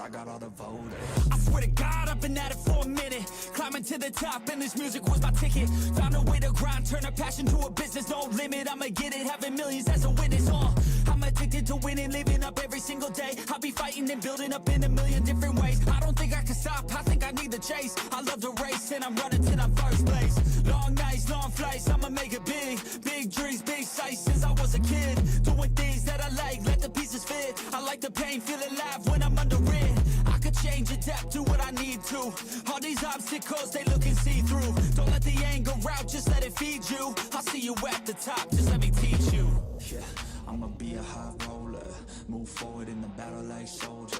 I got all the voters. I swear to God, I've been at it for a minute. Climbing to the top, and this music was my ticket. Found a way to grind, turn a passion to a business. No limit, I'ma get it, having millions as a witness. I'm addicted to winning, living up every single day. I'll be fighting and building up in a million different ways. I don't think I can stop, I think I need the chase. I love to race, and I'm running till I'm first place. Long nights, long flights, I'ma make it big. Big dreams, big sights since I was a kid. Doing things that I like, let the pieces fit. I like the pain, feel alive when I'm under it. I could change, adapt, do what I need to. All these obstacles, they look and see through. Don't let the anger out, just let it feed you. I'll see you at the top, just let me teach you. Yeah, I'ma be a high roller. Move forward in the battle like soldier.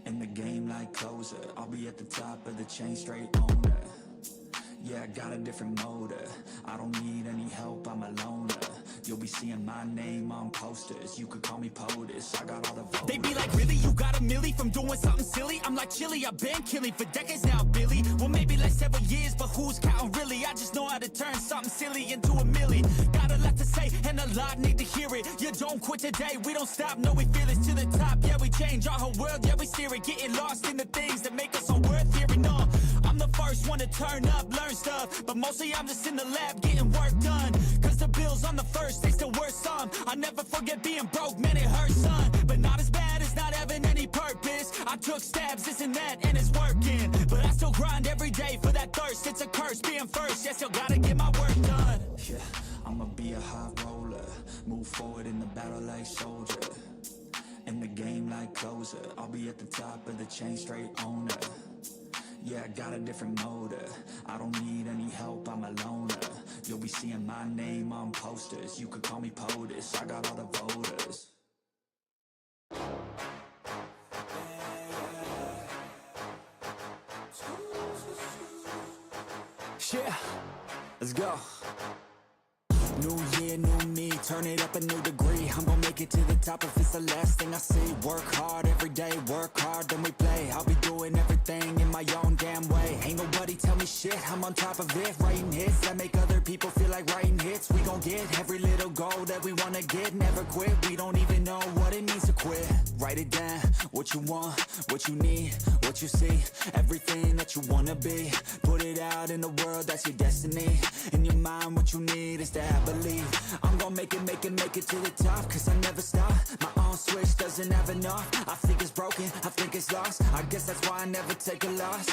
In the game like closer. I'll be at the top of the chain, straight owner. Yeah, I got a different motor. I don't need any help, I'm a loner. You'll be seeing my name on posters. You could call me POTUS, I got all the voters. They be like, really, you got a milli from doing something silly? I'm like, chilly, I've been killing for decades now, Billy. Well, maybe like several years, but who's counting really? I just know how to turn something silly into a milli. Got a lot to say, and a lot need to hear it. You don't quit today, we don't stop, no, we feel it to the top. Yeah, we change our whole world, yeah, we steer it. Getting lost in the things that make us all worth hearing. No, I'm the first one to turn up, learn stuff, but mostly I'm just in the lab getting work done. Cause the bills on the first, they still worth some. I never forget being broke, man, it hurts, son. But not as bad as not having any purpose. I took stabs, this and that, and it's working. But I still grind every day for that thirst. It's a curse being first, yeah, still gotta get my work done. Yeah, I'ma be a high roller. Move forward in the battle like soldier. In the game like closer. I'll be at the top of the chain, straight owner. Yeah, I got a different motor. I don't need any help, I'm a loner. You'll be seeing my name on posters. You could call me POTUS, I got all the voters. Yeah, let's go. New year, new me, turn it up a new degree. I'm gonna make it to the top if it's the last thing I see. Work hard every day, work hard, then we play. I'll be doing everything in my own damn way. Ain't nobody tell me shit, I'm on top of it. Writing hits that make other people feel like writing hits. We gon' get every little goal that we wanna get. Never quit, we don't even know what it means to quit. Write it down, what you want, what you need, what you see. Everything that you wanna be. Put it out in the world, that's your destiny. In your mind, what you need is to have believe. I'm gonna make it to the top. Cause I never stop, my own switch doesn't have enough. I think it's broken, I think it's lost. I guess that's why I never take a loss.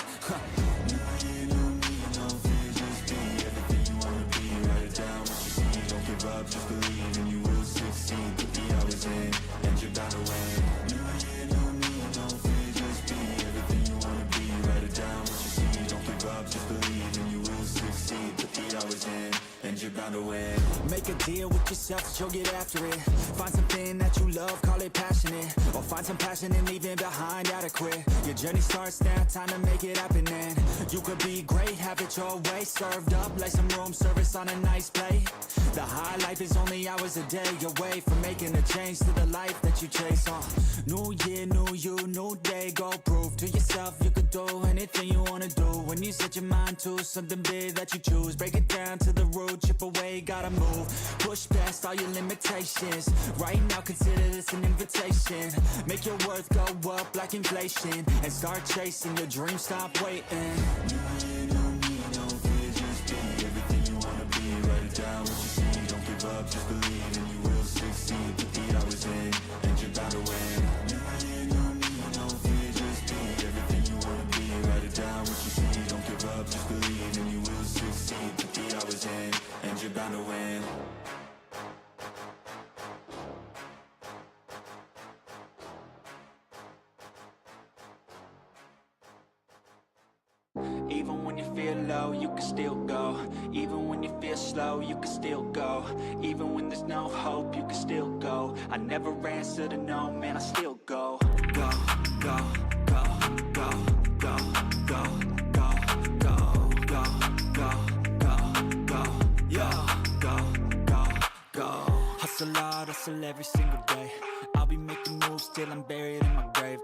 New year, new me, no fear, just be everything you wanna be. Write it down, what you see, don't give up, just believe and you will succeed. Put the hours in, and you're bound to win. New year, new me, no fear, just be everything you wanna be. Write it down, what you see, don't give up, just believe and you will succeed. Put the hours in, and you're bound to win. Make a deal with yourself that you'll get after it. Find something that you love, call it passionate. Or find some passion and leaving behind adequate. Your journey starts now, time to make it happen and you could be great, have it your way. Served up like some room service on a nice plate. The high life is only hours a day away from making a change to the life that you chase. New year, new you, new day. Go prove to yourself you could do anything you wanna do. When you set your mind to something big that you choose, break it down to the root, chip away, gotta move. Push past all your limitations. Right now consider this an invitation. Make your worth go up like inflation and start chasing your dreams, stop waiting. New year, new me, no fear, just be everything you wanna be. Write it down, what you see, don't give up, just believe and you will succeed. Put the hours in, and you're bound to win. New year, new me, no fear, just be everything you wanna be. Write it down, what you see, don't give up, just believe and you will succeed. Put the hours in, and you're bound to win. Even when you feel low, you can still go. Even when you feel slow, you can still go. Even when there's no hope, you can still go. I never answer to no, man, I still go. Go, go, go, go, go, go, go, go, go, go, go, go, yo, go, go, go. Hustle hard, hustle every single day. I'll be making moves till I'm buried in my grave.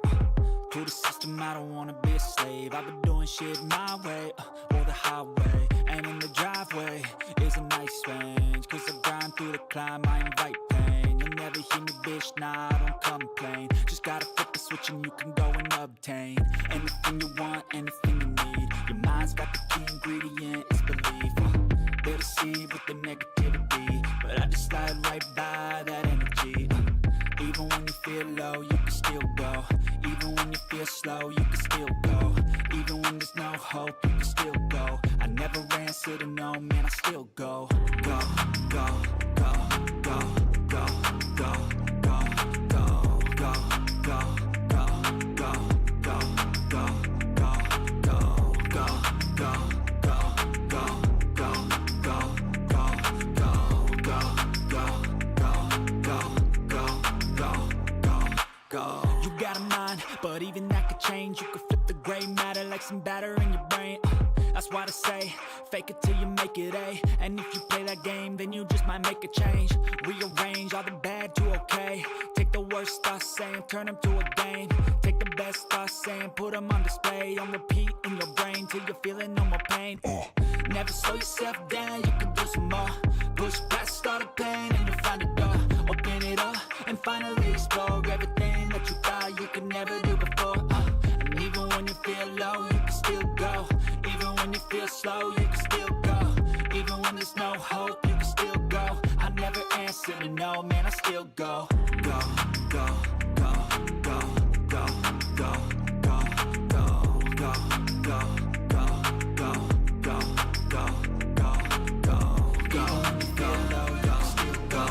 To the system, I don't wanna be a slave. I've been doing shit my way, or the highway. And in the driveway is a nice range. Cause I grind through the climb, I invite pain. You'll never hear me, bitch, nah, I don't complain. Just gotta flip the switch and you can go and obtain anything you want, anything you need. Your mind's got the key ingredient, it's belief. They'll deceive with the negativity, but I just slide right by that energy. Even when you feel low, you can still go. Even when you feel slow, you can still go. Even when there's no hope, you can still go. I never answer to no, man, I still go. Go, go, go, go, go, go, go, go, go, go, go, go, go, go, go, go, go, go, go, go. You got a mind, but even that could change. You could flip the gray matter like some batter in your brain. That's why I say, fake it till you make it A. And if you play that game, then you just might make a change. Rearrange all the bad to okay. Take the worst thoughts saying, turn them to a game. Take the best thoughts saying, put them on display. On repeat in your brain till you're feeling no more pain. Never slow yourself down, you can do some more. Push past all the pain and you'll find a door. Open it up and finally explore everything that you thought you could never do before. And even when you feel low, you can still go. Even when you feel slow, you can still go. Even when there's no hope, you can still go. I never answer to no, man, I still go. Go, go, go, go, go, go, go, go, go, go, go, go, go, go, go, go, go. Even when you feel low, you can still go.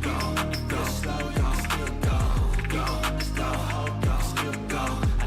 Even when you feel slow, you can still go. Even when there's no hope, you can still go. I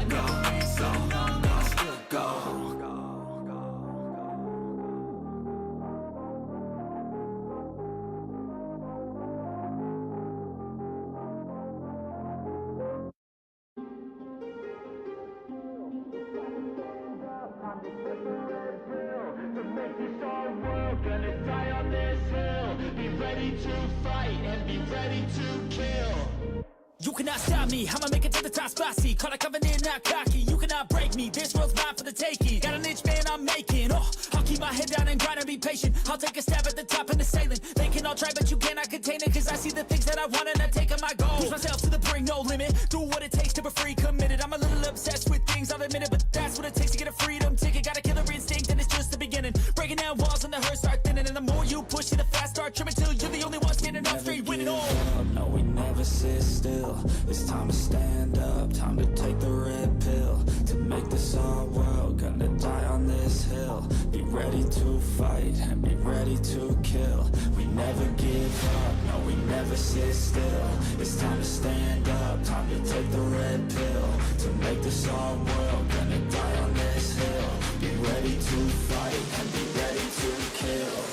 never answer to no, man, I still go. To make this our world, gonna die on this hill. Be ready to fight and be ready to kill. You cannot stop me, I'ma make it to the top spicy. Call a covenant, not cocky. You cannot break me, this world's mine for the taking. Got an inch, man, I'm making. Oh, I'll keep my head down and grind and be patient. I'll take a stab at the top and the sailing. They can all try, but you cannot contain it. Cause I see the things that I want and I take on my goals. Push myself to the brink, no limit. Do what it takes to be free, committed. I'm a little obsessed with things, I'll admit it. But that's what it takes to get a freedom ticket. Got a killer instinct and it's just the beginning. Breaking down walls and the hurt start thinning. And the more you push it, the fast start trimming. Till you're the only one standing up straight, winning all. No, we never sit still. It's time to stand up, time to take the red pill. To make this our world, gonna die on this hill. Be ready to fight and be ready to kill. We never give up, no, we never sit still. It's time to stand up, time to take the red pill. To make this our world, gonna die on this hill. Be ready to fight and be ready to kill.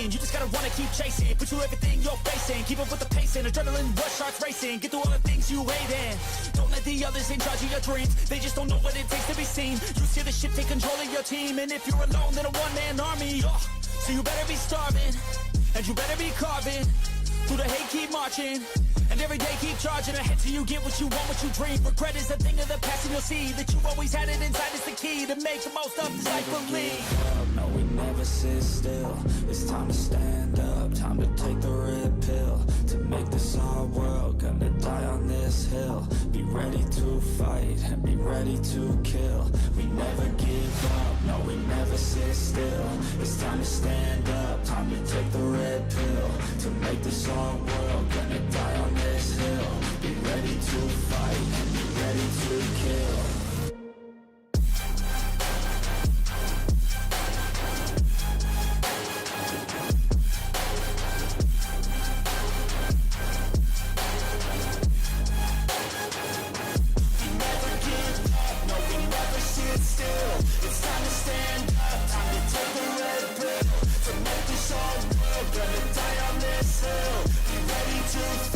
You just gotta wanna keep chasing. Put you everything you're facing. Keep up with the pace and adrenaline rush starts racing. Get through all the things you hate in. Don't let the others in charge of your dreams. They just don't know what it takes to be seen. You see the shit take control of your team. And if you're alone, then a one-man army. So you better be starving. And you better be carving. Through the hate, keep marching. And every day keep charging ahead till you get what you want, what you dream. Regret is a thing of the past and you'll see that you've always had it inside. It's the key to make the most of this life believe. No, we never sit still. It's time to stand up, time to take the red pill. To make this our world, gonna die on this hill. Be ready to fight and be ready to kill. We never give up, no, we never sit still. It's time to stand up, time to take the red pill. To make this our world, gonna die on this hill. Be ready to fight and be ready to kill. We never give up, no, we never sit still. It's time to stand up, time to take the red pill. To make this our world, gonna die on this hill. Be ready to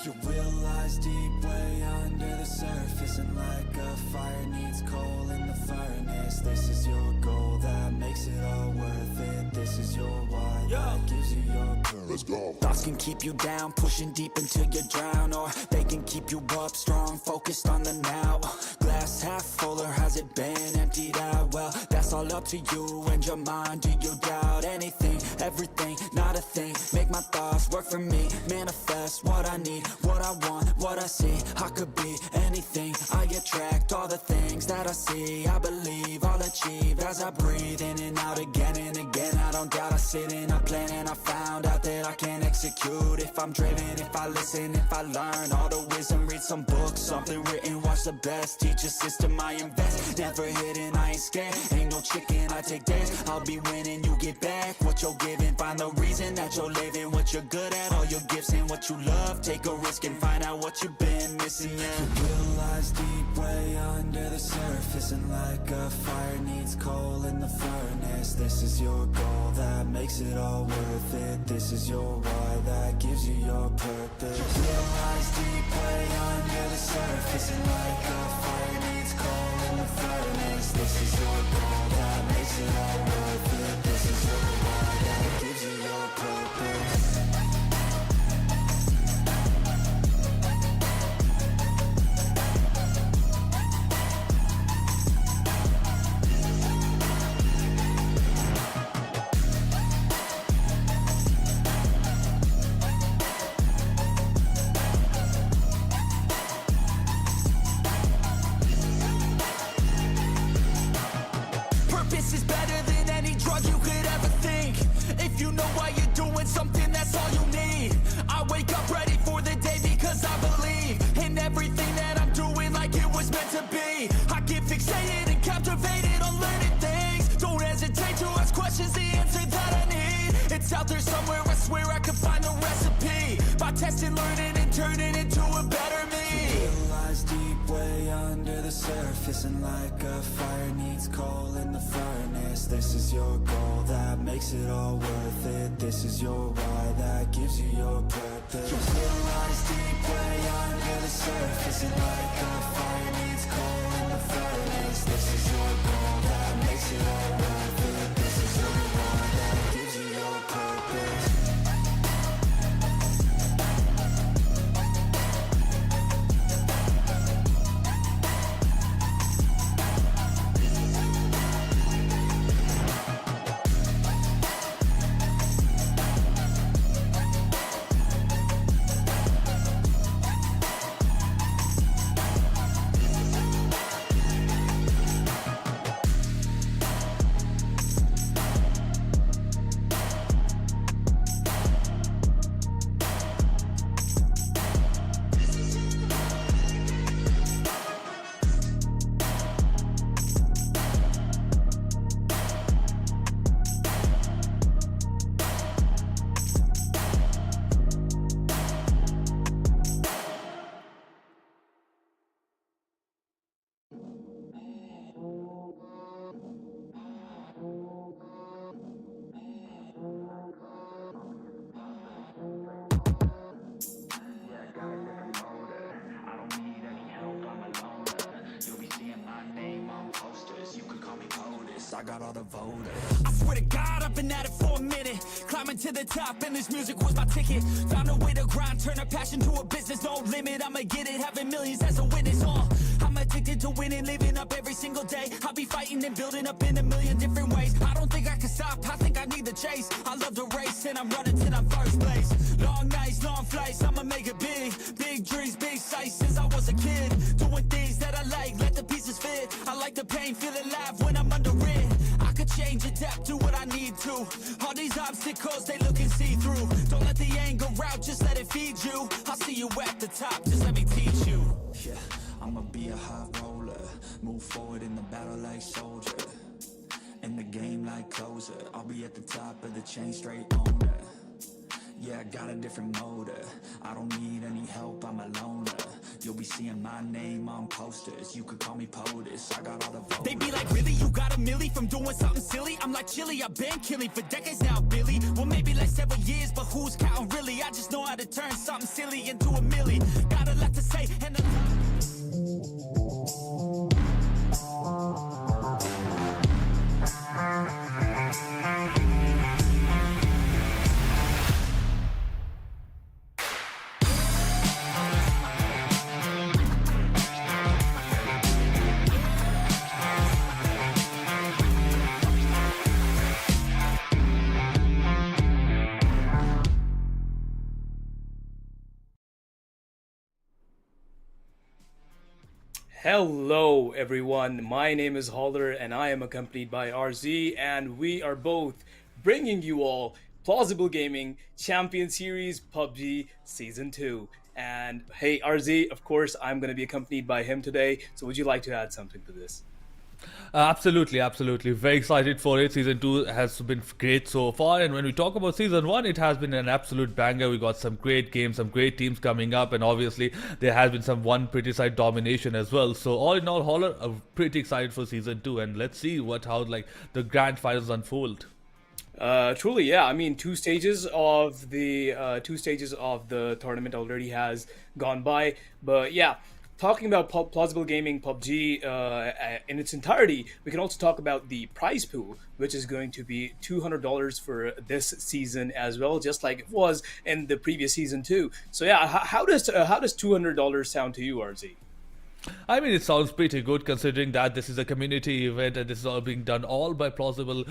You realize deep way under the surface, and like a fire needs coal in the furnace. This is your goal that makes it all worth it. This is your why that gives you your purpose. Let's go. Thoughts can keep you down, pushing deep until you drown, or they can keep you up strong, focused on the now. Glass half full, or has it been emptied out? Well, that's all up to you and your mind. Do you doubt anything, everything, not a thing? Make my thoughts work for me, manifest what I need, what I want, what I see. I could be anything, I attract all the things that I see. I believe I'll achieve as I breathe in and out again and again. I don't doubt, I sit and I plan, and I found out that I can execute if I'm driven, if I listen, if I learn all the wisdom. Read some books, something written, watch the best, teach a system I invest. Never hidden, I ain't scared, ain't no chicken, I take dares. I'll be winning, you get back what you're giving. Find the reason that you're living, what you're good at, all your gifts and what you love. Take a risk and find out what you've been missing. You realize deep way under the surface, and like a fire needs coal in the furnace. This is your goal that makes it all worth it. This is your why that gives you your purpose. You realize deep way under the surface, and like a fire needs coal in the furnace. This is your goal that makes it all worth it. This is your why that gives you your purpose. Something, that's all you need. I wake up ready for the day because I believe in everything that I'm doing like it was meant to be. I get fixated and captivated on learning things. Don't hesitate to ask questions, the answer that I need. It's out there somewhere, I swear I can find a recipe. By testing, learning, and turning into a better me. You realize deep way under the surface, and like a fire needs coal in the furnace. This is your goal that makes it all worth it. This is your why that gives you your purpose. You realize deep way under the surface, and like a fire needs coal in the furnace. This is your goal that makes it all worth it. This is your why that gives you your purpose. I got all the voters. I swear to God, I've been at it for a minute. Climbing to the top, and this music was my ticket. Found a way to grind, turn a passion to a business. No limit, I'ma get it, having millions as a witness. I'm addicted to winning, living up every single day. I'll be fighting and building up in a million different ways. I don't think I can stop, I think I need the chase. I love the race, and I'm running till I'm first place. Long nights, long flights, I'ma make it big. Big dreams, big sights since I was a kid. Doing things that I like, let the pieces fit. I like the pain, feel alive when I'm under it. I could change, adapt, do what I need to. All these obstacles, they look and see through. Don't let the anger out, just let it feed you. I'll see you at the top, just let me teach you. Yeah, I'ma be a high roller. Move forward in the battle like soldier. In the game like closer. I'll be at the top of the chain, straight owner. Yeah, I got a different motor. I don't need any help, I'm a loner. You'll be seeing my name on posters. You could call me POTUS. I got all the votes. They be like, really, you got a milli from doing something silly? I'm like, chilly, I've been killing for decades now, Billy. Well, maybe like several years, but who's counting really? I just know how to turn something silly into a milli. Got a lot to say, and Hello everyone, my name is Holder and I am accompanied by RZ, and we are both bringing you all Plausible Gaming Champion Series PUBG Season 2. And hey RZ, of course I'm going to be accompanied by him today, so would you like to add something to this? Absolutely. Very excited for it. Season 2 has been great so far, and when we talk about Season 1, it has been an absolute banger. We got some great games, some great teams coming up, and obviously there has been some one pretty side domination as well. So all in all, Holler, I'm pretty excited for Season 2, and let's see how the grand finals unfold. Truly, yeah. I mean, two stages of the tournament already has gone by, but yeah. Talking about Plausible Gaming PUBG in its entirety, we can also talk about the prize pool, which is going to be $200 for this season as well, just like it was in the previous season too. So yeah, how does $200 sound to you, RZ? I mean, it sounds pretty good considering that this is a community event and this is all being done all by Plausible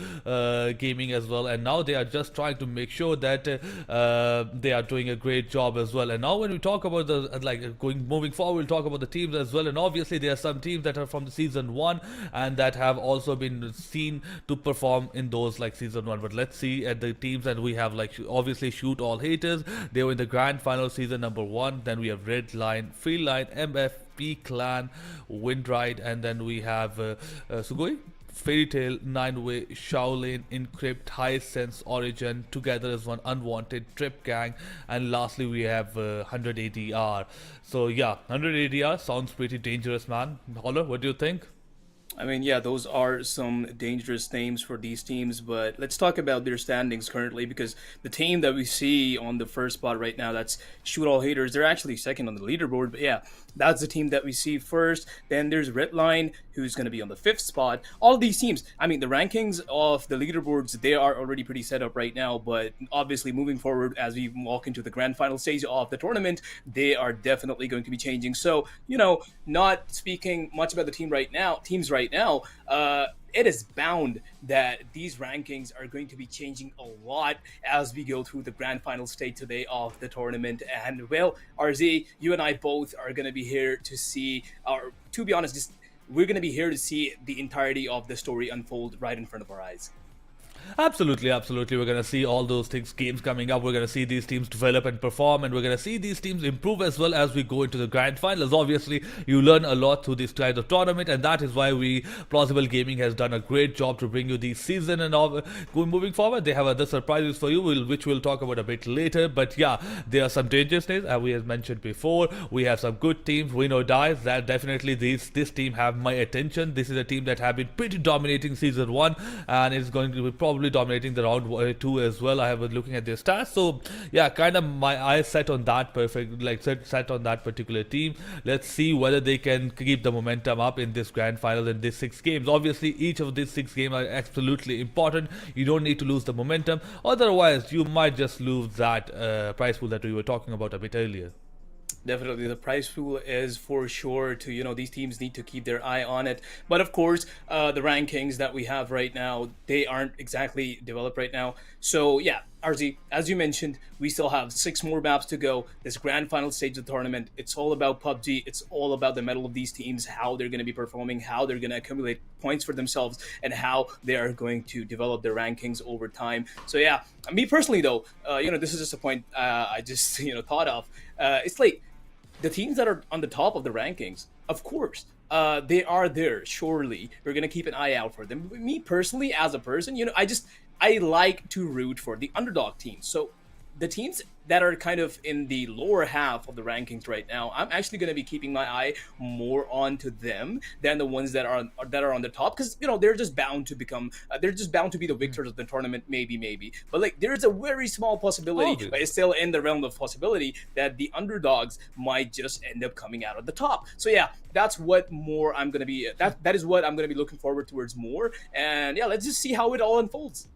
Gaming as well. And now they are just trying to make sure that they are doing a great job as well. And now when we talk about moving forward, we'll talk about the teams as well. And obviously there are some teams that are from the season 1 and that have also been seen to perform in those like season 1. But let's see at the teams that we have, like obviously Shoot All Haters. They were in the grand final season number 1. Then we have Red Line, Free Line, MF, P-Clan, Windride, and then we have Sugoi, Fairy Tail, 9-Way, Shaolin, Encrypt, High Sense, Origin, Together as One, Unwanted, Trip Gang, and lastly we have 100 ADR. So yeah, 100 ADR sounds pretty dangerous, man. Holler, what do you think? I mean, yeah, those are some dangerous names for these teams, but let's talk about their standings currently, because the team that we see on the first spot right now, that's Shoot All Haters, they're actually second on the leaderboard, but yeah, that's the team that we see first. Then there's Redline, who's going to be on the 5th spot. All of these teams, I mean, the rankings of the leaderboards, they are already pretty set up right now, but obviously moving forward as we walk into the grand final stage of the tournament, they are definitely going to be changing. So, you know, not speaking much about the teams right now, it is bound that these rankings are going to be changing a lot as we go through the grand final stage today of the tournament. And well, RZ, you and I both are going to be here to see, or to be honest, we're going to be here to see the entirety of the story unfold right in front of our eyes. Absolutely. We're going to see all those games coming up. We're going to see these teams develop and perform, and we're going to see these teams improve as well as we go into the grand finals. Obviously, you learn a lot through this kind of tournament, and that is why Plausible Gaming has done a great job to bring you this season. And moving forward, they have other surprises for you, which we'll talk about a bit later. But yeah, there are some dangerous names, as we have mentioned before. We have some good teams. Win or die. That definitely this team have my attention. This is a team that have been pretty dominating season 1, and it's going to be probably dominating the round 2 as well. I have been looking at their stats, so yeah, kind of my eyes set on that set on that particular team. Let's see whether they can keep the momentum up in this grand final in these 6 games. Obviously, each of these 6 games are absolutely important. You don't need to lose the momentum, otherwise you might just lose that prize pool that we were talking about a bit earlier. Definitely, the prize pool is for sure to, you know, these teams need to keep their eye on it. But of course, the rankings that we have right now, they aren't exactly developed right now. So yeah, RZ, as you mentioned, we still have 6 more maps to go. This grand final stage of the tournament, it's all about PUBG. It's all about the mettle of these teams, how they're going to be performing, how they're going to accumulate points for themselves, and how they are going to develop their rankings over time. So yeah, me personally though, you know, this is just a point I just, you know, thought of. It's like, the teams that are on the top of the rankings, of course, they are there. Surely, we're gonna keep an eye out for them. But me personally, as a person, you know, I like to root for the underdog teams. So the teams that are kind of in the lower half of the rankings right now, I'm actually going to be keeping my eye more onto them than the ones that are on the top, because they're just bound to become they're just bound to be the victors of the tournament, maybe. But like, there's a very small possibility, but it's still in the realm of possibility, that the underdogs might just end up coming out of the top. So yeah, that's what more I'm gonna be that is what I'm gonna be looking forward towards more. And yeah, let's just see how it all unfolds.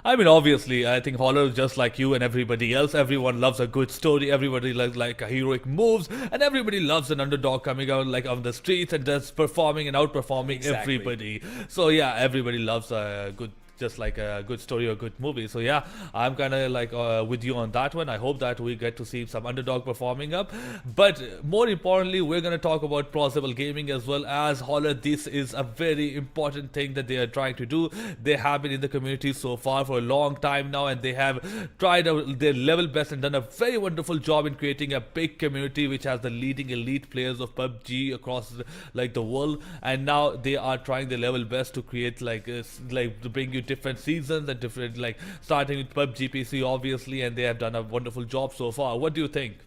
I mean, obviously, I think horror, just like you and everybody else, everyone loves a good story. Everybody loves like heroic moves, and everybody loves an underdog coming out like on the streets and just performing and outperforming Exactly. everybody. So yeah, everybody loves a good. Just like a good story or good movie. So yeah, I'm kind of like with you on that one. I hope that we get to see some underdog performing up. But more importantly, we're going to talk about plausible gaming as well as horror. This is a very important thing that they are trying to do. They have been in the community so far for a long time now, and they have tried their level best and done a very wonderful job in creating a big community which has the leading elite players of PUBG across like the world. And now they are trying their level best to create like to bring you different seasons and different, like starting with PUBG PC obviously, and they have done a wonderful job so far. What do you think?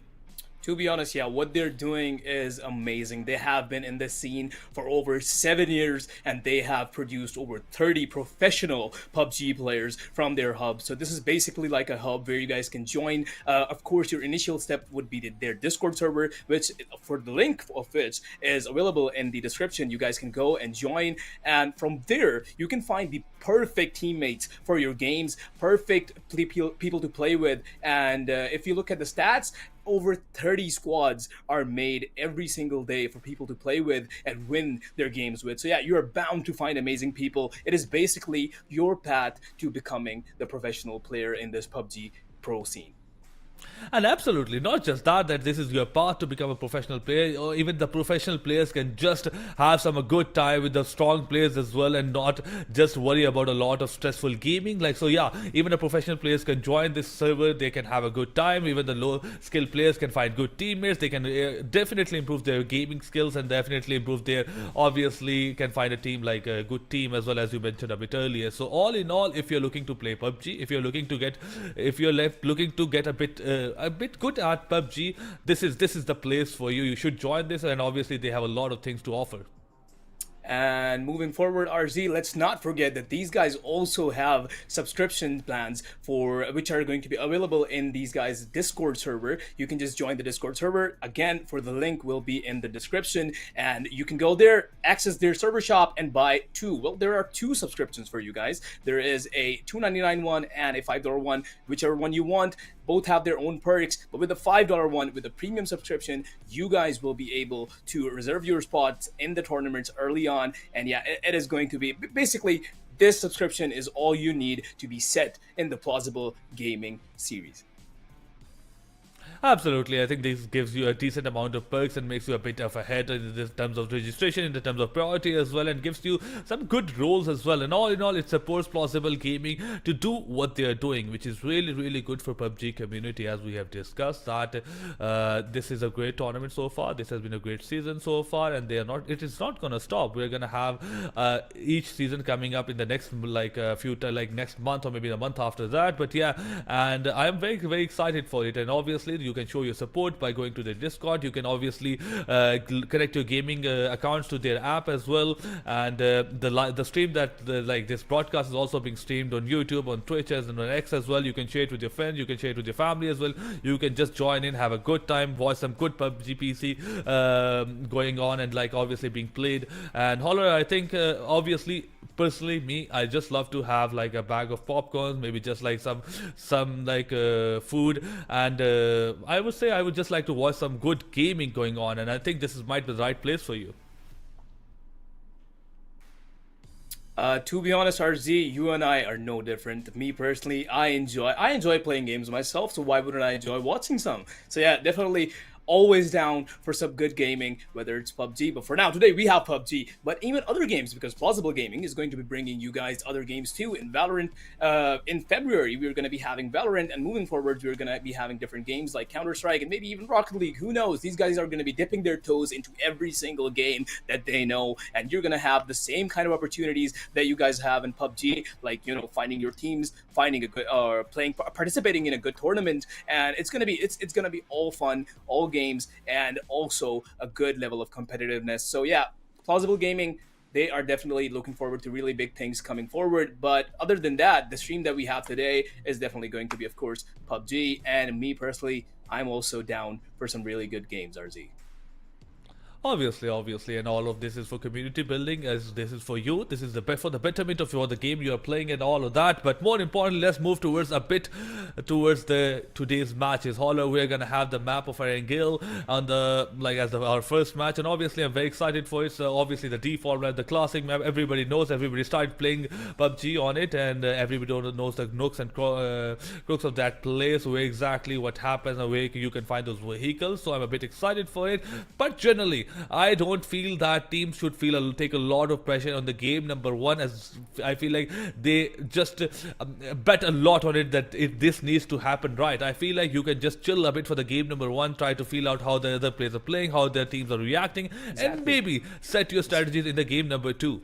To be honest, yeah, what they're doing is amazing. They have been in the scene for over 7 years, and they have produced over 30 professional PUBG players from their hub. So this is basically like a hub where you guys can join. Of course, your initial step would be their Discord server, which, for the link of which is available in the description, you guys can go and join. And from there, you can find the perfect teammates for your games, perfect people to play with. And if you look at the stats, over 30 squads are made every single day for people to play with and win their games with. So yeah, you're bound to find amazing people. It is basically your path to becoming the professional player in this PUBG pro scene. And absolutely, not just that this is your path to become a professional player, or even the professional players can just have some a good time with the strong players as well, and not just worry about a lot of stressful gaming. Like, so yeah, even the professional players can join this server, they can have a good time. Even the low skill players can find good teammates, they can definitely improve their gaming skills, and definitely improve their, obviously can find a team, like a good team as well, as you mentioned a bit earlier. So all in all, if you're looking to play PUBG, if you're looking to get a bit good at PUBG, this is the place for you. You should join this, and obviously they have a lot of things to offer. And moving forward, RZ, let's not forget that these guys also have subscription plans for which are going to be available in these guys' Discord server. You can just join the Discord server. Again, for the link will be in the description, and you can go there, access their server shop, and buy two. Well, there are two subscriptions for you guys. There is a $2.99 one and a $5 one, whichever one you want. Both have their own perks, but with the $5 one, with the premium subscription, you guys will be able to reserve your spots in the tournaments early on. And yeah, it is going to be basically, this subscription is all you need to be set in the Plausible Gaming series. Absolutely, I think this gives you a decent amount of perks and makes you a bit of ahead in the terms of registration, in the terms of priority as well, and gives you some good roles as well. And all in all, it supports Plausible Gaming to do what they are doing, which is really good for PUBG community, as we have discussed. That this is a great tournament so far. This has been a great season so far, and it is not gonna stop. We're gonna have each season coming up in the next next month, or maybe the month after that. But yeah, and I am very excited for it. And obviously, you can show your support by going to their Discord. You can obviously connect your gaming accounts to their app as well. And the stream that this broadcast is also being streamed on YouTube, on Twitch, and on X as well. You can share it with your friends. You can share it with your family as well. You can just join in, have a good time, watch some good PUBG PC going on, and obviously being played. And Holler, I think obviously, personally, me, I just love to have like a bag of popcorn, maybe just like some food, and I would say I would just like to watch some good gaming going on, and I think might be the right place for you. To be honest, RZ, you and I are no different. Me personally, I enjoy playing games myself, so why wouldn't I enjoy watching some? So yeah, definitely always down for some good gaming, whether it's PUBG. But for now, today we have PUBG, but even other games, because Plausible Gaming is going to be bringing you guys other games too. In Valorant, in February, we're going to be having Valorant, and moving forward, we're going to be having different games like Counter-Strike and maybe even Rocket League. Who knows? These guys are going to be dipping their toes into every single game that they know, and you're going to have the same kind of opportunities that you guys have in PUBG, like, you know, finding your teams, finding a good, or participating in a good tournament, and it's gonna be all fun, all games, and also a good level of competitiveness. So yeah, Plausible Gaming, they are definitely looking forward to really big things coming forward. But other than that, the stream that we have today is definitely going to be, of course, PUBG, and me personally, I'm also down for some really good games, RZ. Obviously, and all of this is for community building, as this is for you, this is for the betterment of the game you are playing and all of that. But more importantly, let's move towards the today's matches. Holler, we're gonna have the map of Erangel on the our first match, and obviously I'm very excited for it. So obviously the default map, the classic map, everybody knows, everybody started playing PUBG on it, and everybody knows the nooks and crooks of that place, where exactly what happens and where you can find those vehicles. So I'm a bit excited for it, but generally I don't feel that teams should take a lot of pressure on the game number one, as I feel like they just bet a lot on it that this needs to happen right. I feel like you can just chill a bit for the game number one, try to feel out how the other players are playing, how their teams are reacting, and maybe set your strategies in the game number two.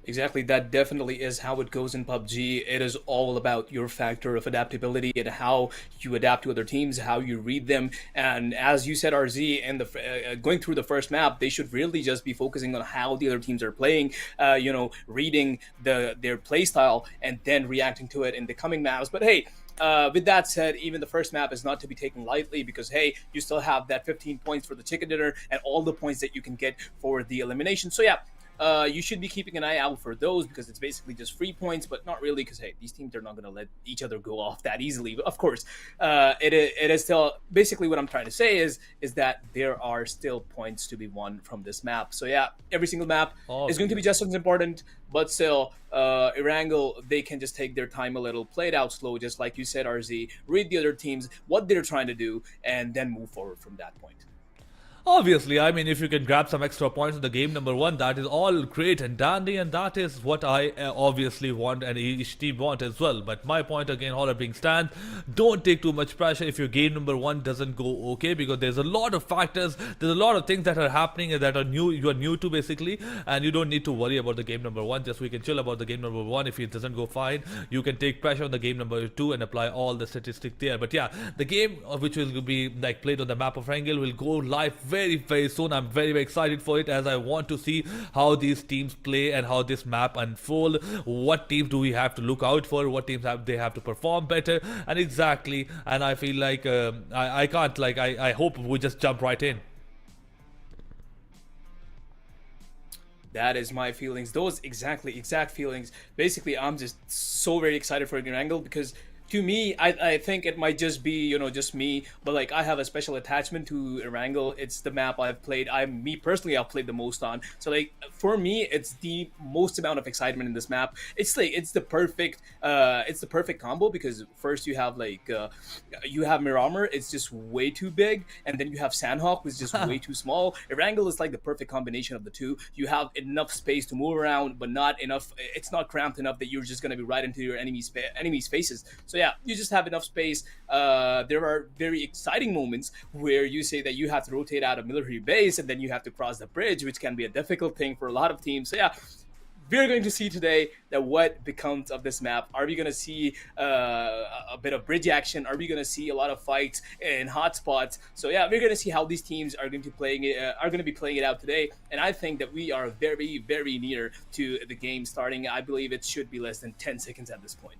Exactly, that definitely is how it goes in PUBG. It is all about your factor of adaptability and how you adapt to other teams, how you read them. And as you said, RZ, and going through the first map, they should really just be focusing on how the other teams are playing, reading their play style and then reacting to it in the coming maps. But hey, with that said, even the first map is not to be taken lightly, because hey, you still have that 15 points for the chicken dinner and all the points that you can get for the elimination. So yeah, you should be keeping an eye out for those, because it's basically just free points, but not really, because hey, these teams are not going to let each other go off that easily. But of course, it is still basically what I'm trying to say is that there are still points to be won from this map. So yeah, every single map is going to be just as important, but still, Erangel, they can just take their time a little, play it out slow, just like you said, RZ, read the other teams, what they're trying to do, and then move forward from that point. Obviously, I mean, if you can grab some extra points in the game number one, that is all great and dandy, and that is what I obviously want and each team want as well. But my point again, Holler being stand, don't take too much pressure if your game number one doesn't go okay, because there's a lot of factors, there's a lot of things that are happening and that are new, you are new to basically, and you don't need to worry about the game number one. Just we can chill about the game number one. If it doesn't go fine, you can take pressure on the game number two and apply all the statistics there. But yeah, the game which will be like played on the map of Erangel will go live very soon. I'm very excited for it, as I want to see how these teams play and how this map unfold. What teams do we have to look out for, what teams have to perform better, and exactly, and I feel like I can't, like, I hope we just jump right in. That is my feelings, those exact feelings. Basically, I'm just so very excited for Erangel, because to me, I think it might just be, just me, but like I have a special attachment to Erangel. It's the map I've played. I've played the most on. So like for me, it's the most amount of excitement in this map. It's the perfect combo, because first you have you have Miramar, it's just way too big, and then you have Sandhawk, which is just way too small. Erangel is like the perfect combination of the two. You have enough space to move around, but not enough. It's not cramped enough that you're just gonna be right into your enemy's faces. So yeah, you just have enough space. There are very exciting moments where you say that you have to rotate out a military base and then you have to cross the bridge, which can be a difficult thing for a lot of teams. So yeah, we're going to see today that what becomes of this map. Are we going to see a bit of bridge action? Are we going to see a lot of fights in hot spots? So yeah, we're going to see how these teams are going to be playing it out today. And I think that we are very near to the game starting. I believe it should be less than 10 seconds at this point.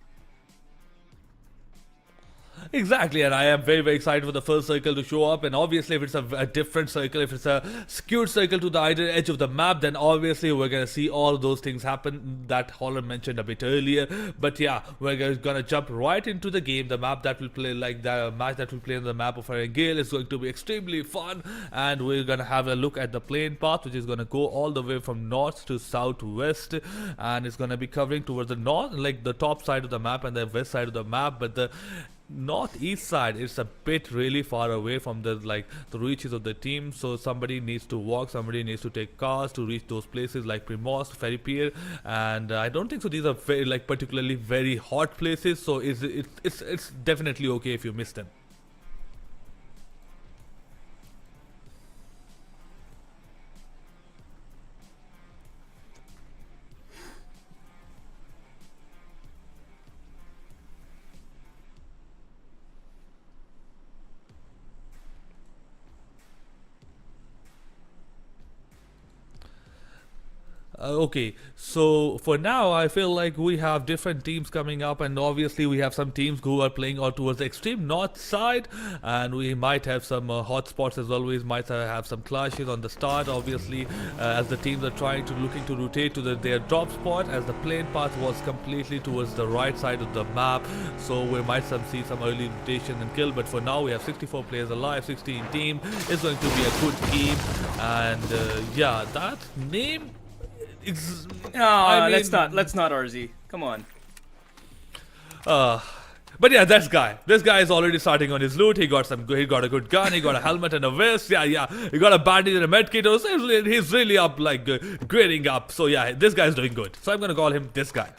Exactly, and I am very excited for the first circle to show up. And obviously, if it's a different circle, if it's a skewed circle to the either edge of the map, then obviously we're gonna see all those things happen that Holler mentioned a bit earlier. But yeah, we're gonna jump right into the game. The map that will play, like the match that will play on the map of Erangel, is going to be extremely fun, and we're gonna have a look at the plane path, which is gonna go all the way from north to southwest, and it's gonna be covering towards the north, like the top side of the map, and the west side of the map. But northeast side. It's a bit really far away from the reaches of the team, so somebody needs to walk, somebody needs to take cars to reach those places like Primos, Ferry Pier, and I don't think so these are very particularly very hot places, so it's definitely okay if you miss them. Okay, so for now, I feel like we have different teams coming up, and obviously we have some teams who are playing out towards the extreme north side, and we might have some hot spots as always. Might have some clashes on the start, obviously, as the teams are looking to rotate to their drop spot, as the plane path was completely towards the right side of the map. So we might see some early rotation and kill. But for now, we have 64 players alive, 16 team. It's going to be a good game, and yeah, that name. Let's not RZ. Come on. But yeah, this guy is already starting on his loot. He got a good gun, he got a helmet and a vest. Yeah, he got a bandage and a medkit. He's really up, grading up. So yeah, this guy's doing good. So I'm gonna call him this guy.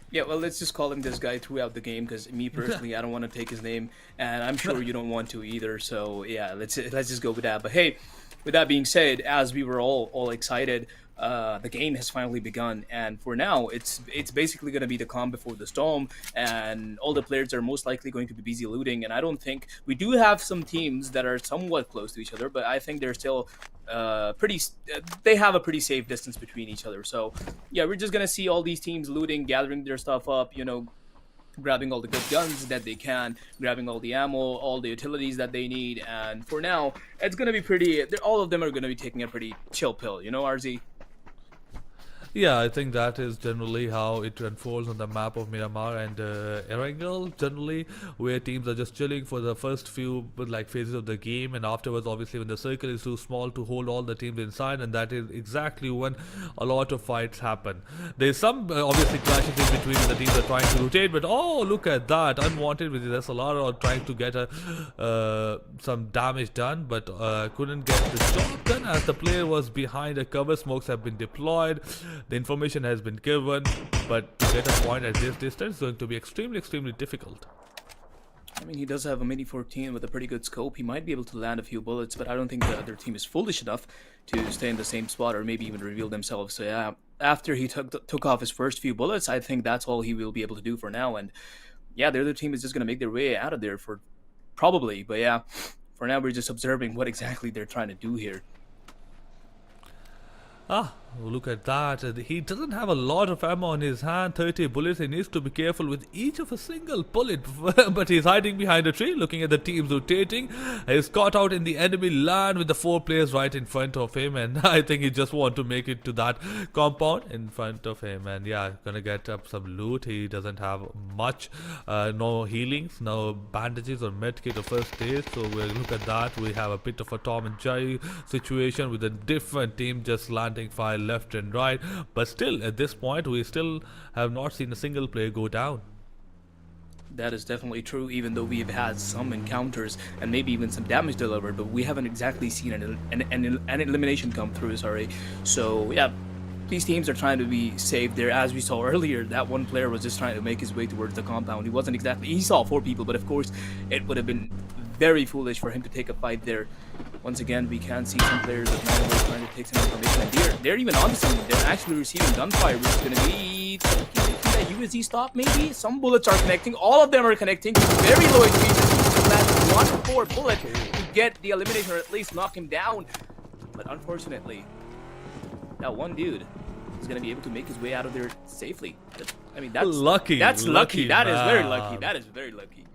Yeah, well, let's just call him this guy throughout the game, because me personally, I don't want to take his name, and I'm sure you don't want to either. So yeah, let's just go with that. But hey, with that being said, as we were all excited, the game has finally begun, and for now it's basically going to be the calm before the storm, and all the players are most likely going to be busy looting. And I don't think we do have some teams that are somewhat close to each other, but I think they're still they have a pretty safe distance between each other. So yeah, we're just gonna see all these teams looting, gathering their stuff up, grabbing all the good guns that they can, grabbing all the ammo, all the utilities that they need. And for now, it's gonna be all of them are gonna be taking a pretty chill pill, RZ. Yeah, I think that is generally how it unfolds on the map of Miramar and Erangel, generally, where teams are just chilling for the first few phases of the game, and afterwards, obviously, when the circle is too small to hold all the teams inside, and that is exactly when a lot of fights happen. There's some obviously clashes in between the teams are trying to rotate, but oh, look at that, unwanted with his SLR or trying to get some damage done, but couldn't get the job done as the player was behind a cover. Smokes have been deployed. The information has been given, but to get a point at this distance is going to be extremely difficult. I mean, he does have a Mini 14 with a pretty good scope. He might be able to land a few bullets, but I don't think the other team is foolish enough to stay in the same spot or maybe even reveal themselves. So yeah, after he took off his first few bullets, I think that's all he will be able to do for now. And yeah, the other team is just going to make their way out of there probably. But yeah, for now, we're just observing what exactly they're trying to do here. Look at that. He doesn't have a lot of ammo on his hand, 30 bullets. He needs to be careful with each of a single bullet. But he's hiding behind a tree, looking at the teams rotating. He's caught out in the enemy land with the 4 players right in front of him, and I think he just wants to make it to that compound in front of him. And yeah, gonna get up some loot. He doesn't have much, no healings, no bandages or medkit or first aid. So we'll look at that. We have a bit of a Tom and Jerry situation with a different team just landing fire left and right, but still at this point we still have not seen a single player go down. That is definitely true, even though we've had some encounters and maybe even some damage delivered, but we haven't exactly seen an elimination come through, sorry. So yeah, these teams are trying to be safe there. As we saw earlier, that one player was just trying to make his way towards the compound. He saw 4 people, but of course it would have been very foolish for him to take a fight there. Once again, we can see some players of Manway trying to take some information, and they're even on scene. They're actually receiving gunfire, which is going to be that USD stop maybe. Some bullets are connecting. All of them are connecting. Very low HP. That's 1-4 bullet to get the elimination or at least knock him down. But unfortunately, that one dude is going to be able to make his way out of there safely. I mean, that's lucky. That's lucky. That is very lucky. That is very lucky.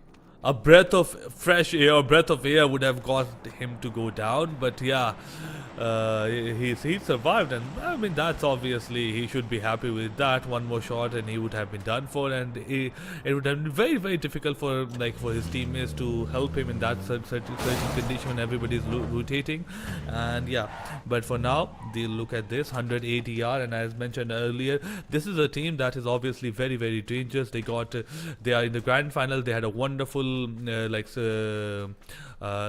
A breath of fresh air, breath of air would have got him to go down, but yeah, he survived, and I mean that's obviously he should be happy with that. One more shot and he would have been done for, and it would have been very difficult for for his teammates to help him in that certain condition when everybody's rotating. And yeah, but for now they look at this 180 ER, and as mentioned earlier, this is a team that is obviously very dangerous. They are in the grand final. They had a wonderful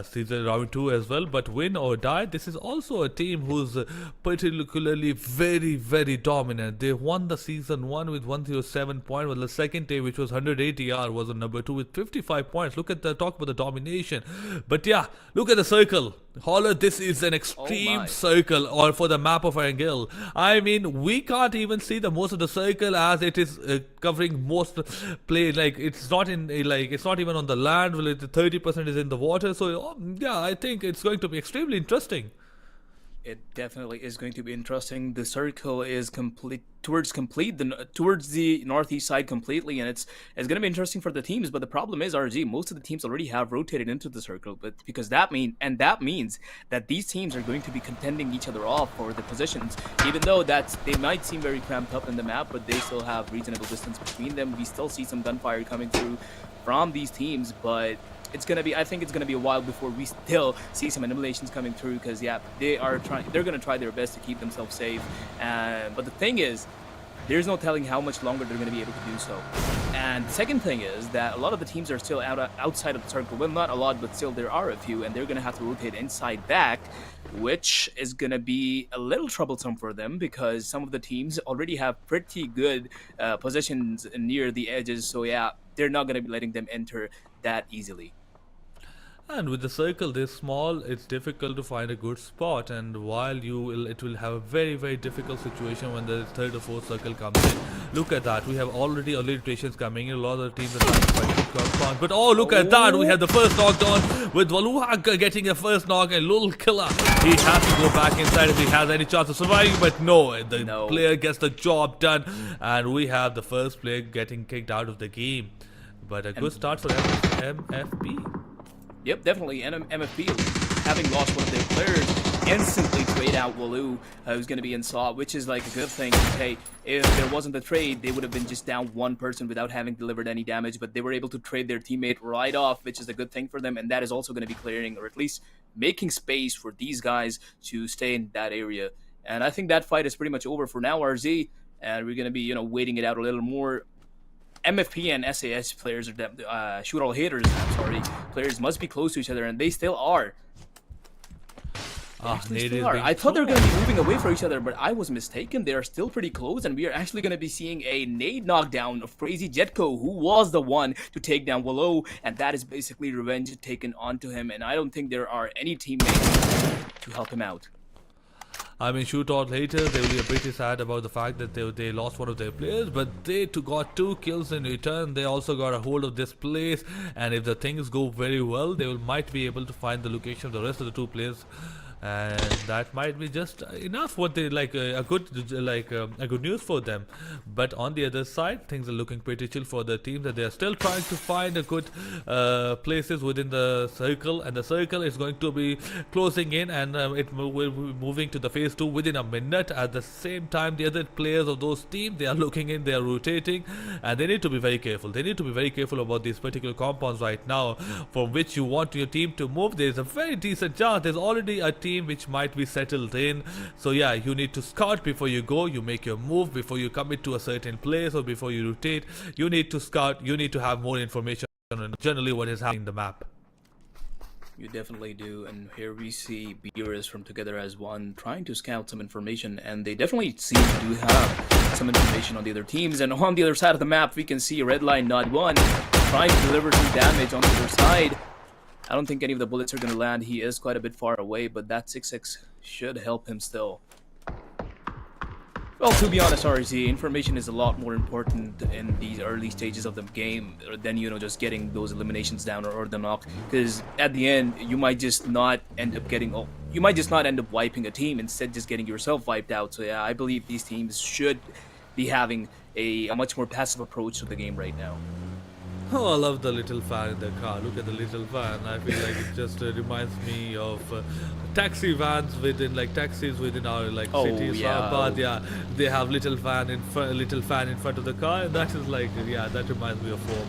season round 2 as well, but win or die, this is also a team who's particularly very dominant. They won the season 1 with 107 points, while the second team, which was 180 R, was on number 2 with 55 points. Talk about the domination. But yeah, look at the circle. Holler, this is an extreme circle, or for the map of Angle. I mean, we can't even see the most of the circle, as it is covering most play. Like it's not even on the land. Well, 30% is in the water. So yeah, I think it's going to be extremely interesting. It definitely is going to be interesting. The circle is towards the northeast side completely, and it's going to be interesting for the teams. But the problem is, RG, most of the teams already have rotated into the circle, but because that means that these teams are going to be contending each other off for the positions. Even though they might seem very cramped up in the map, but they still have reasonable distance between them. We still see some gunfire coming through from these teams, but I think it's gonna be a while before we still see some eliminations coming through, because yeah, they're gonna try their best to keep themselves safe. But the thing is, there's no telling how much longer they're gonna be able to do so. And the second thing is that a lot of the teams are still outside of the circle. Well, not a lot, but still there are a few, and they're gonna have to rotate inside back, which is gonna be a little troublesome for them, because some of the teams already have pretty good positions near the edges. So yeah, they're not gonna be letting them enter that easily. And with the circle this small, it's difficult to find a good spot, and while it will have a very difficult situation when the third or fourth circle comes in. Look at that, we have already early rotations coming in. A lot of the teams are trying to fight good compound, but oh, look at that, we have the first knockdown with Waluha getting a first knock, and Lul Killer, he has to go back inside if he has any chance of surviving, but no, the player gets the job done, and we have the first player getting kicked out of the game. But a good start for MFP. Yep, definitely. And MFP, having lost one of their players, instantly trade out Walu, who's going to be in SAW, which is like a good thing. Hey, if there wasn't the trade, they would have been just down one person without having delivered any damage, but they were able to trade their teammate right off, which is a good thing for them, and that is also going to be clearing, or at least making space for these guys to stay in that area. And I think that fight is pretty much over for now, RZ, and we're going to be, waiting it out a little more. MFP and SAS players, or shoot all haters, players must be close to each other, and they still are. I thought they were going to be moving away from each other, but I was mistaken. They are still pretty close, and we are actually going to be seeing a nade knockdown of Crazy Jetco, who was the one to take down Willow, and that is basically revenge taken onto him, and I don't think there are any teammates to help him out. I mean, shoot all haters, they will be pretty sad about the fact that they lost one of their players, but they got 2 kills in return. They also got a hold of this place, and if the things go very well, they might be able to find the location of the rest of the 2 players. And that might be just enough. What they a good news for them. But on the other side, things are looking pretty chill for the team, that they are still trying to find a good places within the circle, and the circle is going to be closing in, and it will be moving to the phase 2 within a minute. At the same time, the other players of those teams, they are looking in, they are rotating, and they need to be very careful. They need to be very careful about these particular compounds right now, from which you want your team to move. There is a very decent chance. There's already a team which might be settled in. So yeah, you need to scout before you go. You make your move before you commit to a certain place, or before you rotate. You need to scout. You need to have more information on generally what is happening in the map. You definitely do, and here we see Beerus from Together as One trying to scout some information, and they definitely seem to do have some information on the other teams. And on the other side of the map, we can see Redline Not One trying to deliver some damage on the other side. I don't think any of the bullets are going to land. He is quite a bit far away, but that 6x should help him still. Well, to be honest, RZ, information is a lot more important in these early stages of the game than, just getting those eliminations down or the knock. Because at the end, you might just not end up wiping a team, instead just getting yourself wiped out. So yeah, I believe these teams should be having a much more passive approach to the game right now. Oh, I love the little fan in the car. Look at the little fan. I feel like it just reminds me of taxi vans within, like taxis within our like Oh, cities. yeah. But yeah, they have little fan in front of the car, and that is like, yeah, that reminds me of home.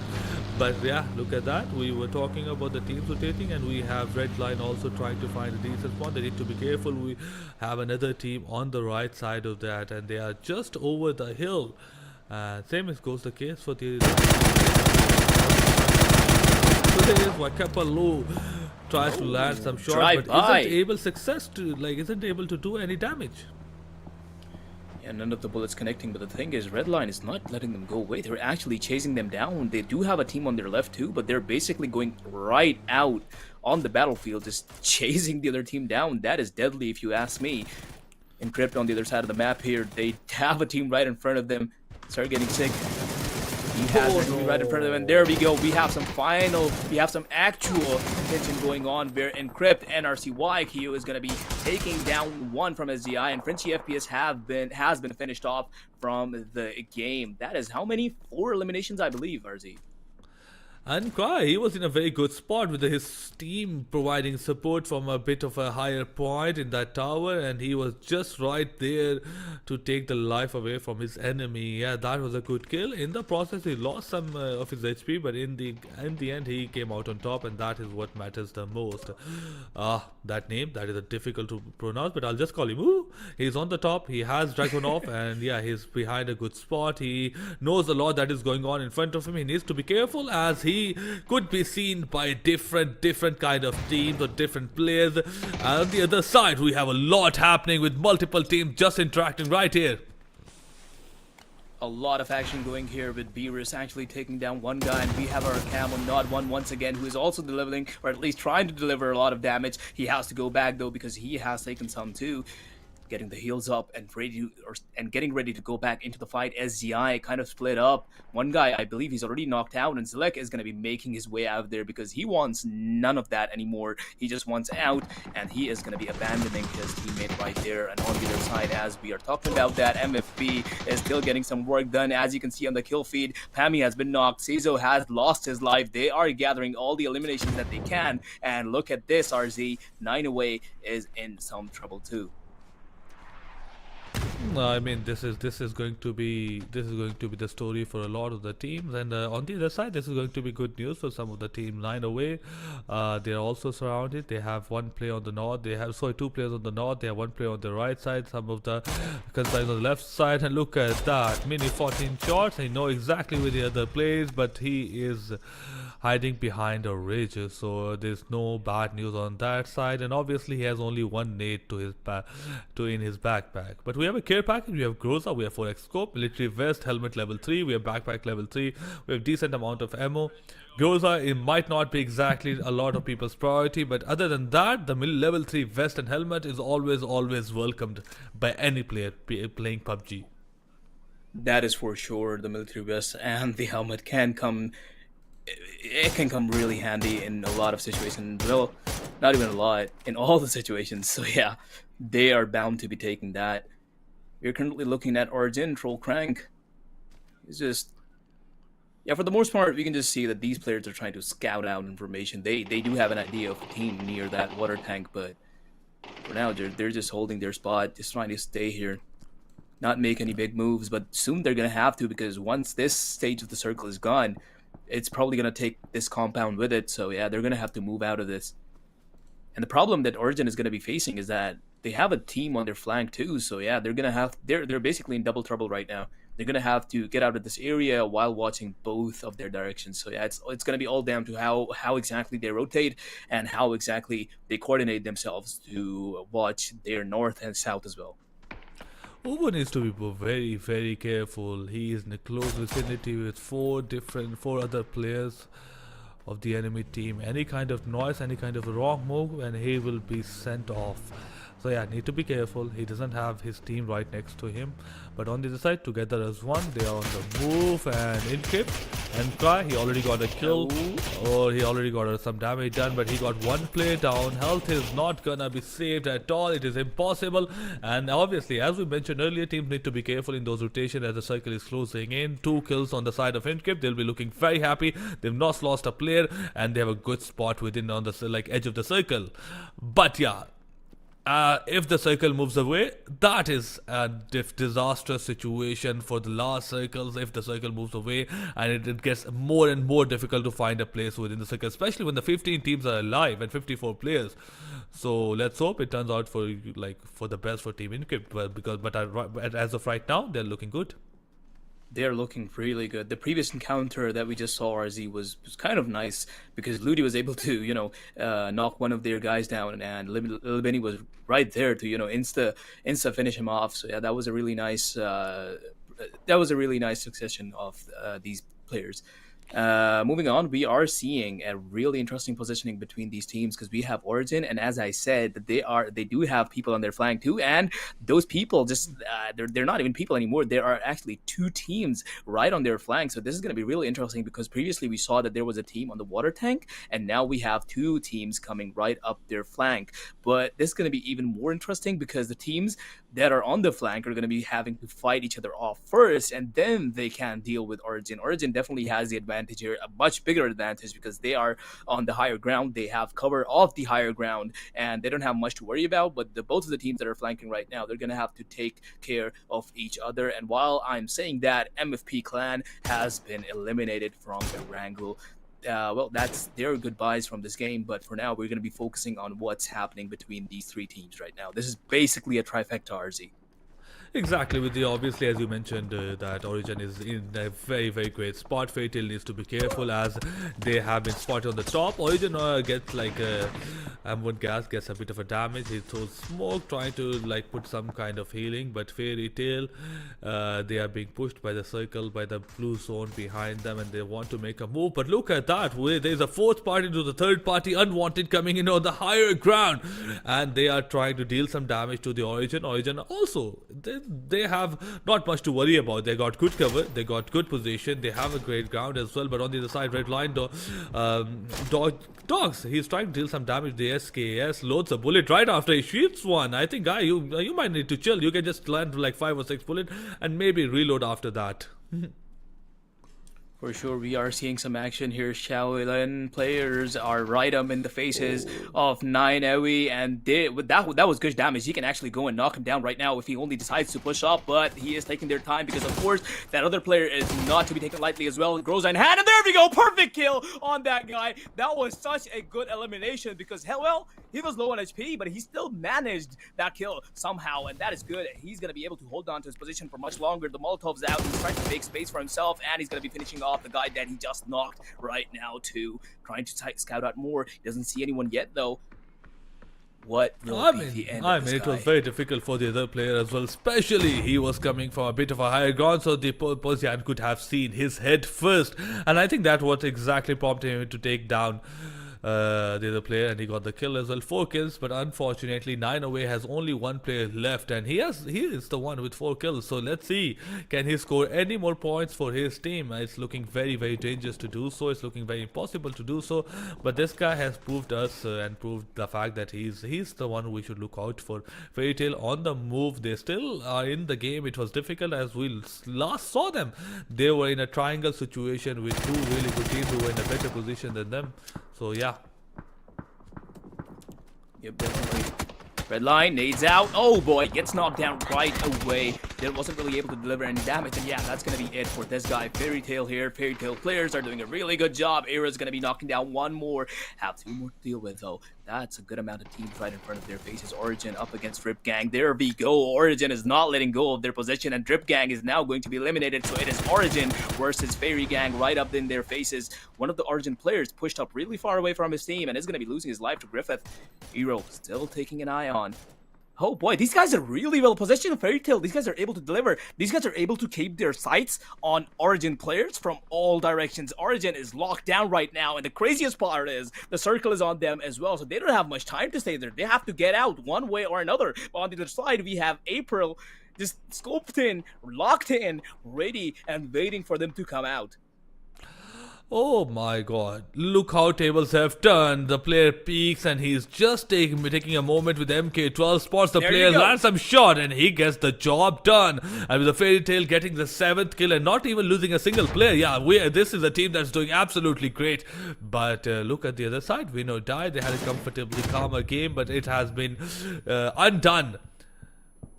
But yeah, look at that. We were talking about the teams rotating, and we have Red Line also trying to find a decent spot. They need to be careful. We have another team on the right side of that, and they are just over the hill. Same as goes the case for the today is Wakapalu tries to land some shots, but isn't able to do any damage. And none of the bullets connecting, but the thing is, Redline is not letting them go away. They're actually chasing them down. They do have a team on their left too, but they're basically going right out on the battlefield, just chasing the other team down. That is deadly if you ask me. Encrypt on the other side of the map here. They have a team right in front of them. Start getting sick. He has their team right in front of them, and there we go. We have some actual tension going on where Encrypt and RCYQ is going to be taking down one from SDI, and Frenchy FPS has been finished off from the game. That is how many? 4 eliminations, I believe, RZ. And Cry, he was in a very good spot with his team providing support from a bit of a higher point in that tower, and he was just right there to take the life away from his enemy. Yeah, that was a good kill. In the process, he lost some of his HP, but in the end, he came out on top, and that is what matters the most. That name, that is difficult to pronounce, but I'll just call him Ooh. He's on the top, he has Dragunov, and yeah, he's behind a good spot. He knows a lot that is going on in front of him. He needs to be careful as he could be seen by different kind of teams or different players. And on the other side, we have a lot happening with multiple teams just interacting right here. A lot of action going here with Beerus actually taking down one guy, and we have our cam on Nod One once again, who is also delivering, or at least trying to deliver, a lot of damage. He has to go back though because he has taken some too. Getting the heals up and getting ready to go back into the fight. SZI kind of split up. One guy, I believe he's already knocked out, and Zilek is going to be making his way out of there because he wants none of that anymore. He just wants out, and he is going to be abandoning his teammate right there. And on the other side, as we are talking about that, MFB is still getting some work done. As you can see on the kill feed, Pammy has been knocked. Seizo has lost his life. They are gathering all the eliminations that they can, and look at this, RZ. 9 away is in some trouble too. I mean, this is going to be the story for a lot of the teams, and on the other side, this is going to be good news for some of the team. 9 away, they are also surrounded. They have one player on the north. They have 2 players on the north. They have 1 player on the right side. Some of the concerns on the left side, and look at that, mini 14 shots. I know exactly where the other plays, but he is hiding behind a ridge, so there's no bad news on that side. And obviously, he has only 1 nade in his backpack. But we have a care package. We have Groza. We have 4x scope, military vest, helmet level 3. We have backpack level 3. We have decent amount of ammo. Groza, it might not be exactly a lot of people's priority, but other than that, the level 3 vest and helmet is always welcomed by any player playing PUBG. That is for sure. The military vest and the helmet can come. It can come really handy in a lot of situations. Well, not even a lot, in all the situations. So yeah, they are bound to be taking that. We're currently looking at Origin, Troll Crank. It's just, yeah, for the most part, we can just see that these players are trying to scout out information. They do have an idea of a team near that water tank, but for now, they're just holding their spot, just trying to stay here. Not make any big moves, but soon they're going to have to, because once this stage of the circle is gone, it's probably going to take this compound with it. So yeah, they're going to have to move out of this. And the problem that Origin is going to be facing is that they have a team on their flank too. So yeah, they're basically in double trouble right now. They're going to have to get out of this area while watching both of their directions. So yeah, it's going to be all down to how exactly they rotate and how exactly they coordinate themselves to watch their north and south as well. Uber needs to be very careful. He is in a close vicinity with 4 other players of the enemy team. Any kind of noise, any kind of wrong move, and he will be sent off. So yeah, need to be careful. He doesn't have his team right next to him. But on the other side, together as one, they are on the move. And Inkip and Cry, he already got a kill, or he already got some damage done, but he got one player down. Health is not gonna be saved at all. It is impossible. And obviously, as we mentioned earlier, teams need to be careful in those rotations as the circle is closing in. 2 kills on the side of Inkip. They'll be looking very happy. They've not lost a player, and they have a good spot within on the edge of the circle. But yeah, if the circle moves away, that is a disastrous situation for the last circles. If the circle moves away, and it gets more and more difficult to find a place within the circle, especially when the 15 teams are alive and 54 players. So let's hope it turns out for the best for Team Inkip, but as of right now, they're looking good. They're looking really good. The previous encounter that we just saw, RZ, was kind of nice because Ludi was able to, knock one of their guys down, and Lil Benny was right there to, insta finish him off. So yeah, that was a really nice succession of these players. Moving on, we are seeing a really interesting positioning between these teams because we have Origin, and as I said, they do have people on their flank too, and those people just they're not even people anymore. There are actually 2 teams right on their flank. So this is going to be really interesting because previously we saw that there was a team on the water tank, and now we have 2 teams coming right up their flank. But this is going to be even more interesting because the teams that are on the flank are going to be having to fight each other off first, and then they can deal with Origin. Origin definitely has the advantage here, a much bigger advantage, because they are on the higher ground. They have cover of the higher ground, and they don't have much to worry about. But both of the teams that are flanking right now, they're going to have to take care of each other. And while I'm saying that, MFP Clan has been eliminated from Erangel. Well, that's their goodbyes from this game, but for now, we're going to be focusing on what's happening between these 3 teams right now. This is basically a trifecta, RZ. Exactly, with the obviously, as you mentioned, that Origin is in a very, very great spot. Fairy Tail needs to be careful as they have been spotted on the top. Origin gets Amwood Gas gets a bit of a damage. He throws smoke, trying to put some kind of healing, but Fairy Tail, they are being pushed by the circle, by the blue zone behind them, and they want to make a move. But look at that, there's a 4th party to the 3rd party, unwanted, coming in on the higher ground, and they are trying to deal some damage to the Origin. Origin also, they have not much to worry about. They got good cover, they got good position, they have a great ground as well. But on the other side, Red Line Dogs, he's trying to deal some damage. The SKS loads a bullet right after he shoots one. I think, guy, you might need to chill. You can just land 5 or 6 bullets and maybe reload after that. For sure, we are seeing some action here. Shaolin players are right up in the faces of 9AOE, and that was good damage. He can actually go and knock him down right now if he only decides to push up, but he is taking their time because, of course, that other player is not to be taken lightly as well. Grows in hand, and there we go! Perfect kill on that guy. That was such a good elimination because, well, he was low on HP, but he still managed that kill somehow, and that is good. He's going to be able to hold on to his position for much longer. The Molotov's out. He's trying to make space for himself, and he's going to be finishing off the guy that he just knocked right now too. Trying to scout out more. He doesn't see anyone yet though. What will be the end of this it guy? was very difficult for the other player as well, especially he was coming from a bit of a higher ground, so the Persian could have seen his head first, and I think that what exactly prompted him to take down the other player, and he got the kill as well. 4 kills, but unfortunately 9AOE has only 1 player left, and he is the one with 4 kills. So let's see, can he score any more points for his team? It's looking very, very dangerous to do so. It's looking very impossible to do so, but this guy has proved us and proved the fact that he's the one we should look out for. Fairy Tail on the move. They still are in the game. It was difficult as we last saw them. They were in a triangle situation with 2 really good teams who were in a better position than them. So yeah. Yep, definitely. Red Line nades out. Oh boy, gets knocked down right away. They wasn't really able to deliver any damage. And yeah, that's going to be it for this guy. Fairy Tail here. Fairy Tail players are doing a really good job. Era's going to be knocking down 1 more. Have 2 more to deal with though. That's a good amount of teams right in front of their faces. Origin up against Drip Gang. There we go. Origin is not letting go of their position, and Drip Gang is now going to be eliminated. So it is Origin versus Fairy Gang right up in their faces. One of the Origin players pushed up really far away from his team and is going to be losing his life to Griffith. Hero still taking an eye on. Oh boy, these guys are really well positioned. Fairy Tail, these guys are able to deliver. These guys are able to keep their sights on Origin players from all directions. Origin is locked down right now, and the craziest part is the circle is on them as well, so they don't have much time to stay there. They have to get out one way or another. But on the other side, we have April just scoped in, locked in, ready, and waiting for them to come out. Oh my god, look how tables have turned. The player peeks and he's just taking a moment with MK12, spots the There player, you go. lands some shot, and he gets the job done. And with the Fairy Tail getting the 7th kill and not even losing a single player. Yeah, this is a team that's doing absolutely great. But look at the other side, Win or Die. They had a comfortably calmer game, but it has been undone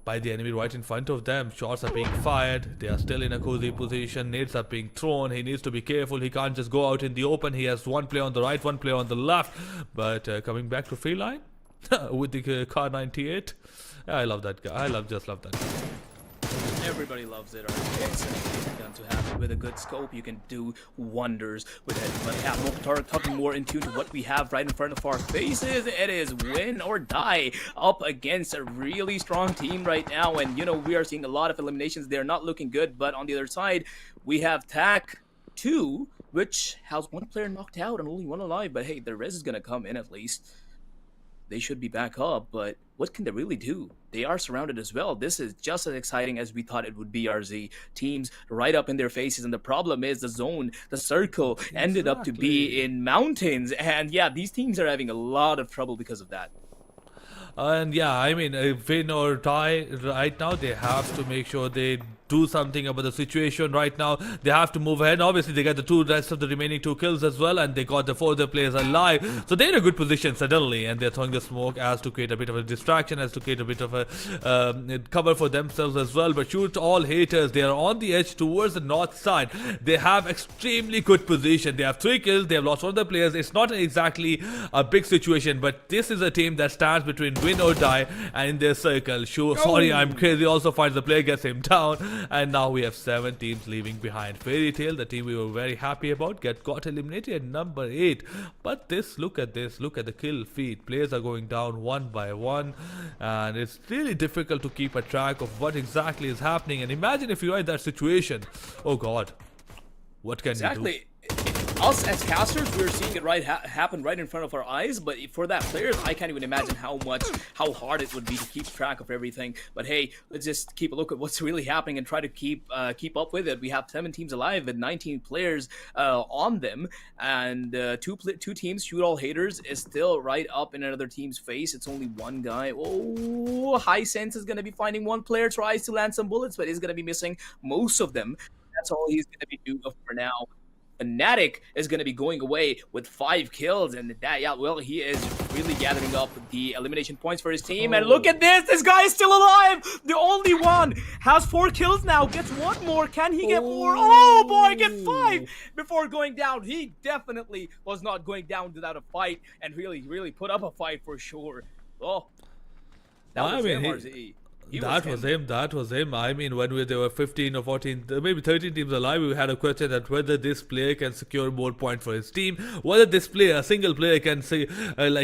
by the enemy right in front of them. Shots are being fired. They are still in a cozy position. Nades are being thrown. He needs to be careful. He can't just go out in the open. He has one player on the right, one player on the left. But coming back to free line with the Car 98. I love that guy. Just love that guy. Everybody loves it. It's an amazing gun to have. With a good scope, you can do wonders with it. But yeah, Mokhtar talking more in tune to what we have right in front of our faces. It is win or die up against a really strong team right now. And, you know, we are seeing a lot of eliminations. They're not looking good. But on the other side, we have TAC 2, which has one player knocked out and only one alive. But hey, the res is going to come in at least. They should be back up, but what can they really do? They are surrounded as well. This is just as exciting as we thought it would be, RZ. Teams right up in their faces, and the problem is the zone, the circle, ended up to be in mountains. And yeah, these teams are having a lot of trouble because of that. And yeah, I mean, win or die right now, they have to make sure they do something about the situation right now. They have to move ahead. Obviously, they got the rest of the remaining 2 kills as well, and they got the 4 other players alive. So they're in a good position suddenly, and they're throwing the smoke as to create a bit of a distraction, as to create a bit of a cover for themselves as well. But shoot all haters, they are on the edge towards the north side. They have extremely good position. They have 3 kills. They have lost one of the players. It's not exactly a big situation, but this is a team that stands between win or die and in their circle. Sure, sorry, I'm crazy. Also finds the player, gets him down. And now we have 7 teams leaving behind. Fairy Tail, the team we were very happy about, got eliminated at number 8. But look at the kill feed. Players are going down one by one, and it's really difficult to keep a track of what exactly is happening. And imagine if you are in that situation. Oh god, what can you do? Exactly. Us as casters, we're seeing it happen right in front of our eyes, but for that players, I can't even imagine how hard it would be to keep track of everything. But hey, let's just keep a look at what's really happening and try to keep up with it. We have 7 teams alive with 19 players on them, and two teams, Shoot All Haters, is still right up in another team's face. It's only one guy. Oh, High Sense is going to be finding one player, tries to land some bullets, but he's going to be missing most of them. That's all he's going to be doing for now. Fnatic is going to be going away with 5 kills, and that, yeah, well, he is really gathering up the elimination points for his team. And look at this guy is still alive. The only one has 4 kills now, gets 1 more. Can he get more? Oh boy, get 5 before going down. He definitely was not going down without a fight, and really put up a fight for sure. Oh, that was him, RZE. That was him. I mean, when there were 15 or 14, maybe 13 teams alive, we had a question that whether this player can secure more points for his team, whether this player, a single player, can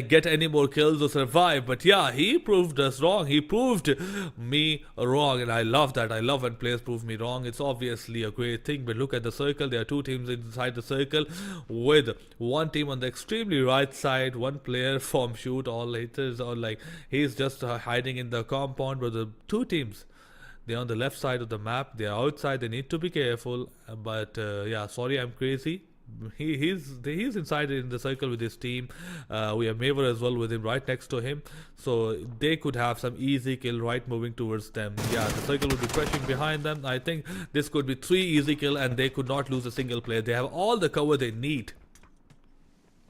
get any more kills or survive. But yeah, he proved us wrong. He proved me wrong, and I love that. I love when players prove me wrong. It's obviously a great thing. But look at the circle. There are 2 teams inside the circle, with 1 team on the extremely right side, 1 player from Shoot All Haters, or he's just hiding in the compound, but the 2 teams, they're on the left side of the map. They're outside. They need to be careful. But yeah, sorry, I'm crazy. He's inside in the circle with his team. We have Maver as well with him right next to him, so they could have some easy kill right moving towards them. Yeah, the circle would be crushing behind them. I think this could be 3 easy kill, and they could not lose a single player. They have all the cover they need.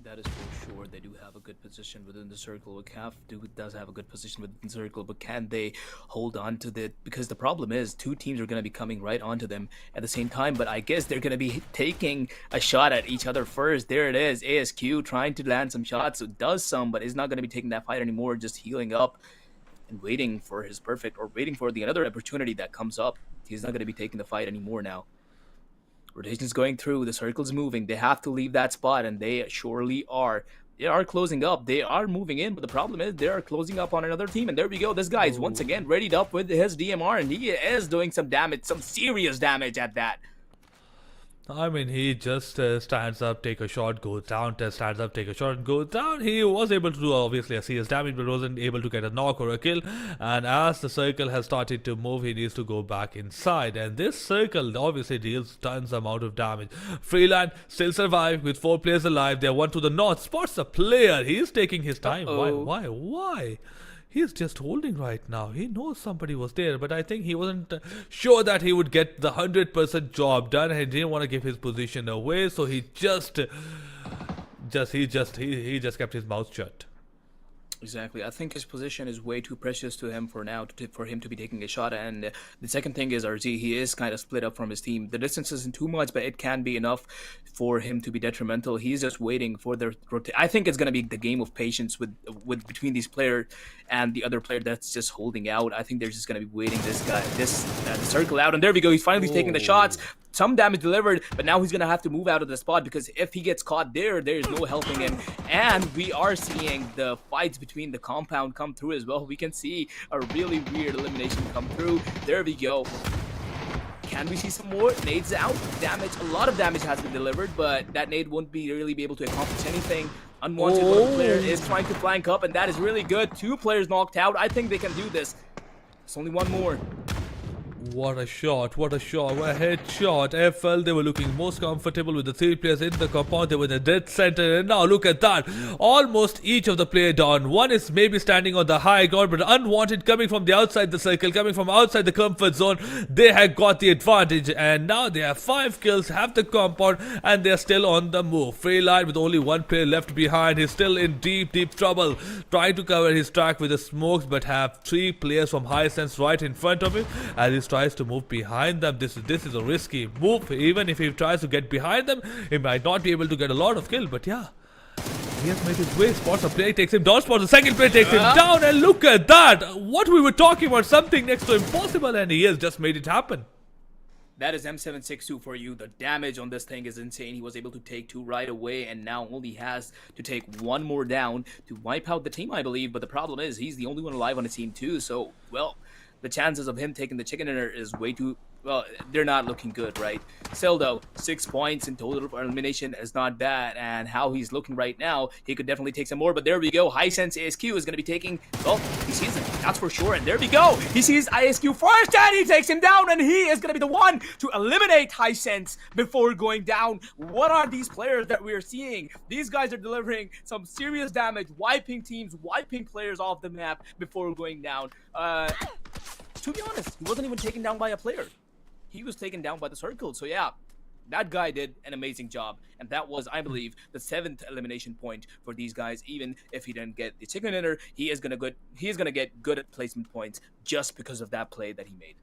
That is for sure. They do have a good position within the circle. CAF does have a good position within the circle, but can they hold on to that? Because the problem is 2 teams are going to be coming right onto them at the same time, but I guess they're going to be taking a shot at each other first. There it is. ASQ trying to land some shots. So does some, but is not going to be taking that fight anymore, just healing up and waiting for his perfect, or waiting for the another opportunity that comes up. He's not going to be taking the fight anymore now. Rotation's going through, the circle's moving, they have to leave that spot, and they surely are. they are closing up. They are moving in, but the problem is they are closing up on another team. And there we go. This guy is once again readied up with his DMR, and he is doing some damage, some serious damage at that. I mean, he just stands up, take a shot, goes down, stands up, take a shot, and goes down. He was able to do obviously a serious damage, but wasn't able to get a knock or a kill. And as the circle has started to move, he needs to go back inside. And this circle obviously deals tons amount of damage. Freeland still survived with 4 players alive. They're one to the north. Spots a player. He's taking his time. Why? He's just holding right now. He knows somebody was there, but I think he wasn't sure that he would get the 100% job done. He didn't want to give his position away, so he just kept his mouth shut. Exactly. I think his position is way too precious to him for now, for him to be taking a shot. And the second thing is RZ, he is kind of split up from his team. The distance isn't too much, but it can be enough for him to be detrimental. He's just waiting for the I think it's going to be the game of patience with between these player and the other player that's just holding out. I think they're just going to be waiting the circle out. And there we go. He's finally taking the shots. Some damage delivered, but now he's going to have to move out of the spot, because if he gets caught there is no helping him. And we are seeing the fights between the compound come through as well. We can see a really weird elimination come through. There we go. Can we see some more nades out? Damage, a lot of damage has been delivered, but that nade won't really be able to accomplish anything. Unwanted one player is trying to flank up, and that is really good. 2 players knocked out. I think they can do this. There's only one more. What a shot, what a headshot. FL, they were looking most comfortable with the 3 players in the compound. They were in the dead center, and now look at that. Almost each of the player down. One is maybe standing on the high ground, but unwanted coming from the outside the circle, coming from outside the comfort zone. They had got the advantage, and now they have 5 kills, have the compound, and they're still on the move. Freeline with only 1 player left behind. He's still in deep trouble, trying to cover his track with the smokes, but have 3 players from high sense right in front of him as he's tries to move behind them. This is a risky move. Even if he tries to get behind them, he might not be able to get a lot of kill. But yeah, he has made his way. Spots a player, takes him down. Spots the second player, takes him down. And look at that. What we were talking about, something next to impossible, and he has just made it happen. That is M762 for you. The damage on this thing is insane. He was able to take 2 right away, and now only has to take 1 more down to wipe out the team, I believe. But the problem is he's the only one alive on the team too. So, well, the chances of him taking the chicken dinner is way too, well, they're not looking good, right? Still though, 6 points in total for elimination is not bad, and how he's looking right now, he could definitely take some more. But there we go. Hisense ASQ is going to be taking, well, he sees him, that's for sure. And there we go. He sees ISQ first, and he takes him down, and he is going to be the one to eliminate Hisense before going down. What are these players that we're seeing? These guys are delivering some serious damage, wiping teams, wiping players off the map before going down. To be honest, he wasn't even taken down by a player. He was taken down by the circle. So yeah, that guy did an amazing job. And that was, I believe, the 7th elimination point for these guys. Even if he didn't get the chicken dinner, he is gonna get good at placement points just because of that play that he made.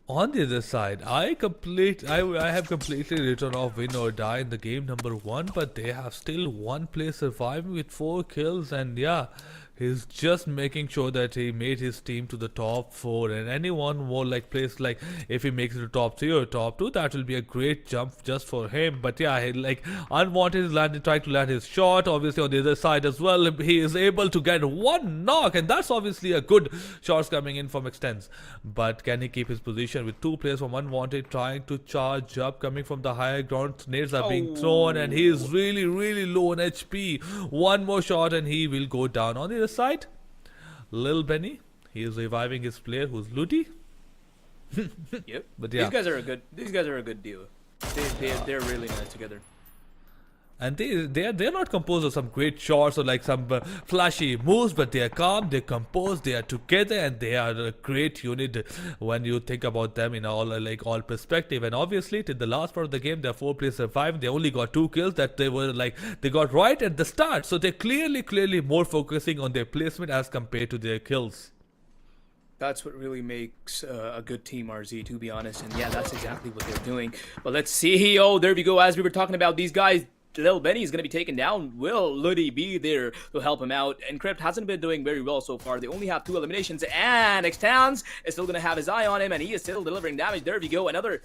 On the other side, I have completely written off win or die in the game number 1, but they have still 1 player surviving with 4 kills, and yeah, he's just making sure that he made his team to the top 4, and anyone more like place like if he makes it to top 3 or top 2, that will be a great jump just for him. But yeah, he, like unwanted trying to land his shot. Obviously on the other side as well, he is able to get 1 knock, and that's obviously a good shots coming in from extents. But can he keep his position with 2 players from unwanted trying to charge up, coming from the higher ground? Nades are being thrown, and he is really low on HP. 1 more shot and he will go down. On the other side, Lil Benny, he is reviving his player who's Ludi. Yep. But yeah, These guys are a good duo. They're really nice together. And they're not composed of some great shots or like some flashy moves, but they are calm, they're composed, they are together, and they are a great unit when you think about them in all perspective. And obviously, till the last part of the game, their 4 players survived. They only got 2 kills that they got right at the start. So they're clearly more focusing on their placement as compared to their kills. That's what really makes a good team, RZ, to be honest. And yeah, that's exactly what they're doing. But let's see. Oh, there we go. As we were talking about these guys, Lil Benny is going to be taken down. Will Ludi be there to help him out? Encrypt hasn't been doing very well so far. They only have 2 eliminations, and Xtans is still going to have his eye on him, and he is still delivering damage. There we go. Another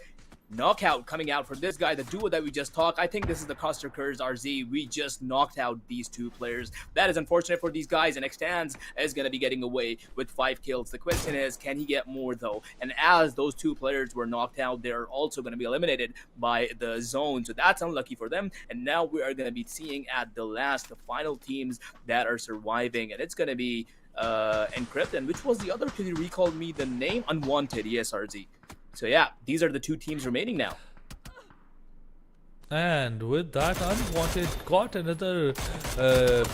knockout coming out for this guy, the duo that we just talked. I think this is the Coster Kurz RZ. We just knocked out these two players. That is unfortunate for these guys, and Extans is going to be getting away with 5 kills. The question is, can he get more though? And as those two players were knocked out, they're also going to be eliminated by the zone. So that's unlucky for them. And now we are going to be seeing at the final teams that are surviving, and it's going to be Encrypt, and which was the other? Could you recall me the name? Unwanted, yes, RZ. So yeah, these are the two teams remaining now. And with that, Unwanted got another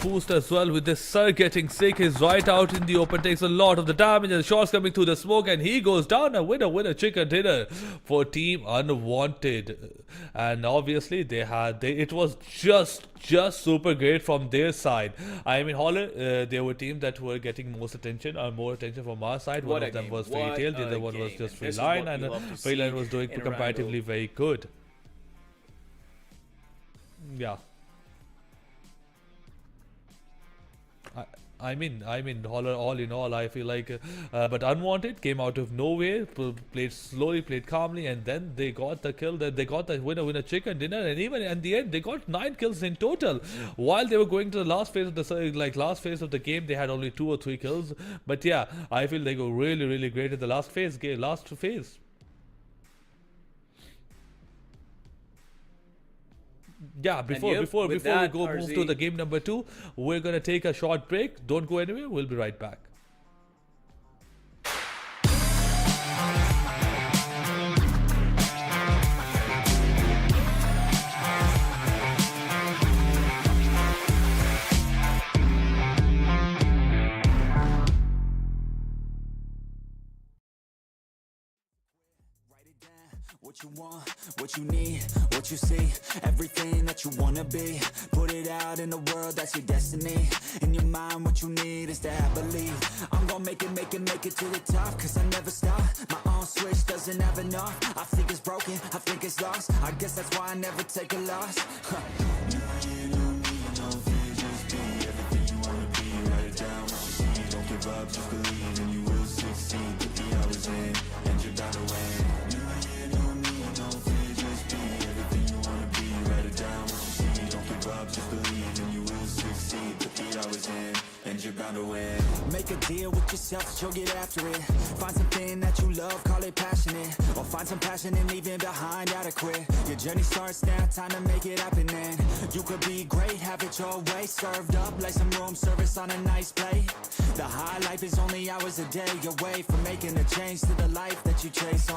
boost as well with this Sir getting sick. He's right out in the open, takes a lot of the damage, and the shots coming through the smoke, and he goes down. A winner chicken dinner for Team Unwanted. And obviously it was just super great from their side. I mean, Holler, they were a team that were getting more attention from our side. One of them was Fairy Tail, the other one was just Freeline, and Freeline was doing comparatively very good. Yeah. I mean, Holler, all in all, I feel like, but Unwanted came out of nowhere, played slowly, played calmly, and then they got the kill. They got the winner chicken dinner, and even in the end, they got 9 kills in total. While they were going to the last phase of the game, they had only 2 or 3 kills. But yeah, I feel they go really great in the last phase. Yeah, before we move to the game number 2, we're gonna take a short break. Don't go anywhere. We'll be right back. What you want, what you need, what you see, everything that you wanna be. Put it out in the world, that's your destiny. In your mind, what you need is to have belief. I'm gonna make it to the top, cause I never stop. My own switch doesn't have enough. I think it's broken, I think it's lost. I guess that's why I never take a loss. Don't give up, just believe and you will succeed. Put the hours in and you're bound to win. Just believe and you will succeed. Put the hours in and you're bound to win. Make a deal with yourself that you'll get after it. Find something that you love, call it passionate. Or find some passion and leaving behind adequate. Your journey starts now, time to make it happen then. You could be great, have it your way. Served up like some room service on a nice plate. The high life is only hours a day away from making a change to the life that you chase.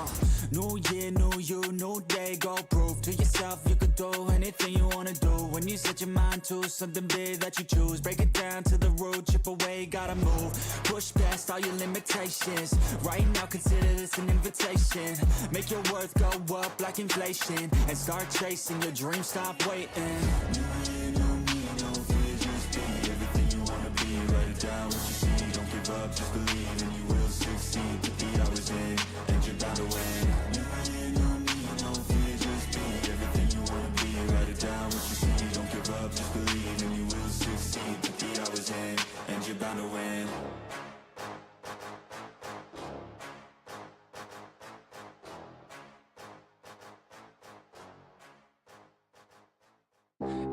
New year, new you, new day. Go prove to yourself you could do anything you wanna do. When you set your mind to something big that you choose, break it down to the root, chip away, gotta move. Push past all your limitations. Right now consider this an invitation. Make your worth go up like inflation, and start chasing your dreams, stop waiting. Down what you see, don't give up, just believe and you will succeed. Put the hours in and you're bound to win. No fear, just be everything you wanna be. Write it down what you see, don't give up, just believe and you will succeed. Put the hours in and you're bound to win.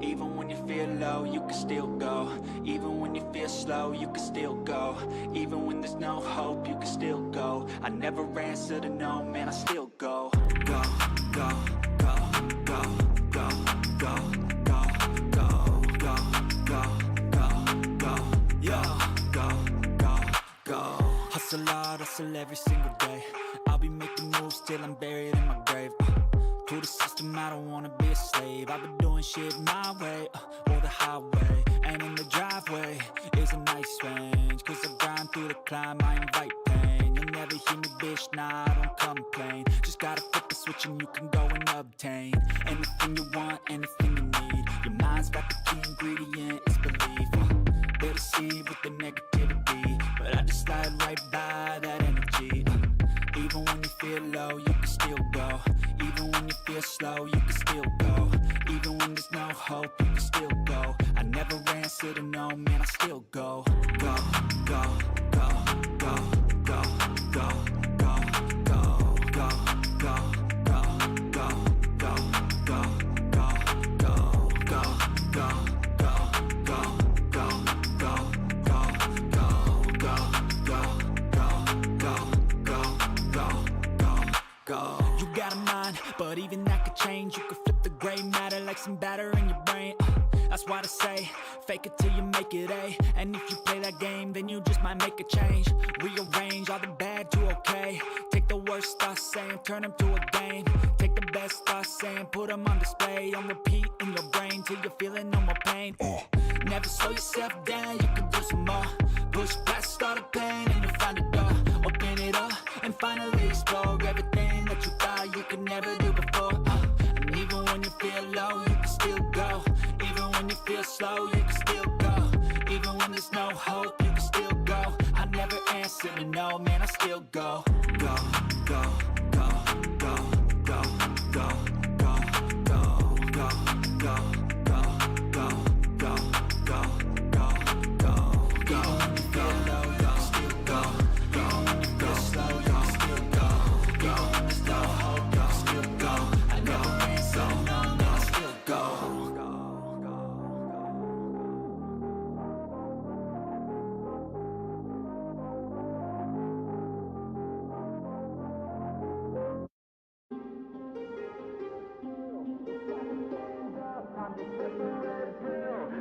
Even when you feel low, you can still go. Even when you feel slow, you can still go. Even when there's no hope, you can still go. I never answer to no, man, I still go. Go, go, go, go, go, go, go, go, go, go, go, go, go, go. Hustle hard, hustle every single day. I'll be making moves till I'm buried in my grave. To the system, I don't wanna be a slave. I've been doing shit my way, or the highway. And in the driveway is a nice range. Cause I grind through the climb, I invite pain. You'll never hear me, bitch, nah, I don't complain. Just gotta flip the switch and you can go and obtain anything you want, anything you need. Your mind's got the key ingredient, it's belief. They deceive with the negativity, but I just slide right by that energy. Even when you feel low, you can still go. Even when you feel slow, you can still go. Even when there's no hope, you can still go. I never answer to no, man, I still go. Go, go, go, go, go, go, go, go, go, go, go, go, change. You can flip the gray matter like some batter in your brain. That's why I say, fake it till you make it A. And if you play that game, then you just might make a change. Rearrange all the bad to okay. Take the worst thoughts saying, turn them to a game. Take the best thoughts saying, put them on display. On repeat in your brain till you're feeling no more pain. Never slow yourself down, you can do some more. Push past all the pain and you'll find a door. Open it up and finally explore everything that you thought you could never do before. And even when you feel low, you can still go. Even when you feel slow, you can still go. Even when there's no hope, you can still go. I never answer to no, man, I still go. Go, go, go, go, go, go, go, go, go, go, go, go, go, go, go, go, go, go, go, still go, go, go, slow, go, still go, go, slow, hope, go, still go. I never answer to no, man, I still go.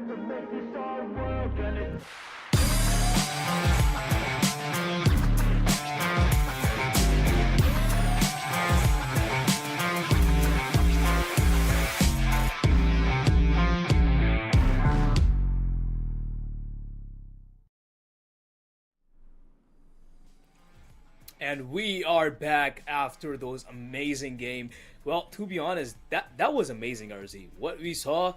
To make this all work and it's And we are back after those amazing game. Well, to be honest, that was amazing, RZ. What we saw,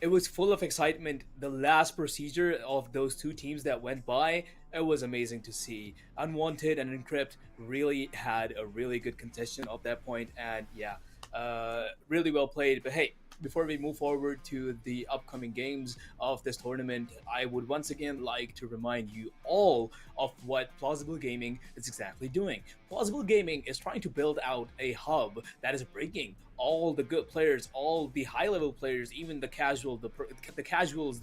it was full of excitement. The last procedure of those two teams that went by, it was amazing to see. Unwanted and Encrypt really had a really good contestation at that point, and yeah, really well played. But hey, before we move forward to the upcoming games of this tournament, I would once again like to remind you all of what Plausible Gaming is exactly doing. Plausible Gaming is trying to build out a hub that is bringing all the good players, all the high-level players, even the casuals, the professionals,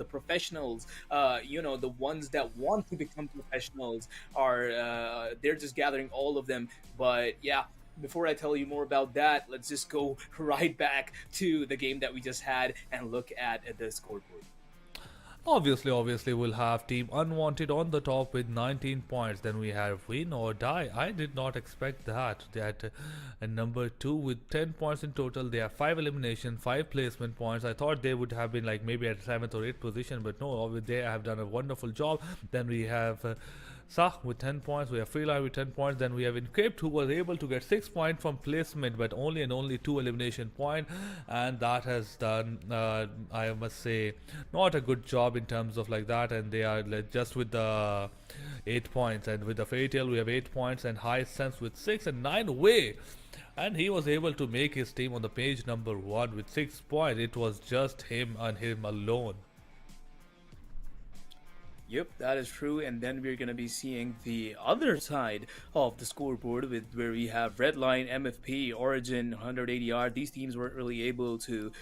the ones that want to become professionals are they're just gathering all of them. But yeah, before I tell you more about that, let's just go right back to the game that we just had and look at the scoreboard. Obviously, we'll have Team Unwanted on the top with 19 points. Then we have Win or Die. I did not expect that. That number 2 with 10 points in total. They have 5 elimination, 5 placement points. I thought they would have been like maybe at 7th or 8th position, but no, they have done a wonderful job. Then we have Sah with 10 points, we have Freeline with 10 points, then we have Encrypt who was able to get 6 points from placement but only 2 elimination point, and that has done, I must say, not a good job in terms of like that, and they are just with the 8 points, and with the Fairy Tail we have 8 points, and High Sense with 6, and 9 Way, and he was able to make his team on the page number 1 with 6 points. It was just him and him alone. Yep, that is true. And then we're going to be seeing the other side of the scoreboard with where we have Redline, MFP, Origin, 180R. These teams weren't really able to,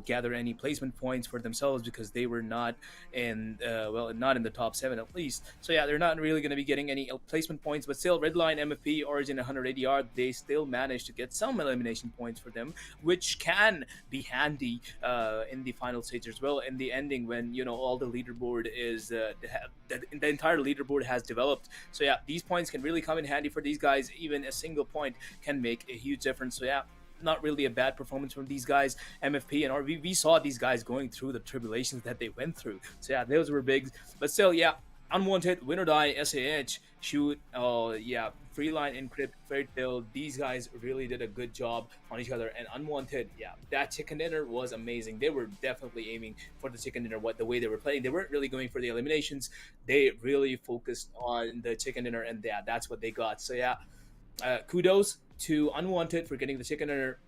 gather any placement points for themselves because they were not in, not in the top 7 at least. So yeah, they're not really going to be getting any placement points. But still, Redline, MFP, Origin, 180R, they still managed to get some elimination points for them, which can be handy in the final stage as well. In the ending, when all the leaderboard is the entire leaderboard has developed. So yeah, these points can really come in handy for these guys. Even a single point can make a huge difference. So yeah, not really a bad performance from these guys. MFP and we saw these guys going through the tribulations that they went through. So yeah, those were big. But still, yeah, Unwanted, Win or Die, SAH, Shoot, Freeline, Encrypt, Fairy Tail, these guys really did a good job on each other. And Unwanted, yeah, that chicken dinner was amazing. They were definitely aiming for the chicken dinner, the way they were playing. They weren't really going for the eliminations. They really focused on the chicken dinner, and yeah, that's what they got. So yeah, kudos to Unwanted for getting the chicken dinner.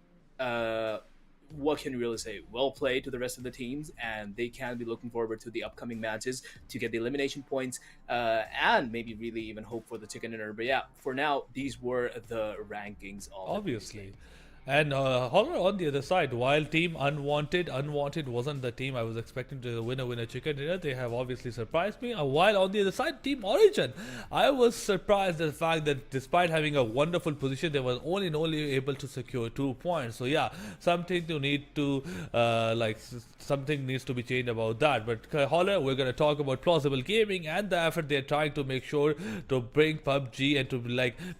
What can you really say? Well played to the rest of the teams, and they can be looking forward to the upcoming matches to get the elimination points and maybe really even hope for the chicken dinner. But yeah, for now, these were the rankings of Obviously. And Holler on the other side, while Team Unwanted wasn't the team I was expecting to win a chicken dinner, they have obviously surprised me. While on the other side, Team Origin, I was surprised at the fact that despite having a wonderful position, they were only able to secure 2 points. So yeah, something needs to be changed about that. But Holler, we're gonna talk about Plausible Gaming and the effort they're trying to make sure to bring PUBG and to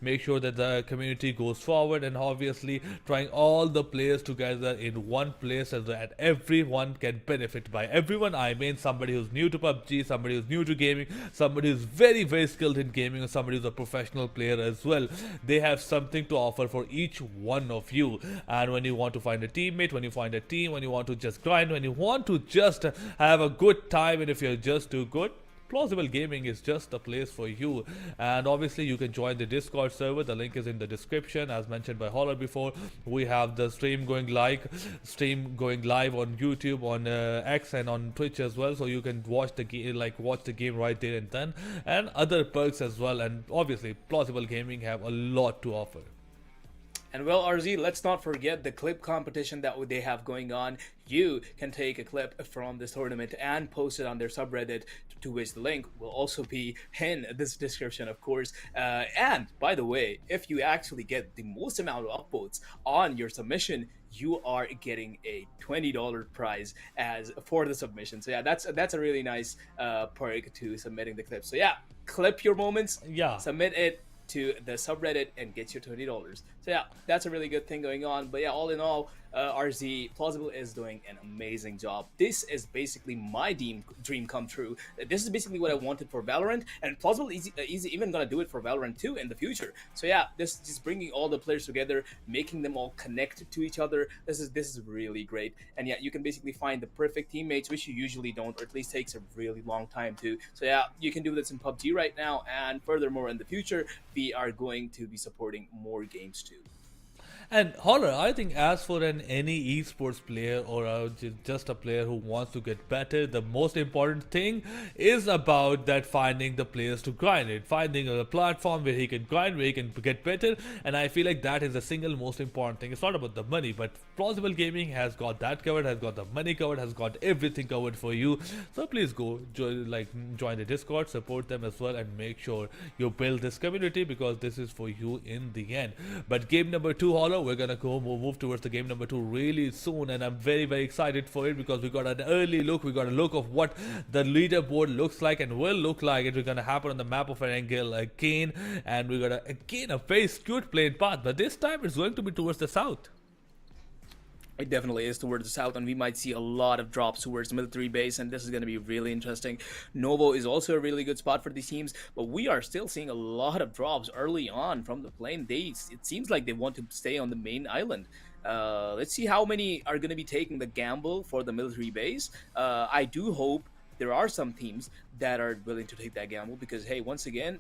make sure that the community goes forward, and obviously trying all the players together in one place so that everyone can benefit. By everyone I mean somebody who's new to PUBG, somebody who's new to gaming, somebody who's very skilled in gaming, or somebody who's a professional player as well. They have something to offer for each one of you. And when you want to find a teammate, when you find a team, when you want to just grind, when you want to just have a good time, and if you're just too good, Plausible Gaming is just the place for you. And obviously you can join the Discord server, the link is in the description. As mentioned by Holler before, we have the stream going live on YouTube, on X, and on Twitch as well, so you can watch the game right there and then, and other perks as well. And obviously Plausible Gaming have a lot to offer. And well, RZ, let's not forget the clip competition that they have going on. You can take a clip from this tournament and post it on their subreddit, to which the link will also be in this description, of course. And by the way, if you actually get the most amount of upvotes on your submission, you are getting a $20 prize as for the submission. So yeah, that's a really nice perk to submitting the clip. So yeah, clip your moments, submit it to the subreddit and get your $20. So yeah, that's a really good thing going on. But yeah, all in all, RZ, Plausible is doing an amazing job. This is basically my dream come true. This is basically what I wanted for Valorant, and Plausible is even gonna do it for Valorant 2 in the future. So yeah, this is just bringing all the players together, making them all connected to each other. This is really great. And yeah, you can basically find the perfect teammates, which you usually don't, or at least takes a really long time to. So yeah, you can do this in PUBG right now, and furthermore in the future, we are going to be supporting more games too. And Holler, I think as for any esports player, or just a player who wants to get better, the most important thing is about that finding the players to grind it, finding a platform where he can grind, where he can get better. And I feel like that is the single most important thing. It's not about the money, but Plausible Gaming has got that covered, has got the money covered, has got everything covered for you. So please go join the Discord, support them as well, and make sure you build this community, because this is for you in the end. But game number 2, Holler, we're gonna move towards the game number 2 really soon, and I'm very excited for it, because we got an early look. We got a look of what the leaderboard looks like and will look like. It's gonna happen on the map of Erangel again, and we're gonna again a very skewed playing path, but this time it's going to be towards the south. It definitely is towards the south, and we might see a lot of drops towards the military base, and this is going to be really interesting. Novo is also a really good spot for these teams, but we are still seeing a lot of drops early on from the plane. It seems like they want to stay on the main island. Let's see how many are going to be taking the gamble for the military base. I do hope there are some teams that are willing to take that gamble, because hey, once again,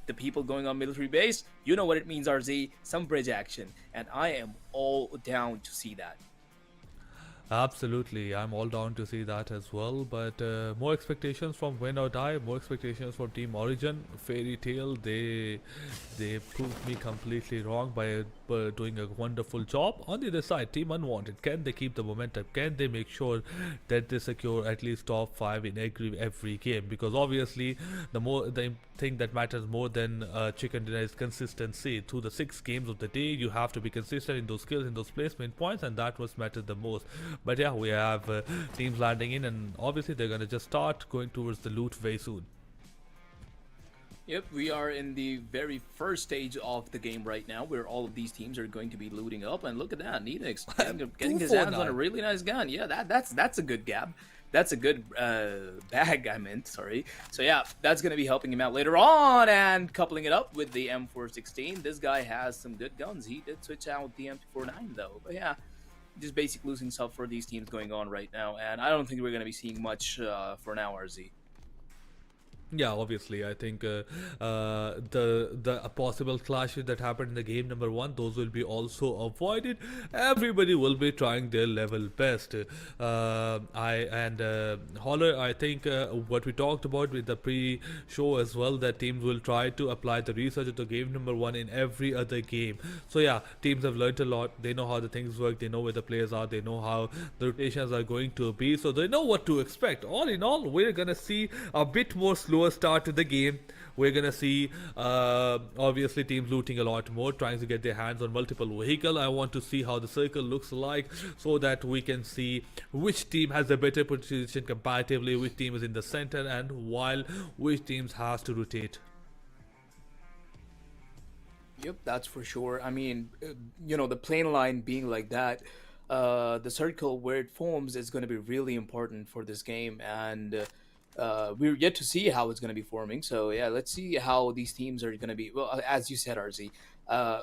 the people going on military base, you know what it means, RZ, some bridge action, and I am all down to see that. Absolutely, I'm all down to see that as well. But more expectations from Win or Die, more expectations from Team Origin. Fairy Tail, they proved me completely wrong by doing a wonderful job. On the other side, Team Unwanted, can they keep the momentum? Can they make sure that they secure at least top 5 in every game? Because obviously, the thing that matters more than chicken dinner is consistency. Through the 6 games of the day, you have to be consistent in those skills, in those placement points, and that was matters the most. But yeah, we have teams landing in, and obviously they're gonna just start going towards the loot very soon. Yep, we are in the very first stage of the game right now, where all of these teams are going to be looting up. And look at that, Needix getting his hands on a really nice gun. Yeah, that's a good gab. That's a good bag, I meant, sorry. So yeah, that's going to be helping him out later on, and coupling it up with the M416. This guy has some good guns. He did switch out the M249 though, but yeah, just basic losing stuff for these teams going on right now, and I don't think we're going to be seeing much for now, RZ. Yeah, obviously, I think the possible clashes that happened in the game number one, those will be also avoided. Everybody will be trying their level best. Holler, I think what we talked about with the pre-show as well, that teams will try to apply the research of the game number one in every other game. So yeah, teams have learned a lot. They know how the things work. They know where the players are. They know how the rotations are going to be. So they know what to expect. All in all, we're gonna see a bit more slower start to the game. We're gonna see obviously teams looting a lot more, trying to get their hands on multiple vehicle. I want to see how the circle looks like so that we can see which team has a better position comparatively, which team is in the center, and while which teams has to rotate. Yep, that's for sure. I mean, the plane line being like that, the circle where it forms is going to be really important for this game, and we're yet to see how it's going to be forming. So yeah, let's see how these teams are going to be. Well, as you said, RZ, uh,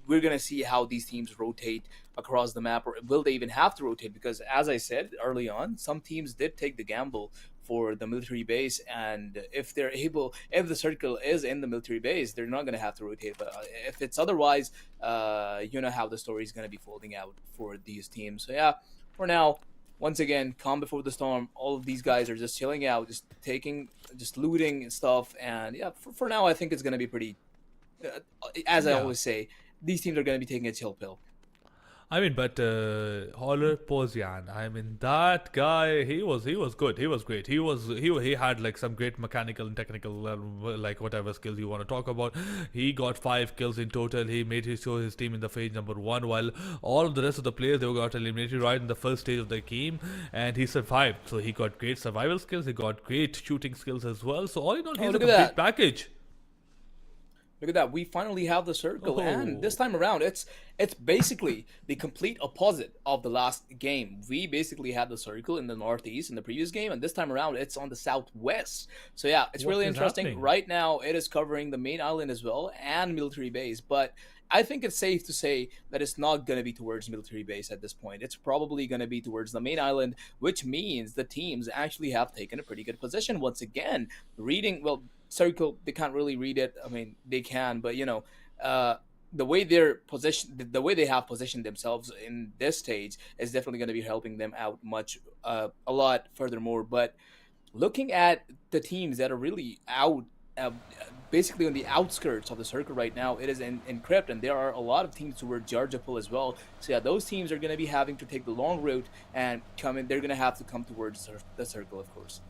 we're going to see how these teams rotate across the map, or will they even have to rotate? Because as I said early on, some teams did take the gamble for the military base, and if the circle is in the military base, they're not going to have to rotate. But if it's otherwise, you know how the story is going to be folding out for these teams. So yeah, for now, once again, calm before the storm. All of these guys are just chilling out, just looting and stuff. And yeah, for now, I think it's going to be pretty. As I Yeah. always say, these teams are going to be taking a chill pill. I mean, but Holler Pozian, I mean that guy, he was good. He was great. He had like some great mechanical and technical like whatever skills you want to talk about. He got 5 kills in total. He made his team in the phase number one, while all of the rest of the players, they got eliminated right in the first stage of the game, and he survived. So he got great survival skills. He got great shooting skills as well. So all in all, Oh, he's a look at complete that. package. Look at that. We finally have the circle. And this Oh. time around, it's basically the complete opposite of the last game. We basically had the circle in the northeast in the previous game, and this time around it's on the southwest. So yeah, it's What really is interesting. happening? Right now it is covering the main island as well and military base, but I think it's safe to say that it's not going to be towards military base at this point. It's probably going to be towards the main island, which means the teams actually have taken a pretty good position once again. Reading, well, circle, they can't really read it. I mean, they can, but the way they're positioned, the way they have positioned themselves in this stage is definitely going to be helping them out a lot furthermore. But looking at the teams that are really out, basically on the outskirts of the circle right now, it is in Crypt, and there are a lot of teams toward Georgia Pool as well. So yeah, those teams are going to be having to take the long route and come in. They're going to have to come towards the circle, of course.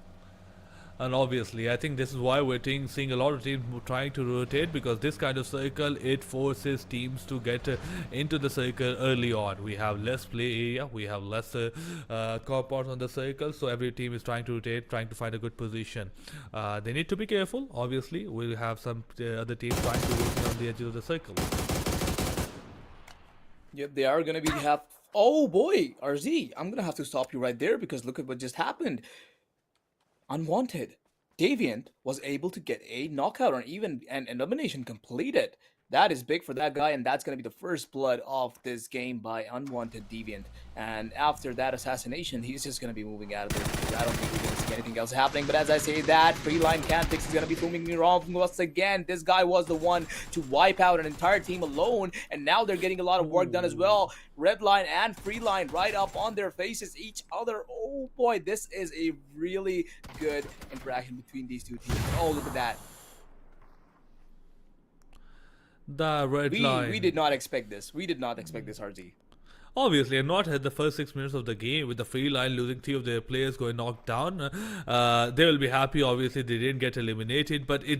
And obviously, I think this is why we're seeing a lot of teams trying to rotate, because this kind of circle, it forces teams to get into the circle early on. We have less play area, we have less compounds on the circle, so every team is trying to rotate, trying to find a good position. They need to be careful. Obviously, we'll have some other teams trying to rotate on the edges of the circle. Yep, they are going to be have. Oh boy, RZ, I'm going to have to stop you right there because look at what just happened. Unwanted. Deviant was able to get a knockout or even an elimination completed. That is big for that guy, and that's going to be the first blood of this game by Unwanted Deviant. And after that assassination, he's just going to be moving out of there because I don't think we're going to see anything else happening. But as I say that, Freeline Cantix is going to be filming me wrong once again. This guy was the one to wipe out an entire team alone, and now they're getting a lot of work done as well. Redline and Freeline right up on their faces each other. Oh boy, this is a really good interaction between these two teams. Oh, look at that. The red line. We did not expect this. We did not expect this, RZ. Obviously, and not had the first 6 minutes of the game with the free line losing 3 of their players going knocked down. They will be happy. Obviously, they didn't get eliminated, but they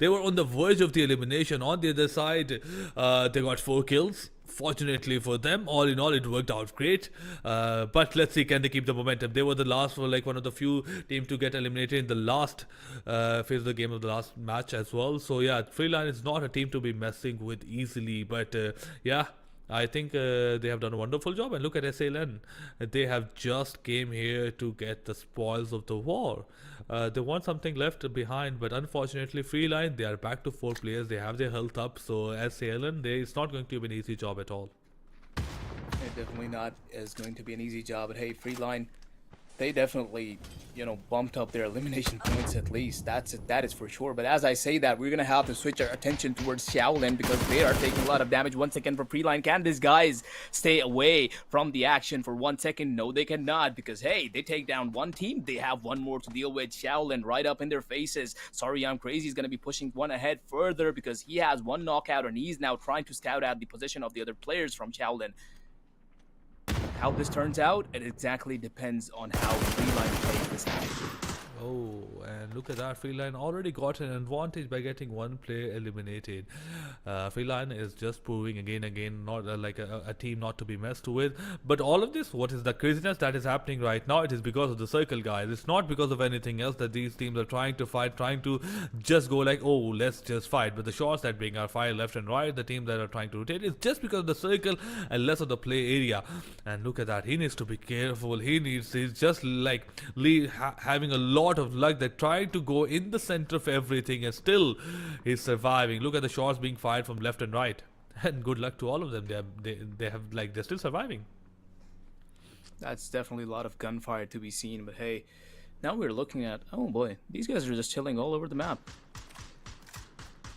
were on the verge of the elimination. On the other side, they got 4 kills. Fortunately for them, all in all, it worked out great. But let's see, can they keep the momentum? They were the last, for like one of the few teams to get eliminated in the last phase of the game of the last match as well. So yeah, Freeline is not a team to be messing with easily. But yeah, I think they have done a wonderful job. And look at SLN. They have just came here to get the spoils of the war. They want something left behind, but unfortunately, Freeline, they are back to 4 players. They have their health up. So SLN, it's not going to be an easy job at all. It definitely not is going to be an easy job. But hey, Freeline, they definitely, you know, bumped up their elimination points at least. That is for sure. But as I say that, we're gonna have to switch our attention towards Shaolin because they are taking a lot of damage once again from Freeline. Can these guys stay away from the action for 1 second? No, they cannot, because hey, they take down one team, they have one more to deal with. Shaolin right up in their faces. Sorry, I'm crazy. He's gonna be pushing one ahead further because he has one knockout and he's now trying to scout out the position of the other players from Shaolin. How this turns out, it exactly depends on how Freeline plays this game. Oh, and look at that. Freeline already got an advantage by getting one player eliminated. Freeline is just proving again, not like a team not to be messed with. But all of this, what is the craziness that is happening right now? It is because of the circle, guys. It's not because of anything else that these teams are trying to fight, trying to just go like, oh, let's just fight. But the shots that being are fired left and right, the teams that are trying to rotate, it's just because of the circle and less of the play area. And look at that. He needs to be careful. He's just like having a lot of luck that trying to go in the center of everything and still he's surviving. Look at the shots being fired from left and right, and good luck to all of them. They're still surviving. That's definitely a lot of gunfire to be seen. But hey, now we're looking at, oh boy, these guys are just chilling all over the map.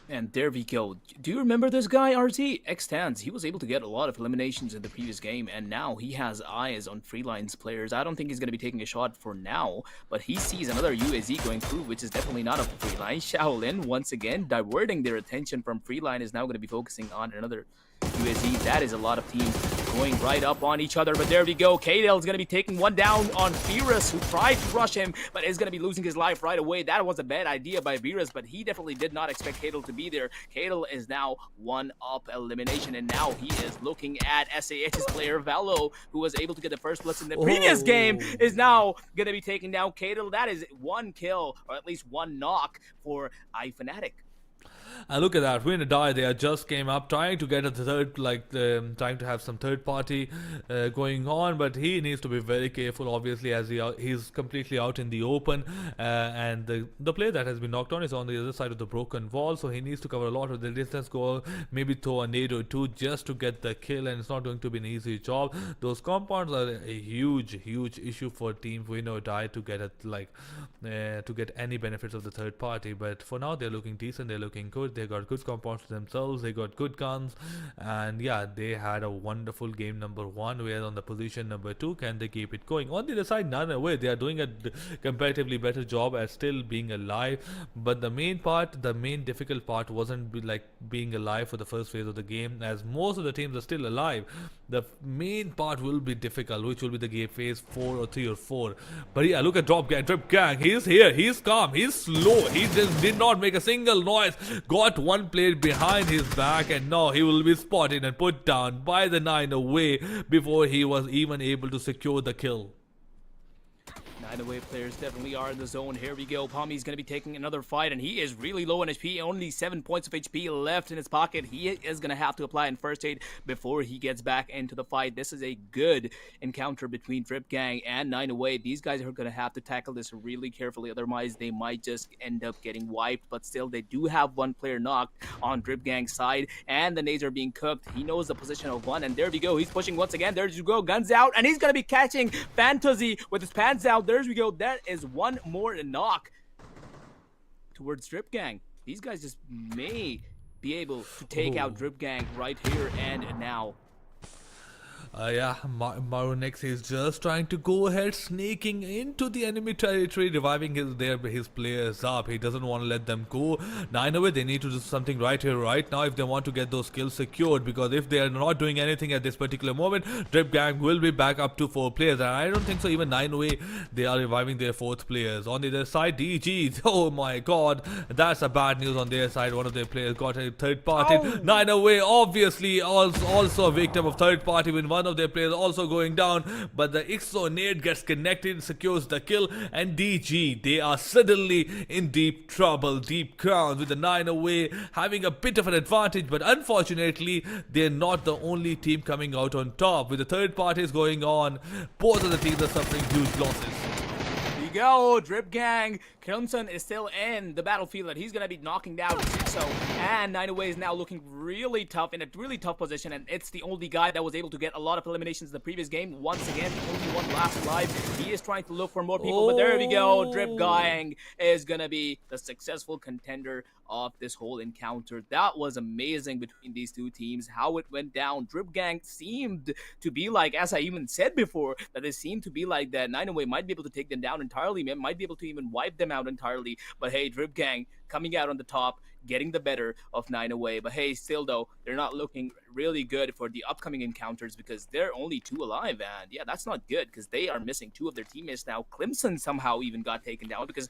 And there we go. Do you remember this guy, RT? X-Tans. He was able to get a lot of eliminations in the previous game, and now he has eyes on Freeline's players. I don't think he's going to be taking a shot for now, but he sees another UAZ going through, which is definitely not a Freeline. Shaolin, once again, diverting their attention from Freeline, is now going to be focusing on another UAZ. That is a lot of teams going right up on each other, but there we go. Kadel is going to be taking one down on Virus, who tried to rush him, but is going to be losing his life right away. That was a bad idea by Virus, but he definitely did not expect Kadel to be there. Kadel is now one up elimination, and now he is looking at SAH's player Valo, who was able to get the first blitz in the previous game, is now going to be taking down Kadel. That is one kill, or at least one knock for iFnatic. And look at that, Win or Die, they just came up trying to get a third, trying to have some third party going on, but he needs to be very careful, obviously, as he's completely out in the open, and the player that has been knocked on is on the other side of the broken wall, so he needs to cover a lot of the distance, go maybe throw a nade or two just to get the kill, and it's not going to be an easy job. Those compounds are a huge issue for Team Win or Die to get to get any benefits of the third party, but for now they're looking decent, they're looking good. They got good compounds themselves, they got good guns, and yeah, they had a wonderful game number 1. We are on the position number 2. Can they keep it going? On the other side, none way, they are doing a comparatively better job at still being alive, but the main difficult part wasn't being alive for the first phase of the game, as most of the teams are still alive. The main part will be difficult, which will be the game phase 4 or 3 or 4. But yeah, look at Drip Gang, he's here, he's calm, he's slow, he just did not make a single noise, got one player behind his back, and now he will be spotted and put down by the 9 away before he was even able to secure the kill. 9 away players definitely are in the zone. Here we go. Pommy's going to be taking another fight, and he is really low on HP. Only 7 points of HP left in his pocket. He is going to have to apply in first aid before he gets back into the fight. This is a good encounter between Drip Gang and 9 away. These guys are going to have to tackle this really carefully. Otherwise, they might just end up getting wiped. But still, they do have one player knocked on Drip Gang's side, and the nades are being cooked. He knows the position of one, and there we go. He's pushing once again. There you go. Guns out, and he's going to be catching Fantasy with his pants out. There we go. That is one more knock towards Drip Gang. These guys just may be able to take out Drip Gang right here and now. Maronex is just trying to go ahead, sneaking into the enemy territory, reviving his players up. He doesn't want to let them go. 9 away, they need to do something right here, right now, if they want to get those kills secured, because if they are not doing anything at this particular moment, Drip Gang will be back up to 4 players, and I don't think so even 9 away, they are reviving their 4th players. On the other side, DG, oh my god, that's a bad news on their side. One of their players got a third party. 9 away, obviously, also a victim of third party when one of their players also going down, but the IXO nade gets connected, secures the kill, and DG, they are suddenly in deep trouble, deep crowns, with the 9 away having a bit of an advantage, but unfortunately they're not the only team coming out on top. With the third parties going on, both of the teams are suffering huge losses. Go, Drip Gang Crimson is still in the battlefield and he's gonna be knocking down Jigsaw, and 9away is now looking really tough, in a really tough position, and it's the only guy that was able to get a lot of eliminations in the previous game. Once again, the only one last alive. He is trying to look for more people, but there we go. Drip Gang is gonna be the successful contender of this whole encounter. That was amazing between these two teams, how it went down. Drip Gang seemed to be like, as I even said before, that it seemed to be like that 9away might be able to take them down entirely, man, might be able to even wipe them out entirely. But hey, Drip Gang coming out on the top, getting the better of 9away. But hey, still though, they're not looking really good for the upcoming encounters because they're only 2 alive, and yeah, that's not good because they are missing 2 of their teammates now. Clemson somehow even got taken down because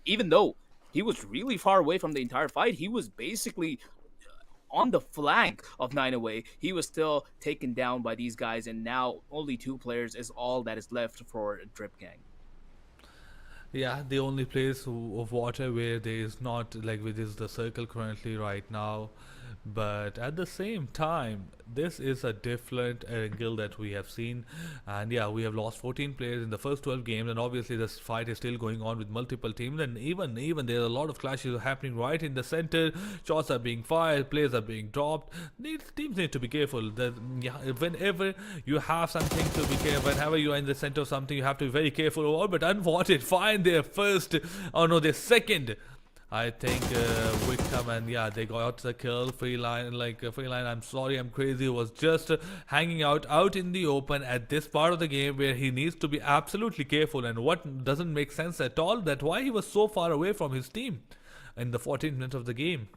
even though he was really far away from the entire fight, he was basically on the flank of 9away. He was still taken down by these guys, and now only 2 players is all that is left for Drip Gang. Yeah, the only place of water where there is not, like, which is the circle currently right now. But at the same time, this is a different angle that we have seen, and yeah, we have lost 14 players in the first 12 games, and obviously this fight is still going on with multiple teams, and even there are a lot of clashes happening right in the center. Shots are being fired, players are being dropped. These teams need to be careful that, yeah, whenever you have something to be careful, whenever you are in the center of something, you have to be very careful. Oh, but unwanted find their first, oh no, their second, I think, Wickham, and yeah, they got the kill. Freeline, I'm sorry, I'm crazy, was just hanging out in the open at this part of the game where he needs to be absolutely careful. And what doesn't make sense at all, that why he was so far away from his team in the 14th minute of the game.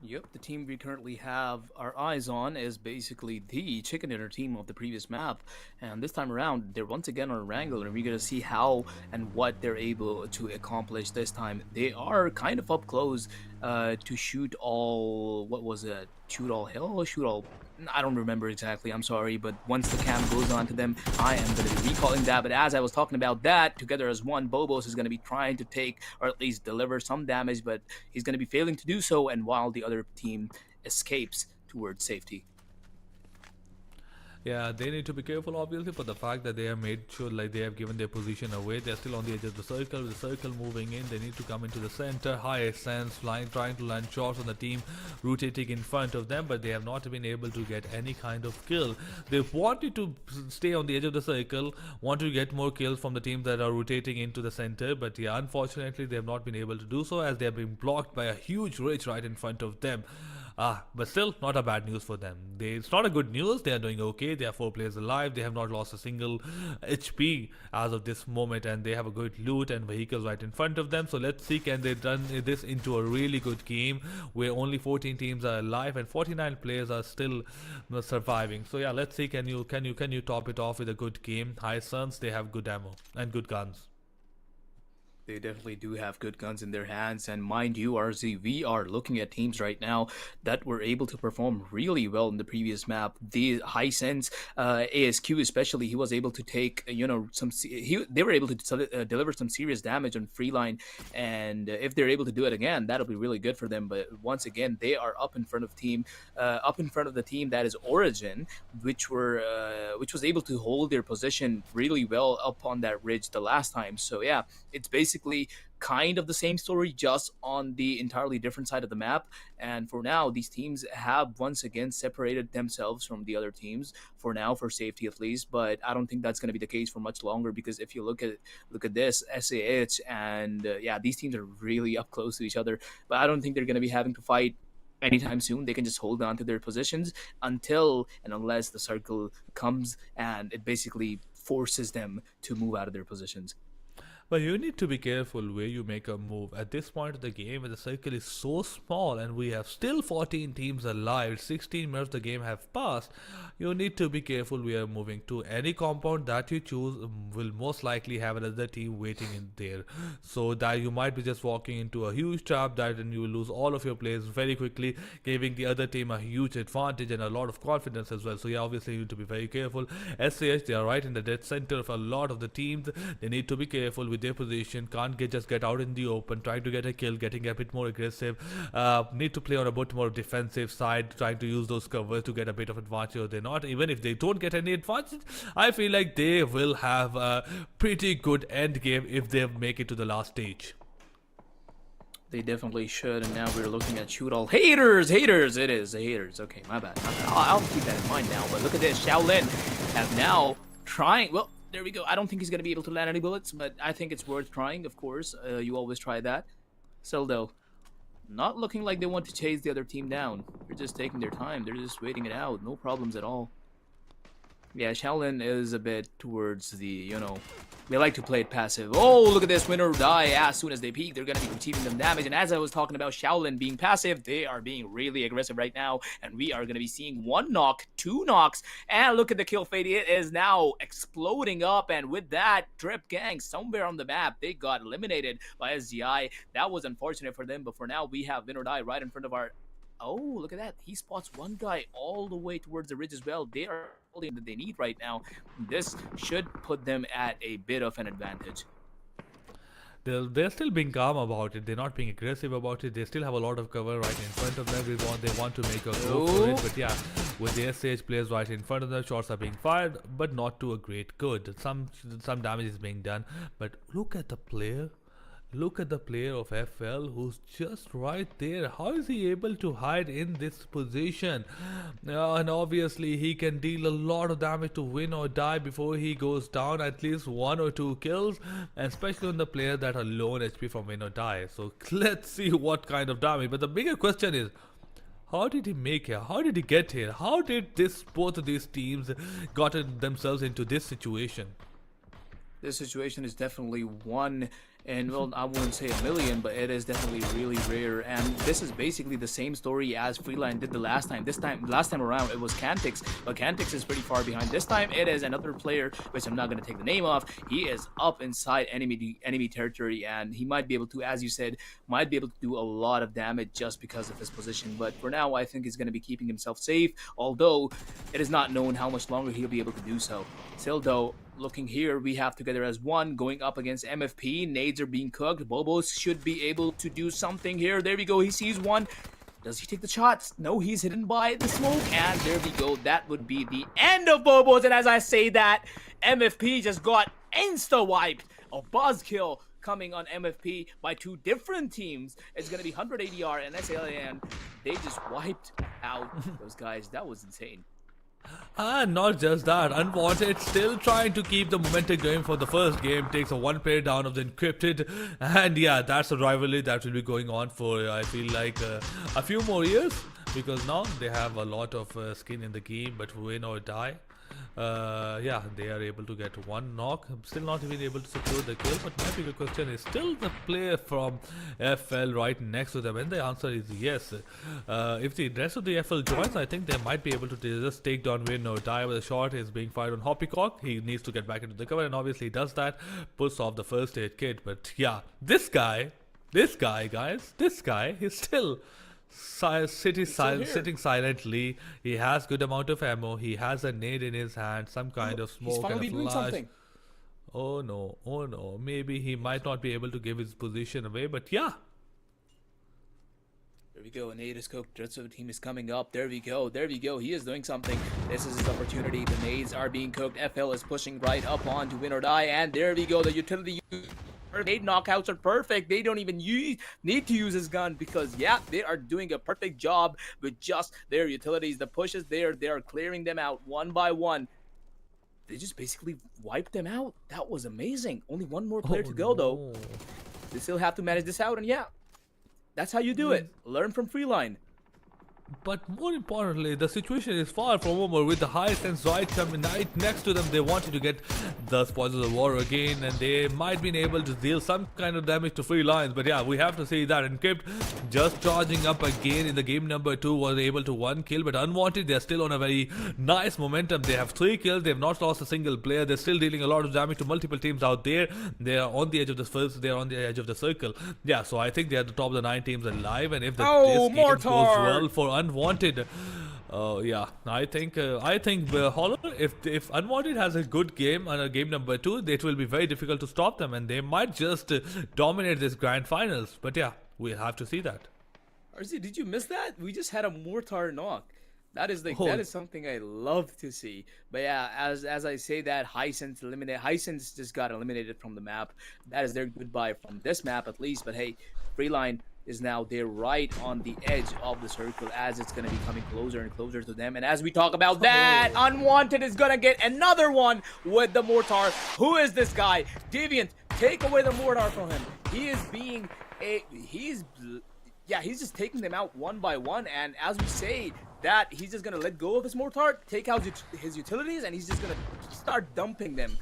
Yep, the team we currently have our eyes on is basically the chicken dinner team of the previous map, and this time around they're once again on Wrangler, and we're gonna see how and what they're able to accomplish this time. They are kind of up close to shoot all, what was it, shoot all hill or shoot all, I don't remember exactly, I'm sorry, but once the cam goes on to them, I am going to be recalling that. But as I was talking about that, together as one, Bobos is going to be trying to take, or at least deliver some damage, but he's going to be failing to do so, and while the other team escapes towards safety. Yeah, they need to be careful, obviously, for the fact that they have made sure, like, they have given their position away. They're still on the edge of the circle moving in. They need to come into the center. High sense, trying to land shots on the team rotating in front of them, but they have not been able to get any kind of kill. They wanted to stay on the edge of the circle, wanted to get more kills from the teams that are rotating into the center, but yeah, unfortunately, they have not been able to do so as they have been blocked by a huge ridge right in front of them. But still, not a bad news for them. It's not a good news. They are doing okay. They have 4 players alive. They have not lost a single HP as of this moment, and they have a good loot and vehicles right in front of them. So let's see, can they turn this into a really good game where only 14 teams are alive and 49 players are still surviving. So yeah, let's see, can you top it off with a good game? High Suns, they have good ammo and good guns. They definitely do have good guns in their hands, and mind you, RZ, we are looking at teams right now that were able to perform really well in the previous map. The High Sense, ASQ especially, he was able to take, they were able to deliver some serious damage on Freeline, and if they're able to do it again, that'll be really good for them. But once again, they are up in front of the team that is Origin, which was able to hold their position really well up on that ridge the last time. So yeah, it's basically kind of the same story, just on the entirely different side of the map. And for now, these teams have once again separated themselves from the other teams, for now, for safety at least. But I don't think that's going to be the case for much longer, because if you look at this, SAH and yeah, these teams are really up close to each other. But I don't think they're going to be having to fight anytime soon. They can just hold on to their positions until and unless the circle comes and it basically forces them to move out of their positions. But you need to be careful where you make a move. At this point of the game, where the circle is so small and we have still 14 teams alive, 16 minutes of the game have passed, you need to be careful where you're moving to. Any compound that you choose will most likely have another team waiting in there. So that you might be just walking into a huge trap that and you will lose all of your players very quickly, giving the other team a huge advantage and a lot of confidence as well. So yeah, obviously you need to be very careful. SAH, they are right in the dead center of a lot of the teams. They need to be careful with their position, can't just get out in the open, trying to get a kill, getting a bit more aggressive, need to play on a bit more defensive side, trying to use those covers to get a bit of advantage, or they're not. Even if they don't get any advantage, I feel like they will have a pretty good end game if they make it to the last stage. They definitely should, and now we're looking at shoot all haters. It is the haters. Okay, my bad. I'll keep that in mind now. But look at this, Shaolin have now trying. Well, there we go. I don't think he's gonna be able to land any bullets, but I think it's worth trying. Of course, you always try that. Sildo, not looking like they want to chase the other team down. They're just taking their time. They're just waiting it out. No problems at all. Yeah, Shaolin is a bit towards the, they like to play it passive. Oh, look at this, win or die. As soon as they peak, they're going to be receiving them damage. And as I was talking about Shaolin being passive, they are being really aggressive right now. And we are going to be seeing 1 knock, 2 knocks. And look at the kill fade. It is now exploding up. And with that, Drip Gang somewhere on the map, they got eliminated by SGI. That was unfortunate for them. But for now, we have win or die right in front of our... Oh, look at that. He spots one guy all the way towards the ridge as well. They are holding that they need right now. This should put them at a bit of an advantage. They're still being calm about it. They're not being aggressive about it. They still have a lot of cover right in front of them. They want to make a go for it. But yeah, with the SH players right in front of them, shots are being fired, but not to a great good. Some damage is being done. But look at the player. Look at the player of FL who's just right there. How is he able to hide in this position? And obviously he can deal a lot of damage to win or die before he goes down. At least 1 or 2 kills, and especially on the players that are low on HP from win or die. So let's see what kind of damage. But the bigger question is, how did he make here? How did he get here? How did both of these teams gotten themselves into this situation? This situation is definitely one, and well, I wouldn't say a million, but it is definitely really rare. And this is basically the same story as Freeline did the last time. Last time around, it was Cantix, but Cantix is pretty far behind. This time, it is another player, which I'm not going to take the name of. He is up inside enemy territory, and he might be able to, as you said, to do a lot of damage just because of his position. But for now, I think he's going to be keeping himself safe, although it is not known how much longer he'll be able to do so. Still, though, looking here, we have Together as One going up against MFP. Nades are being cooked. Bobos should be able to do something here. There we go. He sees one. Does he take the shots? No, he's hidden by the smoke. And there we go. That would be the end of Bobos. And as I say that, MFP just got insta-wiped. A buzz kill coming on MFP by 2 different teams. It's going to be 100 ADR and SLAN. They just wiped out those guys. That was insane. And not just that, Unwanted still trying to keep the momentum going for the first game, takes a 1 player down of the Encrypted, and yeah, that's a rivalry that will be going on for I feel like a few more years, because now they have a lot of skin in the game, but win or die. Yeah, they are able to get 1 knock, still not even able to secure the kill. But my bigger question is still the player from FL right next to them, and the answer is yes. If the rest of the FL joins, I think they might be able to just take down win or die. With a shot is being fired on Hoppycock. He needs to get back into the cover, and obviously he does that, puts off the first aid kit. But yeah, this guy guys, he's still sitting silently. He has good amount of ammo. He has a nade in his hand, some kind of smoke. He's finally doing something. Oh no, maybe he might not be able to give his position away, but yeah. There we go, nade is cooked. The rest of the team is coming up. There we go, he is doing something. This is his opportunity. The nades are being cooked. FL is pushing right up on to win or die, and there we go, the utility. Nade knockouts are perfect. They don't even need to use his gun, because yeah, they are doing a perfect job with just their utilities. The pushes there, they are clearing them out 1 by 1. They just basically wiped them out. That was amazing. Only 1 more player to go though. They still have to manage this out, and yeah, that's how you do it. Learn from Freeline. But more importantly, the situation is far from over. With the high sense right coming right next to them, they wanted to get the spoils of war again, and they might be able to deal some kind of damage to free lines. But yeah, we have to see that Encrypt just charging up again in the game number 2 was able to 1 kill, but Unwanted, they're still on a very nice momentum. They have 3 kills. They have not lost a single player. They're still dealing a lot of damage to multiple teams out there. They are on the edge of the first. They are on the edge of the circle. Yeah, so I think they are the top of the 9 teams alive, and if this game goes well for Unwanted, Yeah, I think Holler, if Unwanted has a good game and a game number 2, it will be very difficult to stop them, and they might just dominate this grand finals. But yeah, we'll have to see that. RZ, did you miss that? We just had a mortar knock. That is Oh. that is something I love to see. But yeah, as I say that, Hisense just got eliminated from the map. That is their goodbye from this map at least. But hey, Freeline is now there right on the edge of the circle as it's going to be coming closer and closer to them. And as we talk about that, Unwanted is going to get another one with the mortar. Who is this guy? Deviant, take away the mortar from him. He is being he's just taking them out one by one. And as we say that, he's just going to let go of his mortar, take out his utilities, and he's just going to start dumping them.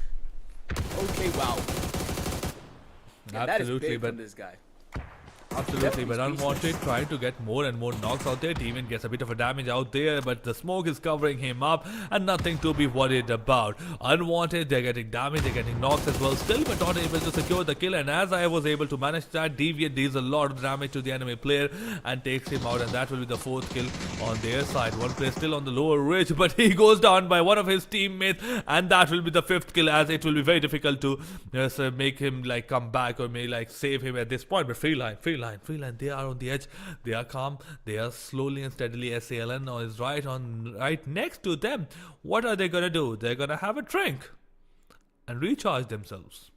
Okay, wow. Yeah, that is Absolutely, big but from this guy. Absolutely, but Unwanted trying to get more and more knocks out there. Demon gets a bit of a damage out there, but the smoke is covering him up and nothing to be worried about. Unwanted, they're getting damage, they're getting knocks as well still, but not able to secure the kill. And as I was able to manage that, Deviant deals a lot of damage to the enemy player and takes him out, and that will be the 4th kill on their side. One player still on the lower ridge, but he goes down by one of his teammates, and that will be the 5th kill, as it will be very difficult to make him like come back or may like save him at this point. But Freeline, they are on the edge. They are calm. They are slowly and steadily. SALN is right next to them. What are they gonna do? They're gonna have a drink and recharge themselves.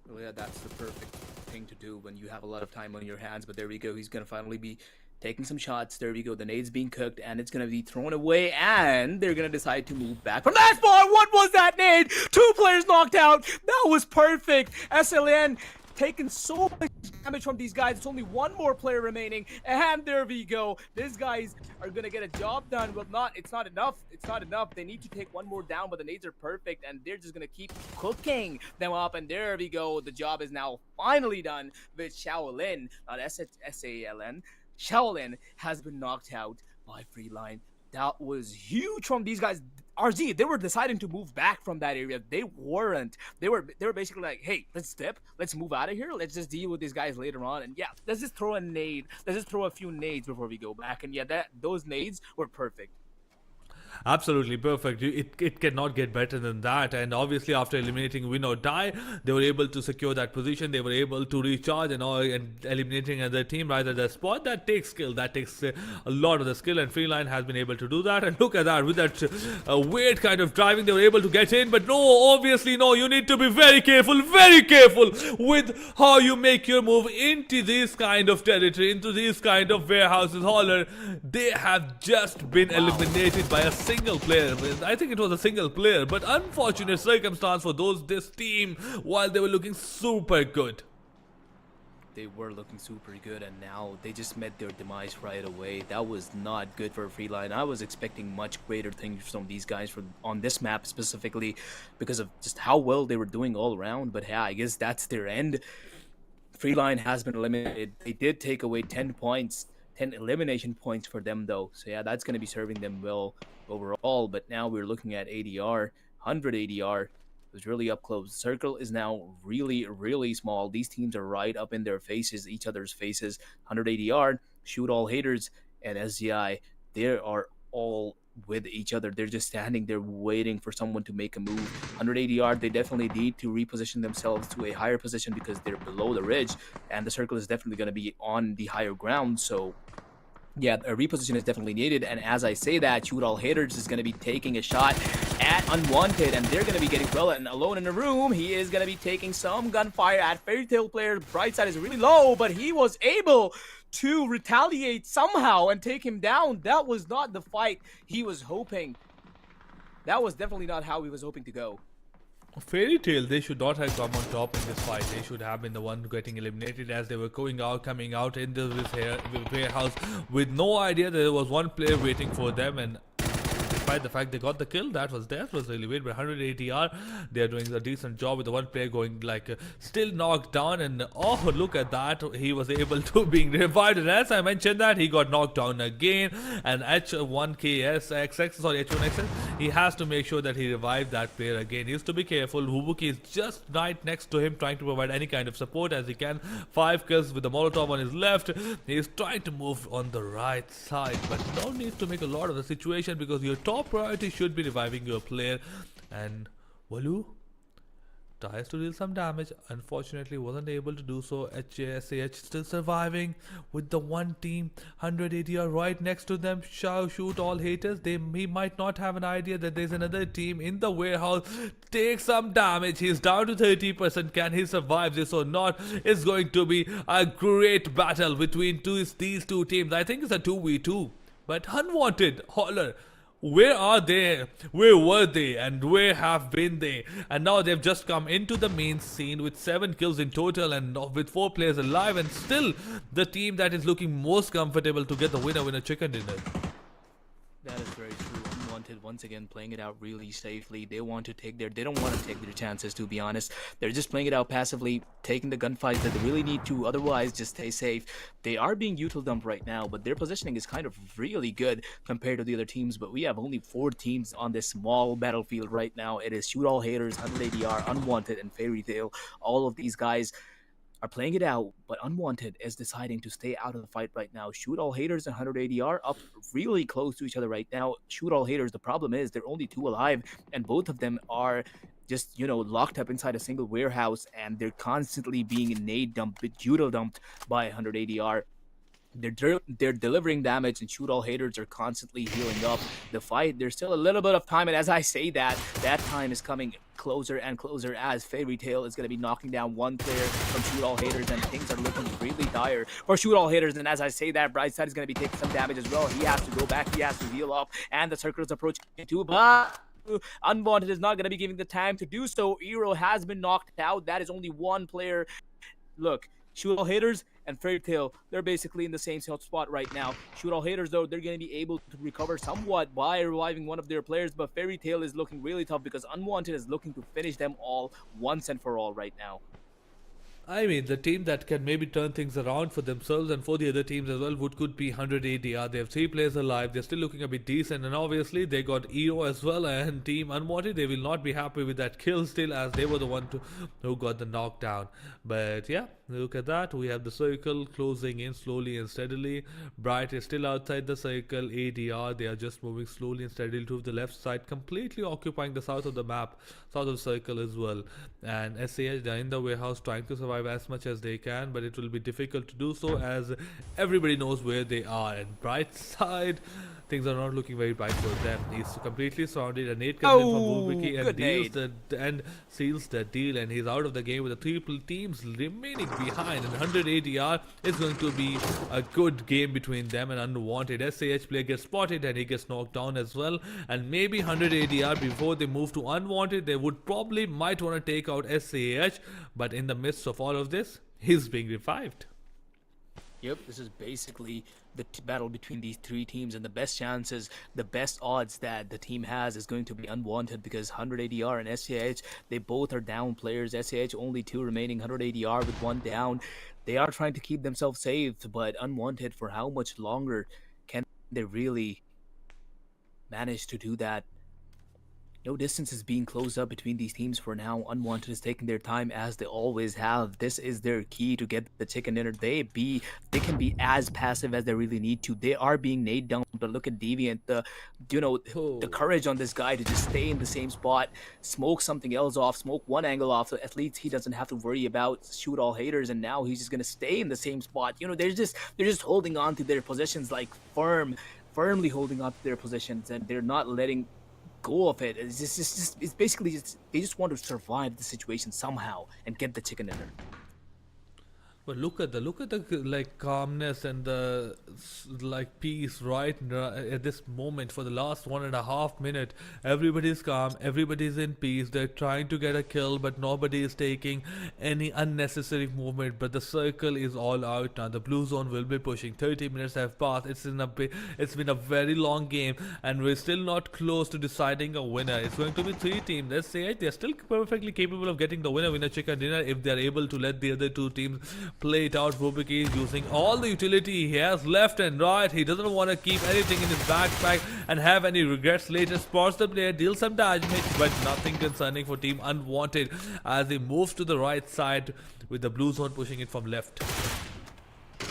Well, yeah, that's the perfect thing to do when you have a lot of time on your hands. But there we go. He's gonna finally be taking some shots. There we go. The nade's being cooked, and it's gonna be thrown away, and they're gonna decide to move back from that spot. What was that nade? 2 players knocked out. That was perfect. SLN taking so much damage from these guys. It's only one more player remaining, and there we go. These guys are gonna get a job done. Well, it's not enough. It's not enough. They need to take one more down, but the nades are perfect, and they're just gonna keep cooking them up. And there we go. The job is now finally done with Shaolin, not SALN. Shaolin has been knocked out by Freeline. That was huge from these guys. RZ, they were deciding to move back from that area. They weren't. They were basically like, hey, let's step. Let's move out of here. Let's just deal with these guys later on. And yeah, let's just throw a nade. Let's just throw a few nades before we go back. And yeah, those nades were perfect. Absolutely perfect. It cannot get better than that. And obviously, after eliminating Win or Die, they were able to secure that position. They were able to recharge and eliminating another team right at the spot. That takes skill. That takes a lot of the skill. And Freeline has been able to do that. And look at that. With that weird kind of driving, they were able to get in. But no, obviously, no. You need to be very careful with how you make your move into this kind of territory, into these kind of warehouses. Holler, they have just been eliminated by a single player. I think it was a single player, but unfortunate circumstance for this team while they were looking super good. They were looking super good, and now they just met their demise right away. That was not good for Freeline. I was expecting much greater things from these guys on this map specifically because of just how well they were doing all around. But yeah, I guess that's their end. Freeline has been eliminated. They did take away 10 points. 10 elimination points for them though, so yeah, that's going to be serving them well overall. But now we're looking at ADR, 100 ADR. It was really up close. The circle is now really small. These teams are right up in their faces, each other's faces. 100 ADR, Shoot All Haters, and SGI, they are all with each other. They're just standing there waiting for someone to make a move. 100 ADR, they definitely need to reposition themselves to a higher position because they're below the ridge, and the circle is definitely going to be on the higher ground. So yeah, a reposition is definitely needed. And as I say that, Shoot All Haters is going to be taking a shot at Unwanted, and they're going to be getting well and alone in the room. He is going to be taking some gunfire at Fairy Tail player. Bright side is really low, but he was able to retaliate somehow and take him down. That was not the fight he was hoping. That was definitely not how he was hoping to go. Fairy Tail, they should not have come on top in this fight. They should have been the one getting eliminated, as they were coming out in this warehouse with no idea there was one player waiting for them. And despite the fact they got the kill, that was really weird. But 100 ATR, they are doing a decent job with the one player going like still knocked down. And oh, look at that, he was able to being revived. And as I mentioned that, he got knocked down again. And H1KSXX, sorry, H1XX, he has to make sure that he revives that player again. He has to be careful. Hubuki is just right next to him, trying to provide any kind of support as he can. 5 kills with the Molotov on his left. He is trying to move on the right side, but no need to make a lot of the situation because your top priority should be reviving your player. And Walu tries to deal some damage, unfortunately wasn't able to do so. HJSAH still surviving with the one team, 100 ADR right next to them. Shoot all haters. He might not have an idea that there's another team in the warehouse. Take some damage. He's down to 30%. Can he survive this or not? It's going to be a great battle between these two teams. I think it's a 2v2. But Unwanted, Holler, where are they? Where were they? And where have been they? And now they've just come into the main scene with 7 kills in total and with 4 players alive, and still the team that is looking most comfortable to get the winner chicken dinner. That is very true. Unwanted once again playing it out really safely. They don't want to take their chances, to be honest. They're just playing it out passively, taking the gunfights that they really need to, otherwise just stay safe. They are being util dumped right now, but their positioning is kind of really good compared to the other teams. But we have only 4 teams on this small battlefield right now. It is Shoot All Haters, 100 ADR, Unwanted, and Fairy Tail. All of these guys are playing it out, but Unwanted is deciding to stay out of the fight right now. Shoot All Haters and 100 ADR up really close to each other right now. Shoot All Haters, the problem is they're only 2 alive, and both of them are just, locked up inside a single warehouse, and they're constantly being nade dumped, util dumped by 100 ADR. They're delivering damage, and Shoot All Haters are constantly healing up the fight. There's still a little bit of time, and as I say that time is coming closer and closer as Fairy Tail is going to be knocking down one player from Shoot All Haters, and things are looking really dire for Shoot All Haters. And as I say that, Brightside is going to be taking some damage as well. He has to go back, he has to heal up, and the circle is approaching too, but Unwanted is not going to be giving the time to do so. Eero has been knocked out. That is only one player. Look, Shoot All Haters and Fairy Tail, they're basically in the same spot right now. Shoot All Haters, though, they're going to be able to recover somewhat by reviving one of their players, but Fairy Tail is looking really tough because Unwanted is looking to finish them all once and for all right now. I mean, the team that can maybe turn things around for themselves and for the other teams as well could be 100 ADR. They have 3 players alive. They're still looking a bit decent, and obviously they got Eero as well, and Team Unwanted, they will not be happy with that kill still, as they were the one who got the knockdown. But yeah, look at that. We have the circle closing in slowly and steadily. Bright is still outside the circle. ADR, they are just moving slowly and steadily to the left side, completely occupying the south of the map, south of the circle as well. And SAH, they're in the warehouse trying to survive as much as they can, but it will be difficult to do so as everybody knows where they are. And Bright side, things are not looking very bright for them. He's completely surrounded. A nade comes in from Wulbiki and seals the deal, and he's out of the game with the 3 teams remaining behind. And 100 ADR is going to be a good game between them and Unwanted. SAH player gets spotted and he gets knocked down as well, and maybe 100 ADR before they move to Unwanted, they would probably might want to take out SAH, but in the midst of all of this, he's being revived. Yep, this is basically the battle between these 3 teams, and the best chances, the best odds that the team has is going to be Unwanted, because 100 ADR and SAH, they both are down players. SAH only 2 remaining, 100 ADR with 1 down. They are trying to keep themselves safe, but Unwanted, for how much longer can they really manage to do that? No distance is being closed up between these teams for now. Unwanted is taking their time as they always have. This is their key to get the chicken dinner. They can be as passive as they really need to. They are being nade down, but look at Deviant, the courage on this guy to just stay in the same spot, smoke something else off, smoke one angle off, so at least he doesn't have to worry about Shoot All Haters, and now he's just gonna stay in the same spot. They're just holding on to their positions, like firmly holding on to their positions, and they're not letting go of it. It's basically just, they just want to survive the situation somehow and get the chicken dinner. But look at the calmness and the peace right at this moment. For the last 1.5 minutes, everybody's calm, everybody's in peace. They're trying to get a kill, but nobody is taking any unnecessary movement. But the circle is all out now. The blue zone will be pushing. 30 minutes have passed. It's been a very long game, and we're still not close to deciding a winner. It's going to be 3 teams. Let's say they're still perfectly capable of getting the winner chicken dinner if they're able to let the other 2 teams play it out. Rubik is using all the utility he has left and right. He doesn't want to keep anything in his backpack and have any regrets later. Spots the player, deals some damage, but nothing concerning for Team Unwanted as he moves to the right side with the blue zone pushing it from left.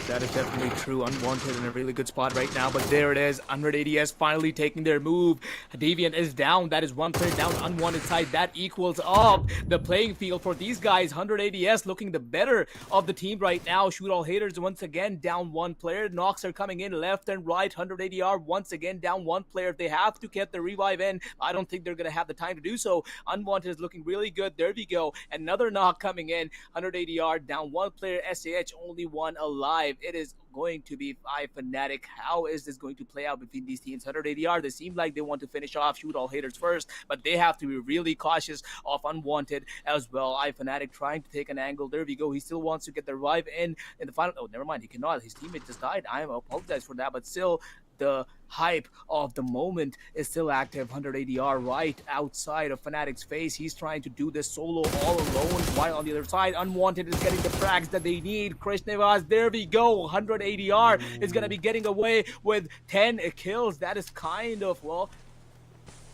That is definitely true. Unwanted in a really good spot right now, but there it is. 180S finally taking their move. Deviant is down. That is one player down. Unwanted side. That equals up the playing field for these guys. 180S looking the better of the team right now. Shoot all haters once again down one player. Knocks are coming in left and right. 180R once again down one player. If they have to get the revive in, I don't think they're going to have the time to do so. Unwanted is looking really good. There we go. Another knock coming in. 180R down one player. SAH only one alive. It is going to be Fnatic. How is this going to play out between these teams? 180R, they seem like they want to finish off shoot all haters first, but they have to be really cautious of Unwanted as well. Fnatic trying to take an angle. There we go. He still wants to get the revive in the final. Oh, never mind. He cannot. His teammate just died. I apologize for that, but still, the hype of the moment is still active. 180R right outside of Fnatic's face. He's trying to do this solo all alone, while on the other side, Unwanted is getting the frags that they need. Krishnevas, there we go. 180R is going to be getting away with 10 kills. That is kind of, well,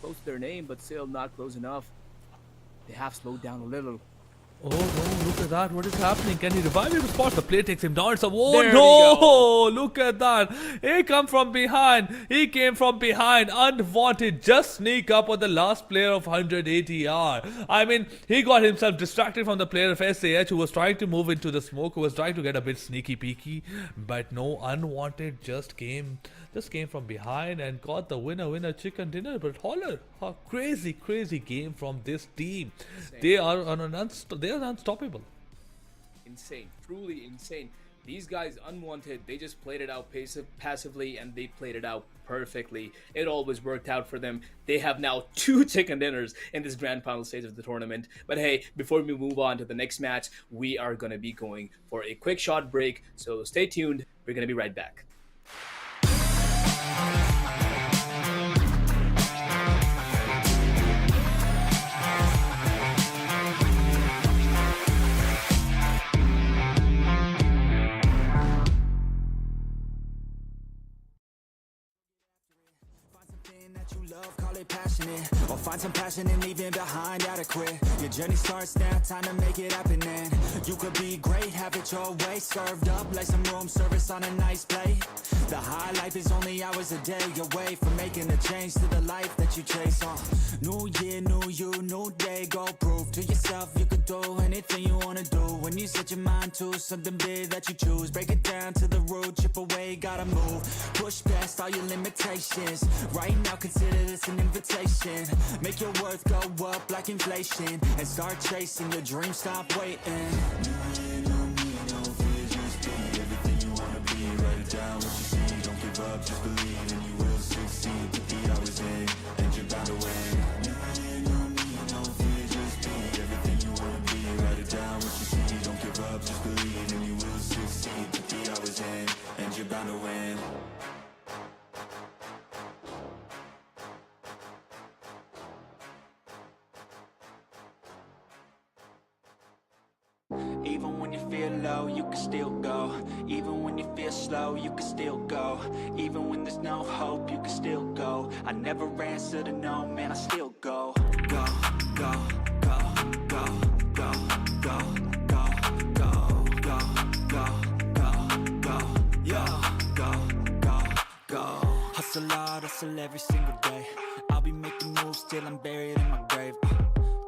close to their name, but still not close enough. They have slowed down a little. Oh no, look at that. What is happening? Can he revive him? Spot the player takes him down. It's a There no! Look at that. He come from behind. He came from behind. Unwanted. Just sneak up on the last player of 180R. I mean, he got himself distracted from the player of SAH who was trying to move into the smoke, who was trying to get a bit sneaky peeky. But no, Unwanted just came from behind and got the winner chicken dinner. But holler, a crazy game from this team. They are unstoppable. Insane, truly insane. These guys, Unwanted, they just played it out passively, and they played it out perfectly. It always worked out for them. They have now 2 chicken dinners in this grand final stage of the tournament. But hey, before we move on to the next match, we are going to be going for a quick shot break. So stay tuned. We're going to be right back. That you love, call it passionate, or find some passion in leaving behind adequate. Your journey starts now, time to make it happen. And you could be great, have it your way, served up like some room service on a nice plate. The high life is only hours a day away from making a change to the life that you chase. New year, new you, new day, go prove to yourself you could do anything you wanna do. When you set your mind to something big that you choose, break it down to the root, chip away, gotta move, push past all your limitations. Right now consider this an invitation. Make your worth go up like inflation, and start chasing your dreams, stop waiting. New year, new me, no fear, just be everything you wanna be. Write it down what you see, don't give up, just believe, and you will succeed. Put the hours in, and you're bound to win. New year, new me, no fear, just be everything you wanna be. Write it down what you see, don't give up, just believe, and you will succeed. Put the hours in, and you're bound to win. Even when you feel low, you can still go. Even when you feel slow, you can still go. Even when there's no hope, you can still go. I never answer to no, man, I still go. Go, go, go, go, go, go, go, go, go, go, go, go, yo, go, go, go. Hustle hard, hustle every single day. I'll be making moves till I'm buried in my grave.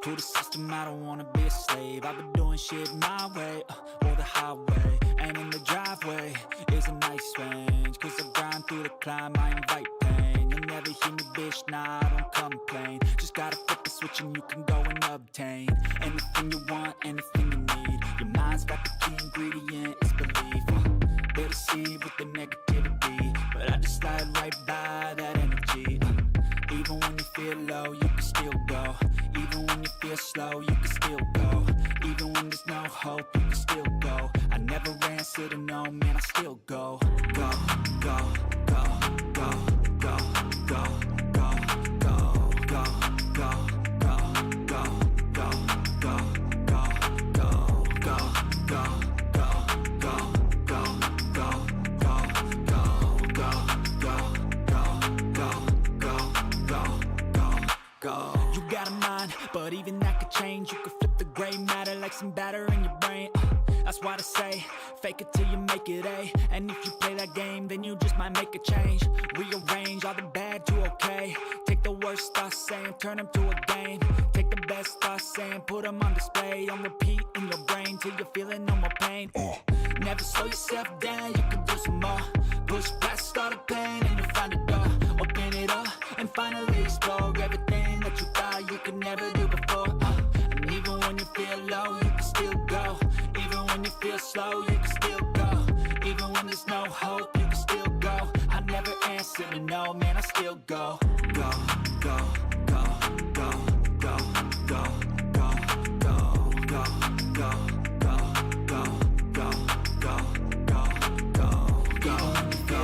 To the system, I don't wanna be a slave. I've been doing shit my way, or the highway. And in the driveway is a nice range, cause I grind through the climb, I invite pain. You'll never hear me, bitch, nah, I don't complain. Just gotta flip the switch and you can go and obtain anything you want, anything you need. Your mind's got the key ingredient, it's belief. They deceive with the negativity, but I just slide right by that energy. Even when you feel low, you can still go. Even when you feel slow, you can still go. Even when there's no hope, you can still go. I never answer to no, man, I still go. Go, go, go, go, go, go, go, go, go, go, go, go, go, go, go, go, go, go, go, to say. Fake it till you make it A. And if you play that game, then you just might make a change. Rearrange all the bad to okay. Take the worst thoughts saying, turn them to a game. Take the best thoughts saying, put them on display. On repeat in your brain till you're feeling no more pain. Never slow yourself down, you can do some more. Push past all the pain and you'll find a door. Open it up and finally explore everything that you thought you could never do before. And even when you feel low, you can still go. Even when you feel slow, you can still go. Even when there's no hope, you can still go. I never answer to no, man, I still go. Go, go, go, go, go, go, go, go, go, go, go, go, go, go, go, go, go, go,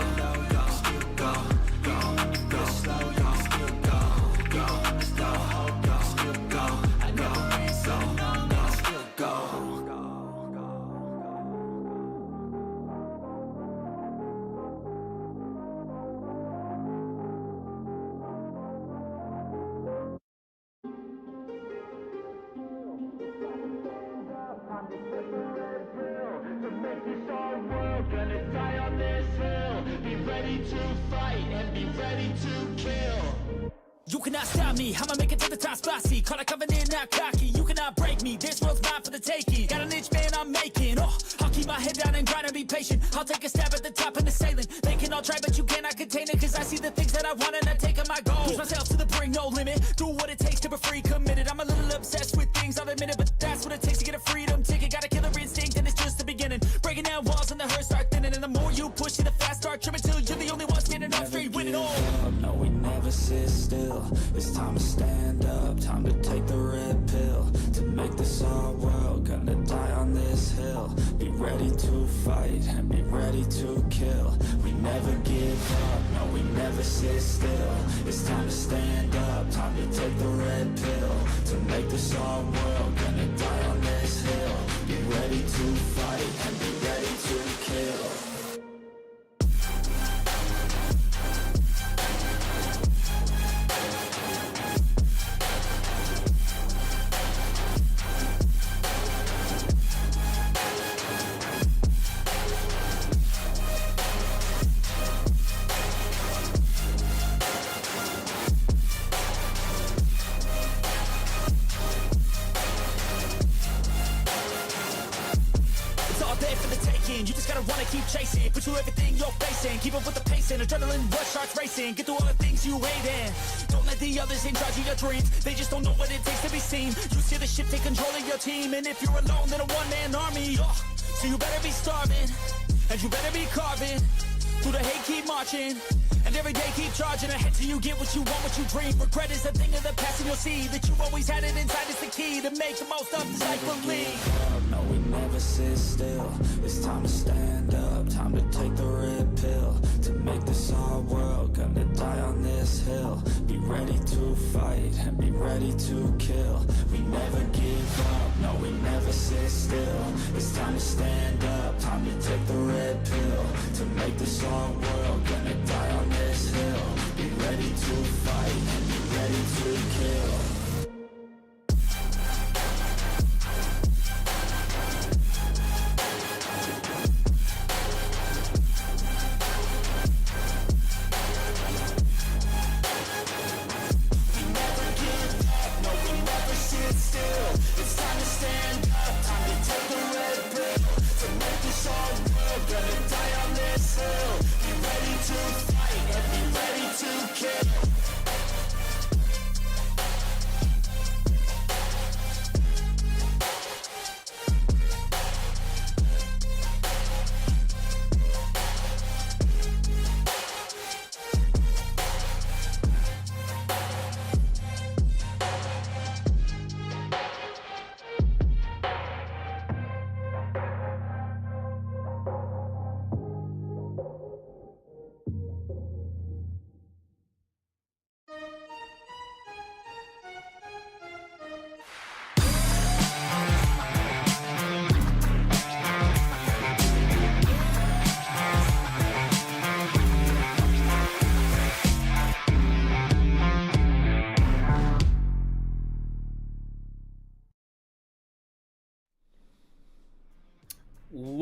go, still go, go, go, slow, you still go, go, no hope, you still go. I never answer no, no, I still go. To make this our world, gonna die on this hill. Be ready to fight and be ready to kill. You cannot stop me, I'ma make it to the top spicy. Call a covenant, not cocky. You cannot break me, this world's mine for the taking. Got an itch, man, I'm making. Oh, I'll keep my head down and grind and be patient. I'll take a stab at the top and the sailing. They can all try, but you cannot contain it. Cause I see the things that I want and I take on my goals. Push myself to the brink, no limit. Do what it takes to be free, committed. I'm a little obsessed with things, I'll admit it. But that's what it takes to get a freedom ticket. Got a killer instinct and it's just the beginning. Breaking down walls and the hurt start thinning. And the more you push it, the fast start trimming. Till you're the only one standing up straight, winning all. No, we never sit still. It's time to stand up, time to take the red pill. To make this our world, gonna die on this hill. Be ready to fight and be ready to kill. We never give up, no, we never sit still. It's time to stand up, time to take the red pill. To make this our world, gonna die on this hill. Be ready to fight and be ready to kill. You just gotta wanna keep chasing, pursue everything you're facing. Keep up with the pace and adrenaline rush starts racing. Get through all the things you hate in. Don't let the others in charge of your dreams. They just don't know what it takes to be seen. You see the ship take control of your team. And if you're alone, then a one-man army. So you better be starving, and you better be carving. Through the hate, keep marching. And every day keep charging ahead till you get what you want, what you dream. Regret is a thing of the past, and you'll see that you've always had it inside. It's the key to make the most of this life believe. No, we never sit still. It's time to stand up, time to take the red pill. To make this our world, gonna die on this hill. Be ready to fight and be ready to kill. We never give up, no, we never sit still. It's time to stand up, time to take the red pill. To make this our world, gonna die on this hill. Be ready to fight and be ready to kill. Gonna die on this hill. Be ready to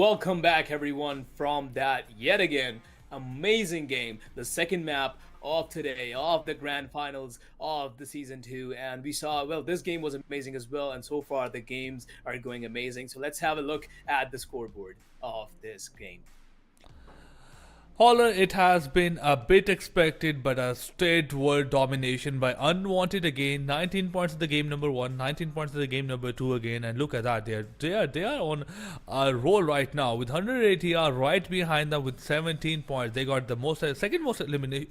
welcome back everyone from that yet again amazing game, the second map of today, of the grand finals of the season 2. And we saw, well, this game was amazing as well, and so far the games are going amazing. So let's have a look at the scoreboard of this game. Holler, it has been a bit expected, but a straight world domination by Unwanted again. 19 points in the game number 1, 19 points in the game number 2 again, and look at that. They are on a roll right now with 180 are right behind them with 17 points. They got the second most elimination.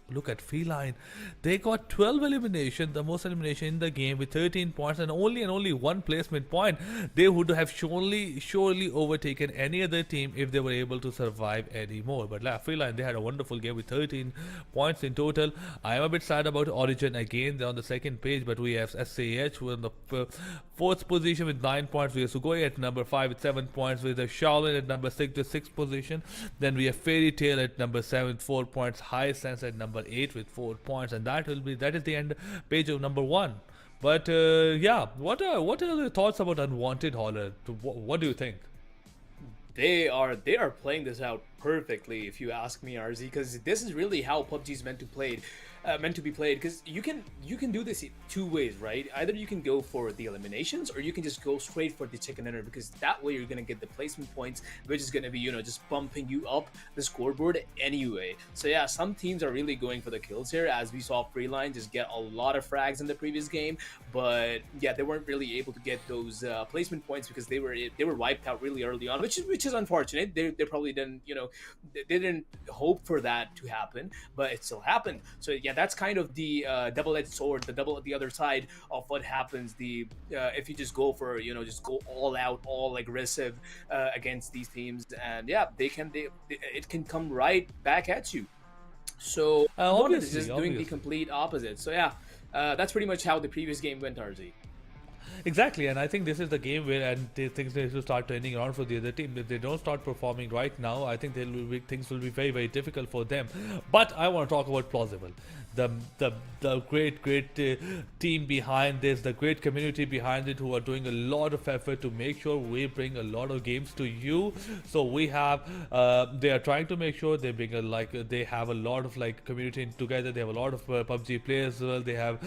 Look at Feline. They got 12 elimination, the most elimination in the game with 13 points and only one placement point. They would have surely overtaken any other team if they were able to survive anymore. But Feline, they had a wonderful game with 13 points in total. I am a bit sad about Origin again. They're on the second page, but we have SAH who are in the fourth position with 9 points. We have Sugoi at number 5 with 7 points. We have Shaolin at number 6 with 6th position. Then we have Fairy Tail at number 7 with 4 points. High Sense at number 8 with 4 points. And that is the end page of number 1. But yeah, what are the thoughts about Unwanted, Holler? What do you think? They are playing this out perfectly, if you ask me, RZ, because this is really how PUBG is meant to be played. Because you can do this 2 ways, right? Either you can go for the eliminations, or you can just go straight for the chicken dinner, because that way you're gonna get the placement points, which is gonna be, you know, just bumping you up the scoreboard anyway. So yeah, some teams are really going for the kills here, as we saw Freeline just get a lot of frags in the previous game, but yeah, they weren't really able to get those placement points because they were wiped out really early on, which is unfortunate. They probably didn't, you know, they didn't hope for that to happen, but it still happened. So yeah, that's kind of the double-edged sword, the other side of what happens. If you just go for, you know, just go all out, all aggressive against these teams, and yeah, it can come right back at you. So Unwanted is just doing the complete opposite. So yeah, that's pretty much how the previous game went, RZ. Exactly, and I think this is the game where things need to start turning around for the other team. If they don't start performing right now, I think things will be very, very difficult for them. But I want to talk about Plausible, the great team behind this, the great community behind it, who are doing a lot of effort to make sure we bring a lot of games to you. So we have, they are trying to make sure they bring they have a lot of community together. They have a lot of PUBG players as well. They have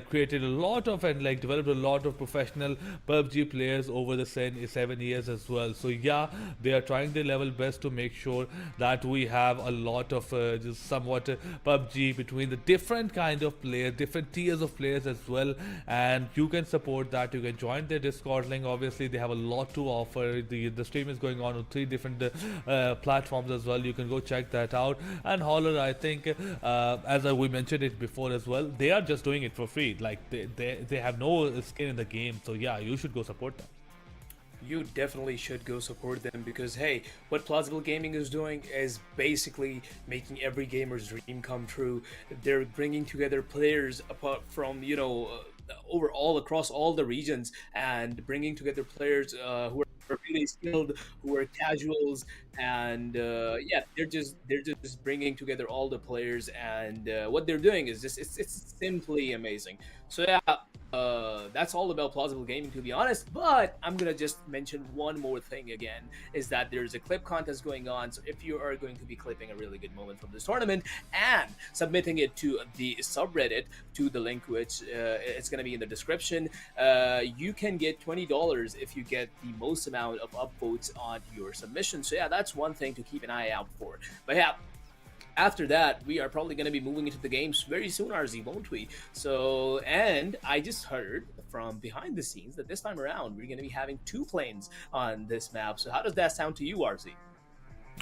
created a lot of and developed a lot of professional PUBG players over the 7 years as well. So yeah, they are trying their level best to make sure that we have a lot of just somewhat PUBG between the different kind of players, different tiers of players as well, and you can support that. You can join their Discord link. Obviously they have a lot to offer. The stream is going on 3 different platforms as well. You can go check that out. And Holler, I think as we mentioned it before as well, they are just doing it for free. They have no skin in the game. So yeah, you should go support them. You definitely should go support them, because hey, what PlausibleGaming is doing is basically making every gamer's dream come true. They're bringing together players apart from, you know, across all the regions, and bringing together players who are really skilled, who are casuals, and yeah, they're just bringing together all the players, and what they're doing is just it's simply amazing. So yeah, that's all about PlausibleGaming, to be honest. But I'm gonna just mention one more thing again, is that there's a clip contest going on. So if you are going to be clipping a really good moment from this tournament and submitting it to the subreddit, to the link which it's gonna be in the description, you can get $20 if you get the most amount of upvotes on your submission. So yeah, that's one thing to keep an eye out for. But yeah, after that, we are probably going to be moving into the games very soon, RZ, won't we? So, and I just heard from behind the scenes that this time around, we're going to be having 2 planes on this map. So how does that sound to you, RZ?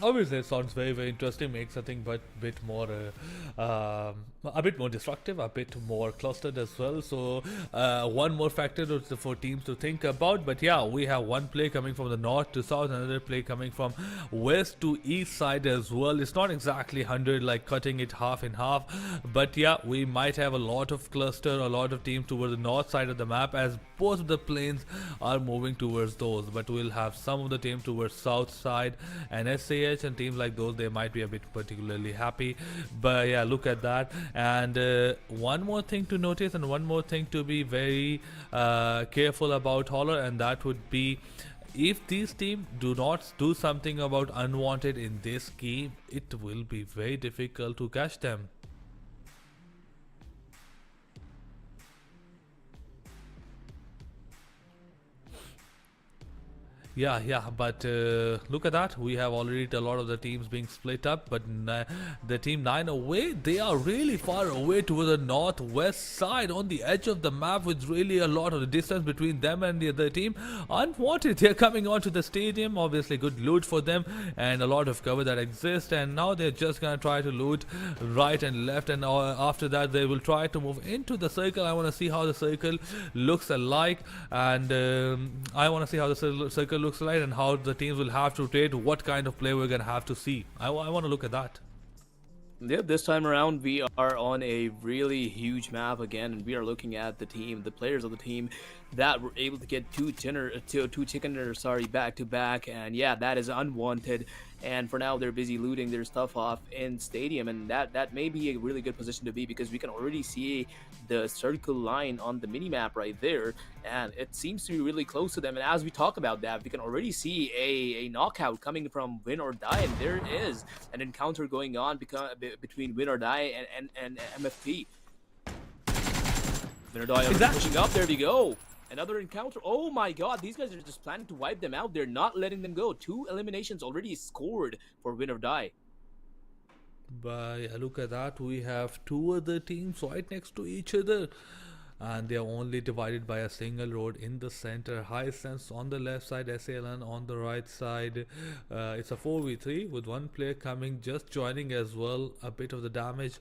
Obviously, it sounds very, very interesting. Makes, I think, but a bit more destructive, a bit more clustered as well. So one more factor for teams to think about. But yeah, we have one play coming from the north to south, another play coming from west to east side as well. It's not exactly 100, like cutting it half in half, but yeah, we might have a lot of cluster, a lot of teams towards the north side of the map, as both of the planes are moving towards those. But we'll have some of the team towards south side, and SAH and teams like those, they might be a bit particularly happy. But yeah, look at that. And one more thing to notice, and one more thing to be very careful about, Holler, and that would be if these teams do not do something about unwanted in this game, it will be very difficult to catch them. Yeah, but look at that. We have already a lot of the teams being split up, but the team 9 away, they are really far away to the northwest side on the edge of the map, with really a lot of the distance between them and the other team. Unwanted, they're coming onto the stadium. Obviously, good loot for them and a lot of cover that exists. And now they're just gonna try to loot right and left, and after that, they will try to move into the circle. I want to see how the circle looks alike, and I want to see how the circle looks like and how the teams will have to rotate, what kind of play we're gonna have to see. I want to look at that. Yep, this time around we are on a really huge map again, and we are looking at the team, the players of the team that were able to get two chicken dinners, back to back, and yeah, that is unwanted. And for now, they're busy looting their stuff off in stadium, and that may be a really good position to be, because we can already see the circle line on the mini map right there, and it seems to be really close to them. And as we talk about that, we can already see a knockout coming from Win or Die, and there is an encounter going on between Win or Die and MFP. Win or Die Exactly. pushing up. There we go. Another encounter. Oh my god, these guys are just planning to wipe them out. They're not letting them go. 2 eliminations already scored for Win or Die. But yeah, look at that. We have two other teams right next to each other, and they are only divided by a single road in the center. High Sense on the left side, SALN on the right side. It's a 4v3 with one player coming, just joining as well. A bit of the damage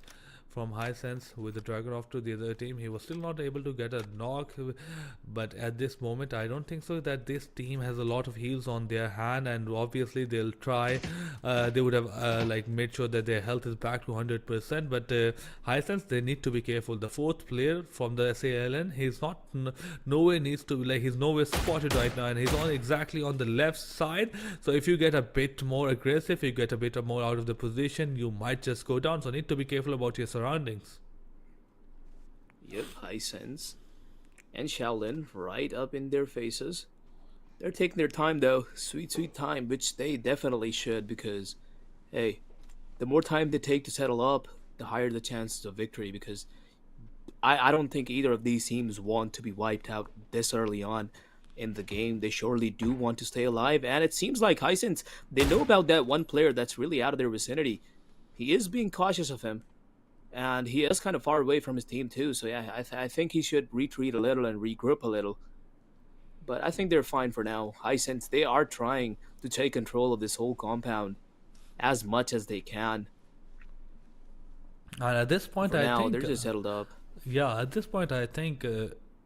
from High Sense with the Dragonov to the other team. He was still not able to get a knock, but at this moment I don't think so that this team has a lot of heals on their hand, and obviously they'll try, they would have like made sure that their health is back to 100%, but High Sense, they need to be careful. The fourth player from the SALN, he's not nowhere needs to be, like, he's nowhere spotted right now, and he's on exactly on the left side. So if you get a bit more aggressive, you get a bit more out of the position, you might just go down. So need to be careful about your surroundings. Yep, High Sense and Shaolin right up in their faces. They're taking their time though, sweet time, which they definitely should, because hey, the more time they take to settle up, the higher the chances of victory, because I don't think either of these teams want to be wiped out this early on in the game. They surely do want to stay alive, and it seems like High Sense, they know about that one player that's really out of their vicinity. He is being cautious of him, and he is kind of far away from his team too, so yeah, I think he should retreat a little and regroup a little. But I think they're fine for now. High Sense, they are trying to take control of this whole compound as much as they can. And at this point, For I now, think they're just settled up. yeah, at this point, I think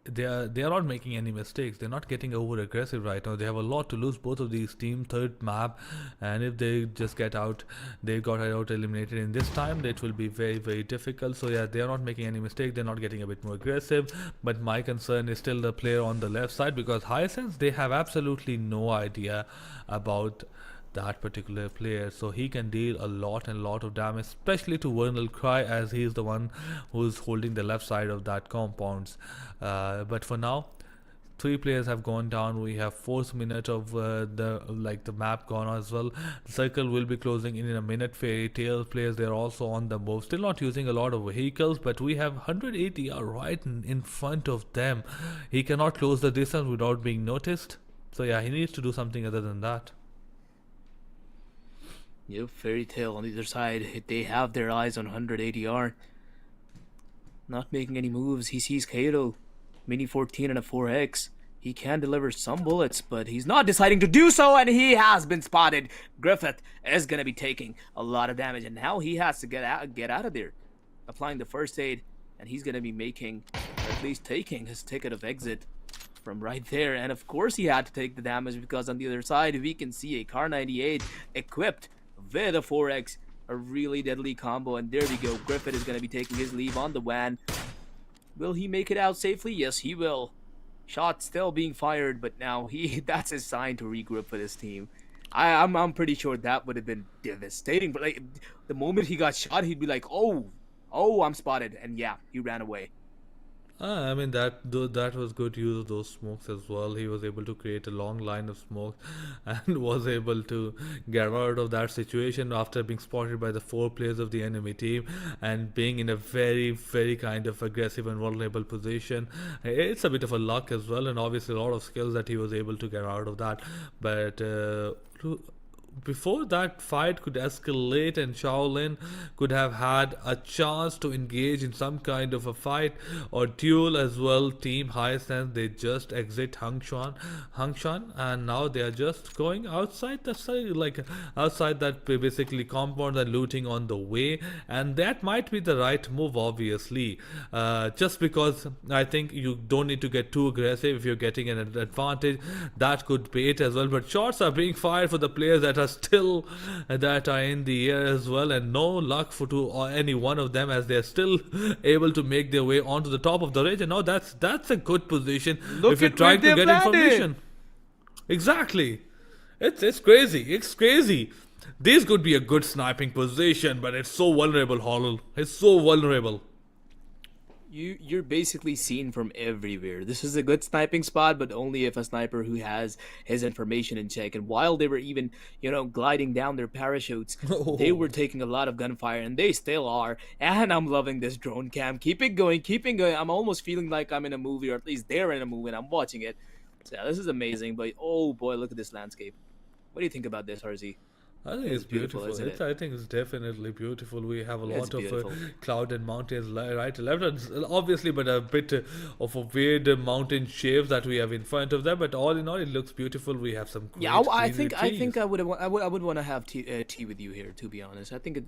they are not making any mistakes. They're not getting over aggressive right now. They have a lot to lose, both of these teams. Third map, and if they just get out, they got out eliminated in this time, it will be very difficult. So yeah, they are not making any mistake. They're not getting a bit more aggressive. But my concern is still the player on the left side, because High Sense, they have absolutely no idea about that particular player, so he can deal a lot of damage, especially to Vernal Cry, as he is the one who's holding the left side of that compounds. But for now, 3 players have gone down. We have 4th minute of the map gone as well. The circle will be closing in a minute. Fairy Tale players, they're also on the move, still not using a lot of vehicles, but we have 180 right in front of them. He cannot close the distance without being noticed, so yeah, he needs to do something other than that. Yep, Fairy Tale on the other side, they have their eyes on 180R. Not making any moves. He sees Kato, Mini 14 and a 4X. He can deliver some bullets, but he's not deciding to do so, and he has been spotted. Griffith is going to be taking a lot of damage, and now he has to get out of there. Applying the first aid, and he's going to be making, or at least taking, his ticket of exit from right there. And of course he had to take the damage, because on the other side we can see a Car 98 equipped with a 4X, a really deadly combo. And there we go, Griffith is going to be taking his leave on the WAN. Will he make it out safely? Yes, he will. Shot still being fired, but now that's his sign to regroup for this team. I'm pretty sure that would have been devastating, but like, the moment he got shot, he'd be like, oh, I'm spotted, and yeah, he ran away. I mean that was good use of those smokes as well. He was able to create a long line of smoke, and was able to get out of that situation after being spotted by the four players of the enemy team and being in a very kind of aggressive and vulnerable position. It's a bit of a luck as well, and obviously a lot of skills that he was able to get out of that. But before that fight could escalate and Shaolin could have had a chance to engage in some kind of a fight or duel as well, Team Hyacinth, they just exit Hangshan, and now they are just going outside the side, like outside that basically compound and looting on the way, and that might be the right move, obviously. Just because I think you don't need to get too aggressive if you're getting an advantage. That could bait as well, but shots are being fired for the players that are still that are in the air as well, and no luck for any one of them as they're still able to make their way onto the top of the ridge. And now that's a good position if you're trying to get information. Exactly. It's crazy. It's crazy. This could be a good sniping position, but it's so vulnerable, Hollow. It's so vulnerable. You're basically seen from everywhere. This is a good sniping spot, but only if a sniper who has his information in check. And while they were even, gliding down their parachutes, they were taking a lot of gunfire, and they still are. And I'm loving this drone cam. Keep it going, keep it going. I'm almost feeling like I'm in a movie, or at least they're in a movie, and I'm watching it. So yeah, this is amazing. But oh boy, look at this landscape. What do you think about this, RZ? I think it's beautiful. Isn't it? I think it's definitely beautiful. We have a lot of beautiful. cloud and mountains right and left, and obviously, but a bit of a weird mountain shapes that we have in front of them. But all in all, it looks beautiful. We have some great I think trees. I would want to have tea with you here. To be honest, I think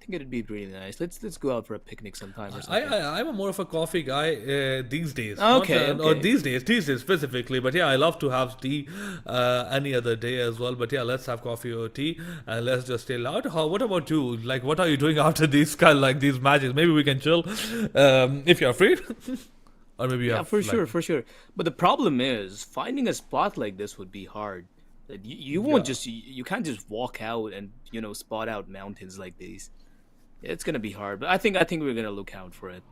it'd be really nice. Let's go out for a picnic sometime or something. I'm a more of a coffee guy these days. Okay, Not, or these days specifically. But yeah, I love to have tea any other day as well. But yeah, let's have coffee or tea and let's just stay loud. What about you? Like, what are you doing after these these matches? Maybe we can chill if you're free. Or maybe for sure. But the problem is finding a spot like this would be hard. Like, you won't you can't just walk out and spot out mountains like these. It's gonna be hard, but I think we're gonna look out for it.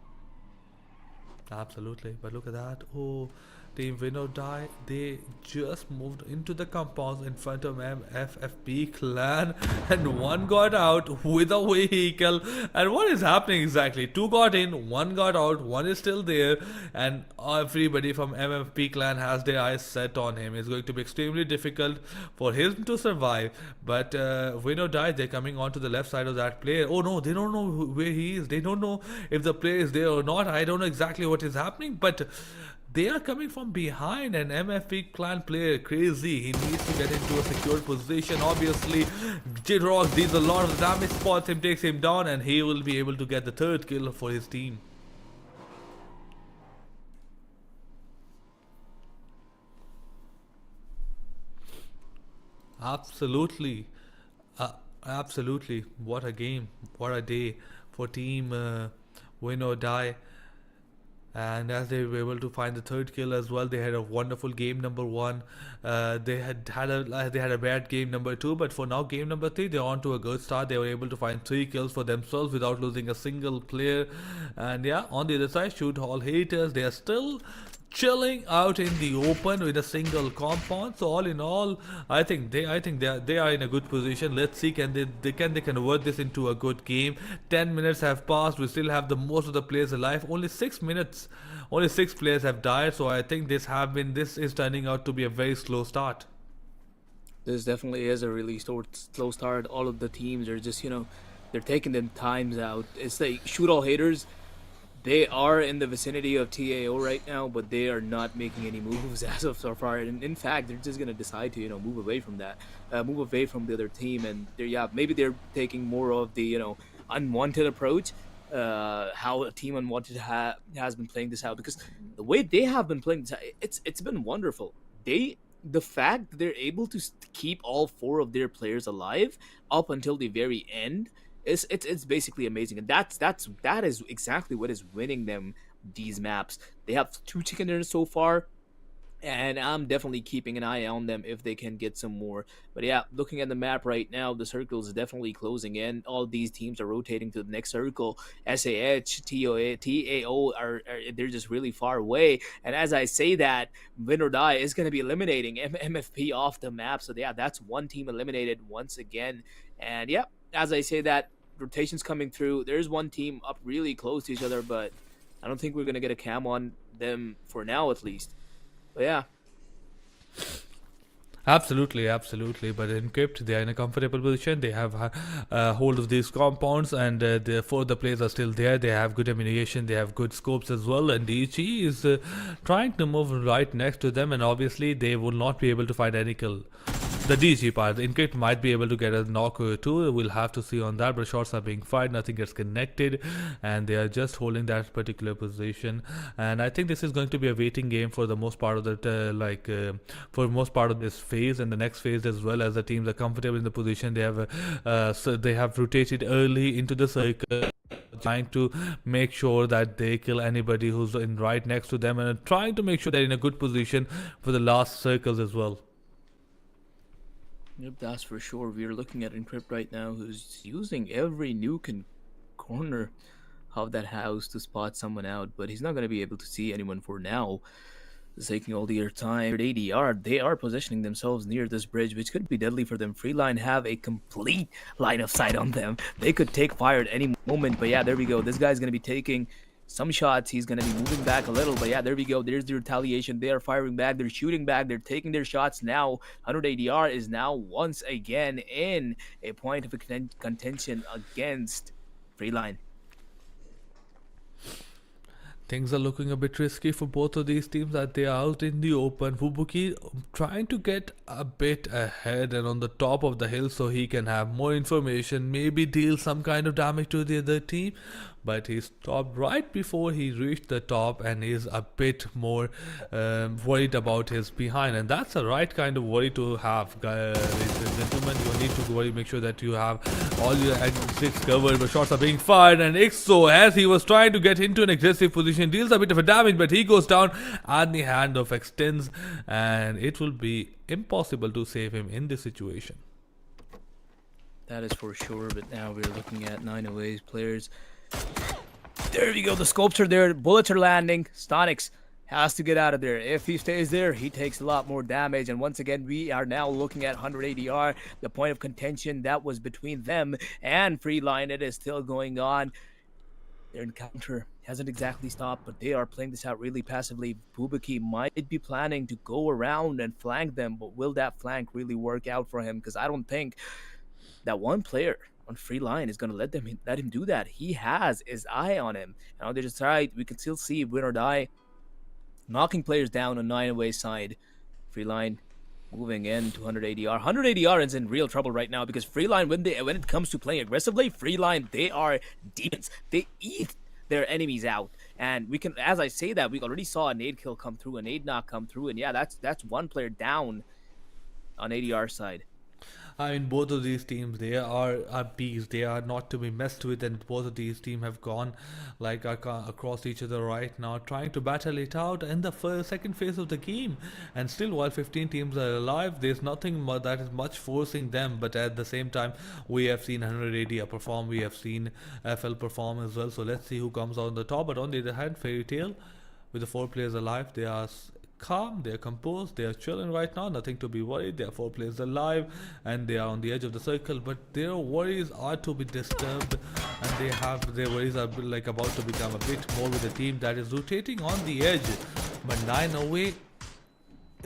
Absolutely, but look at that. Oh, Team Winnow Die, they just moved into the compounds in front of FFP clan, and one got out with a vehicle. And what is happening exactly? Two got in, one got out, one is still there, and everybody from MFP clan has their eyes set on him. It's going to be extremely difficult for him to survive. But Winnow Die, they're coming onto the left side of that player. Oh no, they don't know where he is. They don't know if the player is there or not. I don't know exactly what is happening, but they are coming from behind. An MFP clan player, crazy. He needs to get into a secure position. Obviously, Jidrock deals a lot of damage, spots him, takes him down, and he will be able to get the third kill for his team. Absolutely. Absolutely. What a game. What a day for Team Win or Die. And as they were able to find the third kill as well, they had a wonderful game number one. They had a bad game number two, but for now game number three, they're on to a good start. They were able to find 3 kills for themselves without losing a single player. And yeah, on the other side, Shoot All Haters, they are still chilling out in the open with a single compound. So all in all, I think they are in a good position. Let's see, can they convert this into a good game. 10 minutes have passed. We still have the most of the players alive. Only 6 minutes. Only 6 players have died. So I think this is turning out to be a very slow start. This definitely is a really slow start. All of the teams are just they're taking them times out. It's like Shoot All Haters. They are in the vicinity of TAO right now, but they are not making any moves as of so far. And in fact, they're just gonna decide to move away from that, move away from the other team, and maybe they're taking more of the unwanted approach, how a team Unwanted has been playing this out, because the way they have been playing this out, it's been wonderful. The fact that they're able to keep all 4 of their players alive up until the very end. It's basically amazing, and that is exactly what is winning them these maps. They have 2 chicken dinners so far, and I'm definitely keeping an eye on them if they can get some more. But yeah, looking at the map right now, the circle is definitely closing in. All these teams are rotating to the next circle. SAH, TOA, TAO are they're just really far away. And as I say that, win or die is going to be eliminating MFP off the map. So yeah, that's one team eliminated once again. And yeah, as I say that, rotations coming through. There's one team up really close to each other, but I don't think we're going to get a cam on them for now, at least. But yeah, Absolutely, absolutely. But in Crypt, they are in a comfortable position. They have hold of these compounds, and therefore the players are still there. They have good ammunition. They have good scopes as well. And DG is trying to move right next to them, and obviously they will not be able to find any kill. The DG part, Encrypt might be able to get a knock or two. We'll have to see on that. But shots are being fired. Nothing gets connected, and they are just holding that particular position. And I think this is going to be a waiting game for the most part of the for most part of this phase and the next phase as well. As the teams are comfortable in the position, they have rotated early into the circle, trying to make sure that they kill anybody who's in right next to them, and trying to make sure they're in a good position for the last circles as well. yep, that's for sure. We're looking at Encrypt right now, who's using every nuke and corner of that house to spot someone out, but he's not going to be able to see anyone for now. It's taking all their time. ADR, they are positioning themselves near this bridge, which could be deadly for them. Freeline have a complete line of sight on them. They could take fire at any moment, but yeah, there we go. This guy's going to be taking some shots. He's going to be moving back a little, but yeah, there we go. There's the retaliation. They are firing back. They're shooting back. They're taking their shots now. 100 ADR is now once again in a point of contention against Freeline. Things are looking a bit risky for both of these teams, that they are out in the open. Fubuki trying to get a bit ahead and on the top of the hill so he can have more information, maybe deal some kind of damage to the other team. But he stopped right before he reached the top and is a bit more worried about his behind. And that's the right kind of worry to have, ladies and gentlemen. You need to worry, make sure that you have all your exits covered. But shots are being fired, and Ixo, as he was trying to get into an aggressive position, deals a bit of a damage, but he goes down at the hand of Extends, and it will be impossible to save him in this situation. That is for sure, but now we're looking at 908's players. There we go, the scopes are there, bullets are landing. Stonix has to get out of there. If he stays there, he takes a lot more damage. And once again, we are now looking at 100 ADR. The point of contention that was between them and Freeline, it is still going on. Their encounter hasn't exactly stopped, but they are playing this out really passively. Bubaki might be planning to go around and flank them, but will that flank really work out for him? Because I don't think that one player on Freeline is going to let him do that. He has his eye on him. And on the other side, we can still see win or die knocking players down on 908's side. Freeline moving in to 100 ADR. 100 ADR is in real trouble right now because Freeline, when it comes to playing aggressively, Freeline, they are demons. They eat their enemies out. And we can, as I say that, we already saw a nade kill come through, a nade knock come through, and yeah, that's one player down on ADR side. I mean, both of these teams, they are beasts. They are not to be messed with, and both of these teams have gone like across each other right now, trying to battle it out in the second phase of the game. And still, while 15 teams are alive, there's nothing that is much forcing them. But at the same time, we have seen 100 AD perform, we have seen FL perform as well. So let's see who comes out on the top. But on the other hand, Fairy Tail, with the 4 players alive, they are calm, they are composed, they are chilling right now, nothing to be worried. There are 4 players alive and they are on the edge of the circle, but their worries are to be disturbed, and their worries are like about to become a bit more with the team that is rotating on the edge. But 908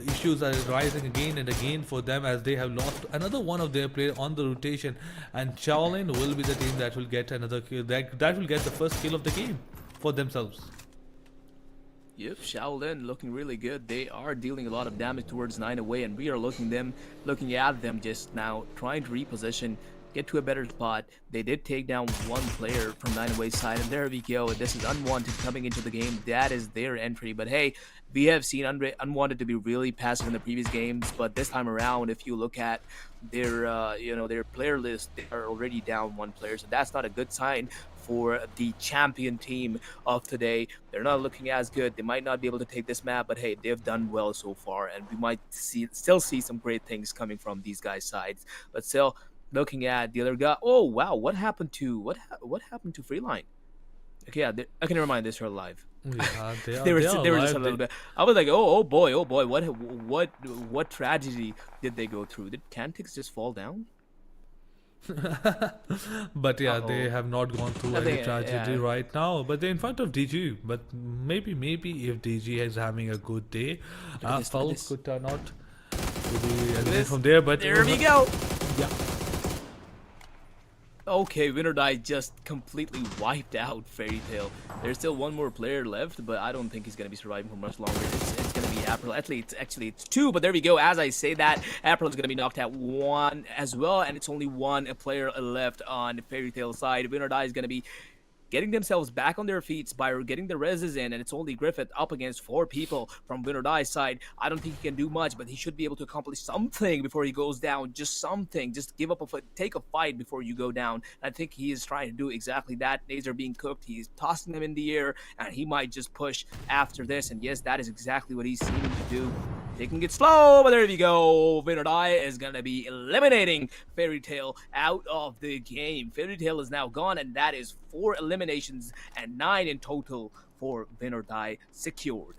issues are rising again and again for them, as they have lost another one of their players on the rotation, and Shaolin will be the team that will get another kill, that will get the first kill of the game for themselves. Yep, Shaolin looking really good. They are dealing a lot of damage towards 908, and we are looking at them just now, trying to reposition, get to a better spot. They did take down one player from 908's side, and there we go. This is Unwanted coming into the game. That is their entry. But hey, we have seen Unwanted to be really passive in the previous games, but this time around, if you look at their their player list, they are already down one player, so that's not a good sign for the champion team of today. They're not looking as good. They might not be able to take this map, but hey, they've done well so far, and we might still see some great things coming from these guys' sides. But still, looking at the other guy. Oh wow, what happened to what happened to Freeline? Okay, yeah, okay, never mind. This are live. Yeah, They were they are just a live. little bit. I was like, oh boy, what tragedy did they go through? Did Cantix just fall down? But yeah, Uh-oh. they have not gone through I any think, tragedy yeah. right now. But they're in front of DG. But maybe if DG is having a good day, Look at this, look at Asphalt this. could turn out to be anything this. from there. But There we go. Yeah. Okay, Winter Die just completely wiped out Fairy Tail. There's still one more player left, but I don't think he's gonna be surviving for much longer. It's gonna be April. Actually, it's two, but there we go. As I say that, April's gonna be knocked out one as well, and it's only one player left on the Fairy Tail side. Winter Die is gonna be getting themselves back on their feet by getting the reses in, and it's only Griffith up against 4 people from Winter Die's side. I don't think he can do much, but he should be able to accomplish something before he goes down. Just something. Just give up take a fight before you go down. I think he is trying to do exactly that. Nades are being cooked. He's tossing them in the air, and he might just push after this. And yes, that is exactly what he's seeming to do. Taking it slow, but there you go. Winter Die is going to be eliminating Fairy Tail out of the game. Fairy Tail is now gone, and that is 4 eliminations and 9 in total for Winter Die secured.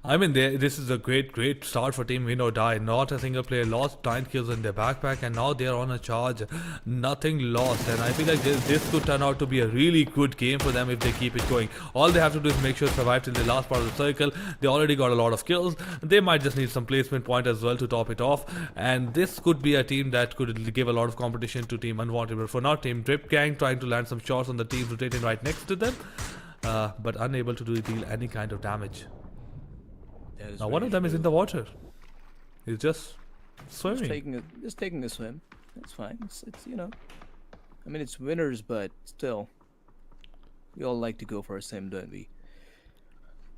I mean, this is a great start for Team Win or Die. Not a single player lost, 9 kills in their backpack, and now they're on a charge. Nothing lost, and I feel like this could turn out to be a really good game for them if they keep it going. All they have to do is make sure to survive till the last part of the circle. They already got a lot of kills. They might just need some placement point as well to top it off, and this could be a team that could give a lot of competition to Team Unwanted. But for now, Team Drip Gang trying to land some shots on the teams rotating right next to them, but unable to deal any kind of damage. Now one of them is in the water. He's just swimming. Just taking a swim. That's fine. It's you know, I mean it's winners, but still, we all like to go for a swim, don't we?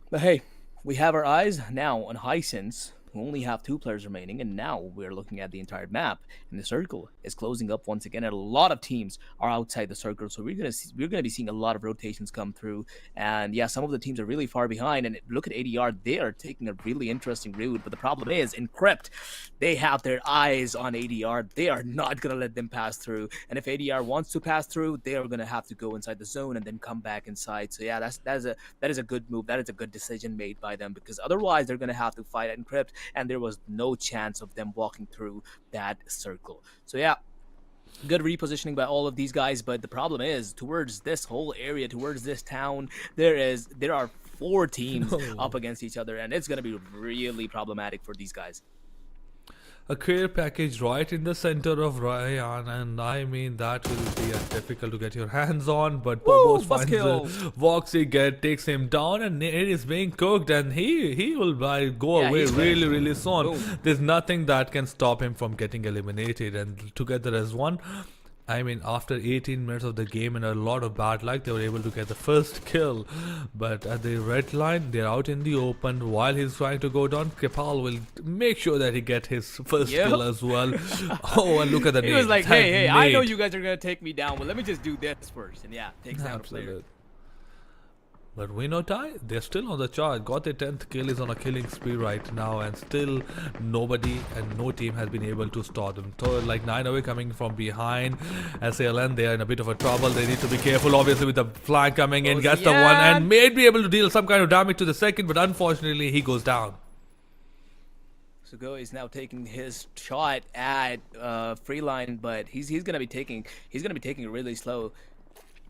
But hey, we have our eyes now on Hisense. We only have 2 players remaining, and now we're looking at the entire map, and the circle is closing up once again, and a lot of teams are outside the circle, so we're gonna be seeing a lot of rotations come through. And yeah, some of the teams are really far behind, and look at ADR, they are taking a really interesting route, but the problem is Encrypt, they have their eyes on ADR. They are not gonna let them pass through, and if ADR wants to pass through, they are gonna have to go inside the zone and then come back inside. So yeah, that is a good move. That is a good decision made by them, because otherwise they're gonna have to fight Encrypt, and there was no chance of them walking through that circle. So yeah, good repositioning by all of these guys, but the problem is towards this whole area, towards this town, there are 4 teams up against each other, and it's going to be really problematic for these guys. A care package right in the center of Ryan, and I mean that will be difficult to get your hands on, but Bobos finds Voxy, takes him down, and it is being cooked, and he will go away really soon. Boom. There's nothing that can stop him from getting eliminated, and together as one. I mean, after 18 minutes of the game and a lot of bad luck, they were able to get the first kill. But at the red line, they're out in the open. While he's trying to go down, Kripal will make sure that he gets his first kill as well. Oh, and look at the nade. He was like, hey, I know you guys are going to take me down, but let me just do this first. And yeah, takes down a player. But Win or Die, they're still on the charge. Got their 10th kill, is on a killing spree right now, and still nobody and no team has been able to stop them. So like 9 away coming from behind. SALN, they are in a bit of a trouble. They need to be careful, obviously, with the flank coming in. Gets the one and may be able to deal some kind of damage to the second, but unfortunately he goes down. Sugo is now taking his shot at Freeline, but he's gonna be taking it really slow.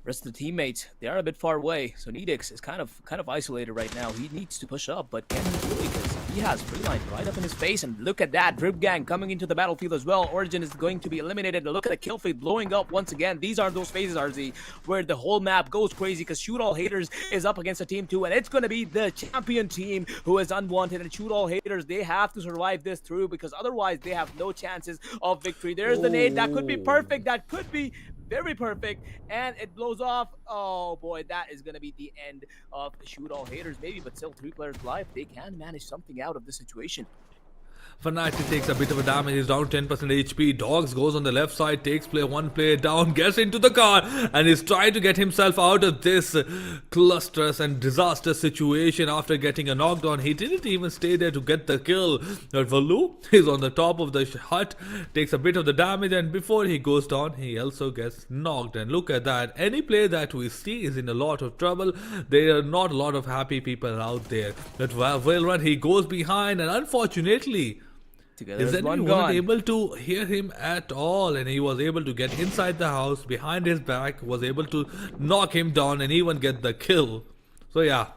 Rest of the teammates, they are a bit far away, so Nidix is kind of isolated right now. He needs to push up, but can he do it? Because he has Freeline right up in his face, and look at that, Drip Gang coming into the battlefield as well. Origin is going to be eliminated. Look at the kill feed blowing up once again. These are those phases, RZ, where the whole map goes crazy because Shoot All Haters is up against a team 2, and it's going to be the champion team who is Unwanted, and Shoot All Haters, they have to survive this through because otherwise they have no chances of victory. There's the nade. That could be perfect. That could be very perfect, and it blows off. Oh boy, that is gonna be the end of Shoot All Haters, maybe, but still 3 players alive. They can manage something out of the situation. Fnatic takes a bit of a damage, he's down 10% HP. Dogs goes on the left side, takes one player down, gets into the car, and is trying to get himself out of this clusterous and disastrous situation after getting a knockdown. He didn't even stay there to get the kill. But Valu is on the top of the hut, takes a bit of the damage, and before he goes down, he also gets knocked. And look at that. Any player that we see is in a lot of trouble. There are not a lot of happy people out there. But Valrun, he goes behind, and unfortunately, Together is as that one he gone. wasn't able to hear him at all, and he was able to get inside the house behind his back, was able to knock him down and even get the kill. So yeah,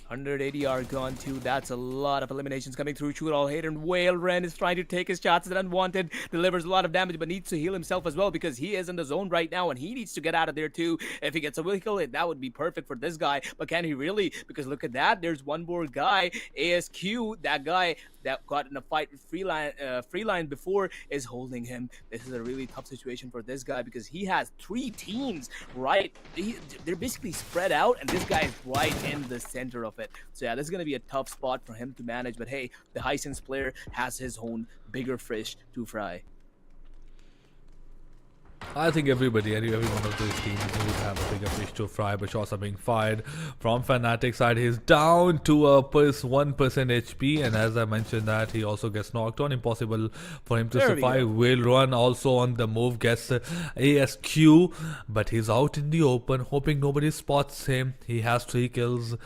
180 are gone too. That's a lot of eliminations coming through. Shoot all hate, and Whale is trying to take his shots at unwanted. Delivers a lot of damage, but needs to heal himself as well because he is in the zone right now and he needs to get out of there too. If he gets a vehicle, that would be perfect for this guy. But can he really? Because look at that. There's one more guy, ASQ, that guy that got in a fight with Freeline before is holding him. This is a really tough situation for this guy because he has 3 teams, right? They're basically spread out, and this guy is right in the center of it. So yeah, this is going to be a tough spot for him to manage, but hey, the Hisense player has his own bigger fish to fry. I think every one of those teams would have a bigger fish to fry, but shots are being fired from Fnatic side. He's down to a 1% HP, and as I mentioned that, he also gets knocked on. Impossible for him to survive. Will Run also on the move, gets ASQ, but he's out in the open, hoping nobody spots him. He has 3 kills.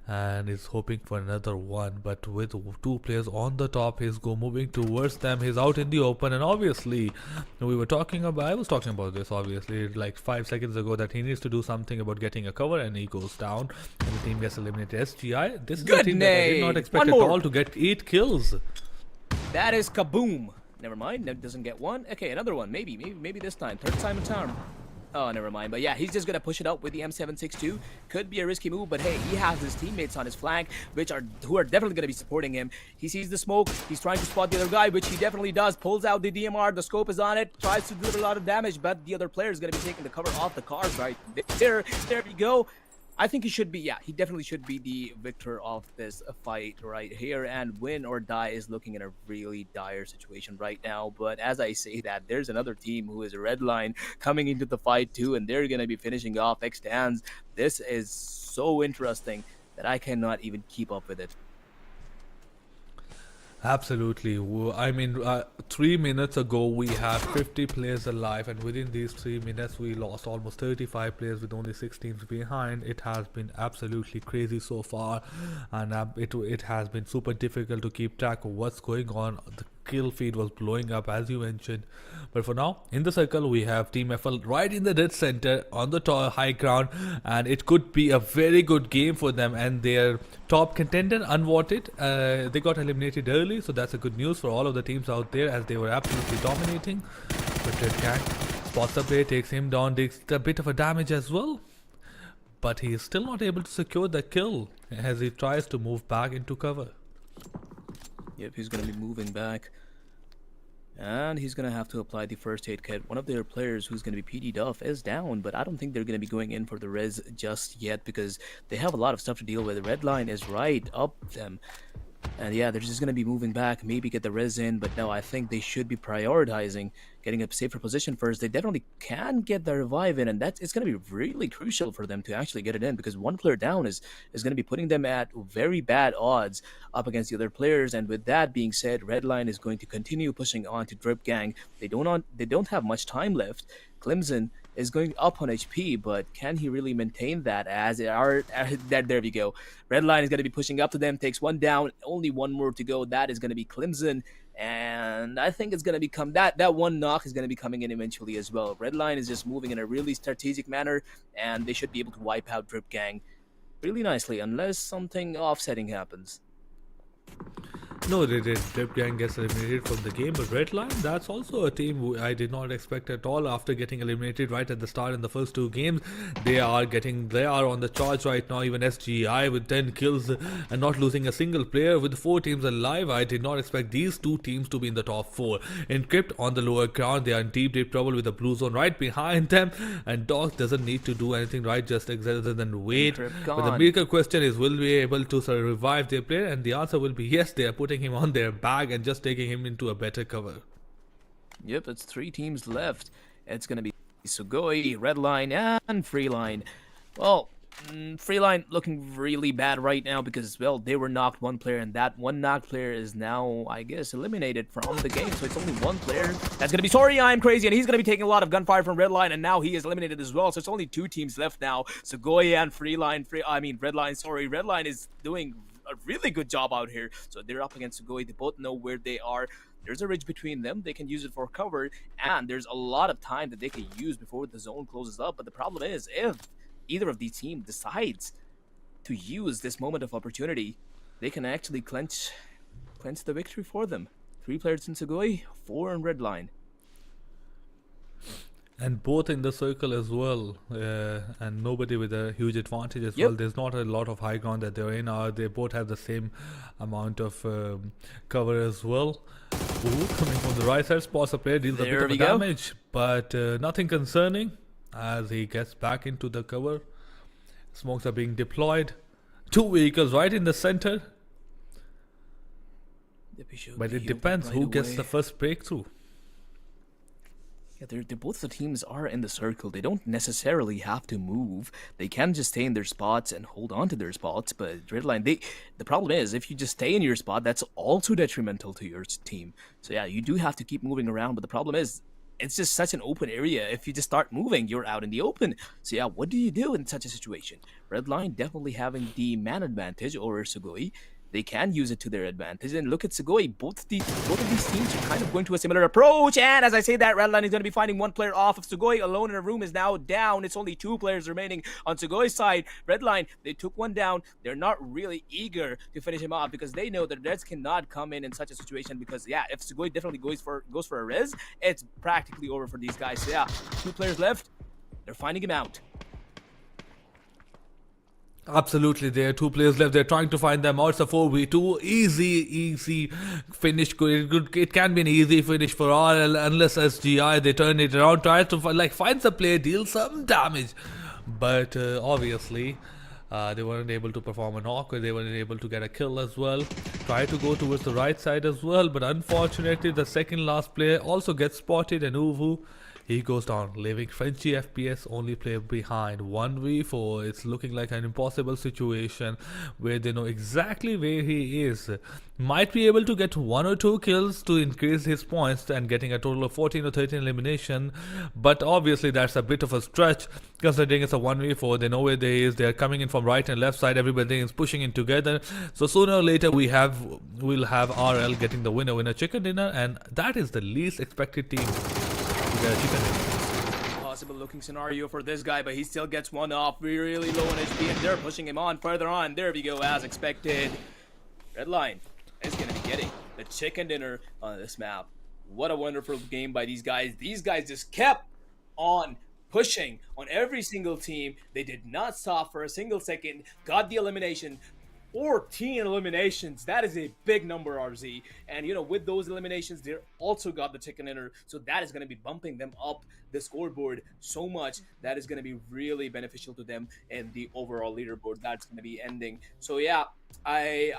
And is hoping for another one, but with 2 players on the top, he's moving towards them. He's out in the open, and obviously I was talking about this obviously like 5 seconds ago, that he needs to do something about getting a cover, and he goes down and the team gets eliminated. SGI, this is a team that I did not expect at all to get 8 kills. That is kaboom. Never mind, that doesn't get one. Okay, another one, maybe this time, 3rd time in charm. Oh, never mind. But yeah, he's just going to push it up with the M762. Could be a risky move, but hey, he has his teammates on his flank, who are definitely going to be supporting him. He sees the smoke. He's trying to spot the other guy, which he definitely does. Pulls out the DMR. The scope is on it. Tries to deliver a lot of damage, but the other player is going to be taking the cover off the cars right there. There we go. I think he should be, yeah, he definitely should be the victor of this fight right here, and win or die is looking in a really dire situation right now. But as I say that, there's another team who is Redline coming into the fight too, and they're going to be finishing off X-Stands. This is so interesting that I cannot even keep up with it. Absolutely. I mean, 3 minutes ago we had 50 players alive, and within these 3 minutes we lost almost 35 players with only 6 teams behind. It has been absolutely crazy so far, and it has been super difficult to keep track of what's going on. The kill feed was blowing up, as you mentioned, but for now in the circle we have Team FL right in the dead center on the high ground, and it could be a very good game for them. And their top contender, Unwanted, they got eliminated early, so that's a good news for all of the teams out there, as they were absolutely dominating. But Red Gang spots the play, takes him down, takes a bit of a damage as well, but he is still not able to secure the kill as he tries to move back into cover. Yep, he's going to be moving back. And he's going to have to apply the first aid kit. One of their players who's going to be PD'd off is down, but I don't think they're going to be going in for the res just yet because they have a lot of stuff to deal with. The red line is right up them. And yeah, they're just going to be moving back, maybe get the res in, but no, I think they should be prioritizing getting a safer position first. They definitely can get the revive in, and it's going to be really crucial for them to actually get it in, because one player down is going to be putting them at very bad odds up against the other players. And with that being said, Redline is going to continue pushing on to Drip Gang. They don't have much time left. Clemson is going up on HP, but can he really maintain that? There we go. Redline is going to be pushing up to them, takes one down, only one more to go. That is going to be Clemson, and I think it's going to become that one knock is going to be coming in eventually as well. Redline is just moving in a really strategic manner, and they should be able to wipe out Drip Gang really nicely, unless something offsetting happens. No, they did. Drip Gang gets eliminated from the game, but Redline, that's also a team who I did not expect at all after getting eliminated right at the start in the first 2 games. They are on the charge right now. Even SGI with 10 kills and not losing a single player with 4 teams alive. I did not expect these 2 teams to be in the top 4. Encrypt on the lower ground, they are in deep trouble with the blue zone right behind them, and Dogs doesn't need to do anything right, just other than wait. But the bigger question is, will we be able to revive their player? And the answer will be yes. They are putting putting him on their back and just taking him into a better cover. Yep, it's 3 teams left. It's gonna be Sugoi, Redline, and Freeline. Well, Freeline looking really bad right now because, well, they were knocked 1 player, and that 1 knocked player is now, I guess, eliminated from the game. So it's only 1 player. That's gonna be Sorry, I'm Crazy, and he's gonna be taking a lot of gunfire from Redline, and now he is eliminated as well. So it's only 2 teams left now. Sugoi and Freeline. Redline. Sorry, Redline is doing a really good job out here. So they're up against Sugoi. They both know where they are. There's a ridge between them. They can use it for cover, and there's a lot of time that they can use before the zone closes up. But the problem is, if either of these teams decides to use this moment of opportunity, they can actually clinch the victory for them. 3 players in Sugoi, 4 in Redline. And both in the circle as well, and nobody with a huge advantage as well. There's not a lot of high ground that they're in. They both have the same amount of cover as well. Ooh, coming from the right side, spots a player, deals a bit of damage, but nothing concerning as he gets back into the cover. Smokes are being deployed. 2 vehicles right in the center. But it depends who gets the first breakthrough. Yeah, both the teams are in the circle. They don't necessarily have to move. They can just stay in their spots and hold on to their spots. But Redline, the problem is, if you just stay in your spot, that's also detrimental to your team. So yeah, you do have to keep moving around. But the problem is, it's just such an open area. If you just start moving, you're out in the open. So yeah, what do you do in such a situation? Redline definitely having the man advantage over Sugoi. They can use it to their advantage. And look at Sugoi. Both of these teams are kind of going to a similar approach. And as I say that, Redline is going to be finding 1 player off of Sugoi. Alone in a room is now down. It's only 2 players remaining on Sugoi's side. Redline, they took 1 down. They're not really eager to finish him off because they know that Reds cannot come in such a situation because, yeah, if Sugoi definitely goes for a res, it's practically over for these guys. So, yeah, 2 players left. They're finding him out. Absolutely, there are 2 players left. They're trying to find them out. It's a 4v2. Easy finish. It can be an easy finish for all unless SGI, they turn it around, try to find the player, deal some damage. But obviously, they weren't able to perform a knock, or they weren't able to get a kill as well. Try to go towards the right side as well, but unfortunately, the second last player also gets spotted, and Uvu, he goes down, leaving Frenchy FPS only player behind. 1v4. It's looking like an impossible situation where they know exactly where he is. Might be able to get 1 or 2 kills to increase his points and getting a total of 14 or 13 elimination. But obviously that's a bit of a stretch considering it's a 1v4. They know where they is. They're coming in from right and left side. Everybody is pushing in together. So sooner or later we'll have RL getting the winner chicken dinner, and that is the least expected team. Possible looking scenario for this guy, but he still gets 1 off, really low on HP, and they're pushing him on further on. There we go, as expected. Redline is going to be getting the chicken dinner on this map. What a wonderful game by these guys. These guys just kept on pushing on every single team. They did not stop for a single second, got the elimination. 14 eliminations. That is a big number, RZ. And, you know, with those eliminations, they also got the chicken dinner. So that is going to be bumping them up the scoreboard so much. That is going to be really beneficial to them and the overall leaderboard. That's going to be ending. So, yeah, I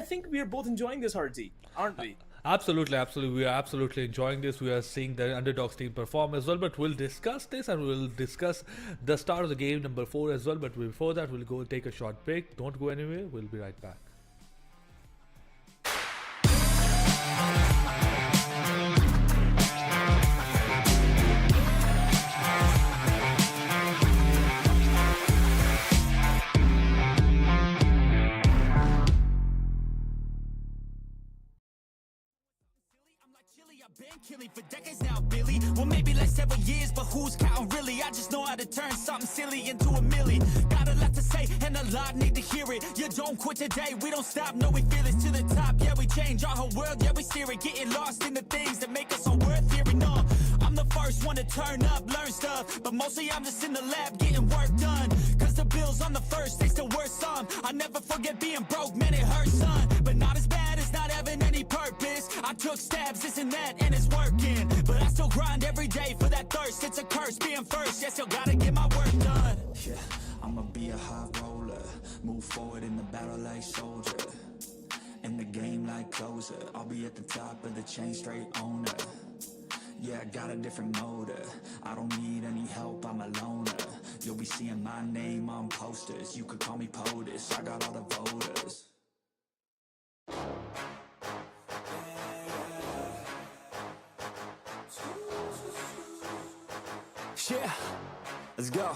think we are both enjoying this, RZ, aren't we? Absolutely. We are absolutely enjoying this. We are seeing the underdogs team perform as well, but we'll discuss this and we'll discuss the start of the game number 4 as well. But before that, we'll go take a short break. Don't go anywhere. We'll be right back. Been killing for decades now, Billy. Well, maybe like several years, but who's counting really? I just know how to turn something silly into a milli. Got a lot to say, and a lot need to hear it. You don't quit today, we don't stop. No, we feel it to the top. Yeah, we change our whole world. Yeah, we steer it. Getting lost in the things that make us all worth hearing. No, I'm the first one to turn up, learn stuff. But mostly I'm just in the lab getting work done. Cause the bills on the first, they still worth some. I never forget being broke, man, it hurts, son. But not as bad as not having any purpose. I took stabs, this and that, and it's working. But I still grind every day for that thirst. It's a curse being first, yeah, still gotta get my work done. Yeah, I'ma be a high roller, move forward in the battle like soldier. in the game like closer. I'll be at the top of the chain, straight owner. Yeah, I got a different motive. I don't need any help, I'm a loner. You'll be seeing my name on posters. You could call me POTUS, I got all the voters. Yeah, let's go.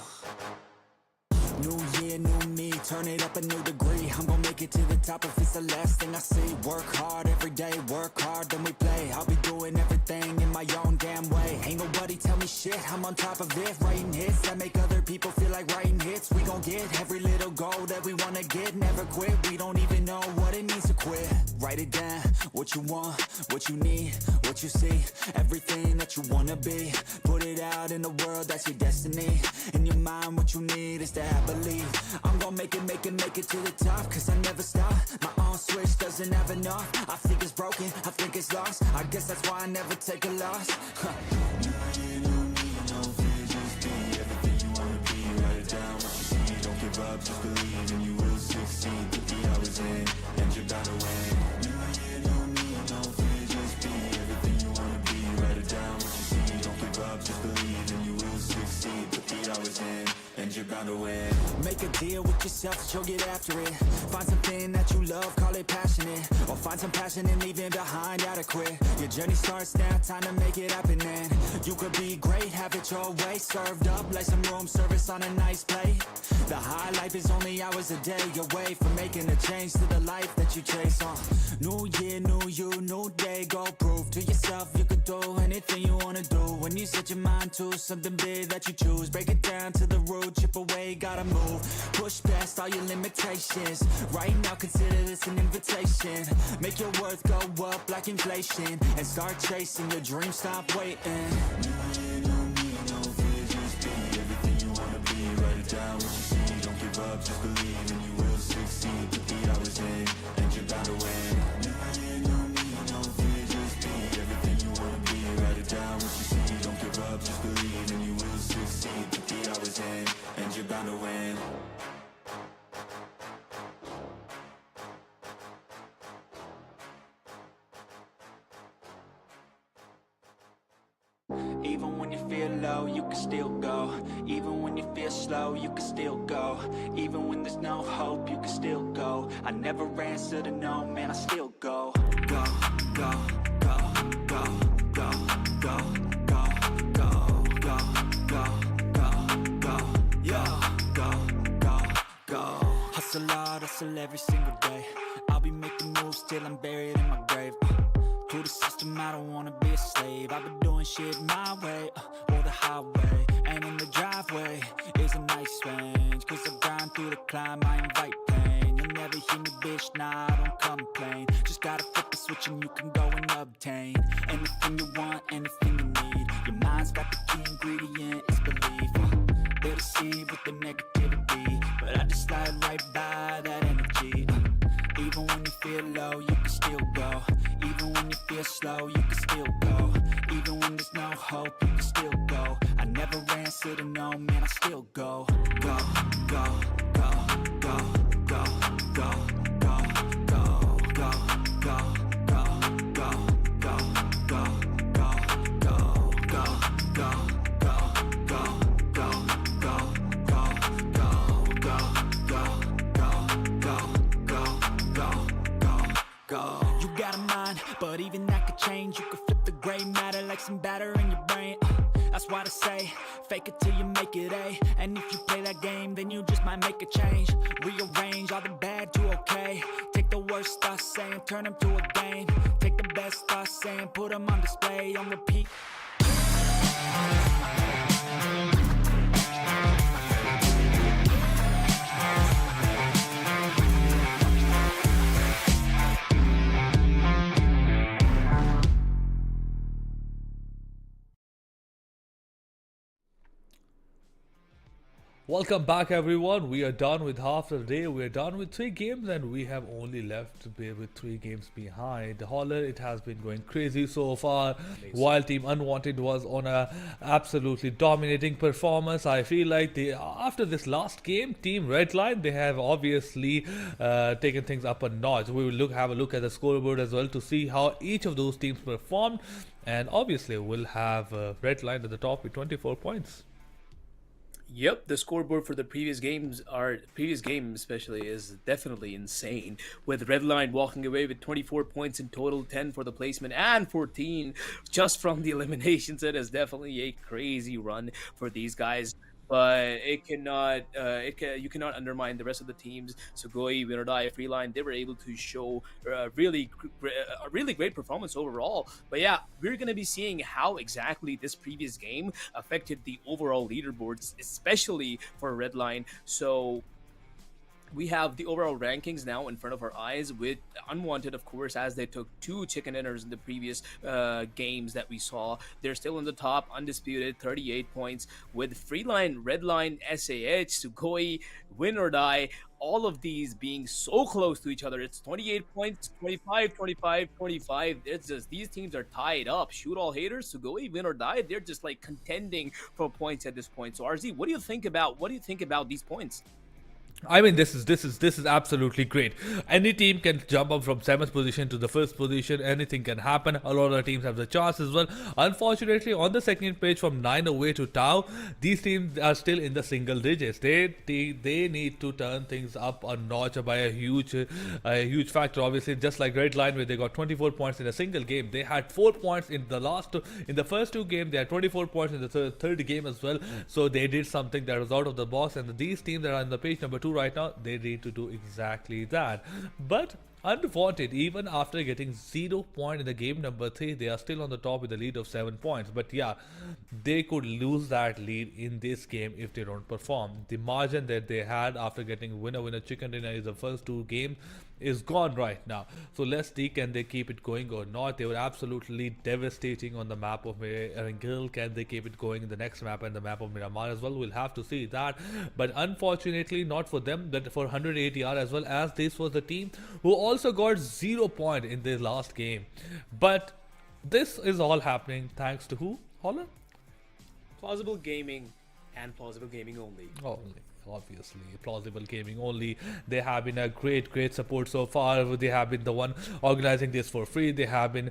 New year, new me, turn it up a new degree. I'm gonna make it to the top if it's the last thing I see. Work hard every day, work hard, then we play. I'll be doing everything in my own damn way. Ain't nobody tell me shit, I'm on top of it. Writing hits that make other people feel like writing hits. We gon' get every little goal that we wanna get. Never quit, we don't even know what it means to quit. Write it down, what you want, what you need, what you see. Everything that you wanna be. Put it out in the world, that's your destiny. In your mind, what you need is to have believe. I'm gonna make it to the top, cause I never stop. My own switch doesn't have enough. I think it's broken, I think it's lost. I guess that's why I never take a loss. New year, new me, no fear, just be everything you wanna be. Write it down, what you see, don't give up, just believe and you will succeed. Put the hours in, and you're bound to win. New year, new me, no fear, just be everything you wanna be. Write it down, what you see, don't give up, just believe and you will succeed. Put the hours in, and you're bound to win. Make a deal with yourself that you'll get after it. Find something that you love, call it passionate. Or find some passion in leaving behind adequate. Your journey starts now, time to make it happen then. You could be great, have it your way. Served up like some room service on a nice plate. The high life is only hours a day away from making a change to the life that you chase on. New year, new you, new day. Go prove to yourself you could do anything you wanna do. When you set your mind to something big that you choose, break it down to the root, chip away, gotta move. Push past all your limitations. Right now consider this an invitation. Make your worth go up like inflation. And start chasing your dreams, stop waiting. New year, new me, no fear, just be everything you wanna be. Write it down, what you see, don't give up, just believe and you will succeed. Put the hours in, and you're bound to win. New year, new me, no fear, just be everything you wanna be. Write it down, what you see, don't give up, just believe and you will succeed. Put the hours in, and you're bound to win. Even when you feel low, you can still go. Even when you feel slow, you can still go. Even when there's no hope, you can still go. I never answer to no, man, I still go. Go, go, go, go, go, go, go, go, go, go, go, go, yo, go, go, go. Hustle hard, hustle every single day. I'll be making moves till I'm buried in my grave. To the system, I don't wanna be a slave. I've been doing shit my way, or the highway. And in the driveway is a nice range. Cause I grind through the climb, I invite pain. You'll never hear me, bitch, nah, I don't complain. Just gotta flip the switch and you can go and obtain anything you want, anything you need. Your mind's got the key ingredient, it's belief. They'll deceive with the negativity, but I just slide right by that energy. Even when you feel low, you can still go. Even when you feel slow, you can still go. Even when there's no hope, you can still go. I never answer to no, man, I still go. Go, go, go, go, go, go, go, go, go, go, go, go, go, go, go, go, go, go, go, go. You got a mind, but even that could change. You could flip the gray matter like some batter in your brain. That's why I say, fake it till you make it A. And if you play that game, then you just might make a change. Rearrange all the bad to okay. Take the worst thoughts saying, turn them to a game. Take the best thoughts saying, put them on display, on repeat. Welcome back, everyone. We are done with half the day. We are done with 3 games, and we have only left to be with 3 games behind. Holler, it has been going crazy so far. While Team Unwanted was on a absolutely dominating performance, I feel like after this last game, Team Redline, they have obviously taken things up a notch. We will have a look at the scoreboard as well to see how each of those teams performed, and obviously we'll have Redline at the top with 24 points. Yep, the scoreboard for the previous game especially is definitely insane. With Redline walking away with 24 points in total, 10 for the placement and 14 just from the eliminations. It is definitely a crazy run for these guys. But you cannot undermine the rest of the teams. Sugoi, Winodai, Freeline, they were able to show a really great performance overall. But yeah, we're going to be seeing how exactly this previous game affected the overall leaderboards, especially for Redline. So we have the overall rankings now in front of our eyes, with Unwanted, of course, as they took 2 chicken dinners in the previous games that we saw. They're still in the top, undisputed, 38 points, with Freeline, Redline, SAH, Sugoi, Win or Die, all of these being so close to each other. It's 28 points, 25, 25, 25. It's just, these teams are tied up. Shoot all haters, Sugoi, Win or Die, they're just like contending for points at this point. So RZ, what do you think about these points? I mean, this is absolutely great. Any team can jump up from 7th position to the 1st position. Anything can happen. A lot of teams have the chance as well. Unfortunately, on the second page from 9 away to Tau, these teams are still in the single digits. They need to turn things up a notch by a huge factor. Obviously, just like Redline, where they got 24 points in a single game, they had 4 points in the first 2 games. They had 24 points in the third game as well. So they did something that was out of the box. And these teams that are on the page number 2 right now, they need to do exactly that. But Unwanted, even after getting 0 point in the game number 3, they are still on the top with a lead of 7 points. But yeah, they could lose that lead in this game if they don't perform. The margin that they had after getting winner chicken dinner in the first 2 games is gone right now. So let's see, can they keep it going or not? They were absolutely devastating on the map of Erangel. Can they keep it going in the next map and the map of Miramar as well? We'll have to see that. But unfortunately, not for them, but for 180R as well, as this was the team who also got 0 point in their last game. But this is all happening thanks to who? Holler? PlausibleGaming and PlausibleGaming only. Obviously, PlausibleGaming only. They have been a great support so far. They have been the one organizing this for free. They have been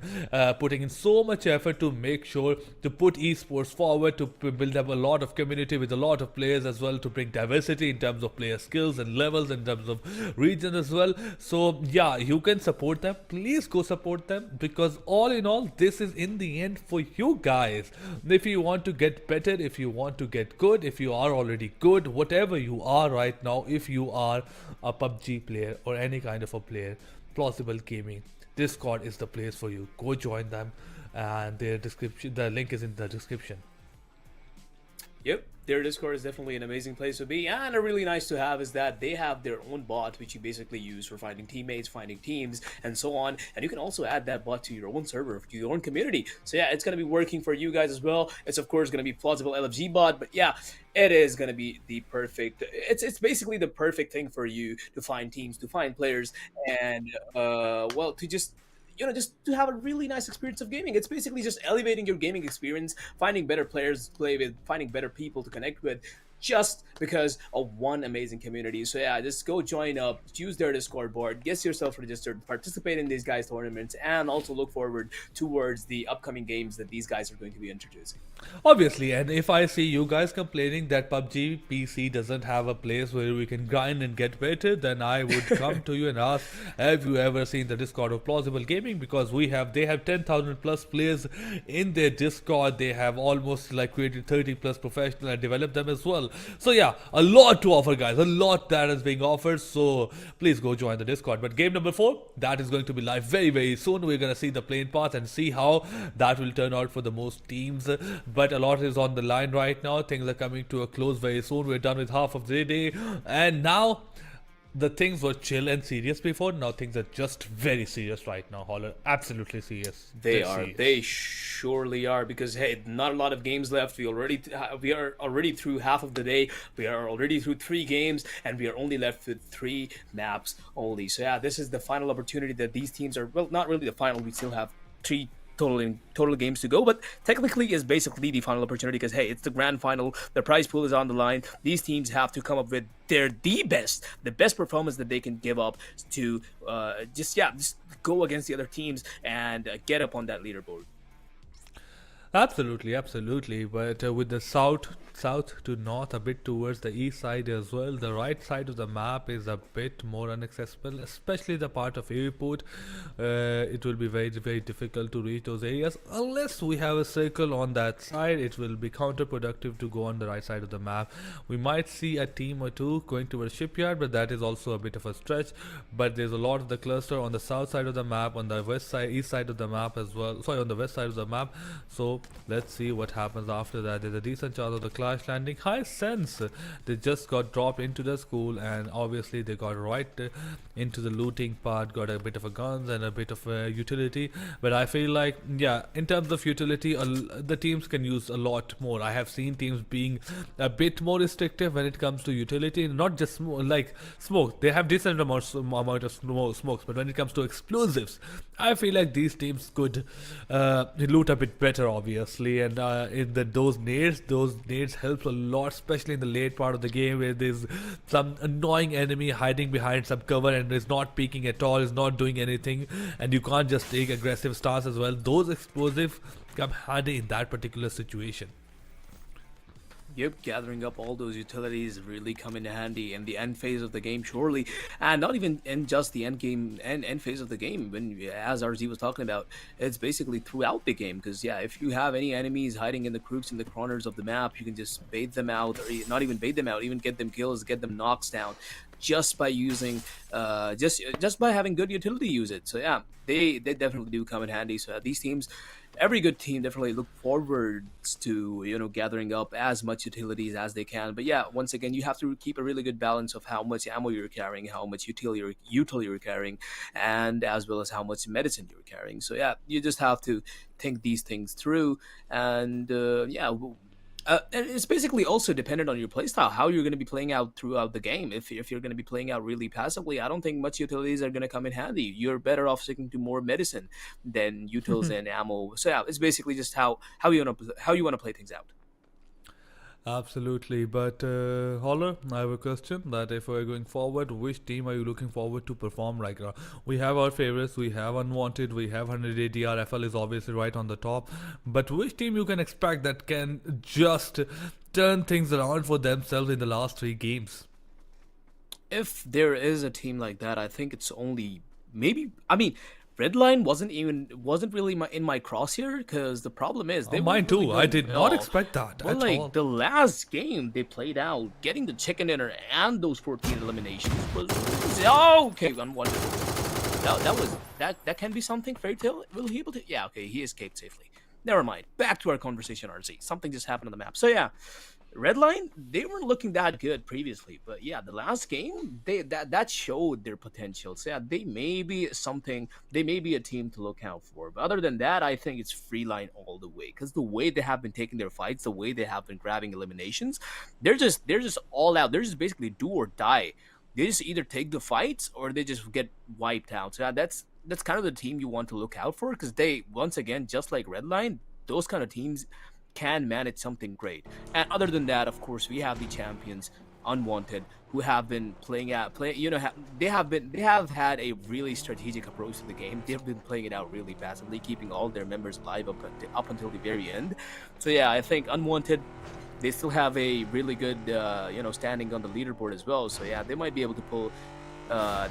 putting in so much effort to make sure to put esports forward, to build up a lot of community with a lot of players as well, to bring diversity in terms of player skills and levels, in terms of regions as well. So yeah, you can support them. Please go support them, because all in all, this is in the end for you guys. If you want to get better, if you want to get good, if you are already good, whatever you are right now, if you are a PUBG player or any kind of a player, PlausibleGaming Discord is the place for you. Go join them, and the link is in the description. Yep, their Discord is definitely an amazing place to be, and a really nice to have is that they have their own bot, which you basically use for finding teammates, finding teams, and so on. And you can also add that bot to your own server, to your own community. So yeah, it's going to be working for you guys as well. It's of course going to be Plausible LFG bot, but yeah, it is going to be the perfect, it's basically the perfect thing for you to find teams, to find players, and well, to just to have a really nice experience of gaming. It's basically just elevating your gaming experience, finding better players to play with, finding better people to connect with, just because of one amazing community. So yeah, just go join up, use their Discord board, get yourself registered, participate in these guys' tournaments, and also look forward towards the upcoming games that these guys are going to be introducing. Obviously, and if I see you guys complaining that PUBG PC doesn't have a place where we can grind and get better, then I would come to you and ask, have you ever seen the Discord of PlausibleGaming? Because they have 10,000 plus players in their Discord. They have almost like created 30 plus professional and developed them as well. So yeah, a lot to offer, guys, a lot that is being offered. So please go join the Discord. But game number 4, that is going to be live very soon. We're going to see the playing path and see how that will turn out for the most teams. But a lot is on the line right now. Things are coming to a close very soon. We're done with half of the day, and now the things were chill and serious before. Now things are just very serious right now, Holler. Absolutely serious. They Very are. serious. They surely are. Because hey, not a lot of games left. We are already through half of the day. We are already through 3 games, and we are only left with 3 maps only. So yeah, this is the final opportunity that these teams are. Well, not really the final. We still have 3 total games to go, but technically is basically the final opportunity because hey, it's the grand final. The prize pool is on the line. These teams have to come up with the best performance that they can give up to just go against the other teams and get up on that leaderboard. Absolutely, absolutely. But with the south to north, a bit towards the east side as well, the right side of the map is a bit more inaccessible, especially the part of airport. It will be very, very difficult to reach those areas unless we have a circle on that side. It will be counterproductive to go on the right side of the map. We might see a team or two going towards shipyard, but that is also a bit of a stretch. But there's a lot of the cluster on the south side of the map, on the east side of the map as well. Sorry, on the west side of the map. So let's see what happens after that. There's a decent chance of the clash landing. High sense they just got dropped into the school, and obviously they got right into the looting part, got a bit of a guns and a bit of a utility. But I feel like, yeah, in terms of utility, the teams can use a lot more. I have seen teams being a bit more restrictive when it comes to utility, not just smoke. They have decent amount of smokes, but when it comes to explosives, I feel like these teams could loot a bit better, obviously. And those nades helps a lot, especially in the late part of the game where there's some annoying enemy hiding behind some cover and is not peeking at all, is not doing anything, and you can't just take aggressive stance as well. Those explosives come handy in that particular situation. Yep, gathering up all those utilities really come in handy in the end phase of the game, surely, and not even in just the end phase of the game. When, as RZ was talking about, it's basically throughout the game. Because yeah, if you have any enemies hiding in the crooks in the corners of the map, you can just bait them out, or not even bait them out, even get them kills, get them knocks down, just by using, just by having good utility use it. So yeah, they definitely do come in handy. So these teams. Every good team definitely look forward to gathering up as much utilities as they can. But yeah, once again, you have to keep a really good balance of how much ammo you're carrying, how much utility you're carrying, and as well as how much medicine you're carrying. So yeah, you just have to think these things through, and and it's basically also dependent on your playstyle, how you're going to be playing out throughout the game. If you're going to be playing out really passively, I don't think much utilities are going to come in handy. You're better off sticking to more medicine than utils and ammo. So yeah, it's basically just how you want to play things out. Absolutely, but Holler, I have a question that if we're going forward, which team are you looking forward to perform right now? We have our favorites, we have Unwanted, we have 100 ADR, FL is obviously right on the top, but which team you can expect that can just turn things around for themselves in the last 3 games? If there is a team like that, I think it's only Redline wasn't really in my crosshair because the problem is they mine too. I did not expect that but at all. The last game they played out, getting the chicken dinner and those 14 eliminations was okay. Unwanted. That can be something. Fairy Tail, will he able to? Yeah, okay, he escaped safely. Never mind. Back to our conversation, RZ. Something just happened on the map. So yeah. Redline, they weren't looking that good previously, but yeah, the last game that showed their potential. So yeah, they may be a team to look out for. But other than that, I think it's Freeline all the way, because the way they have been taking their fights, the way they have been grabbing eliminations, they're just all out. They're just basically do or die. They just either take the fights or they just get wiped out. So yeah, that's kind of the team you want to look out for, because they, once again, just like Redline, those kind of teams can manage something great. And other than that, of course, we have the champions, Unwanted, who have been they have had a really strategic approach to the game. They've been playing it out really passively, keeping all their members alive up until the very end. So yeah, I think Unwanted, they still have a really good standing on the leaderboard as well. So yeah, they might be able to pull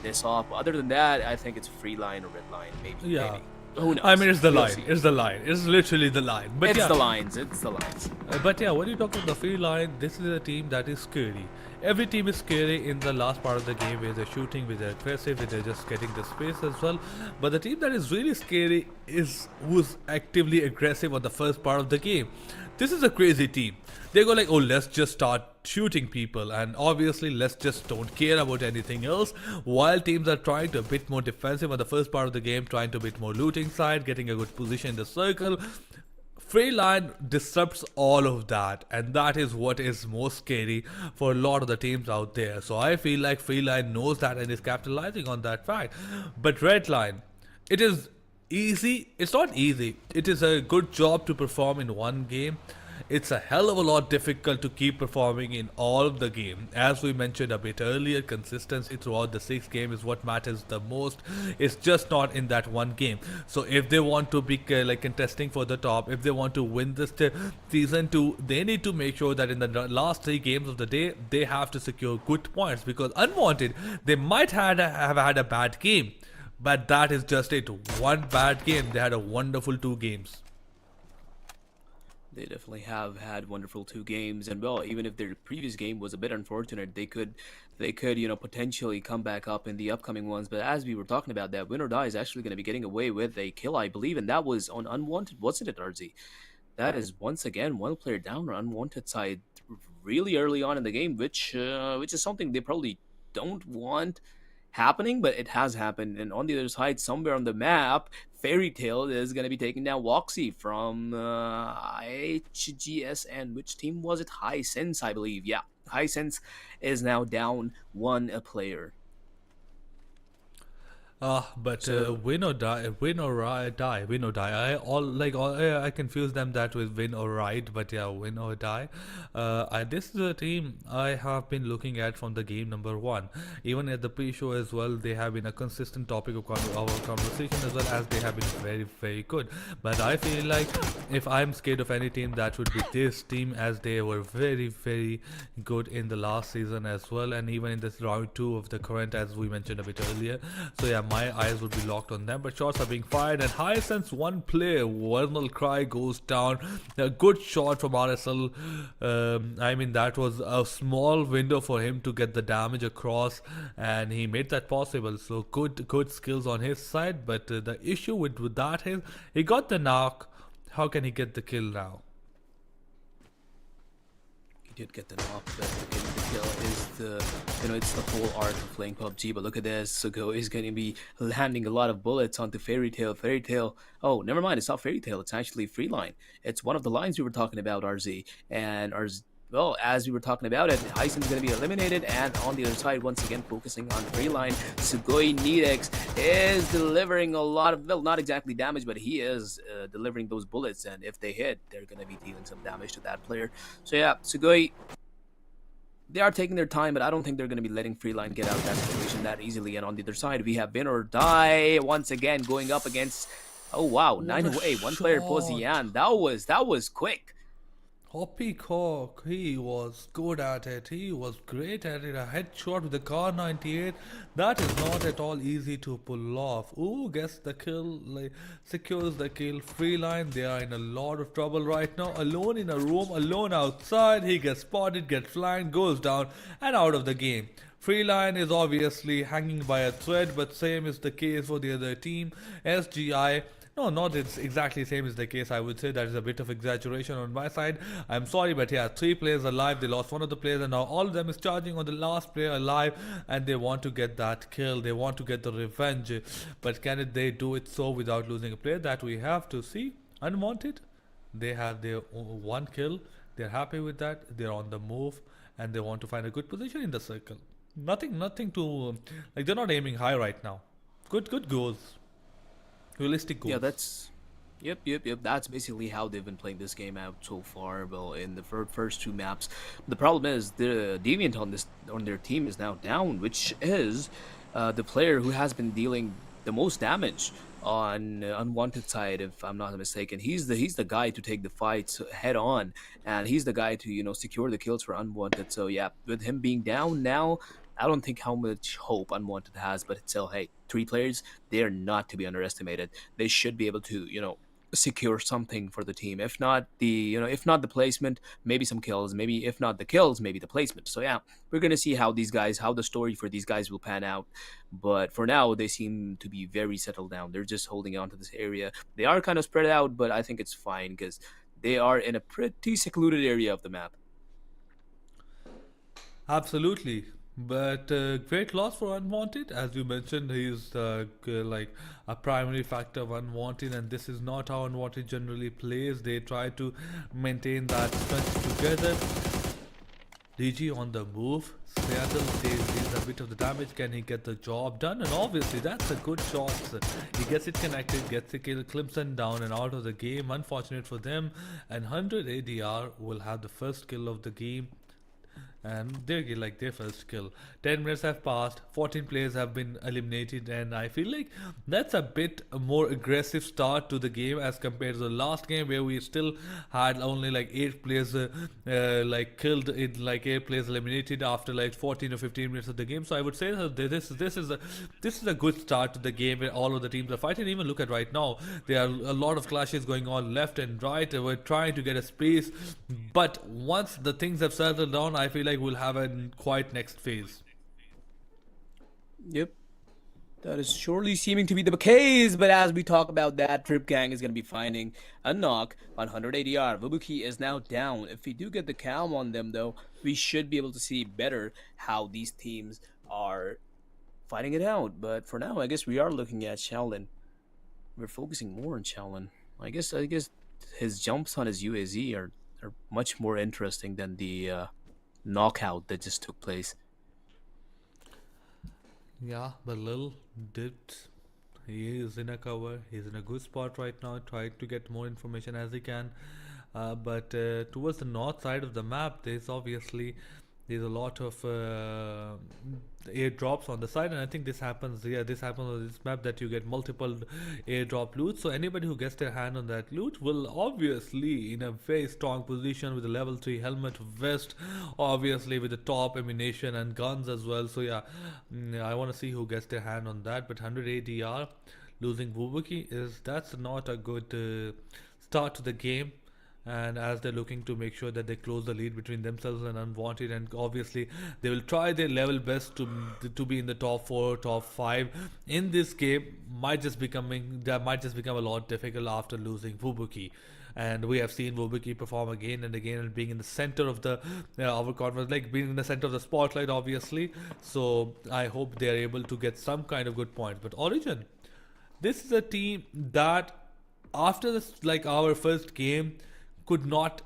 this off. Other than that, I think it's Freeline or Redline, maybe. Yeah. Maybe. Who knows? I mean, it's the We'll line. see. It's the line. It's literally the line. But It's yeah, the lines. but yeah, when you talk about the free line, this is a team that is scary. Every team is scary in the last part of the game where they're shooting, where they're aggressive, where they're just getting the space as well. But the team that is really scary is who's actively aggressive on the first part of the game. This is a crazy team. They go like, oh, let's just start shooting people, and obviously let's just don't care about anything else, while teams are trying to a bit more defensive on the first part of the game, trying to a bit more looting side, getting a good position in the circle. Freeline disrupts all of that, and that is what is most scary for a lot of the teams out there. So I feel like Freeline knows that and is capitalizing on that fact. But Redline, it is easy. It's not easy. It is a good job to perform in one game. It's a hell of a lot difficult to keep performing in all of the game. As we mentioned a bit earlier, consistency throughout the 6 game is what matters the most. It's just not in that one game. So if they want to be like contesting for the top, if they want to win this season 2, they need to make sure that in the last 3 games of the day, they have to secure good points, because Unwanted, they might have had a bad game, but that is just it. One bad game. They had a wonderful 2 games. They definitely have had wonderful 2 games, and well, even if their previous game was a bit unfortunate, they could potentially come back up in the upcoming ones. But as we were talking about, that Win or Die is actually going to be getting away with a kill, I believe, and that was on Unwanted, wasn't it, RZ? That is once again one player down on Unwanted side really early on in the game, which is something they probably don't want happening, but it has happened. And on the other side, somewhere on the map, Fairy Tale is going to be taking down Woxy from PGCS, and which team was it? Hisense, I believe. Yeah, Hisense is now down 1 player. Win or die, win or die, win or die. I confuse them that with win or ride, but yeah, win or die. This is a team I have been looking at from the game number 1. Even at the pre-show as well, they have been a consistent topic of our conversation, as well as they have been very, very good. But I feel like if I'm scared of any team, that would be this team, as they were very, very good in the last season as well, and even in this round 2 of the current, as we mentioned a bit earlier. So yeah, my eyes would be locked on them, but shots are being fired, and Hisense, 1 player, Vernal Cry, goes down. A good shot from RSL. I mean, that was a small window for him to get the damage across, and he made that possible. So good skills on his side, but the issue with that is he got the knock. How can he get the kill now? Did get the knock, but getting the kill is it's the whole art of playing PUBG. But look at this, Sugo is going to be landing a lot of bullets onto Fairy Tale. Oh, never mind, it's not Fairy Tale, it's actually Freeline. It's one of the lines we were talking about, RZ, and well, as we were talking about it, Hyson is going to be eliminated, and on the other side, once again, focusing on Freeline, Sugoi Nidex is delivering a lot of, well, not exactly damage, but he is delivering those bullets, and if they hit, they're going to be dealing some damage to that player. So yeah, Sugoi, they are taking their time, but I don't think they're going to be letting Freeline get out of that situation that easily. And on the other side, we have Win or Die once again going up against, oh wow, 9 away, 1 player Pozian. That was quick. Poppycock, he was good at it. He was great at it. A headshot with the Car 98. That is not at all easy to pull off. Ooh, gets the kill, secures the kill. Freeline, they are in a lot of trouble right now. Alone in a room, alone outside. He gets spotted, gets flanked, goes down, and out of the game. Freeline is obviously hanging by a thread, but same is the case for the other team. SGI. No, not it's exactly same as the case. I would say that is a bit of exaggeration on my side. I'm sorry, but yeah, 3 players alive. They lost one of the players, and now all of them is charging on the last player alive, and they want to get that kill. They want to get the revenge. But can they do it so without losing a player? That we have to see. Unwanted, they have their 1 kill. They're happy with that. They're on the move, and they want to find a good position in the circle. Nothing to like. They're not aiming high right now. Good goals. Realistic goals. Yeah, that's yep. That's basically how they've been playing this game out so far. Well, in the first 2 maps, the problem is the Deviant on their team is now down, which is the player who has been dealing the most damage on Unwanted side, if I'm not mistaken. He's the guy to take the fights head on, and he's the guy to secure the kills for Unwanted. So yeah, with him being down now, I don't think how much hope Unwanted has, but still, hey, 3 players, they are not to be underestimated. They should be able to, secure something for the team. If not the, if not the placement, maybe some kills. Maybe if not the kills, maybe the placement. So yeah, we're gonna see how the story for these guys will pan out. But for now, they seem to be very settled down. They're just holding on to this area. They are kind of spread out, but I think it's fine because they are in a pretty secluded area of the map. Absolutely. But great loss for Unwanted. As you mentioned, he's like a primary factor of Unwanted, and this is not how Unwanted generally plays. They try to maintain that strength together. DG on the move. Seattle deals a bit of the damage. Can he get the job done? And obviously, that's a good shot. He gets it connected, gets the kill. Clemson down and out of the game. Unfortunate for them. And 100 ADR will have the first kill of the game. And they get like their first kill. 10 minutes have passed, 14 players have been eliminated, and I feel like that's a bit more aggressive start to the game as compared to the last game where we still had only like 8 players like killed, in like 8 players eliminated after like 14 or 15 minutes of the game. So I would say that this is a good start to the game where all of the teams are fighting. Even look at right now, there are a lot of clashes going on left and right. We're trying to get a space, but once the things have settled down, I feel like we'll have a quite next phase. Yep. That is surely seeming to be the case, but as we talk about that, Trip Gang is going to be finding a knock on 100 ADR. Vubuki is now down. If we do get the calm on them, though, we should be able to see better how these teams are fighting it out. But for now, I guess we are looking at Shaolin. We're focusing more on Shaolin. I guess his jumps on his UAZ are much more interesting than the knockout that just took place. Yeah, but Lil dipped. He is in a cover. He's in a good spot right now, trying to get more information as he can. But towards the north side of the map, there's a lot of airdrops on the side, and I think this happens. Yeah, this happens on this map that you get multiple airdrop loot. So anybody who gets their hand on that loot will obviously in a very strong position with a level 3 helmet, vest, obviously with the top ammunition and guns as well. So yeah, I want to see who gets their hand on that. But 100 ADR losing Wubuki that's not a good start to the game. And as they're looking to make sure that they close the lead between themselves and Unwanted, and obviously they will try their level best to be in the top 4, top 5 in this game. Might just become a lot difficult after losing Wubuki. And we have seen Wubuki perform again and again, and being in the center of the our conference, like being in the center of the spotlight, obviously. So I hope they are able to get some kind of good points. But Origin, this is a team that after this, like our first game, could not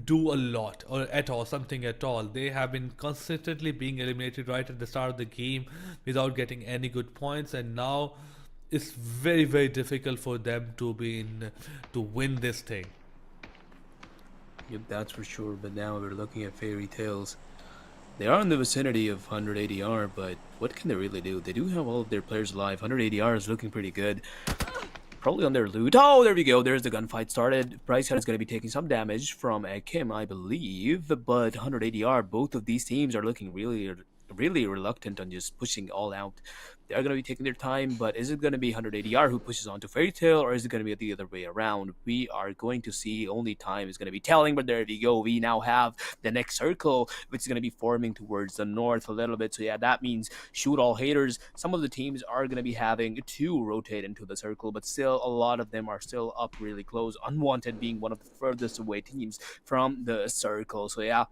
do a lot or at all, something at all. They have been consistently being eliminated right at the start of the game without getting any good points, and now it's very, very difficult for them to win this thing. Yep, that's for sure. But now we're looking at Fairy Tales. They are in the vicinity of 100 ADR, but what can they really do? They do have all of their players alive. 100 ADR is looking pretty good. Probably on their loot. Oh, there we go. There's the gunfight started. Brycehead is going to be taking some damage from Kim, I believe. But 100 ADR, both of these teams are looking really reluctant on just pushing all out. They're going to be taking their time, but is it going to be 100 ADR who pushes on to Fairy Tail, or is it going to be the other way around? We are going to see. Only time is going to be telling, but there we go. We now have the next circle, which is going to be forming towards the north a little bit. So yeah, that means shoot all haters. Some of the teams are going to be having to rotate into the circle, but still a lot of them are still up really close. Unwanted being one of the furthest away teams from the circle. So yeah,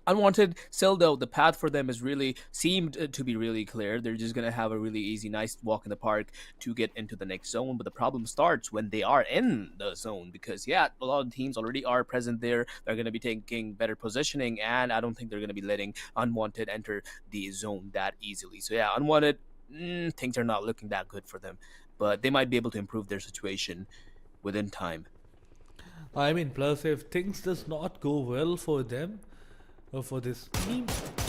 Unwanted, still though, the path for them is really seemed to be really clear. They're just gonna have a really easy, nice walk in the park to get into the next zone. But the problem starts when they are in the zone, because yeah, a lot of teams already are present there. They're gonna be taking better positioning, and I don't think they're gonna be letting Unwanted enter the zone that easily. So yeah, Unwanted, things are not looking that good for them, but they might be able to improve their situation within time. I mean, plus if things does not go well for them, for this team.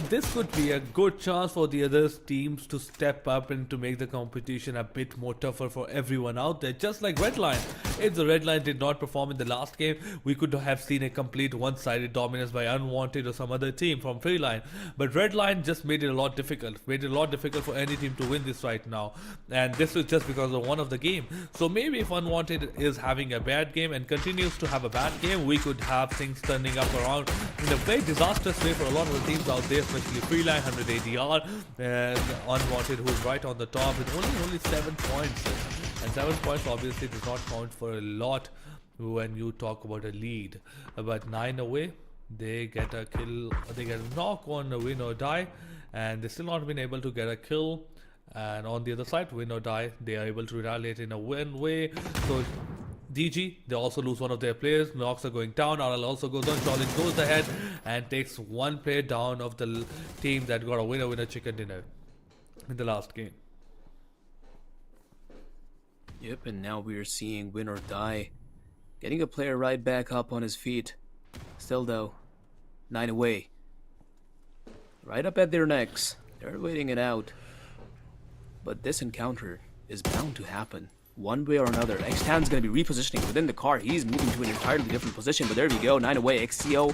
This could be a good chance for the other teams to step up and to make the competition a bit more tougher for everyone out there. Just like Redline, if the Redline did not perform in the last game, we could have seen a complete one-sided dominance by Unwanted or some other team from Freeline. But Redline just made it a lot difficult. Made it a lot difficult for any team to win this right now. And this is just because of one of the game. So maybe if Unwanted is having a bad game and continues to have a bad game, we could have things turning up around in a very disastrous way for a lot of the teams out there, especially Freeline, 100 ADR, and Unwanted, who's right on the top with only 7 points. And 7 points obviously does not count for a lot when you talk about a lead. But 9 away, they get a kill, they get a knock on a win or die, and they still not been able to get a kill. And on the other side, win or die, they are able to retaliate in a win way. So DG, they also lose one of their players. Knocks are going down. RL also goes on. Challenge goes ahead and takes one player down of the team that got a winner chicken dinner in the last game. Yep, and now we are seeing win or die. Getting a player right back up on his feet. Still though, 9 away. Right up at their necks. They're waiting it out. But this encounter is bound to happen. One way or another. Xtan's going to be repositioning within the car. He's moving to an entirely different position. But there we go. 9 away. XCO,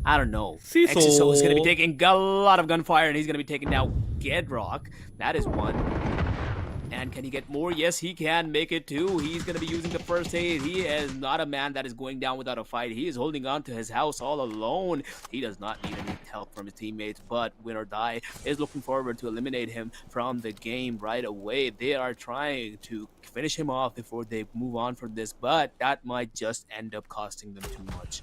I don't know. XCO is going to be taking a lot of gunfire. And he's going to be taking down Gedrock. That is one. And can he get more? Yes, he can make it too. He's going to be using the first aid. He is not a man that is going down without a fight. He is holding on to his house all alone. He does not need any help from his teammates, but win or die is looking forward to eliminate him from the game right away. They are trying to finish him off before they move on from this, but that might just end up costing them too much.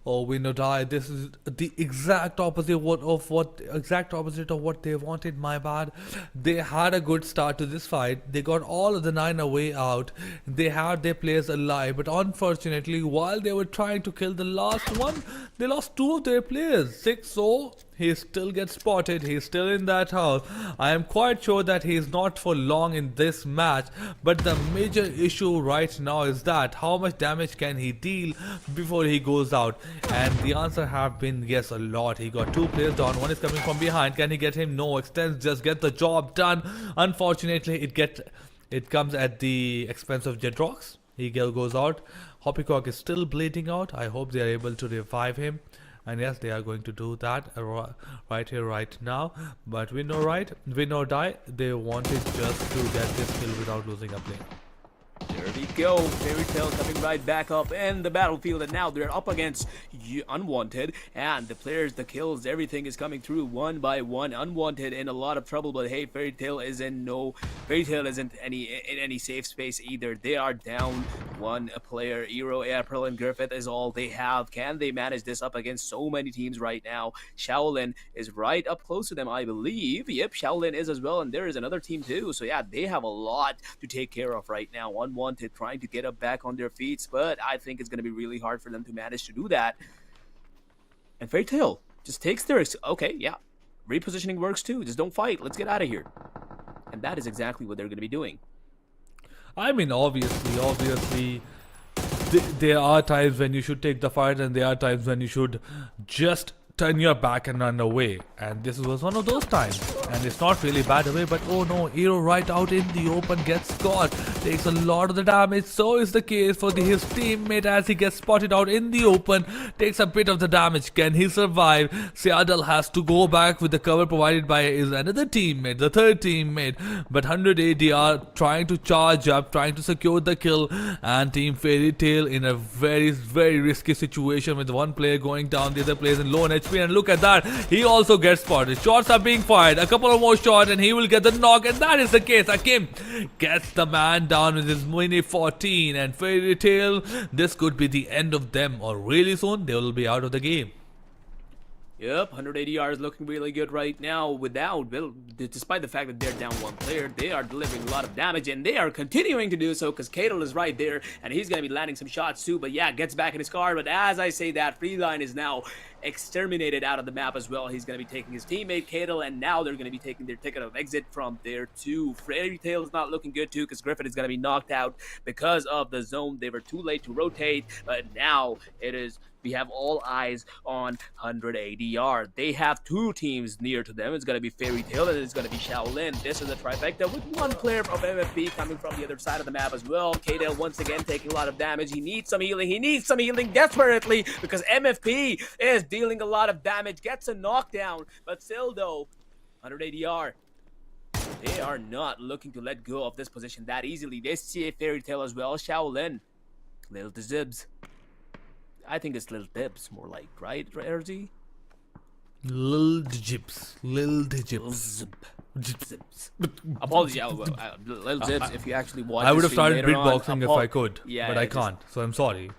Oh, win or die. This is the exact opposite of what they wanted. My bad. They had a good start to this fight. They got all of the 9 away out. They had their players alive, but unfortunately, while they were trying to kill the last one, they lost 2 of their players. 6-0. He still gets spotted. He's still in that house. I am quite sure that he is not for long in this match. But the major issue right now is that how much damage can he deal before he goes out? And the answer have been yes, a lot. He got 2 players down. One is coming from behind. Can he get him? No. Extends just get the job done. Unfortunately, it comes at the expense of Jedrox. He goes out. Hoppycock is still bleeding out. I hope they are able to revive him. And yes, they are going to do that right here, right now. But win or die, they wanted just to get this kill without losing a play. There we go. Fairy Tail coming right back up in the battlefield, and now they're up against Unwanted, and the players, the kills, everything is coming through one by one. Unwanted in a lot of trouble, but hey, Fairy Tail isn't in any safe space either. They are down one player. Eero, April, and Griffith is all they have. Can they manage this up against so many teams right now? Shaolin is right up close to them, I believe. Yep, Shaolin is as well, and there is another team too. So yeah, they have a lot to take care of right now. Unwanted trying to get up back on their feet, but I think it's going to be really hard for them to manage to do that. And Fairy Tail just takes their okay, yeah, repositioning works too. Just don't fight. Let's get out of here. And that is exactly what they're going to be doing. I mean, obviously, there are times when you should take the fight, and there are times when you should just turn your back and run away. And this was one of those times. And it's not really bad away, but oh no, Eero right out in the open gets caught. Takes a lot of the damage. So is the case for his teammate as he gets spotted out in the open. Takes a bit of the damage. Can he survive? Seattle has to go back with the cover provided by his another teammate, the third teammate. But 100 ADR trying to charge up, trying to secure the kill. And Team Fairy Tail in a very, very risky situation with one player going down, the other players in low on HP. And look at that, he also gets spotted. Shots are being fired, a couple of more shots and he will get the knock, and that is the case. Akim gets the man down with his mini 14, and Fairy Tail, this could be the end of them, or really soon they will be out of the game. Yep, 180 yards looking really good right now. Despite the fact that they're down one player, they are delivering a lot of damage, and they are continuing to do so because Cadel is right there, and he's going to be landing some shots too. But yeah, gets back in his car. But as I say that, Freeline is now exterminated out of the map as well. He's going to be taking his teammate Kadel, and now they're going to be taking their ticket of exit from there too. Fairy Tail is not looking good too, because Griffin is going to be knocked out because of the zone. They were too late to rotate, but now we have all eyes on 180R. They have two teams near to them. It's going to be Fairy Tail and it's going to be Shaolin. This is a trifecta with one player of MFP coming from the other side of the map as well. Kadel once again taking a lot of damage. He needs some healing. He needs some healing desperately because MFP is dealing a lot of damage. Gets a knockdown, but still though, 180R. They are not looking to let go of this position that easily. They see a Fairy Tail as well. Shaolin. Little Zibs. I think it's Lil Dips more like, right, RZ? Lil Dips. Apologies, Lil Dips, if you actually watch I would have the stream started later on, beatboxing if I could, yeah, but I can't, so I'm sorry.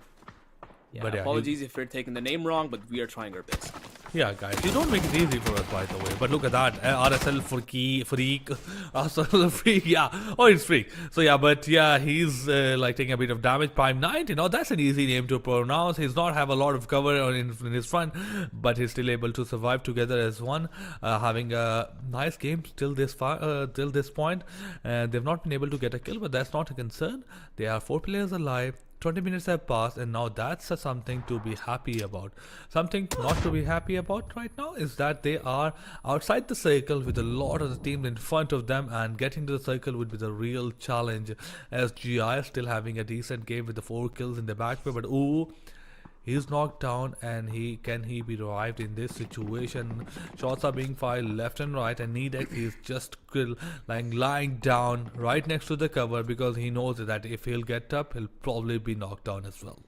Yeah, But yeah, apologies if you're taking the name wrong, but we are trying our best. Yeah, guys, you don't make it easy for us, by the way. But look at that, RSL freak, RSL freak, yeah, oh, it's freak. So yeah, but yeah, he's like taking a bit of damage. Prime 90, now that's an easy name to pronounce. He's not have a lot of cover in his front, but he's still able to survive together as one, having a nice game till this point. They've not been able to get a kill, but that's not a concern. There are 4 players alive. 20 minutes have passed, and now that's something to be happy about. Something not to be happy about right now is that they are outside the circle with a lot of the teams in front of them, and getting to the circle would be the real challenge. As GI is still having a decent game with the 4 kills in the backpack, but ooh, he's knocked down, and can he be revived in this situation? Shots are being fired left and right, and Nedex is just lying down right next to the cover because he knows that if he'll get up, he'll probably be knocked down as well.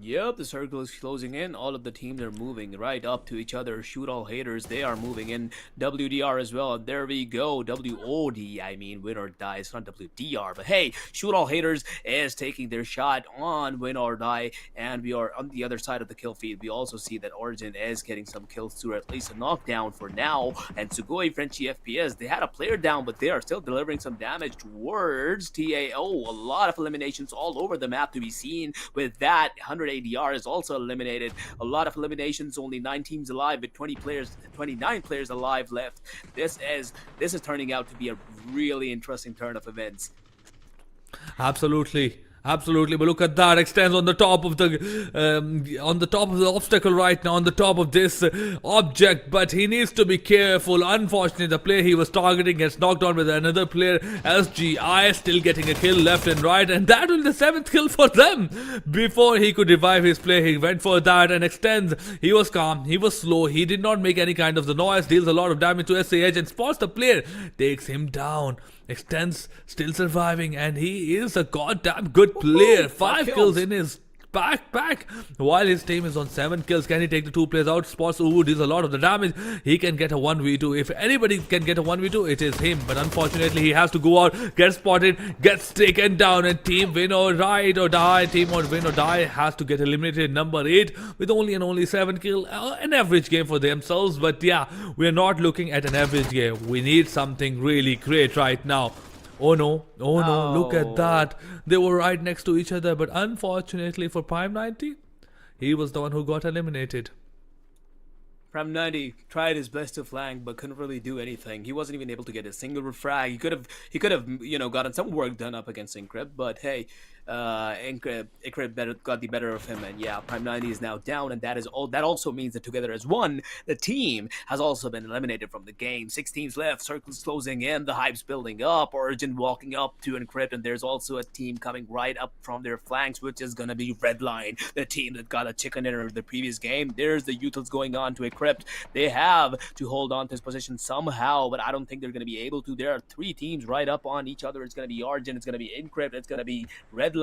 Yep, the circle is closing in. All of the teams are moving right up to each other. Shoot all haters, they are moving in. WDR as well. There we go. WOD, I mean, win or die. It's not WDR, but hey, shoot all haters is taking their shot on win or die, and we are on the other side of the kill feed. We also see that Origin is getting some kills through at least a knockdown for now. And Sugoi, Frenchy FPS, they had a player down, but they are still delivering some damage towards TAO. A lot of eliminations all over the map to be seen. With that, 180R is also eliminated. A lot of eliminations, only 9 teams alive with 29 players alive left. This is turning out to be a really interesting turn of events. Absolutely. Absolutely, but look at that. Extends on the top of the obstacle right now, on the top of this object, but he needs to be careful. Unfortunately, the player he was targeting gets knocked down with another player. SGI still getting a kill left and right, and that will be the 7th kill for them. Before he could revive his player, he went for that and extends. He was calm, he was slow, he did not make any kind of the noise, deals a lot of damage to SAH and spots the player, takes him down. Extends, still surviving, and he is a goddamn good player. 5 kills in his backpack while his team is on 7 kills. Can he take the 2 players out? Spots Ooh deals a lot of the damage. He can get a 1v2. If anybody can get a 1v2, it is him, but unfortunately he has to go out, get spotted, gets taken down, and team win or ride or die, team or win or die has to get eliminated. Number 8 with only 7 kill, an average game for themselves. But yeah, we're not looking at an average game. We need something really great right now. Oh no, look at that. They were right next to each other, but unfortunately for Prime 90, he was the one who got eliminated. Prime 90 tried his best to flank, but couldn't really do anything. He wasn't even able to get a single refrag. He could have, gotten some work done up against Encrypt, but hey, Encrypt got the better of him, and yeah, Prime 90 is now down, and that also means that together as one, the team has also been eliminated from the game. 6 teams left, circles closing in, the hype's building up, Origin walking up to Encrypt, and there's also a team coming right up from their flanks, which is gonna be Redline, the team that got a chicken dinner in the previous game. There's the Utils going on to Encrypt. They have to hold on to this position somehow, but I don't think they're gonna be able to. There are 3 teams right up on each other. It's gonna be Origin, it's gonna be Encrypt, it's gonna be Redline,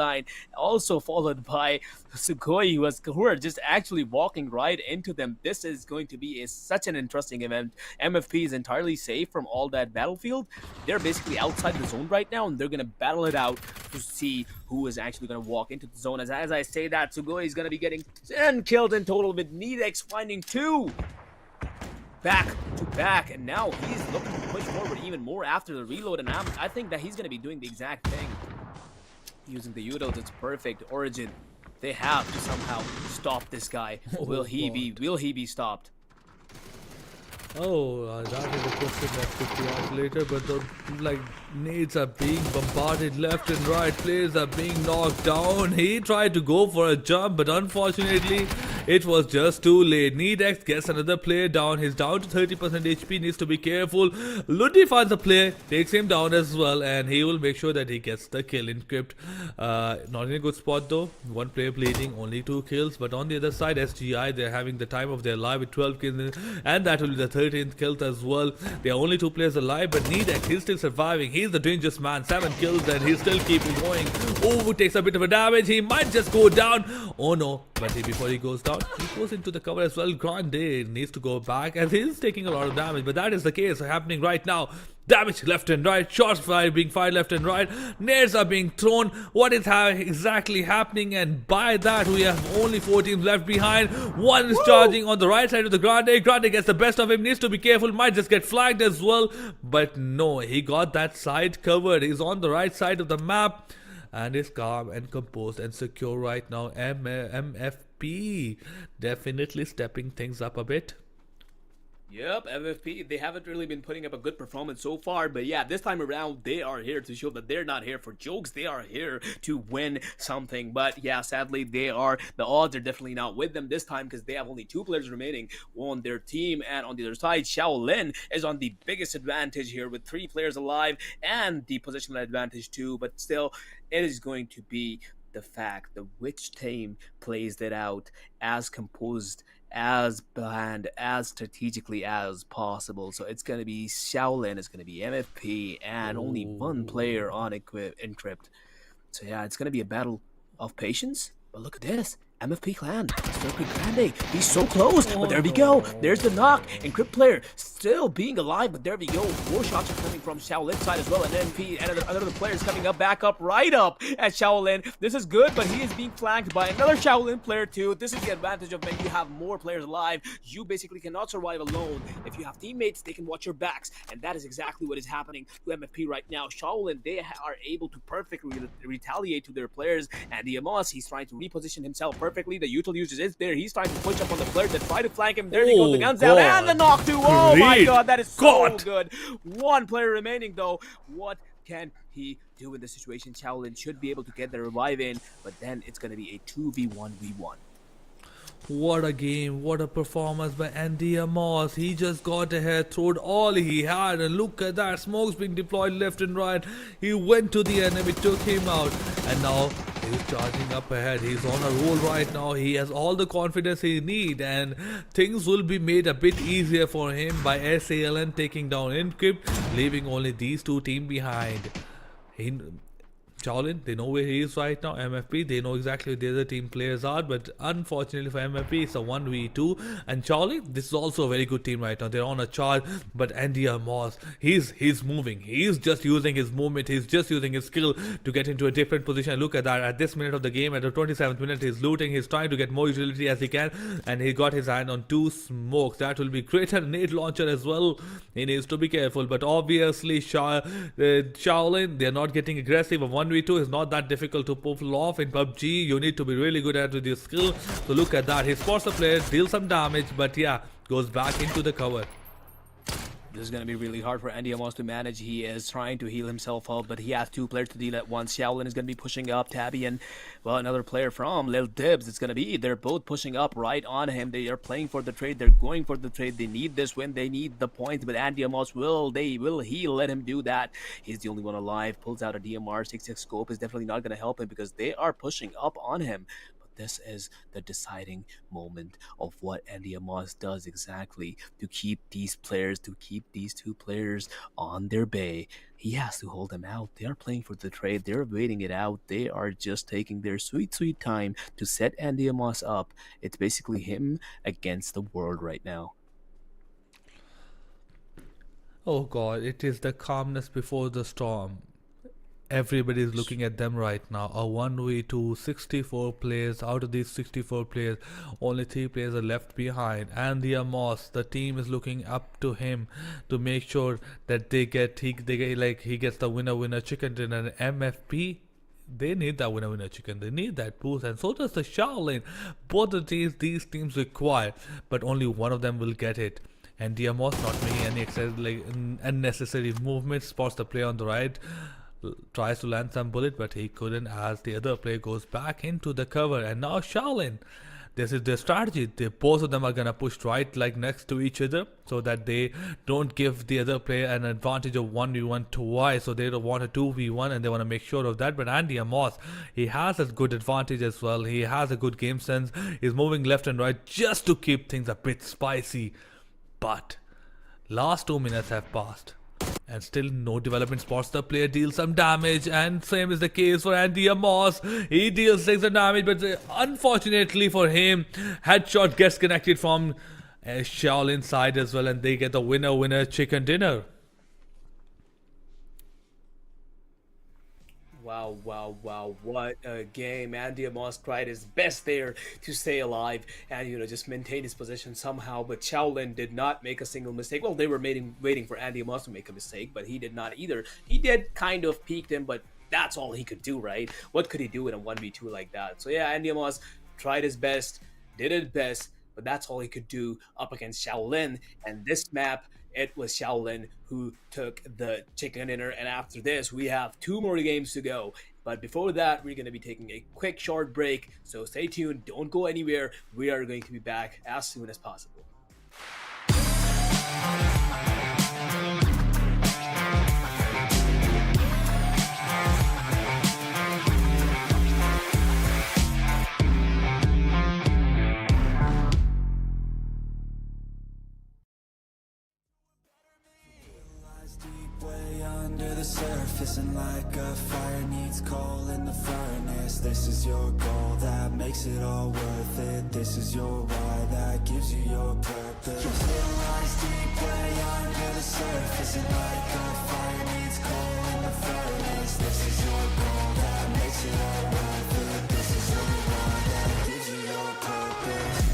also followed by Sugoi, who are just actually walking right into them. This is going to be such an interesting event. MFP is entirely safe from all that battlefield. They're basically outside the zone right now, and they're going to battle it out to see who is actually going to walk into the zone. As I say that, Sugoi is going to be getting 10 kills in total, with Nedex finding 2 back to back, and now he's looking to push forward even more after the reload, and I think that he's going to be doing the exact thing. Using the Utils, it's perfect. Origin They have to somehow stop this guy. Will he be stopped? Oh, that is a question that could be asked later, but the nades are being bombarded left and right. Players are being knocked down. He tried to go for a jump, but unfortunately, it was just too late. Nedex gets another player down. He's down to 30% HP. Needs to be careful. Lundi finds a player, takes him down as well, and he will make sure that he gets the kill. Encrypt, not in a good spot though. One player bleeding, only 2 kills. But on the other side, SGI, they're having the time of their life with 12 kills, and that will be the 13th kill as well. There are only 2 players alive, but Nedex, he's still surviving. He's the dangerous man. 7 kills, and he's still keeping going. Oh, takes a bit of a damage. He might just go down. Oh no! But before he goes down, he goes into the cover as well. Grande needs to go back as he's taking a lot of damage. But that is the case happening right now. Damage left and right, shots being fired left and right, nades are being thrown. What is exactly happening? And by that, we have only 4 teams left behind. One is charging on the right side of the Grande. Grande gets the best of him, needs to be careful, might just get flagged as well. But no, he got that side covered. He's on the right side of the map and is calm and composed and secure right now. MFP definitely stepping things up a bit. Yep, MFP, they haven't really been putting up a good performance so far, but yeah, this time around, they are here to show that they're not here for jokes, they are here to win something. But yeah, sadly, the odds are definitely not with them this time because they have only 2 players remaining on their team, and on the other side, Shaolin is on the biggest advantage here with 3 players alive and the positional advantage too, but still, it is going to be the fact that which team plays that out as composed, as planned, as strategically as possible. So it's going to be Shaolin, it's going to be MFP, and only 1 player on Encrypt. So yeah, it's going to be a battle of patience. But look at this. MFP clan, Circuit Grande, he's so close, but there we go, there's the knock. Encrypt player still being alive, but there we go. More shots are coming from Shaolin's side as well, and MP and another player is coming up, back up, right up at Shaolin. This is good, but he is being flanked by another Shaolin player too. This is the advantage of when you have more players alive. You basically cannot survive alone. If you have teammates, they can watch your backs, and that is exactly what is happening to MFP right now. Shaolin, they are able to perfectly retaliate to their players, and the Amos, he's trying to reposition himself perfectly. The util users is there. He's trying to push up on the player that try to flank him. There we go. The guns down and the knock too. Oh my god, that is so good. 1 player remaining though. What can he do in this situation? Shaolin should be able to get the revive in, but then it's going to be a 2v1v1. What a game, what a performance by Andy Amos. He just got ahead, throwed all he had, and look at that, smokes being deployed left and right. He went to the enemy, took him out, and now he's charging up ahead. He's on a roll right now. He has all the confidence he needs, and things will be made a bit easier for him by SALN taking down Encrypt, leaving only these 2 teams behind. Shaolin, they know where he is right now. MFP, they know exactly where the other team players are, but unfortunately for MFP, it's a 1v2. And Shaolin, this is also a very good team right now. They're on a charge, but Andy Amos, he's moving. He's just using his movement. He's just using his skill to get into a different position. Look at that. At this minute of the game, at the 27th minute, he's looting. He's trying to get more utility as he can, and he got his hand on 2 smokes. That will be great. And nade launcher as well. He needs to be careful, but obviously Shaolin, they're not getting aggressive. A 1v2 is not that difficult to pull off in PUBG. You need to be really good at with your skill. So look at that. He spots the player, deals some damage, but yeah, goes back into the cover. This is going to be really hard for Andy Amos to manage. He is trying to heal himself up, but he has 2 players to deal at once. Shaolin is going to be pushing up. Tabby and, well, another player from Lil Dibs. It's going to be, they're both pushing up right on him. They are playing for the trade. They're going for the trade. They need this win. They need the points, but Andy Amos will he let him do that. He's the only one alive. Pulls out a DMR. 6x scope is definitely not going to help him because they are pushing up on him. This is the deciding moment of what Andy Amos does exactly to keep these 2 players on their bay. He has to hold them out. They are playing for the trade. They're waiting it out. They are just taking their sweet time to set Andy Amos up. It's basically him against the world right now. Oh god, it is the calmness before the storm. Everybody is looking at them right now. A 1v2, 64 players. Out of these 64 players, only 3 players are left behind. And the Amos, the team is looking up to him to make sure that he gets the winner chicken dinner. And MFP, they need that winner chicken. They need that boost, and so does the Shaolin. Both of these teams require, but only one of them will get it. And Diamos not making any unnecessary movements. Spots the player on the right, tries to land some bullet, but he couldn't as the other player goes back into the cover. And now Shaolin, this is their strategy. Both of them are gonna push right like next to each other so that they don't give the other player an advantage of 1v1 twice. So they don't want a 2v1 and they want to make sure of that. But Andy Amos, he has a good advantage as well. He has a good game sense. He's moving left and right just to keep things a bit spicy. But last 2 minutes have passed and still no development. Spots the player, deals some damage, and same is the case for Andy Amos. He deals 6 damage, but unfortunately for him, headshot gets connected from Shaolin side as well, and they get the winner chicken dinner. Wow, what a game. Andy Amos tried his best there to stay alive and, just maintain his position somehow, but Shaolin did not make a single mistake. Well, they were waiting for Andy Amos to make a mistake, but he did not either. He did kind of peeked him, but that's all he could do, right? What could he do in a 1v2 like that? So yeah, Andy Amos tried his best, did his best, but that's all he could do up against Shaolin. And this map, it was Shaolin who took the chicken dinner. And after this, we have 2 more games to go. But before that, we're going to be taking a quick short break. So stay tuned. Don't go anywhere. We are going to be back as soon as possible. Way under the surface, and like a fire needs coal in the furnace. This is your goal that makes it all worth it. This is your why that gives you your purpose. It lies deep way under the surface, and like a fire needs coal in the furnace. This is your goal that makes it all worth it. This is your why that gives you your purpose.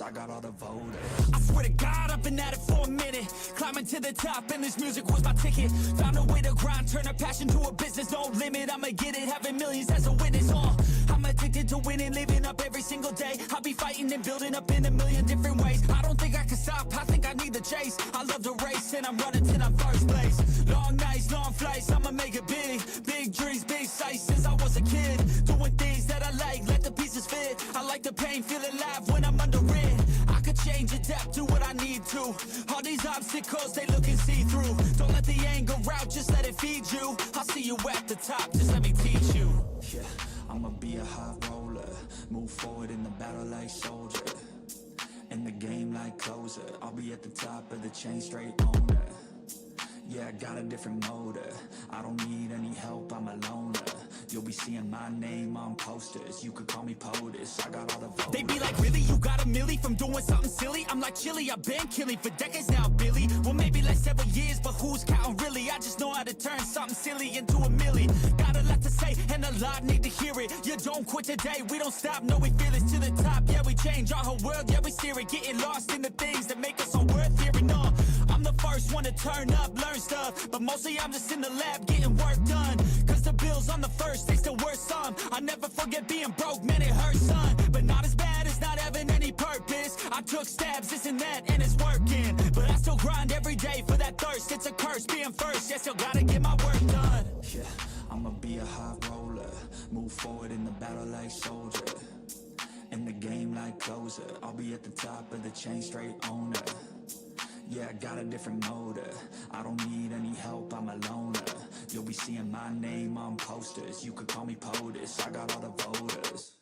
I got all the voters. I swear to God, I've been at it for a minute. Climbing to the top, and this music was my ticket. Found a way to grind, turn a passion to a business. No limit, I'ma get it, having millions as a witness. I'm addicted to winning, living up every single day. I'll be fighting and building up in a million different ways. I don't think I can stop, I think I need the chase. I love the race, and I'm running till I'm first place. Long nights, long flights, I'ma make it big. Big dreams, big sights since I was a kid. Doing things that I like, let the pieces fit. I like the pain, feel alive when I'm under it. I could change, adapt, do what I need to. All these obstacles, they look and see through. Don't let the anger out, just let it feed you. I'll see you at the top, just let me teach you. Yeah, I'ma be a high roller. Move forward in the battle like soldier. In the game like closer. I'll be at the top of the chain, straight owner. Yeah, I got a different motor. I don't need any help, I'm a loner. You'll be seeing my name on posters. You could call me POTUS, I got all the voters. They be like, really, you got a milli from doing something silly? I'm like, chilly, I've been killing for decades now, Billy. Well, maybe like several years, but who's counting really? I just know how to turn something silly into a milli. Got a lot to say, and a lot need to hear it. You don't quit today, we don't stop, no, we feel it to the top. Yeah, we change our whole world, yeah, we steer it. Getting lost in the things that make us all worth hearing. I'm the first one to turn up, learn stuff, but mostly I'm just in the lab getting work done. Cause the bills on the first, they still worth some. I never forget being broke, man, it hurts, son. But not as bad as not having any purpose. first, being first, yeah, still gotta get my work done. Yeah, I'ma be a high roller, move forward in the battle like soldier, in the game like closer. I'll be at the top of the chain, straight owner. Yeah, I got a different motive. I don't need any help, I'm a loner. You'll be seeing my name on posters. You could call me POTUS, I got all the voters.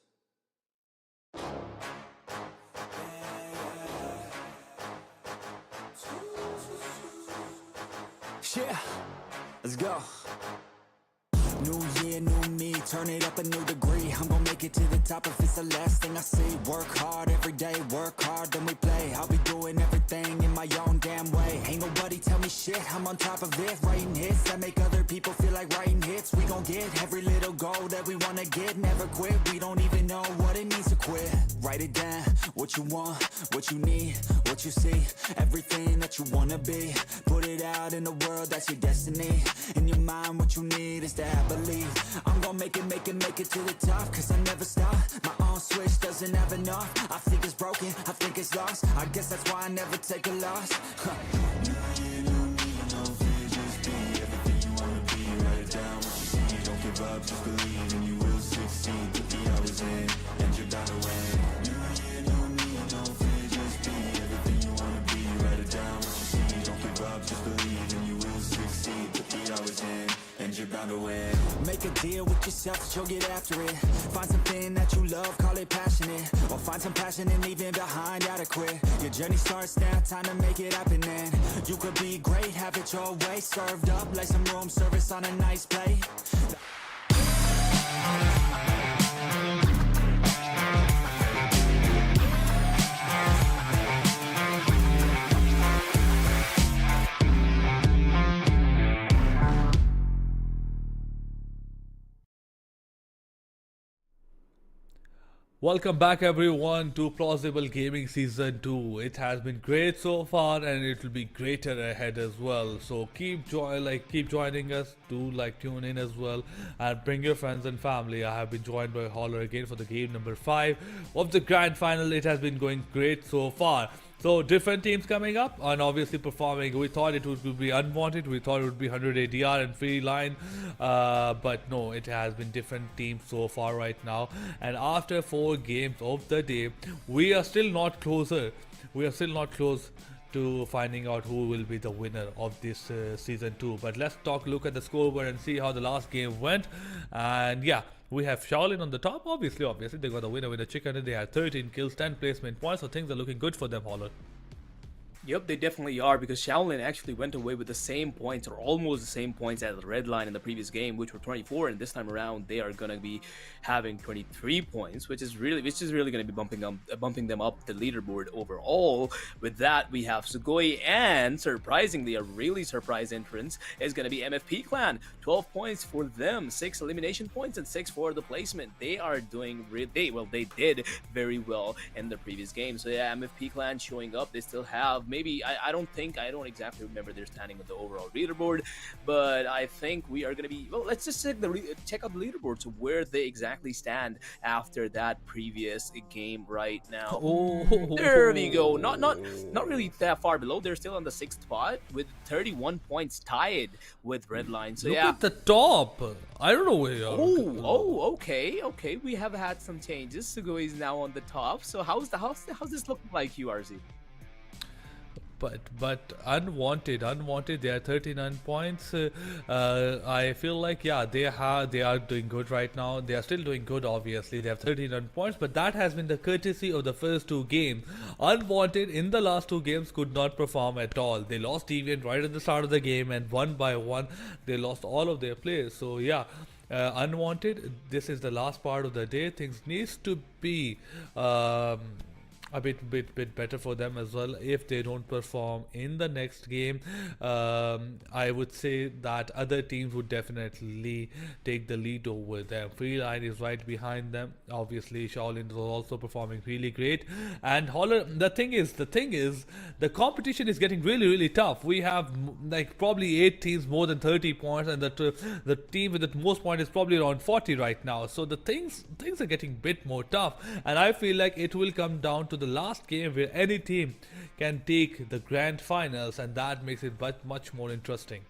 Yeah, let's go. New year, new me, turn it up a new degree. I'm gonna make it to the top if it's the last thing I see. Work hard every day, work hard, then we play. I'll be doing everything in my own damn way. Ain't nobody tell me shit, I'm on top of it. Writing hits that make other people feel like writing hits. We gon' get every little goal that we wanna get. Never quit, we don't even know what it means to quit. Write it down, what you want, what you need, what you see. Everything that you wanna be. Put it out in the world, that's your destiny. In your mind, what you need is to have believe. I'm gonna make it to the top, cause I never stop. My own switch doesn't have enough. I think it's broken, I think it's lost. I guess that's why I never take a loss. New year, new me, no fear, just be everything you wanna be. Write it down, what you see, don't give up, just believe, and you will succeed. Put the hours in, and you're bound to win. New year, new me, no fear, just be everything you wanna be. Write it down, what you see, don't give up, just believe, and you will succeed. Put the hours in, and you're bound to win. Make a deal with yourself that you'll get after it. Find something that you love, call it passionate. Or find some passion and leaving behind adequate. Your journey starts now, time to make it happen then. You could be great, have it your way. Served up like some room service on a nice plate. Welcome back everyone to Plausible Gaming Season 2. It has been great so far and it will be greater ahead as well. So keep joining us, do tune in as well and bring your friends and family. I have been joined by Holler again for the game number 5 of the grand final. It has been going great so far. So different teams coming up and obviously performing. We thought it would be Unwanted, we thought it would be 100 ADR and Free Line, but no, it has been different teams so far right now. And after 4 games of the day, we are still not close to finding out who will be the winner of this season 2. But let's look at the scoreboard and see how the last game went. And yeah, we have Shaolin on the top. Obviously they got the winner chicken and they had 13 kills, 10 placement points, so things are looking good for them, Holler. Yep, they definitely are, because Shaolin actually went away with the same points, or almost the same points as the Red Line in the previous game, which were 24, and this time around they are gonna be having 23 points, which is really gonna be bumping them up the leaderboard overall. With that, we have Sugoi, and surprisingly, a really surprise entrance is gonna be MFP Clan. 12 points for them, 6 elimination points, and 6 for the placement. They are doing they did very well in the previous game. So yeah, MFP Clan showing up. They still have maybe I don't exactly remember their standing on the overall leaderboard, but I think we are gonna be, well, let's just check out the leaderboard, so where they exactly stand after that previous game right now. Oh, there we go. Not really that far below. They're still on the 6th spot with 31 points, tied with Red Line. So look yeah, at the top. I don't know where you are. Okay. We have had some changes. Sugoi is now on the top. So how's this looking like, URC? But unwanted, they are 39 points. I feel like, yeah, they are doing good right now. They are still doing good, obviously. They have 39 points, but that has been the courtesy of the first 2 games. Unwanted in the last 2 games could not perform at all. They lost Deviant right at the start of the game, and one by one they lost all of their players. So yeah, Unwanted, this is the last part of the day. Things needs to be a bit better for them as well. If they don't perform in the next game, I would say that other teams would definitely take the lead over them. Free Line is right behind them. Obviously Shaolin is also performing really great, and Holler, the thing is the competition is getting really tough. We have probably 8 teams more than 30 points, and the team with the most points is probably around 40 right now. So the things are getting a bit more tough, and I feel like it will come down to the last game where any team can take the grand finals, and that makes it much more interesting.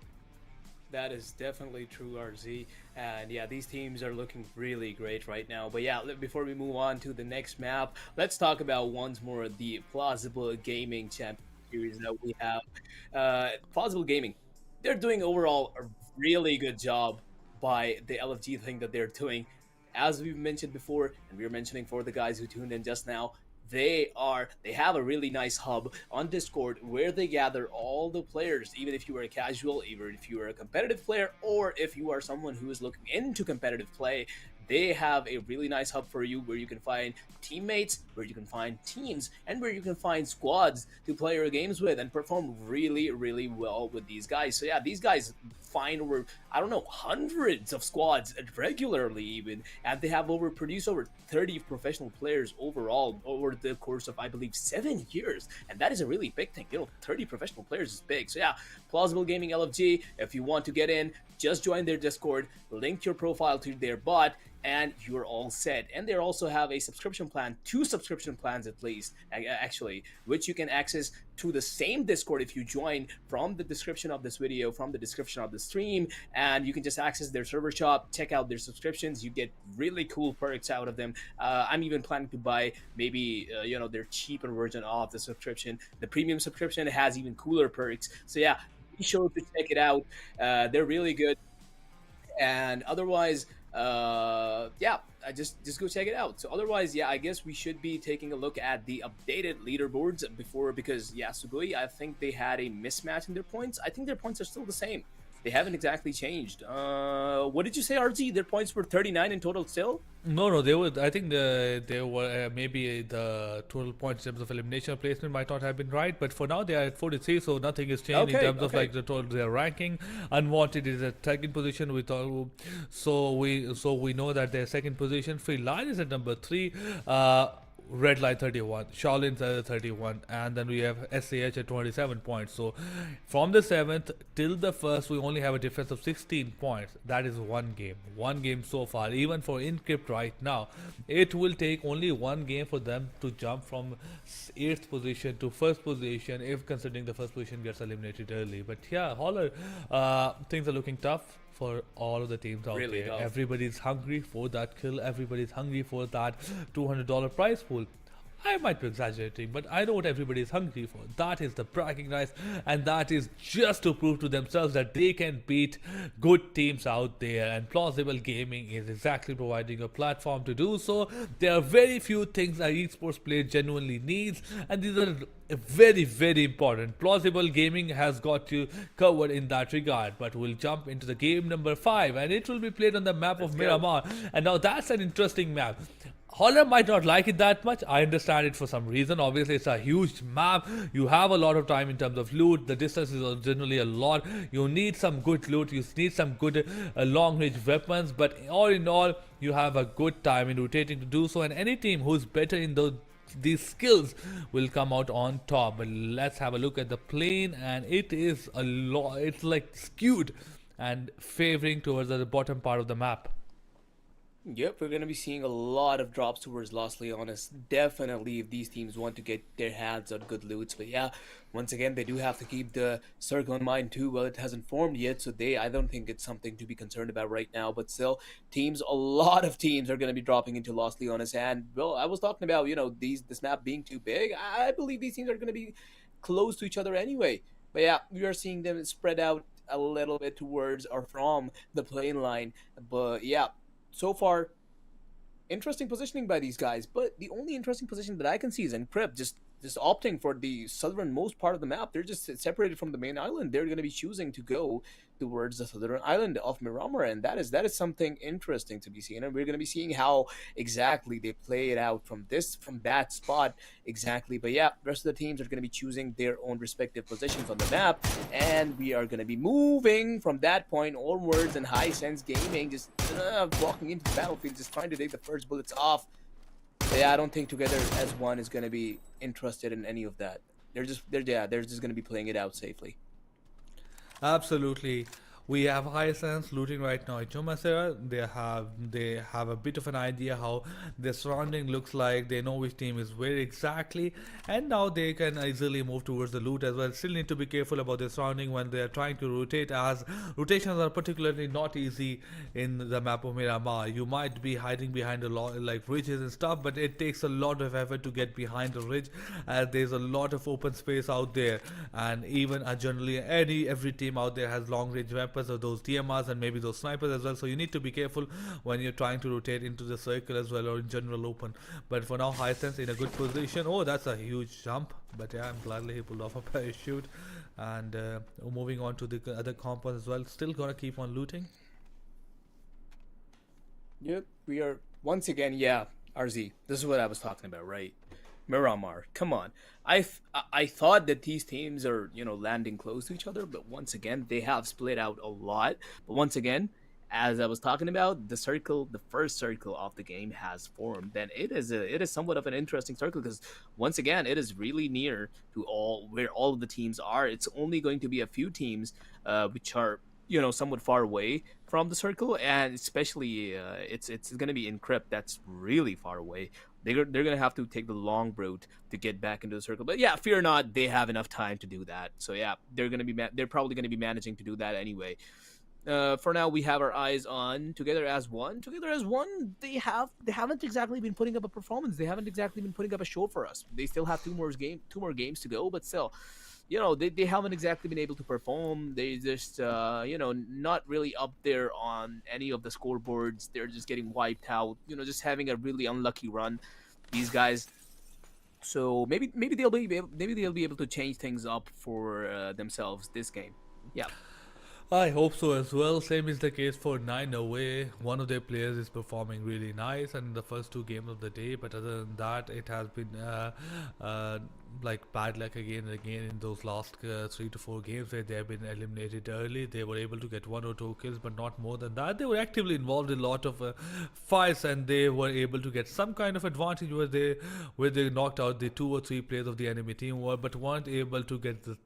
That is definitely true, RZ. And yeah, these teams are looking really great right now. But yeah, before we move on to the next map, let's talk about once more the Plausible Gaming Champion Series that we have. Plausible Gaming, they're doing overall a really good job by the LFG thing that they're doing. As we've mentioned before, and we were mentioning for the guys who tuned in just now, they have a really nice hub on Discord where they gather all the players, even if you are a casual, even if you are a competitive player, or if you are someone who is looking into competitive play. They have a really nice hub for you where you can find teammates, where you can find teams, and where you can find squads to play your games with and perform really, really well with these guys. So yeah, these guys find over, I don't know, hundreds of squads regularly even, and they have produced over 30 professional players overall over the course of, I believe, 7 years. And that is a really big thing. 30 professional players is big. So yeah, Plausible Gaming LFG, if you want to get in, just join their Discord, link your profile to their bot, and you're all set. And they also have a subscription plan, 2 subscription plans at least, actually, which you can access to the same Discord if you join from the description of this video, from the description of the stream, and you can just access their server shop, check out their subscriptions. You get really cool perks out of them. I'm even planning to buy maybe their cheaper version of the subscription. The premium subscription has even cooler perks. So yeah, be sure to check it out. They're really good. And otherwise, yeah, I just go check it out. So otherwise, yeah, I guess we should be taking a look at the updated leaderboards because yeah, Sugoi, I think they had a mismatch in their points. I think their points are still the same. They haven't exactly changed. What did you say, RZ? Their points were 39 in total still? No, they were. I think they were maybe the total points in terms of elimination placement might not have been right, but for now they are at 43, so nothing has changed in terms of like the total their ranking. Unwanted is at second position with all, so we know that their second position. Free Line is at number 3. Red Light 31, Shaolin's at 31, and then we have SAH at 27 points. So from the 7th till the 1st, we only have a difference of 16 points. That is one game so far. Even for Encrypt right now, it will take only one game for them to jump from 8th position to 1st position, if considering the 1st position gets eliminated early. But yeah, Holler, things are looking tough for all of the teams out Really there. tough. Everybody's hungry for that kill. Everybody's hungry for that $200 prize pool. I might be exaggerating, but I know what everybody is hungry for. That is the bragging rights, and that is just to prove to themselves that they can beat good teams out there. And Plausible Gaming is exactly providing a platform to do so. There are very few things that esports player genuinely needs, and these are very, very important. Plausible Gaming has got you covered in that regard. But we'll jump into the game number 5, and it will be played on the map of Miramar. And now that's an interesting map. Holler might not like it that much. I understand it for some reason. Obviously, it's a huge map. You have a lot of time in terms of loot. The distance is generally a lot. You need some good loot. You need some good long-range weapons. But all in all, you have a good time in rotating to do so. And any team who's better in these skills will come out on top. But let's have a look at the plane, and it is a lot. It's like skewed and favoring towards the bottom part of the map. Yep, we're going to be seeing a lot of drops towards Los Leones. Definitely, if these teams want to get their hands on good loots. But yeah, once again, they do have to keep the circle in mind too. Well, it hasn't formed yet, so I don't think it's something to be concerned about right now. But still, a lot of teams are going to be dropping into Los Leones. And, well, I was talking about, this map being too big. I believe these teams are going to be close to each other anyway. But yeah, we are seeing them spread out a little bit towards or from the plane line. But yeah, so far, interesting positioning by these guys, but the only interesting position that I can see is Encrypt just opting for the southernmost part of the map. They're just separated from the main island. They're going to be choosing to go towards the southern island of Miramar, and that is something interesting to be seen. And we're going to be seeing how exactly they play it out from that spot exactly. But yeah, the rest of the teams are going to be choosing their own respective positions on the map, and we are going to be moving from that point onwards. And High Sense Gaming just walking into the battlefield, just trying to take the first bullets off. But yeah, I don't think Together as One is going to be interested in any of that. They're just going to be playing it out safely. Absolutely. We have Hyacinth looting right now at Jumasera. They have a bit of an idea how their surrounding looks like. They know which team is where exactly, and now they can easily move towards the loot as well. Still need to be careful about their surrounding when they are trying to rotate, as rotations are particularly not easy in the map of Miramar. You might be hiding behind a lot like ridges and stuff, but it takes a lot of effort to get behind a ridge, as there's a lot of open space out there, and even generally every team out there has long range weapons or those DMRs and maybe those snipers as well. So you need to be careful when you're trying to rotate into the circle as well, or in general open. But for now, Hyacinth in a good position. Oh, that's a huge jump. But yeah, I'm gladly he pulled off a parachute. And moving on to the other compounds as well. Still gonna keep on looting. Yep, we are once again. Yeah, RZ. This is what I was talking about, right? Miramar, come on. I thought that these teams are landing close to each other, but once again they have split out a lot. But once again, as I was talking about, the first circle of the game has formed. Then it is somewhat of an interesting circle because once again it is really near to where all of the teams are. It's only going to be a few teams which are somewhat far away from the circle, and especially it's going to be Encrypt that's really far away. They're going to have to take the long route to get back into the circle. But yeah, fear not, they have enough time to do that. So yeah, they're probably going to be managing to do that anyway. For now, we have our eyes on Together as One. Together as One, they haven't exactly been putting up a performance. They haven't exactly been putting up a show for us. They still have two more games to go, but still, they haven't exactly been able to perform. They just not really up there on any of the scoreboards. They're just getting wiped out. Just having a really unlucky run. These guys. So maybe they'll be able to change things up for themselves this game. Yeah. I hope so as well. Same is the case for 9 Away. One of their players is performing really nice in the first two games of the day, but other than that, it has been like bad luck again and again in those last 3 to 4 games where they have been eliminated early. They were able to get 1 or 2 kills, but not more than that. They were actively involved in a lot of fights, and they were able to get some kind of advantage where they knocked out the 2 or 3 players of the enemy team, but weren't able to get the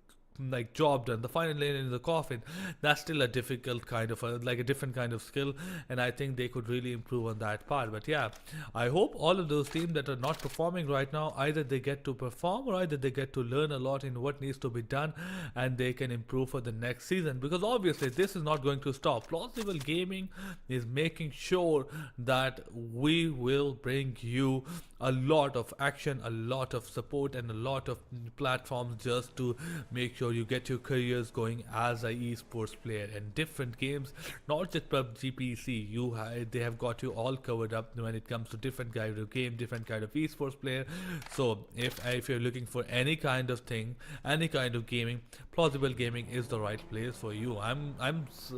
job done. The final lane in the coffin, that's still a difficult kind of a different kind of skill, and I think they could really improve on that part. But yeah, I hope all of those teams that are not performing right now, either they get to perform or either they get to learn a lot in what needs to be done, and they can improve for the next season, because obviously this is not going to stop. Plausible Gaming is making sure that we will bring you a lot of action, a lot of support, and a lot of platforms just to make sure you get your careers going as a esports player in different games, not just PUBG PC. They have got you all covered up when it comes to different kind of game, different kind of esports player. So if you're looking for any kind of thing, any kind of gaming, Plausible Gaming is the right place for you. I'm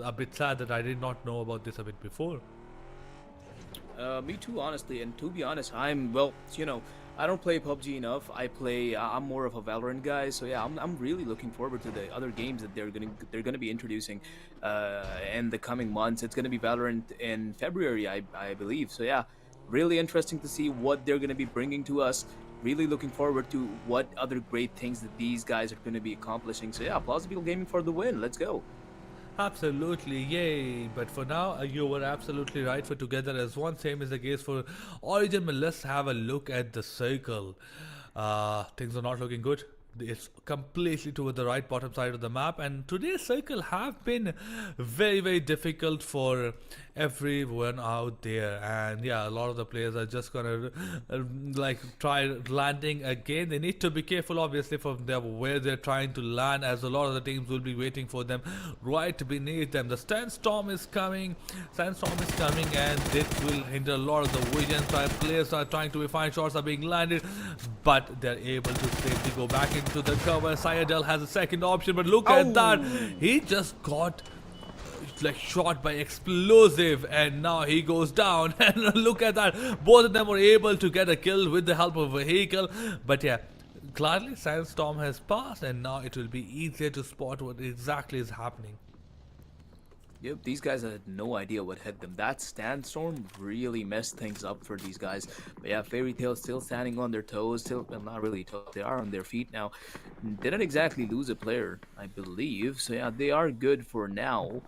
a bit sad that I did not know about this a bit before. Me too, honestly. And to be honest, I don't play PUBG enough. I'm more of a Valorant guy. So yeah, I'm really looking forward to the other games that they're gonna be introducing in the coming months. It's gonna be Valorant in February, I believe. So yeah, really interesting to see what they're gonna be bringing to us. Really looking forward to what other great things that these guys are gonna be accomplishing. So yeah, Plausible Gaming for the win. Let's go. Absolutely, yay! But for now, you were absolutely right for Together as One. Same is the case for Origin. But let's have a look at the circle. Things are not looking good. It's completely toward the right bottom side of the map, and today's circle have been very, very difficult for everyone out there. And yeah, a lot of the players are just gonna try landing again. They need to be careful, obviously, from where they're trying to land, as a lot of the teams will be waiting for them right beneath them. The sandstorm is coming, and this will hinder a lot of the vision. So players are trying to find shots are being landed, but they're able to safely go back into the cover. Sayadel has a second option, but look at that, he just got shot by explosive, and now he goes down. And look at that, both of them were able to get a kill with the help of a vehicle. But yeah, gladly sandstorm has passed, and now it will be easier to spot what exactly is happening. Yep, these guys had no idea what hit them. That sandstorm really messed things up for these guys. But yeah, Fairy Tail still standing on their toes. Well, not really toes. They are on their feet now. Didn't exactly lose a player, I believe. So yeah, they are good for now.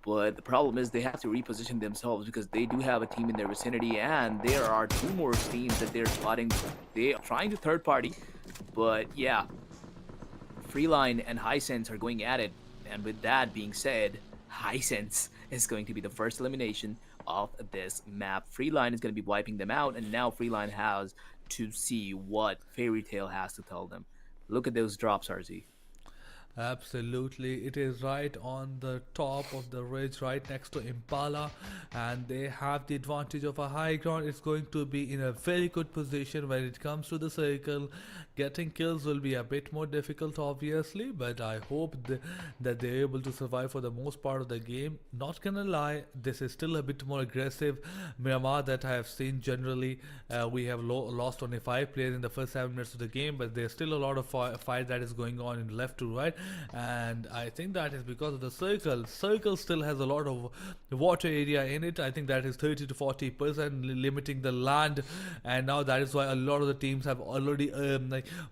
But the problem is they have to reposition themselves because they do have a team in their vicinity, and there are 2 more teams that they're spotting. They are trying to third party, but yeah, Freeline and Hisense are going at it. And with that being said, Hisense is going to be the first elimination of this map. Freeline is going to be wiping them out, and now Freeline has to see what Fairy Tail has to tell them. Look at those drops, RZ. Absolutely, it is right on the top of the ridge, right next to Impala, and they have the advantage of a high ground. It's going to be in a very good position when it comes to the circle. Getting kills will be a bit more difficult, obviously, but I hope that they're able to survive for the most part of the game. Not gonna lie, this is still a bit more aggressive Myanmar that I have seen generally. We have lost only 5 players in the first 7 minutes of the game, but there's still a lot of fight that is going on in left to right, and I think that is because of the circle. Circle still has a lot of water area in it. I think that is 30 to 40% limiting the land, and now that is why a lot of the teams have already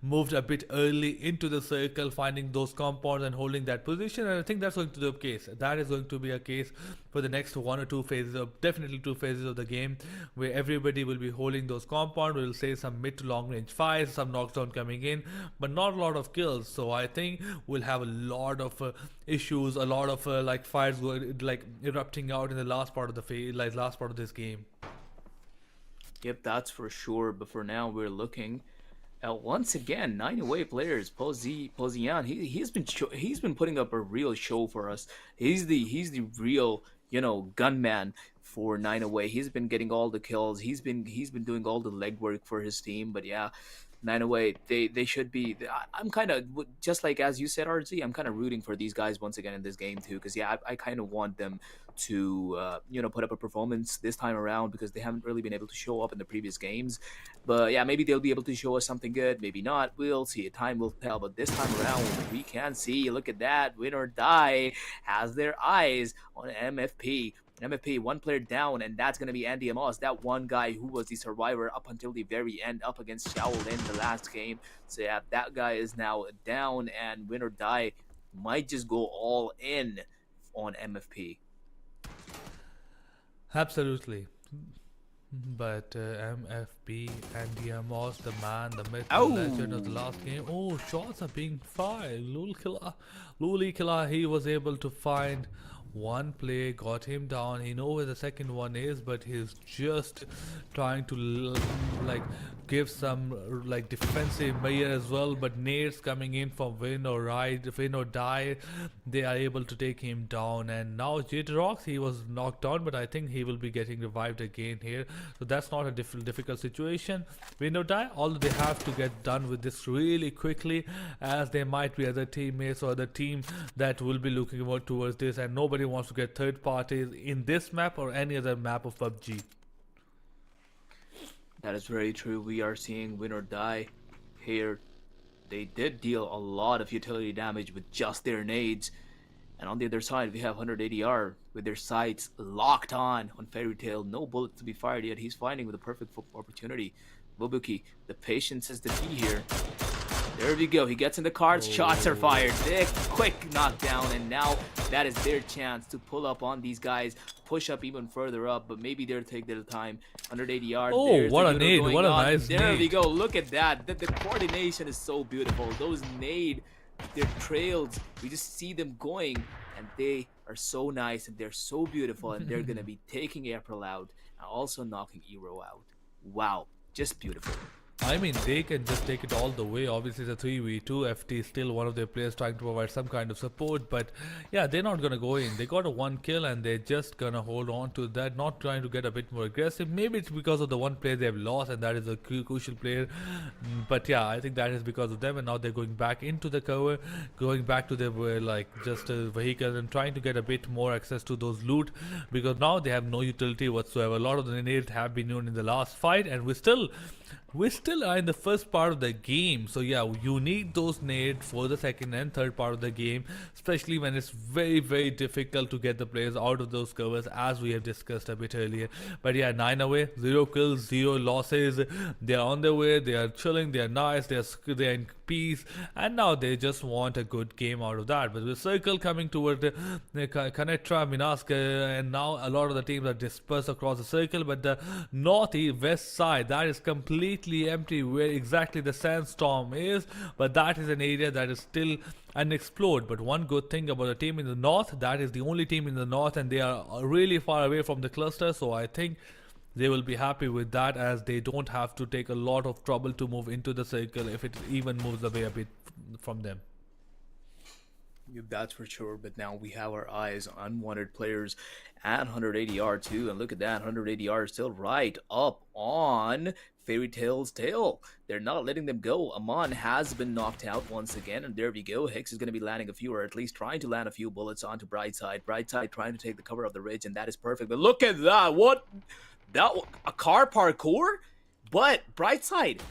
moved a bit early into the circle, finding those compounds and holding that position. And I think that's going to be the case. That is going to be a case for the next 1 or 2 phases, of definitely 2 phases of the game, where everybody will be holding those compounds. We'll say some mid to long range fires, some knockdown coming in, but not a lot of kills. So I think we'll have a lot of issues, a lot of fires going, erupting out in the last part of the phase, last part of this game. Yep, that's for sure. But for now, we're looking at once again 9 away players. Pozian, he's been putting up a real show for us. He's the real gunman for 9 away. He's been getting all the kills. He's been doing all the legwork for his team. But yeah, 9 away, they should be. I'm kind of just like as you said, RZ. I'm kind of rooting for these guys once again in this game too, because yeah, I kind of want them to put up a performance this time around, because they haven't really been able to show up in the previous games. But yeah, maybe they'll be able to show us something good, maybe not. We'll see. Time will tell. But this time around, we can see. Look at that. Win or Die has their eyes on MFP. MFP, 1 player down, and that's going to be Andy Amos, that one guy who was the survivor up until the very end, up against Shaolin the last game. So yeah, that guy is now down, and Win or Die might just go all in on MFP. Absolutely. But MFP, Andy Amos, the man, the myth, the Ow! legend of the last game. Oh, shots are being fired. Luli Killer, he was able to find 1 play, got him down. He knows where the second one is, but he's just trying to give some defensive measure as well. But nades coming in from Win or Die, they are able to take him down. And now Jitrox, he was knocked down, but I think he will be getting revived again here. So that's not a difficult situation. Win or Die, although they have to get done with this really quickly, as there might be other teammates or other team that will be looking more towards this, and nobody wants to get third parties in this map or any other map of PUBG. That is very true. We are seeing Win or Die here. They did deal a lot of utility damage with just their nades. And on the other side, we have 180R with their sights locked on Fairy Tail. No bullets to be fired yet. He's fighting with a perfect opportunity. Bubuki, the patience is the key here. There we go. He gets in the cards. Shots are fired. Quick knockdown, and now that is their chance to pull up on these guys, push up even further up, but maybe they'll take their time. 180 yards. Oh, what a nade. What a nice nade. There we go. Look at that. The coordination is so beautiful. Those nade, their trails, we just see them going, and they are so nice, and they're so beautiful, and they're going to be taking April out and also knocking Eero out. Wow. Just beautiful. I mean, they can just take it all the way. Obviously, it's a 3v2. FT is still one of their players trying to provide some kind of support. But yeah, they're not going to go in. They got a 1 kill and they're just going to hold on to that, not trying to get a bit more aggressive. Maybe it's because of the 1 player they've lost, and that is a crucial player. But yeah, I think that is because of them. And now they're going back into the cover, going back to their vehicle and trying to get a bit more access to those loot, because now they have no utility whatsoever. A lot of the nades have been known in the last fight, and we still are in the first part of the game. So yeah, you need those nades for the second and third part of the game, especially when it's very, very difficult to get the players out of those covers, as we have discussed a bit earlier. But yeah, 9 away, 0 kills, 0 losses. They are on their way. They are chilling. They are nice. They are in peace, and now they just want a good game out of that. But with Circle coming toward Kanetra, Minask, and now a lot of the teams are dispersed across the circle, but the northwest side, that is completely empty where exactly the sandstorm is, but that is an area that is still unexplored. But one good thing about the team in the north, that is the only team in the north, and they are really far away from the cluster, so I think they will be happy with that, as they don't have to take a lot of trouble to move into the circle if it even moves away a bit from them. Yeah, that's for sure. But now we have our eyes on unwanted players at 180R too, and look at that, 180R still right up on Fairy Tail's tail. They're not letting them go. Amon has been knocked out once again, and there we go. Hicks is going to be landing a few, or at least trying to land a few bullets onto Brightside. Brightside trying to take the cover of the ridge, and that is perfect. But look at that! What? That a car parkour? But Brightside,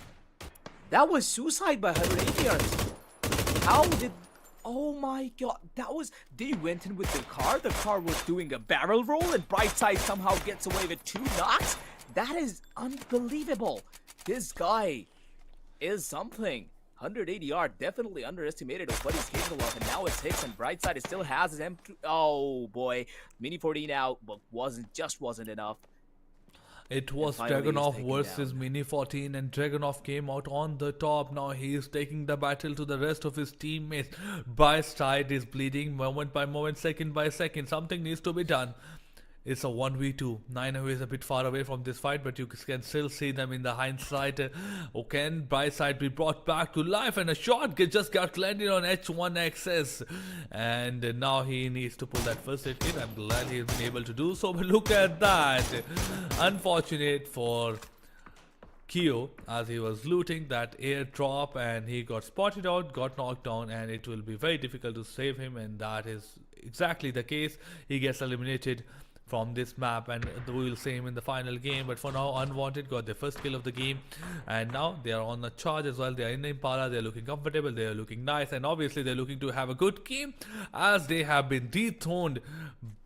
that was suicide by 180R. How did? Oh my god, that was, they went in with the car was doing a barrel roll, and Brightside somehow gets away with 2 knocks? That is unbelievable. This guy is something. 180R definitely underestimated of what he's capable of, and now it's Hicks, and Brightside still has his M2. Oh boy, Mini 14 out, but wasn't enough. It was Dragunov versus Mini 14, and Dragunov came out on the top. Now he is taking the battle to the rest of his teammates. Brightside is bleeding moment by moment, second by second. Something needs to be done. It's a 1v2. 9 is a bit far away from this fight, but you can still see them in the hindsight. Can Brightside be brought back to life? And a shot just got landed on H1XS. And now he needs to pull that first aid kit. I'm glad he's been able to do so. But look at that. Unfortunate for Kyo, as he was looting that airdrop, and he got spotted out, got knocked down, and it will be very difficult to save him. And that is exactly the case. He gets eliminated from this map, and we will see him in the final game. But for now, Unwanted got their first kill of the game, and now they are on the charge as well. They are in Impala, they are looking comfortable, they are looking nice, and obviously they're looking to have a good game, as they have been dethroned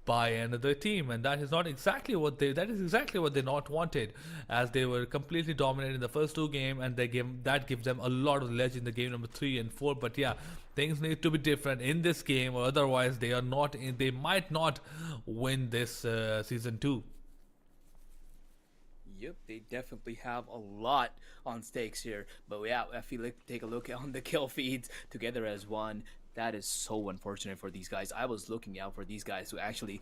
by another team, and that is exactly what they not wanted, as they were completely dominated in the first 2 games, and that gives them a lot of ledge in the game number 3 and 4. But yeah, things need to be different in this game, or otherwise they might not win this season 2. Yep, they definitely have a lot on stakes here. But yeah, if you take a look on the kill feeds together as one, that is so unfortunate for these guys. I was looking out for these guys to actually,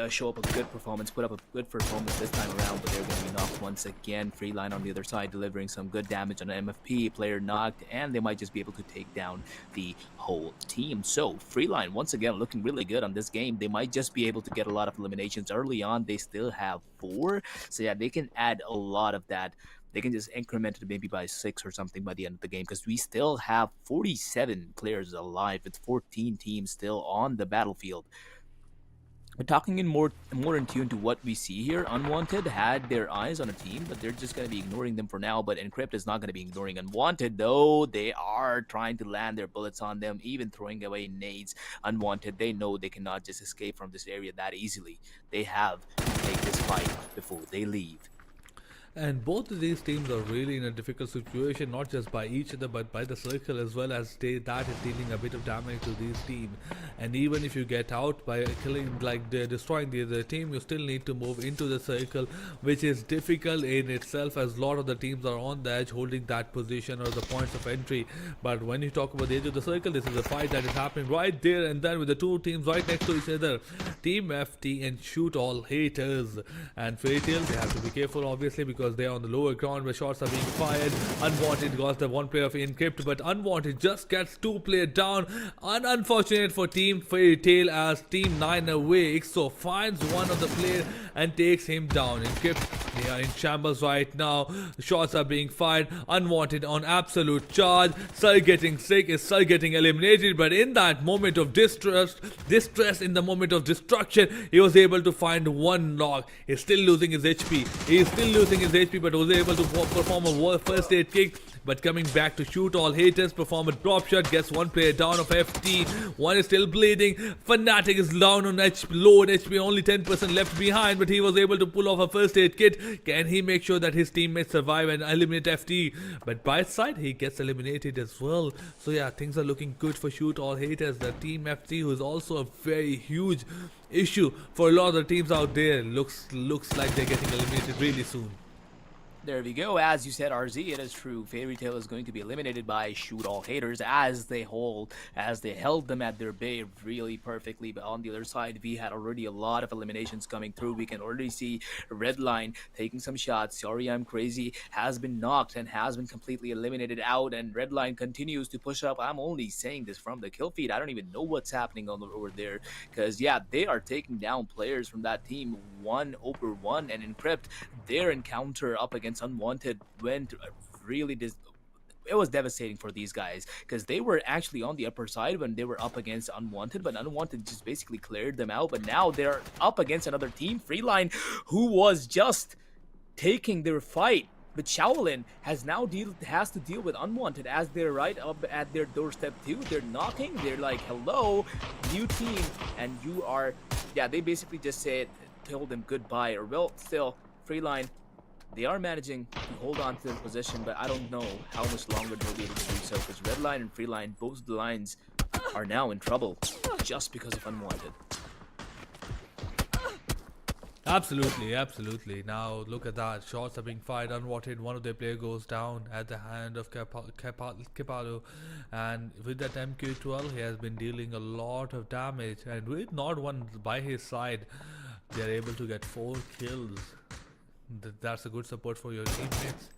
show up a good performance, put up a good performance this time around, but they're going to be knocked once again. Freeline on the other side delivering some good damage on an MFP, player knocked, and they might just be able to take down the whole team. So Freeline, once again, looking really good on this game. They might just be able to get a lot of eliminations early on. They still have 4, so yeah, they can add a lot of that. They can just increment it maybe by 6 or something by the end of the game, because we still have 47 players alive with 14 teams still on the battlefield. We're talking in more in tune to what we see here. Unwanted had their eyes on a team, but they're just going to be ignoring them for now. But Encrypt is not going to be ignoring Unwanted, though. They are trying to land their bullets on them, even throwing away nades. Unwanted, they know they cannot just escape from this area that easily. They have to take this fight before they leave. And both of these teams are really in a difficult situation, not just by each other, but by the circle as well, as that is dealing a bit of damage to these teams. And even if you get out by killing, destroying the other team, you still need to move into the circle, which is difficult in itself, as a lot of the teams are on the edge holding that position or the points of entry. But when you talk about the edge of the circle, this is a fight that is happening right there and then, with the 2 teams right next to each other. Team FT and Shoot All Haters and Fairy Tail, they have to be careful obviously, because they are on the lower ground where shots are being fired. Unwanted got the 1 player of Encrypt, but Unwanted just gets 2 players down. Unfortunate for Team Fairy Tail, as Team 9 away so finds one of the players and takes him down. Encrypt, they are in shambles right now. Shots are being fired. Unwanted on absolute charge. Sal getting sick, is Sal getting eliminated, but in that moment of distress, in the moment of destruction, he was able to find 1 knock. He's still losing his HP. But was able to perform a first aid kick. But coming back to shoot all haters, perform a drop shot, gets one player down of FT. One is still bleeding. Fnatic is down on HP, low on HP, only 10% left behind, but he was able to pull off a first aid kit. Can he make sure that his teammates survive and eliminate FT? But by his side, he gets eliminated as well. So yeah, things are looking good for shoot all haters. The team FT, who is also a very huge issue for a lot of the teams out there, looks like they're getting eliminated really soon. There we go. As you said, RZ, it is true. Fairy Tail is going to be eliminated by Shoot All Haters as they held them at their bay really perfectly. But on the other side, we had already a lot of eliminations coming through. We can already see Redline taking some shots. Sorry, I'm crazy has been knocked and has been completely eliminated out. And Redline continues to push up. I'm only saying this from the kill feed. I don't even know what's happening over there, because yeah, they are taking down players from that team 1-over-1. And Encrypt, their encounter up against Unwanted went really it was devastating for these guys, because they were actually on the upper side when they were up against Unwanted, but Unwanted just basically cleared them out. But now they're up against another team, Freeline, who was just taking their fight. But Shaolin has to deal with Unwanted as they're right up at their doorstep too. They're knocking, they're like, hello, new team, and you are, yeah, they basically just told them goodbye. Or well, still, Freeline, they are managing to hold on to their position, but I don't know how much longer they'll be able to do so, because Redline and Freeline, both of the lines are now in trouble just because of Unwanted. Absolutely. Now look at that. Shots are being fired. Unwanted. One of their players goes down at the hand of Kepalo. And with that MQ12, he has been dealing a lot of damage. And with not one by his side, they are able to get 4 kills. That's a good support for your teammates.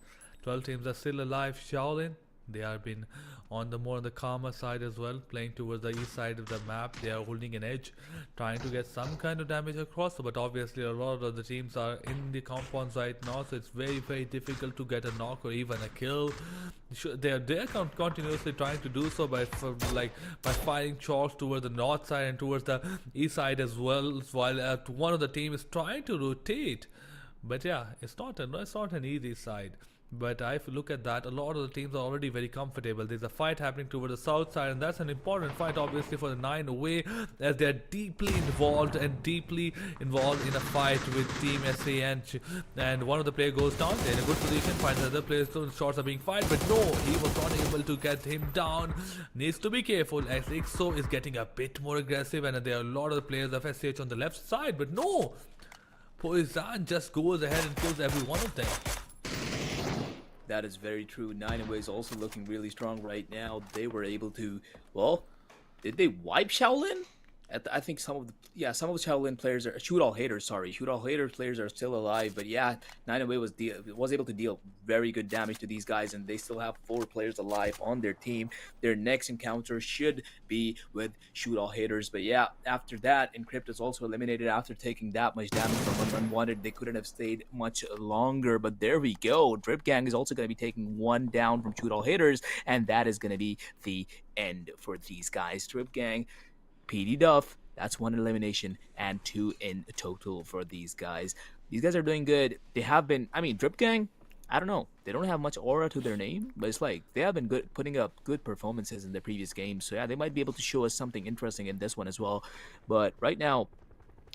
12 teams are still alive. Shaolin, they have been on the calmer side as well, playing towards the east side of the map. They are holding an edge, trying to get some kind of damage across, but obviously a lot of the teams are in the compounds right now, so it's very difficult to get a knock or even a kill. They're continuously trying to do so by firing shots towards the north side and towards the east side as well, while one of the team is trying to rotate. But yeah, it's not an easy side. But if you look at that, a lot of the teams are already very comfortable. There's a fight happening towards the south side, and that's an important fight obviously for the 9 away, as they're deeply involved in a fight with Team SAN. And one of the players goes down. They're in a good position, finds another player, so shots are being fired, but no, he was not able to get him down. Needs to be careful, as IXO is getting a bit more aggressive, and there are a lot of the players of SH on the left side, but no, Poison just goes ahead and kills every one of them. That is very true. 9away is also looking really strong right now. They were able to, well, did they wipe Shaolin? I think some of the Shaolin players are Shoot All Haters players are still alive, but yeah, 9away was able to deal very good damage to these guys, and they still have 4 players alive on their team. Their next encounter should be with Shoot All Haters, but yeah, after that, Encrypt is also eliminated after taking that much damage from Unwanted. They couldn't have stayed much longer, but there we go. Drip Gang is also going to be taking 1 down from Shoot All Haters, and that is going to be the end for these guys. Drip Gang, PD Duff, that's 1 elimination and 2 in total for these guys. These guys are doing good. They have been, Drip Gang, I don't know, they don't have much aura to their name, but it's like they have been good, putting up good performances in the previous games. So yeah, they might be able to show us something interesting in this one as well. But right now,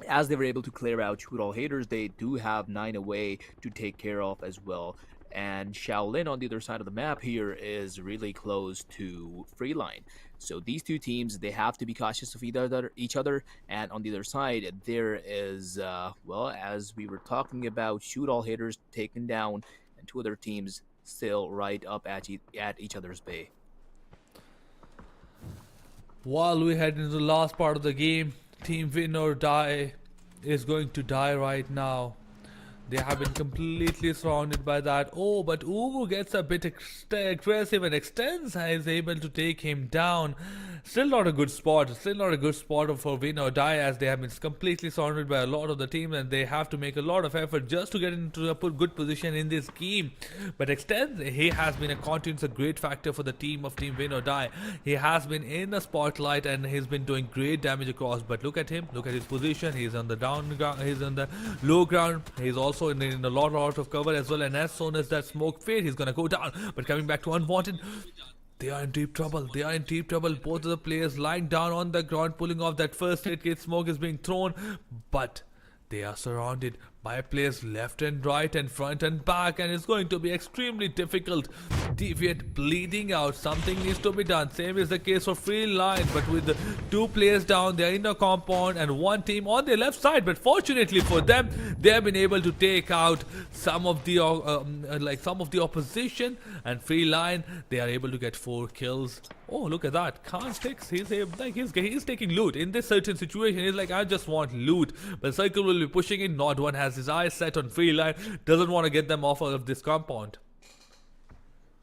as they were able to clear out Shoot All Haters, they do have 9away to take care of as well. And Shaolin on the other side of the map here is really close to Freeline. So these 2 teams, they have to be cautious of each other. And on the other side, there is, well, as we were talking about, Shoot All Haters taken down, and 2 other teams still right up at each other's bay. While we head into the last part of the game, Team Win or Die is going to die right now. They have been completely surrounded by that. Oh, but Uwu gets a bit aggressive and extends and is able to take him down. Still not a good spot. Still not a good spot for Win or Die, as they have been completely surrounded by a lot of the team, and they have to make a lot of effort just to get into a good position in this game. But Extends, he has been a great factor for the team of Team Win or Die. He has been in the spotlight and he's been doing great damage across. But look at him. Look at his position. He's on the down ground. He's on the low ground. He's also also in a lot of cover as well, and as soon as that smoke fades, he's gonna go down. But coming back to Unwanted, they are in deep trouble. They are in deep trouble. Both of the players lying down on the ground, pulling off that first aid kit. Smoke is being thrown, but they are surrounded by players left and right and front and back, and it's going to be extremely difficult. Deviate bleeding out. Something needs to be done. Same is the case for Free Line, but with the 2 players down, they're in a compound and 1 team on their left side. But fortunately for them, they have been able to take out some of the opposition. And Free Line, they are able to get 4 kills. Oh, look at that. Khan Sticks, he's taking loot. In this certain situation, he's like, I just want loot. But Circle will be pushing in. Not one has his eyes set on Free Line. Doesn't want to get them off of this compound.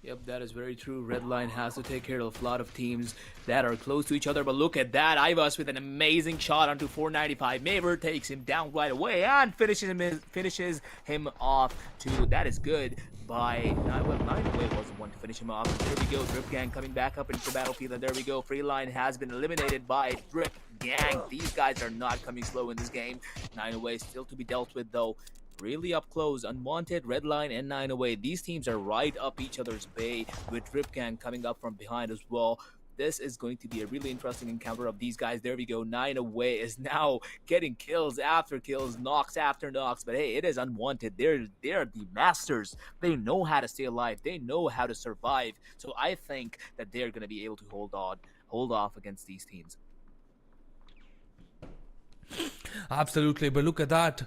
Yep, that is very true. Redline has to take care of a lot of teams that are close to each other. But look at that. Ivas with an amazing shot onto 495. Maver takes him down right away and finishes him off too. That is good. By 9-away wasn't one to finish him off. There we go. Drip Gang coming back up into the battlefield. And there we go. Free Line has been eliminated by Drip Gang. These guys are not coming slow in this game. 9-away still to be dealt with though. Really up close. Unwanted, Redline, and 9-away. These teams are right up each other's bay with Drip Gang coming up from behind as well. This is going to be a really interesting encounter of these guys. There we go. 9-away is now getting kills after kills, knocks after knocks. But hey, it is Unwanted. They're the masters. They know how to stay alive. They know how to survive. So I think that they're going to be able to hold off against these teams. Absolutely, but look at that.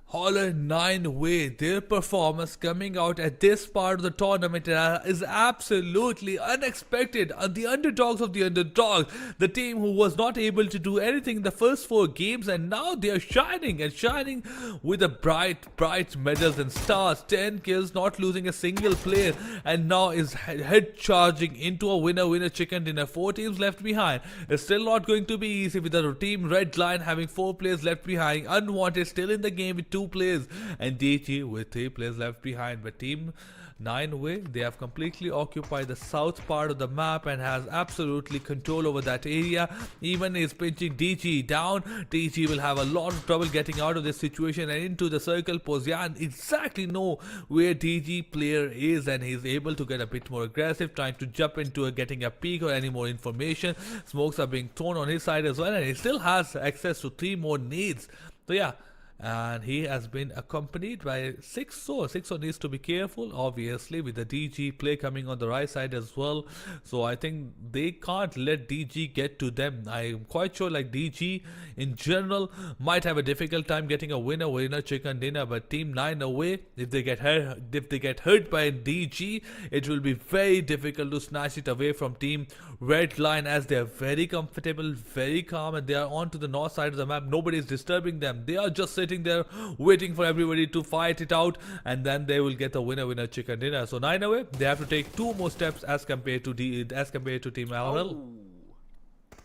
Holler 9-away, their performance coming out at this part of the tournament is absolutely unexpected. The underdogs of the underdogs, the team who was not able to do anything in the first 4 games, and now they are shining with the bright medals and stars. 10 kills, not losing a single player, and now is head charging into a winner chicken dinner. 4 teams left behind. It's still not going to be easy with the team Redline having 4 players left behind. Unwanted still in the game with 2 players, and DG with 3 players left behind. But team 9-away, they have completely occupied the south part of the map and has absolutely control over that area. Even is pinching DG down. DG will have a lot of trouble getting out of this situation and into the circle. Pozian exactly know where DG player is, and he's able to get a bit more aggressive, trying to jump into getting a peek or any more information. Smokes are being thrown on his side as well, and he still has access to 3 more nades. So yeah, and he has been accompanied by 6-0. 6-0 needs to be careful, obviously, with the DG play coming on the right side as well. So I think they can't let DG get to them. I'm quite sure like DG in general might have a difficult time getting a winner chicken dinner, but team 9-away, if they get hurt by DG, it will be very difficult to snatch it away from team Redline, as they are very comfortable, very calm, and they are on to the north side of the map. Nobody is disturbing them. They are just sitting there waiting for everybody to fight it out, and then they will get the winner chicken dinner. So 9-away, they have to take 2 more steps as compared to team LRL.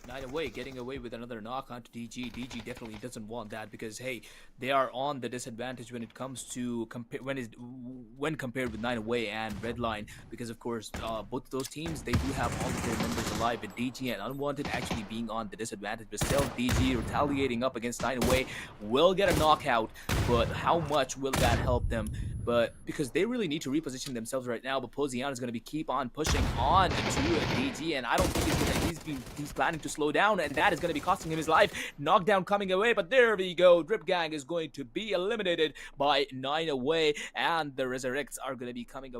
9-away getting away with another knock onto DG. DG definitely doesn't want that, because hey, they are on the disadvantage when it comes to when compared with 9-away and Redline, because of course both of those teams, they do have all of their members alive, and DG and Unwanted actually being on the disadvantage. But still, DG retaliating up against 9-away will get a knockout, but how much will that help them? But because they really need to reposition themselves right now. But Pozian is going to be keep on pushing on to DG, and I don't think he's planning to slow down, and that is going to be costing him his life. Knockdown coming away, but there we go. Drip Gang is going to be eliminated by 9-away, and the Resurrects are going to be coming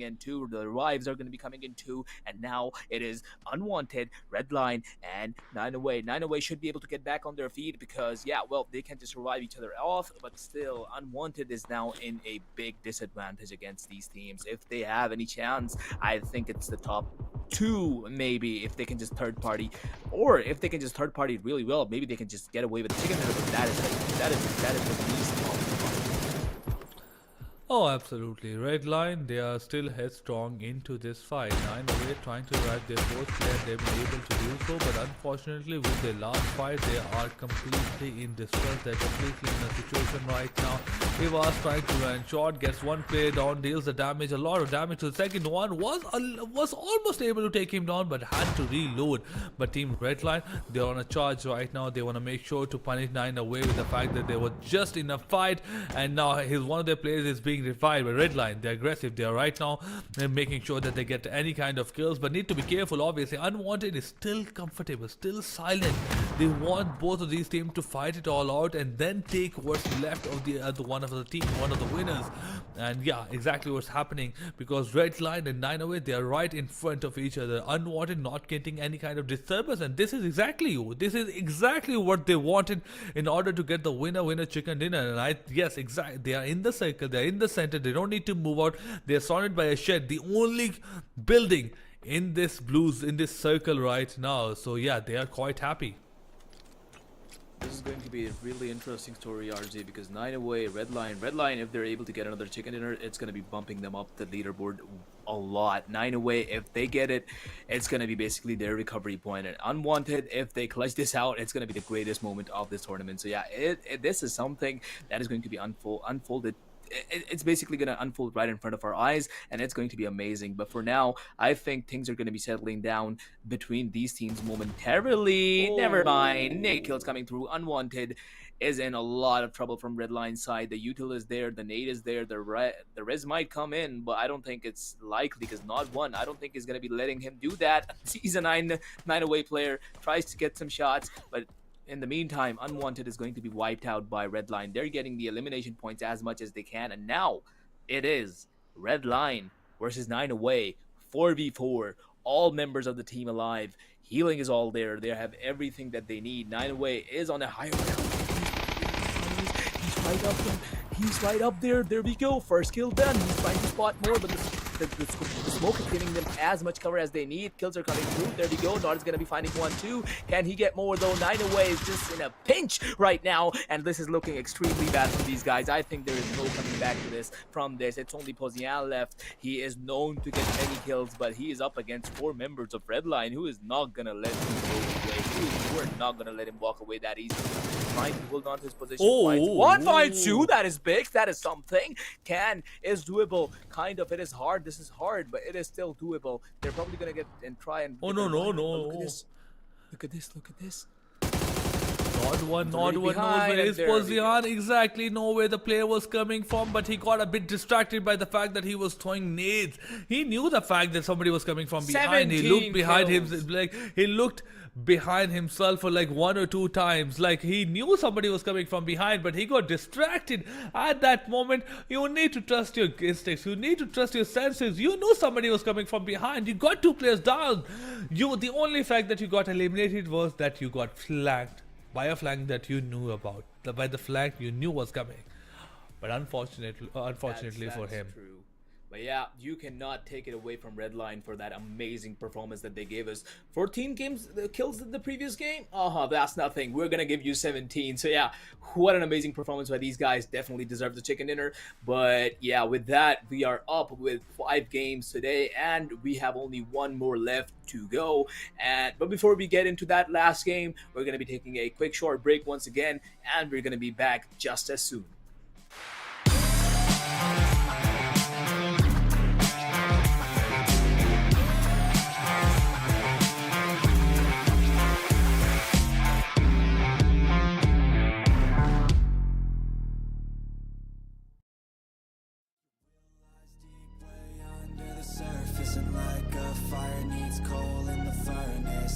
in too. The Revives are going to be coming in too, and now it is Unwanted, Redline, and 9-away. 9-away should be able to get back on their feet, because yeah, well, they can just survive each other off, but still, Unwanted is now in a big disadvantage against these teams. If they have any chance, I think it's the top 2, maybe, if they can just third party, or if they can just third party really well, maybe they can just get away with the chicken dinner. But that is the least of. Oh, absolutely. Redline, they are still headstrong into this fight. 9-away trying to revive their 4th player. They've been able to do so, but unfortunately with their last fight, they are completely in distress. They're completely in a situation right now Ivas trying to run short, gets one player down, deals the damage, a lot of damage to the second one, was almost able to take him down but had to reload. But Team Redline, they're on a charge right now. They want to make sure to punish 9 away with the fact that they were just in a fight, and now one of their players is being revived by Redline. They're aggressive. They're right now making sure that they get any kind of kills, but need to be careful. Obviously, Unwanted is still comfortable, still silent. They want both of these teams to fight it all out and then take what's left of the one of the team, one of the winners. And yeah, exactly what's happening, because Redline and 908, they are right in front of each other. Unwanted not getting any kind of disturbance, and this is exactly what they wanted in order to get the winner chicken dinner. And yes, exactly, they are in the circle, they are in the center, they don't need to move out. They are surrounded by a shed, the only building in this circle right now. So yeah, they are quite happy. This is going to be a really interesting story, RZ, because 9 away, Redline, if they're able to get another chicken dinner, it's going to be bumping them up the leaderboard a lot. 9 away, if they get it, it's going to be basically their recovery point. And Unwanted, if they clutch this out, it's going to be the greatest moment of this tournament. So yeah, this is something that is going to be unfolded. It's basically going to unfold right in front of our eyes, and it's going to be amazing. But for now, I think things are going to be settling down between these teams momentarily. Never mind. Nade kills coming through. Unwanted is in a lot of trouble from Redline's side. The util is there, the nade is there, the res might come in, but I don't think it's likely, because not one, I don't think is going to be letting him do that. He's a 9 away player, tries to get some shots, but in the meantime, Unwanted is going to be wiped out by Redline. They're getting the elimination points as much as they can, and now it is Redline versus 9 away, 4v4, all members of the team alive. Healing is all there. They have everything that they need. 9 away is on a higher ground. He's right up there. There we go. First kill done. He's trying to spot more, but the smoke is giving them as much cover as they need. Kills are coming through. There we go. Nod is going to be finding 1-2. Can he get more though? 9 away is just in a pinch right now, and this is looking extremely bad for these guys. I think there is no coming back to this from this. It's only Pozian left. He is known to get many kills, but he is up against 4 members of Redline who is not going to let him go away. We're not going to let him walk away that easily. Trying to hold on to his position. One finds 2. That is big. That is something. Is doable. Kind of. It is hard. This is hard, but it is still doable. They're probably gonna get and try and. Oh no. Look at this. Look at this. Not one knows where is Pozian exactly, know where the player was coming from, but he got a bit distracted by the fact that he was throwing nades. He knew the fact that somebody was coming from behind. He looked behind him, like he looked behind himself for like 1 or 2 times. Like he knew somebody was coming from behind, but he got distracted at that moment. You need to trust your instincts. You need to trust your senses. You knew somebody was coming from behind. You got 2 players down. The only fact that you got eliminated was that you got flanked by a flank that you knew about, by the flank you knew was coming. But unfortunately for him. True. But yeah, you cannot take it away from Redline for that amazing performance that they gave us. 14 kills in the previous game? That's nothing. We're gonna give you 17. So yeah, what an amazing performance by these guys. Definitely deserve the chicken dinner. But yeah, with that, we are up with 5 games today, and we have only 1 more left to go. But before we get into that last game, we're gonna be taking a quick short break once again, and we're gonna be back just as soon.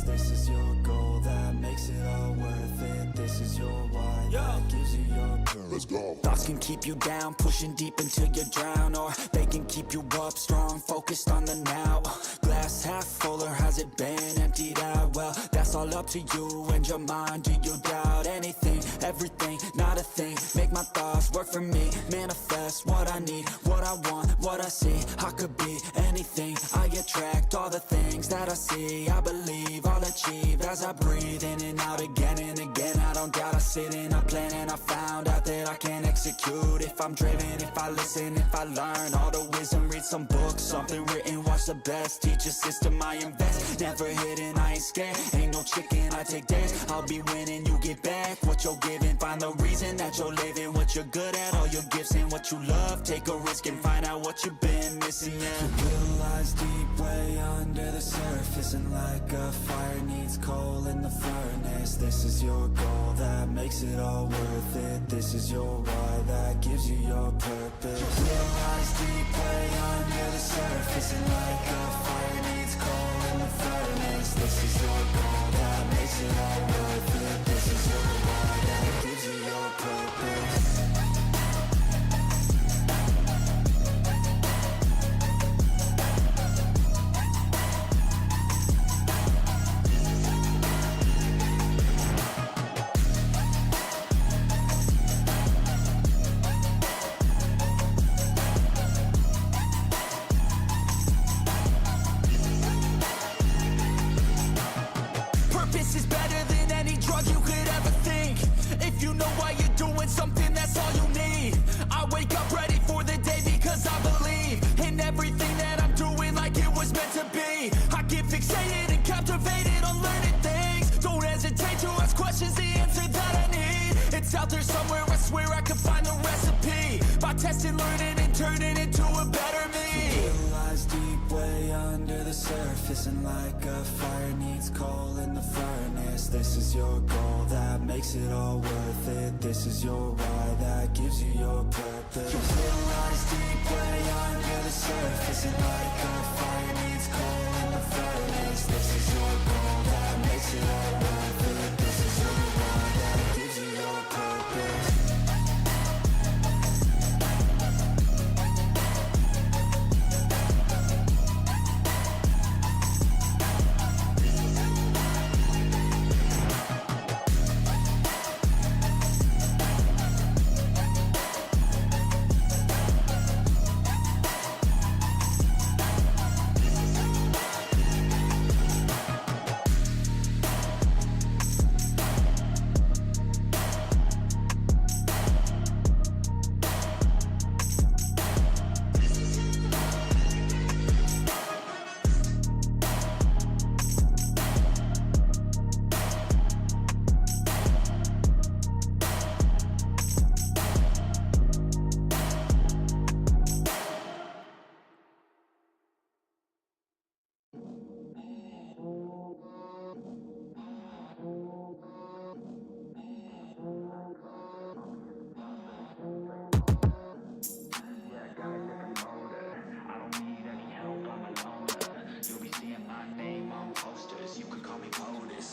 This is your goal that makes it all worth it. This is your why that gives you your courage. Let's go. Thoughts can keep you down, pushing deep until you drown, or they can keep you up strong, focused on the now. Glass half full, or has it been emptied out? Well, that's all up to you and your mind. Do you doubt anything, everything, not a thing? Make my thoughts work for me, manifest what I need, what I want, what I see. I could be anything, I attract all the things that I see. I believe I'll achieve as I breathe in and out again and again. I don't doubt, I sit and I plan, and I found out that I can exceed execute. If I'm driven, if I listen, if I learn all the wisdom, read some books, something written, watch the best. Teach a system, I invest. Never hidden, I ain't scared. Ain't no chicken, I take dares. I'll be winning, you get back what you're giving. Find the reason that you're living, what you're good at, all your gifts and what you love. Take a risk and find out what you've been missing. Yeah. The will lies deep way under the surface, and like a fire needs coal in the furnace. This is your goal that makes it all worth it. This is your why that gives you your purpose. The will lies deep way under the surface, and like a fire needs coal in the furnace. This is your goal that makes it all worth it. This is your why that gives you your purpose. Purpose is better than any drug you could ever think. If you know why you're doing something, that's all you need. I wake up ready for the day because I believe in everything that I'm doing like it was meant to be. I get fixated and captivated on learning things. Don't hesitate to ask questions, the answer that I need. It's out there somewhere, I swear I can find the recipe. By testing, learning, and turning into a better me. It lies deep way under the surface, and like a fire needs coal in the furnace. This is your goal that makes it all worth it. This is your why that gives you your purpose. It lies deep way under the surface, and like a fire needs coal in the furnace. This is your goal that makes it all worth it. This is your why that gives you your purpose.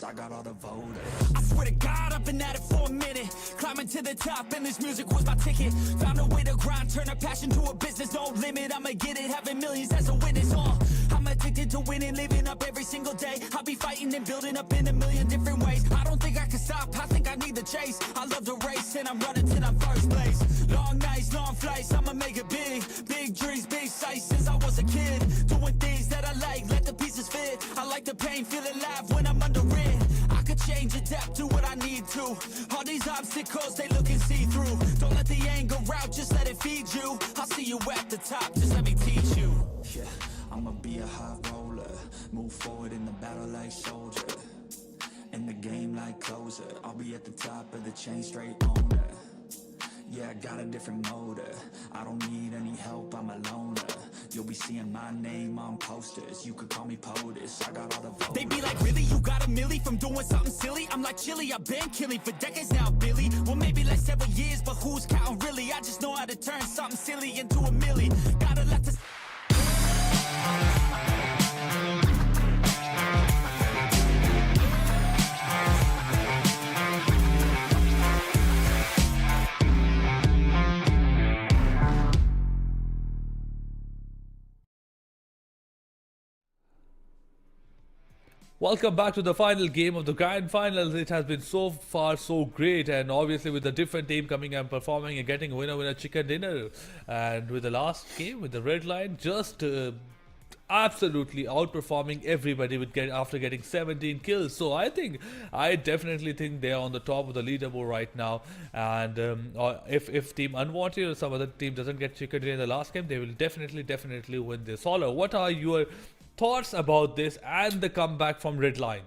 I got all the voters. I swear to God, I've been at it for a minute. Climbing to the top, and this music was my ticket. Found a way to grind, turn a passion to a business. No limit, I'ma get it, having millions as a witness. I'm addicted to winning, living up every single day. I'll be fighting and building up in a million different ways. I don't think I can stop, I think I need the chase. I love the race, and I'm running till I'm first place. Long nights, long flights, I'ma make it big. Big dreams, big sights since I was a kid. Doing things that I like, let the pieces fit. I like the pain, feel alive when I'm under it. I could change, adapt, do what I need to. All these obstacles, they looking see-through. Don't let the anger out, just let it feed you. I'll see you at the top, just let me teach you. Yeah, I'ma be a high roller. Move forward in the battle like soldier. In the game like closer. I'll be at the top of the chain, straight owner. Yeah, I got a different motor. I don't need any help, I'm a loner. You'll be seeing my name on posters. You could call me POTUS, I got all the voters. They be like, really, you got a milli from doing something silly? I'm like, chilly, I've been killing for decades now, Billy. Well, maybe like several years, but who's counting really? I just know how to turn something silly into a milli. Got a lot to Welcome back to the final game of the grand finals. It has been so far so great, and obviously with the different team coming and performing and getting winner chicken dinner. And with the last game with the red line, just absolutely outperforming everybody after getting 17 kills. So I definitely think they are on the top of the leaderboard right now. And or if Team Unwanted or some other team doesn't get chicken in the last game, they will definitely win this. Holler, what are your thoughts about this and the comeback from Redline?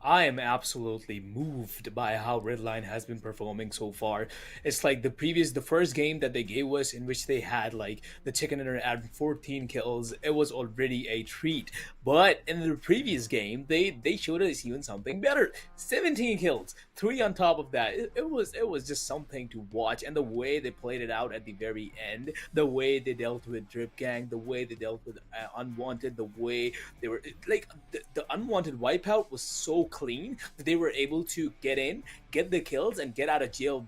I am absolutely moved by how Redline has been performing so far. It's like the first game that they gave us, in which they had like the chicken dinner at 14 kills. It was already a treat. But in the previous game, they showed us even something better. 17 kills, 3 on top of that. It was just something to watch, and the way they played it out at the very end, the way they dealt with Drip Gang, the way they dealt with Unwanted, the way they were like the Unwanted wipeout was so clean that they were able to get in, get the kills, and get out of jail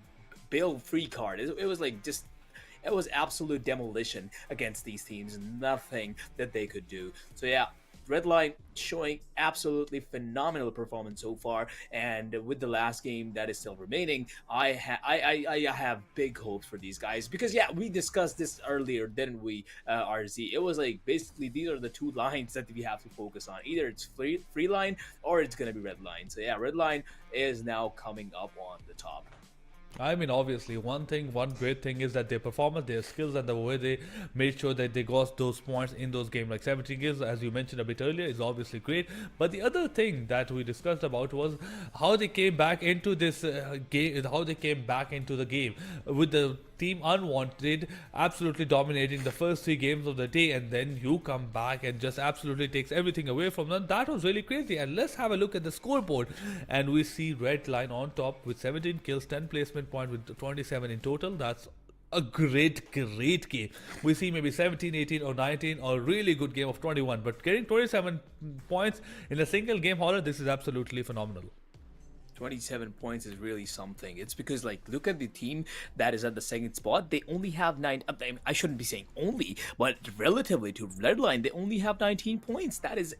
bail free card. It was like just it was absolute demolition against these teams. Nothing that they could do. So yeah, Redline showing absolutely phenomenal performance so far, and with the last game that is still remaining, I have big hopes for these guys, because yeah, we discussed this earlier, didn't we, RZ? It was like basically these are the two lines that we have to focus on. Either it's free line or it's gonna be Redline. So yeah, Redline is now coming up on the top. I mean, obviously, one great thing is that their performance, their skills, and the way they made sure that they got those points in those games. Like 17 kills, as you mentioned a bit earlier, is obviously great. But the other thing that we discussed about was how they came back into this game, how they came back into the game with the Team Unwanted absolutely dominating the first 3 games of the day, and then you come back and just absolutely takes everything away from them. That was really crazy. And let's have a look at the scoreboard, and we see Redline on top with 17 kills, 10 placement points with 27 in total. That's a great game. We see maybe 17, 18 or 19, or a really good game of 21, but getting 27 points in a single game, Holler, this is absolutely phenomenal. 27 points is really something. It's because, like, look at the team that is at the second spot. They only have 9. I shouldn't be saying only, but relatively to Redline, they only have 19 points. That is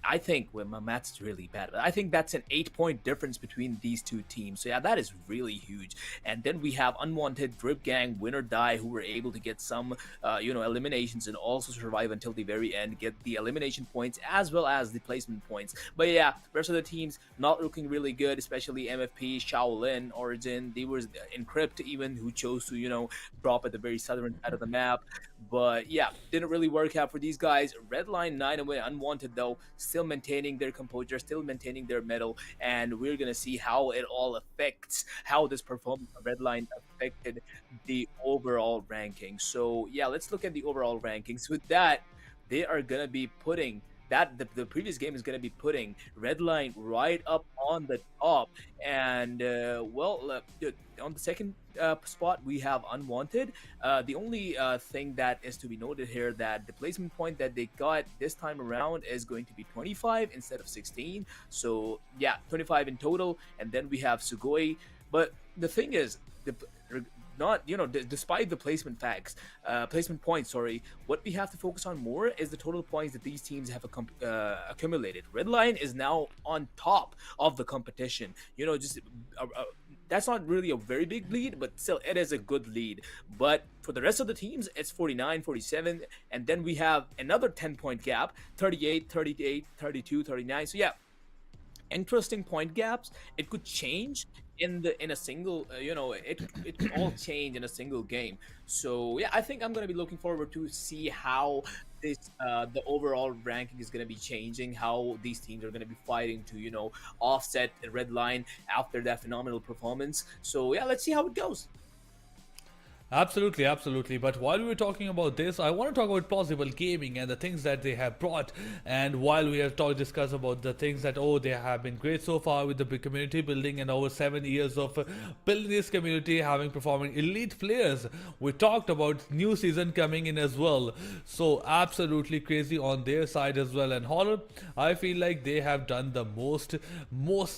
I think, well, my math's is really bad, but I think that's an 8-point difference between these two teams. So yeah, that is really huge. And then we have Unwanted, Drip Gang, Win or Die, who were able to get some, eliminations and also survive until the very end, get the elimination points as well as the placement points. But yeah, rest of the teams not looking really good, especially MFP, Shaolin, Origin. They were Encrypt even, who chose to, drop at the very southern side of the map. But yeah, didn't really work out for these guys. Redline 9 away, Unwanted though, still maintaining their composure, still maintaining their medal, and we're gonna see how it all affects, how this performance of Redline affected the overall ranking. So yeah, let's look at the overall rankings. With that, they are gonna be putting that the previous game is going to be putting Redline right up on the top, and on the second spot we have Unwanted. The only thing that is to be noted here, that the placement point that they got this time around is going to be 25 instead of 16. So yeah, 25 in total. And then we have Sugoi. But the thing is, despite the placement points, what we have to focus on more is the total points that these teams have accumulated. Redline is now on top of the competition. That's not really a very big lead, but still it is a good lead. But for the rest of the teams, it's 49, 47, and then we have another 10-point gap, 38, 38, 32, 39. So yeah, interesting point gaps. It could change in a single it could all change in a single game. So yeah, I think I'm going to be looking forward to see how this the overall ranking is going to be changing, how these teams are going to be fighting to offset Redline after that phenomenal performance. So yeah, let's see how it goes. Absolutely. But while we were talking about this, I want to talk about PlausibleGaming and the things that they have brought. And while we have discussed about the things that, they have been great so far with the big community building and over 7 years of building this community, having performing elite players, we talked about new season coming in as well. So absolutely crazy on their side as well. And Holler, I feel like they have done the most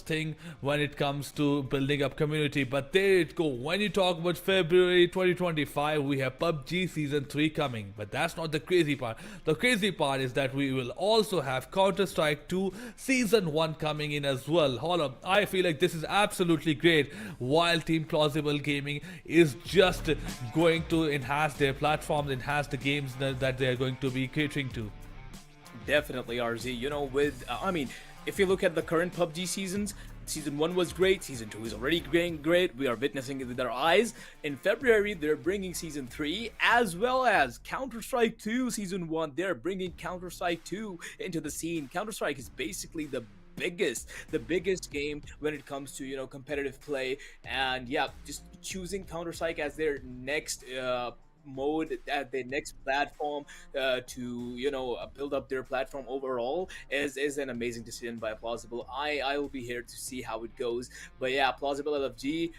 thing when it comes to building up community. But there it go. When you talk about February 2025, we have PUBG Season 3 coming, but that's not the crazy part. The crazy part is that we will also have Counter-Strike 2 Season 1 coming in as well. Hold up, I feel like this is absolutely great, while Team PlausibleGaming is just going to enhance their platforms, enhance the games that they are going to be catering to. Definitely, RZ. You know, with I mean, if you look at the current PUBG seasons, season 1 was great, season 2 is already getting great. We are witnessing it with our eyes. In February, they're bringing season 3 as well as Counter-Strike 2 season 1. They're bringing Counter-Strike 2 into the scene. Counter-Strike is basically the biggest game when it comes to, you know, competitive play. And yeah, just choosing Counter-Strike as their next mode, at the next platform, to, you know, build up their platform overall is an amazing decision by Plausible. I will be here to see how it goes. But yeah, Plausible LFG,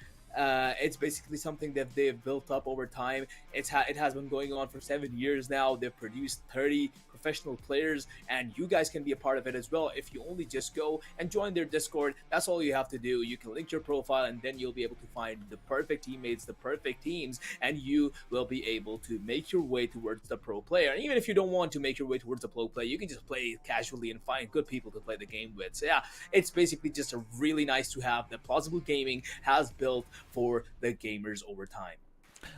it's basically something that they've built up over time. It has been going on for 7 years now. They've produced 30 professional players, and you guys can be a part of it as well if you only just go and join their Discord. That's all you have to do. You can link your profile, and then you'll be able to find the perfect teammates, the perfect teams, and you will be able to make your way towards the pro player. And even if you don't want to make your way towards the pro player, you can just play casually and find good people to play the game with. So yeah, it's basically just a really nice to have that Plausible Gaming has built for the gamers over time.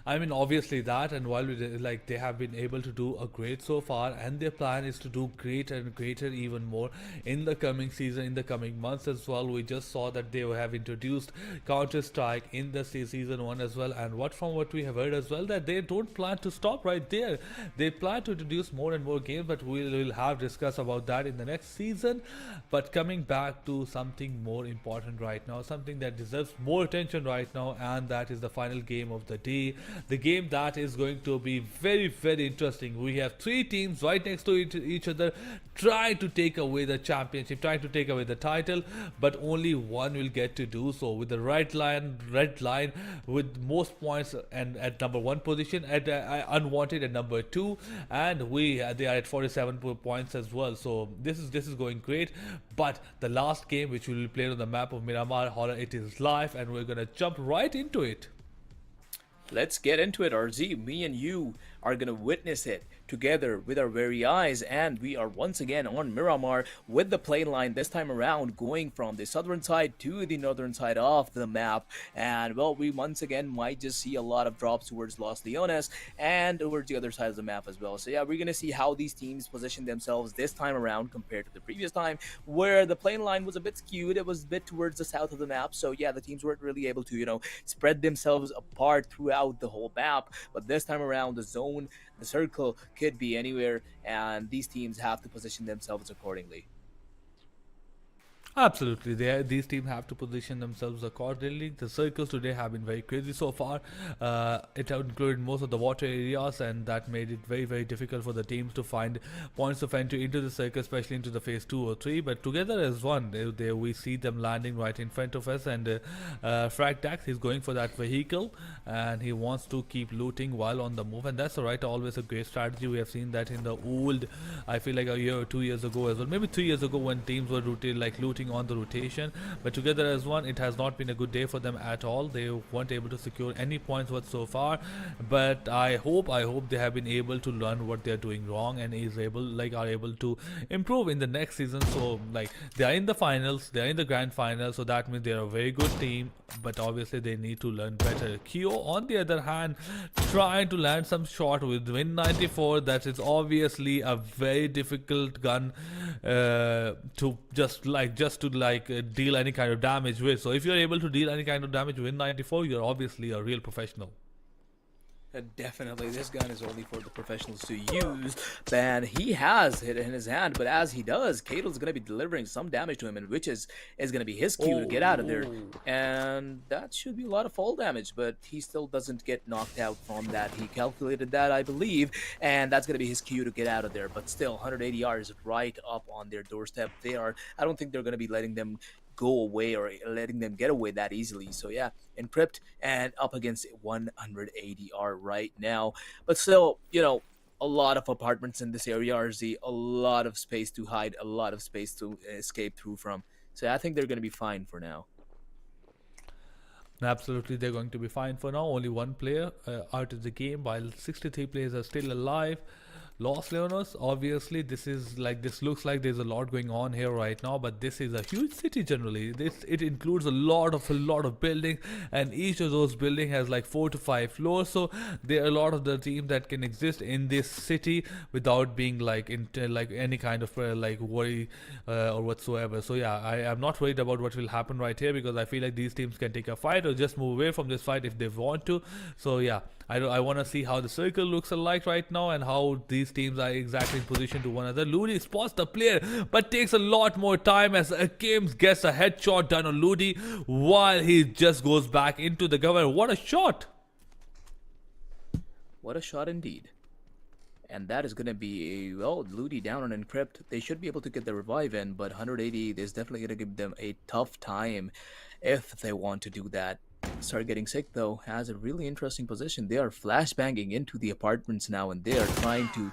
I mean, obviously that, and while like they have been able to do a great so far, and their plan is to do greater and greater even more in the coming season, in the coming months as well. We just saw that they have introduced Counter Strike in the season 1 as well, and from what we have heard as well, that they don't plan to stop right there. They plan to introduce more and more games, but we'll have discuss about that in the next season. But coming back to something more important right now, something that deserves more attention right now, and that is the final game of the day. The game that is going to be very, very interesting. We have three teams right next to each other trying to take away the championship, trying to take away the title, but only one will get to do so with the red line with most points and at number 1 position, at unwanted at number 2, and they are at 47 points as well. So this is going great. But the last game, which will be played on the map of Miramar Horror, it is live, and we're gonna jump right into it. Let's get into it, RZ. Me and you are going to witness it together with our very eyes, and we are once again on Miramar with the plane line this time around, going from the southern side to the northern side of the map. And well, we once again might just see a lot of drops towards Los Leones and over the other side of the map as well. So yeah, we're going to see how these teams position themselves this time around compared to the previous time, where the plane line was a bit skewed. It was a bit towards the south of the map, so yeah, the teams weren't really able to, you know, spread themselves apart throughout the whole map. But this time around, the zone, the circle could be anywhere, and these teams have to position themselves accordingly. Absolutely, these teams have to position themselves accordingly. The circles today have been very crazy so far. It included most of the water areas, and that made it very, very difficult for the teams to find points of entry into the circle, especially into the phase 2 or 3. But together as one, we see them landing right in front of us. And Fragdax, he's going for that vehicle, and he wants to keep looting while on the move, and that's alright. Always a great strategy. We have seen that in the old, I feel like a year or 2 years ago as well, maybe 3 years ago, when teams were looting on the rotation. But together as one, it has not been a good day for them at all. They weren't able to secure any points so far. But I hope they have been able to learn what they are doing wrong, and are able to improve in the next season. So like, they are in the finals, they are in the grand final, so that means they are a very good team. But obviously they need to learn better. Kyo, on the other hand, trying to land some shot with Win 94. That is obviously a very difficult gun to deal any kind of damage with. So if you're able to deal any kind of damage with 94, you're obviously a real professional. Definitely, this gun is only for the professionals to use, and he has it in his hand. But as he does, Cato's going to be delivering some damage to him, and which is going to be his cue to get out of there. And that should be a lot of fall damage, but he still doesn't get knocked out from that. He calculated that, I believe, and that's going to be his cue to get out of there. But still, 180 is right up on their doorstep. I don't think they're going to be letting them go away or letting them get away that easily. So yeah, encrypt and up against 180R right now. But still, you know, a lot of apartments in this area, RZ, a lot of space to hide, a lot of space to escape through from. So I think they're going to be fine for now. Absolutely, they're going to be fine for now. Only one player out of the game, while 63 players are still alive. Los Leonos, obviously, this looks like there's a lot going on here right now, but this is a huge city generally. It includes a lot of buildings, and each of those buildings has like 4 to 5 floors. So there are a lot of the teams that can exist in this city without being like into like any kind of like worry or whatsoever. So yeah, I am not worried about what will happen right here, because I feel like these teams can take a fight or just move away from this fight if they want to. So yeah, I want to see how the circle looks like right now and how these teams are exactly in position to one another. Ludi spots the player but takes a lot more time as Akims gets a headshot done on Ludi while he just goes back into the cover. What a shot! What a shot indeed. And that is going to be, well, Ludi down on Encrypt. They should be able to get the revive in, but 180 is definitely going to give them a tough time if they want to do that. Start Getting Sick, though, has a really interesting position. They are flashbanging into the apartments now, and they are trying to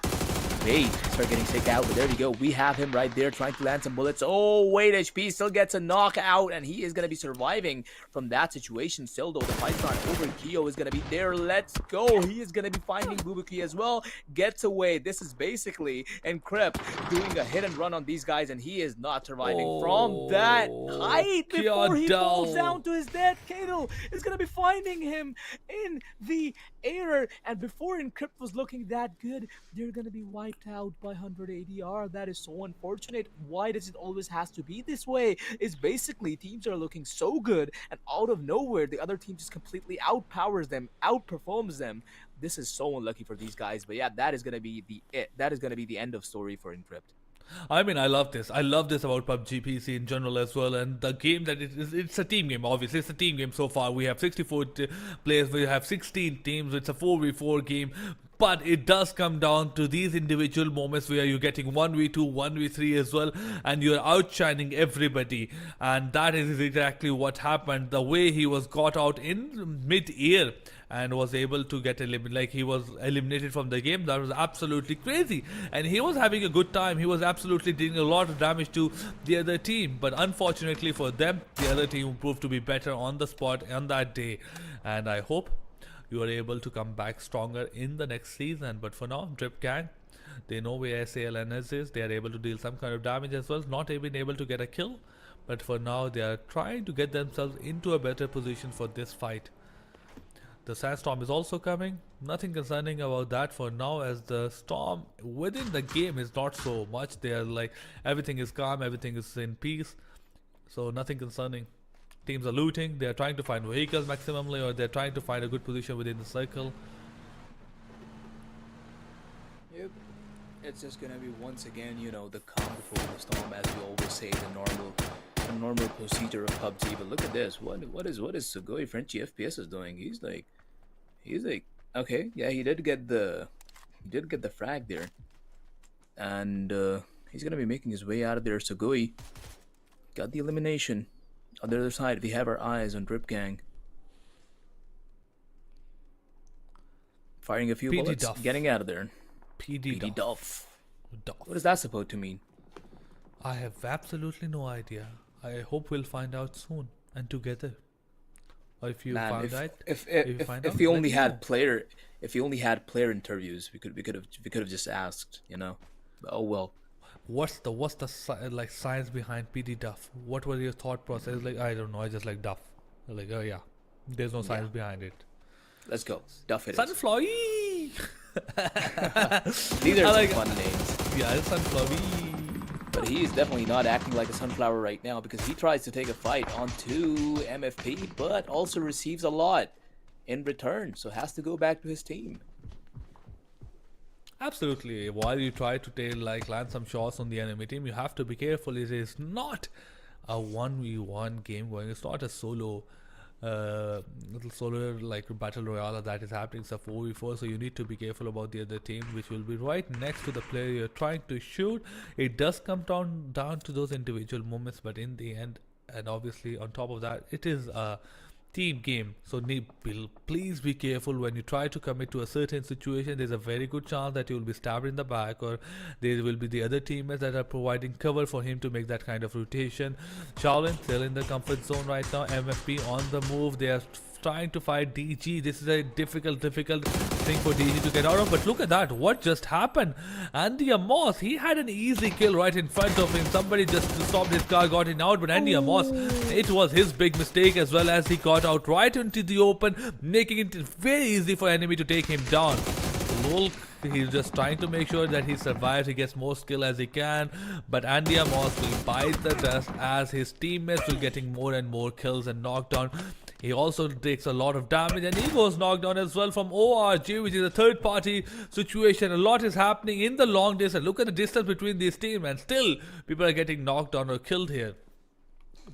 bait Start Getting Sick out. But there we go. We have him right there trying to land some bullets. Oh, wait, HP still gets a knockout, and he is going to be surviving from that situation. Still, though, the fight's not over. Kyo is going to be there. Let's go. He is going to be finding Bubuki as well. Gets away. This is basically Encrypt doing a hit and run on these guys, and he is not surviving from that height before he falls down to his death. Kato is going to be finding him in the air, and before Encrypt was looking that good, they're going to be wiped out by 180R. That is so unfortunate. Why does it always has to be this way? It's basically teams are looking so good, and out of nowhere, the other team just completely outpowers them, outperforms them. This is so unlucky for these guys, but yeah, that is going to be that is going to be the end of story for Encrypt. I mean, I love this. I love this about PUBG PC in general as well. And the game that it is, it's a team game, obviously. It's a team game so far. We have 64 players. We have 16 teams. It's a 4v4 game. But it does come down to these individual moments where you're getting 1v2, 1v3 as well, and you're outshining everybody. And that is exactly what happened. The way he was got out in mid-air and was able to get eliminated, like he was eliminated from the game, that was absolutely crazy. And he was having a good time. He was absolutely doing a lot of damage to the other team. But unfortunately for them, the other team proved to be better on the spot on that day. And I hope you are able to come back stronger in the next season. But for now, Drip Gang, they know where SALNS is. They are able to deal some kind of damage as well. Not even able to get a kill. But for now, they are trying to get themselves into a better position for this fight. The sandstorm is also coming. Nothing concerning about that for now, as the storm within the game is not so much. They are like, everything is calm, everything is in peace. So nothing concerning. Teams are looting, they are trying to find vehicles maximally, or they're trying to find a good position within the circle. Yep. It's just gonna be once again, you know, the calm before the storm, as we always say, the normal procedure of PUBG. But look at this. What is Sugoi Frenchie FPS is doing? He's like okay, yeah, he did get the frag there. And he's gonna be making his way out of there. Sugoi got the elimination. On the other side, we have our eyes on Drip Gang. Firing a few bullets, Duff. getting out of there. PD Duff. Duff. What is that supposed to mean? I have absolutely no idea. I hope we'll find out soon and together. Or if you found out, if we only had player interviews, we could have just asked, you know. But oh well. What's the like science behind PD Duff? What was your thought process? Like, I don't know, I just like Duff. Like, oh yeah, there's no science behind it. Let's go, Duff it. Sunflower. These are some fun names. Yeah, it's Sunflower. But he is definitely not acting like a sunflower right now, because he tries to take a fight onto MFP, but also receives a lot in return, so has to go back to his team. Absolutely. While you try to land some shots on the enemy team, you have to be careful. It is not a 1v1 game going. It's not a solo like battle royale that is happening. It's a 4v4, so you need to be careful about the other team, which will be right next to the player you're trying to shoot. It does come down to those individual moments, but in the end, and obviously on top of that, it is a team game. So please be careful when you try to commit to a certain situation. There's a very good chance that you will be stabbed in the back, or there will be the other teammates that are providing cover for him to make that kind of rotation. Shaolin still in the comfort zone right now. MFP on the move. They are trying to fight DG. This is a difficult thing for DG to get out of. But look at that. What just happened? Andy Amos, he had an easy kill right in front of him. Somebody just stopped his car, got him out. But Andy Amos, it was his big mistake as well, as he got out right into the open, making it very easy for enemy to take him down. Lol, he's just trying to make sure that he survives, he gets more skill as he can, but Andy Amos will bite the dust as his teammates will getting more and more kills and knocked down. He also takes a lot of damage and he goes knocked down as well from ORG, which is a third party situation. A lot is happening in the long distance. Look at the distance between these teams and still people are getting knocked down or killed here.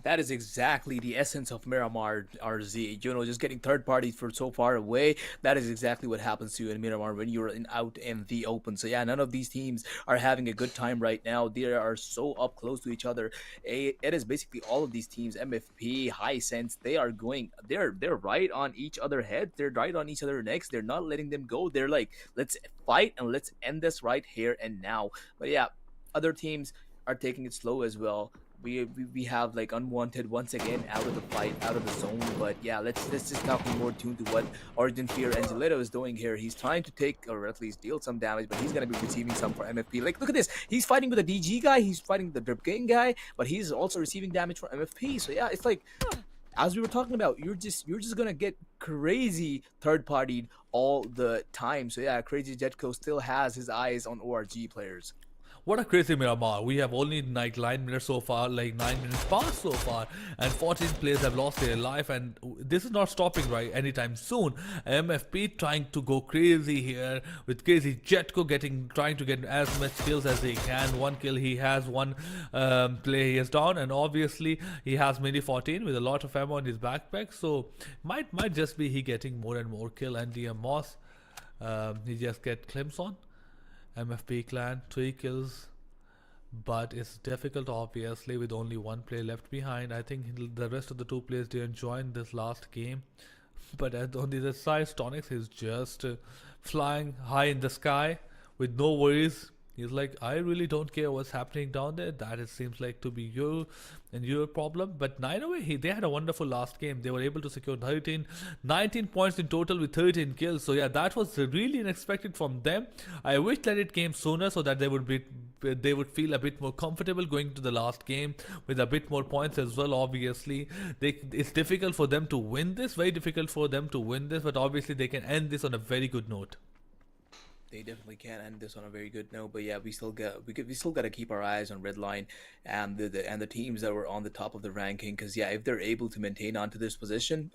That is exactly the essence of Miramar RZ. You know, just getting third parties for so far away. That is exactly what happens to you in Miramar when you're out in the open. So yeah, none of these teams are having a good time right now. They are so up close to each other. It is basically all of these teams, MFP, Hisense, they're right on each other's head. They're right on each other's necks. They're not letting them go. They're like, let's fight and let's end this right here and now. But yeah, other teams are taking it slow as well. We have like Unwanted once again out of the fight, out of the zone. But yeah, let's just talk more tuned to what Origin Fear Angelito is doing here. He's trying to take or at least deal some damage, but he's gonna be receiving some for MFP. Like, look at this, he's fighting with a DG guy, he's fighting the Drip Gang guy, but he's also receiving damage from MFP. So yeah, it's like, as we were talking about, you're just gonna get crazy third partied all the time. So yeah, Crazy Jetco still has his eyes on ORG players. What a crazy Miramar. We have only like 9 minutes so far, like 9 minutes past so far, and 14 players have lost their life, and this is not stopping right anytime soon. MFP trying to go crazy here with Crazy Jetco trying to get as much kills as he can. 1 kill he has, 1 play he is down, and obviously he has mini 14 with a lot of ammo in his backpack, so might just be he getting more and more kill. And DM Moss, he just get Clemson. MFP clan 3 kills, but it's difficult obviously with only 1 player left behind. I think the rest of the 2 players didn't join this last game, but on the other side, Stonix is just flying high in the sky with no worries. He's like, I really don't care what's happening down there. That it seems like to be your problem. But 9-away, they had a wonderful last game. They were able to secure 19 points in total with 13 kills. So yeah, that was really unexpected from them. I wish that it came sooner so that they would feel a bit more comfortable going to the last game with a bit more points as well. Obviously, it's difficult for them to win this. Very difficult for them to win this. But obviously, they can end this on a very good note. They definitely can end this on a very good note. But yeah, we still got to keep our eyes on Redline and the teams that were on the top of the ranking, because yeah, if they're able to maintain onto their position,